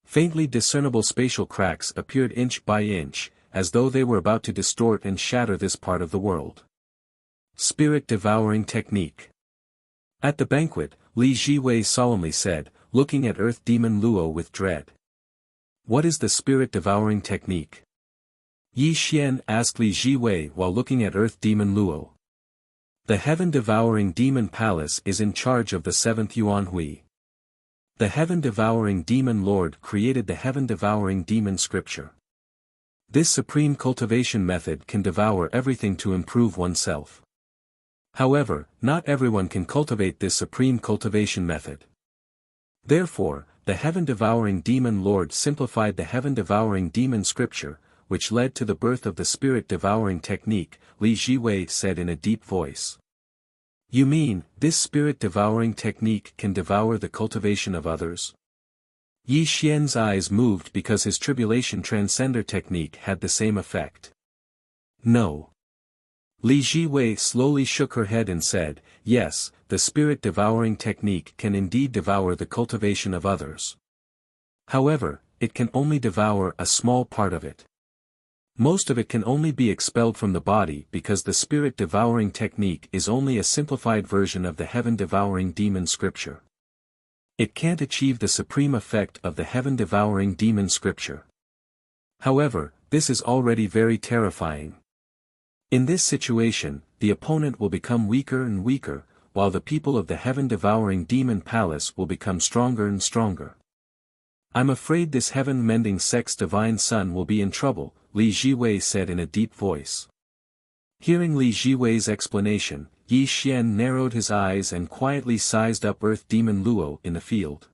Faintly discernible spatial cracks appeared inch by inch, as though they were about to distort and shatter this part of the world. Spirit-devouring technique. At the banquet, Li Jiwei solemnly said, looking at Earth Demon Luo with dread. "What is the spirit-devouring technique?" Yi Xian asked Li Jiwei while looking at Earth Demon Luo. The heaven-devouring demon palace is in charge of the 7th Yuan Hui. The heaven-devouring demon lord created the heaven-devouring demon scripture. This supreme cultivation method can devour everything to improve oneself. However, not everyone can cultivate this supreme cultivation method. Therefore, the heaven-devouring demon lord simplified the heaven-devouring demon scripture, which led to the birth of the spirit-devouring technique, Li Jiwei said in a deep voice. You mean, this spirit-devouring technique can devour the cultivation of others? Yi Xian's eyes moved because his tribulation transcender technique had the same effect. No. Li Jiwei slowly shook her head and said, yes, the spirit-devouring technique can indeed devour the cultivation of others. However, it can only devour a small part of it. Most of it can only be expelled from the body because the spirit-devouring technique is only a simplified version of the heaven-devouring demon scripture. It can't achieve the supreme effect of the heaven-devouring demon scripture. However, this is already very terrifying. In this situation, the opponent will become weaker and weaker, while the people of the heaven-devouring demon palace will become stronger and stronger. I'm afraid this heaven-mending sect's divine son will be in trouble, Li Jiwei said in a deep voice. Hearing Li Jiwei's explanation, Yi Xian narrowed his eyes and quietly sized up Earth Demon Luo in the field.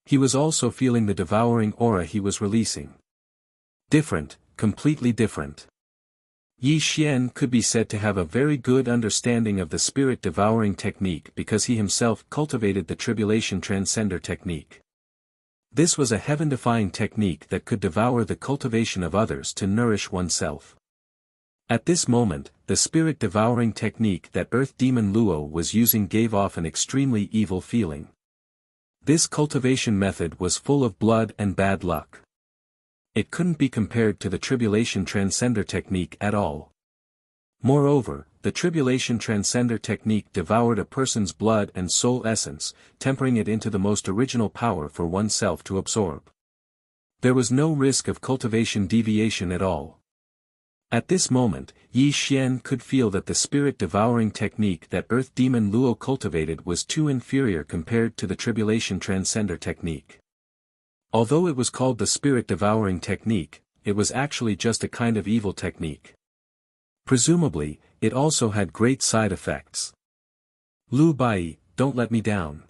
He was also feeling the devouring aura he was releasing. Different, completely different. Yi Xian could be said to have a very good understanding of the spirit-devouring technique because he himself cultivated the tribulation transcender technique. This was a heaven-defying technique that could devour the cultivation of others to nourish oneself. At this moment, the spirit-devouring technique that Earth Demon Luo was using gave off an extremely evil feeling. This cultivation method was full of blood and bad luck. It couldn't be compared to the tribulation transcender technique at all. Moreover, the tribulation transcender technique devoured a person's blood and soul essence, tempering it into the most original power for oneself to absorb. There was no risk of cultivation deviation at all. At this moment, Yi Xian could feel that the spirit-devouring technique that Earth Demon Luo cultivated was too inferior compared to the tribulation transcender technique. Although it was called the spirit-devouring technique, it was actually just a kind of evil technique. Presumably, it also had great side effects. Lu Bai, don't let me down.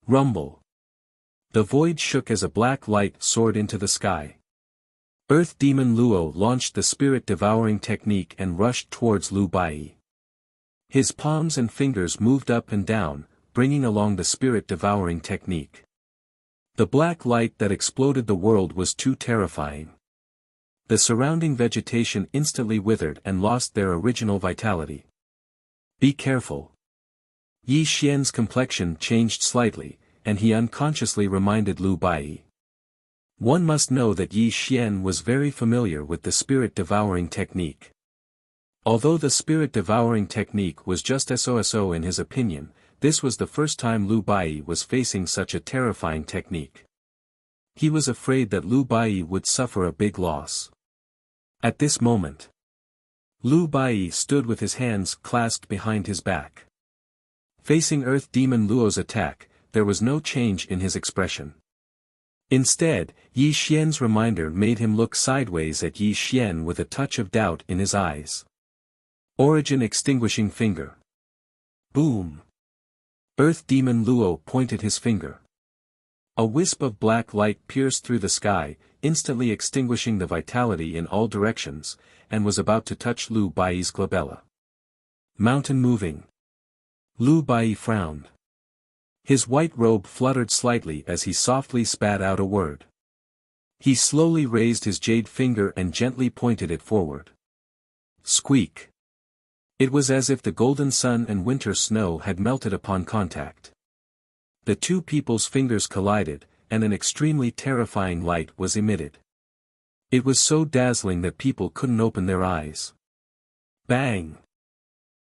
Rumble. The void shook as a black light soared into the sky. Earth Demon Luo launched the spirit-devouring technique and rushed towards Lu Bai. His palms and fingers moved up and down, bringing along the spirit-devouring technique. The black light that exploded the world was too terrifying. The surrounding vegetation instantly withered and lost their original vitality. Be careful. Yi Xian's complexion changed slightly, and he unconsciously reminded Lu Bai. One must know that Yi Xian was very familiar with the spirit-devouring technique. Although the spirit-devouring technique was just so in his opinion, this was the first time Lu Bai was facing such a terrifying technique. He was afraid that Lu Bai would suffer a big loss. At this moment, Lu Bai stood with his hands clasped behind his back. Facing Earth Demon Luo's attack, there was no change in his expression. Instead, Yi Xian's reminder made him look sideways at Yi Xian with a touch of doubt in his eyes. Origin extinguishing finger. Boom. Earth Demon Luo pointed his finger. A wisp of black light pierced through the sky, instantly extinguishing the vitality in all directions, and was about to touch Lu Bai's glabella. Mountain moving. Lu Bai frowned. His white robe fluttered slightly as he softly spat out a word. He slowly raised his jade finger and gently pointed it forward. Squeak. It was as if the golden sun and winter snow had melted upon contact. The two people's fingers collided, and an extremely terrifying light was emitted. It was so dazzling that people couldn't open their eyes. Bang!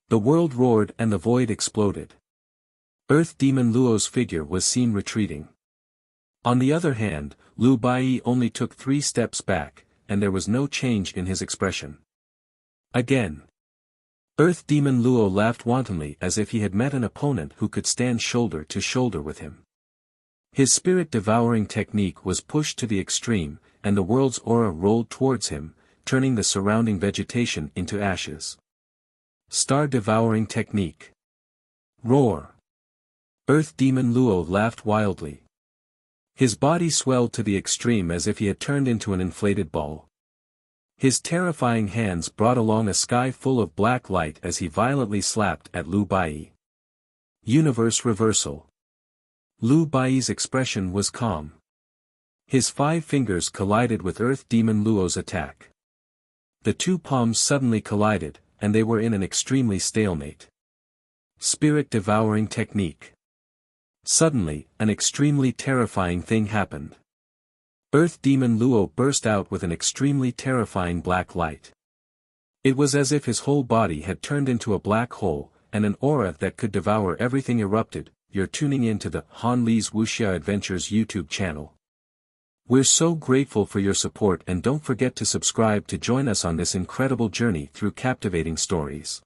The world roared and the void exploded. Earth Demon Luo's figure was seen retreating. On the other hand, Lu Bai only took 3 steps back, and there was no change in his expression. Again. Earth Demon Luo laughed wantonly as if he had met an opponent who could stand shoulder to shoulder with him. His spirit-devouring technique was pushed to the extreme, and the world's aura rolled towards him, turning the surrounding vegetation into ashes. Star-devouring technique. Roar. Earth demon Luo laughed wildly. His body swelled to the extreme as if he had turned into an inflated ball. His terrifying hands brought along a sky full of black light as he violently slapped at Lu Bai. Universe reversal. Lu Bai's expression was calm. His 5 fingers collided with Earth Demon Luo's attack. The 2 palms suddenly collided, and they were in an extremely stalemate. Spirit-devouring technique. Suddenly, an extremely terrifying thing happened. Earth Demon Luo burst out with an extremely terrifying black light. It was as if his whole body had turned into a black hole, and an aura that could devour everything erupted. You're tuning in to the Han Li's Wuxia Adventures YouTube channel. We're so grateful for your support, and don't forget to subscribe to join us on this incredible journey through captivating stories.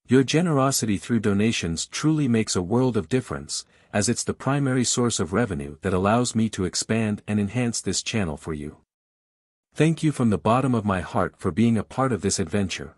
Your generosity through donations truly makes a world of difference, as it's the primary source of revenue that allows me to expand and enhance this channel for you. Thank you from the bottom of my heart for being a part of this adventure.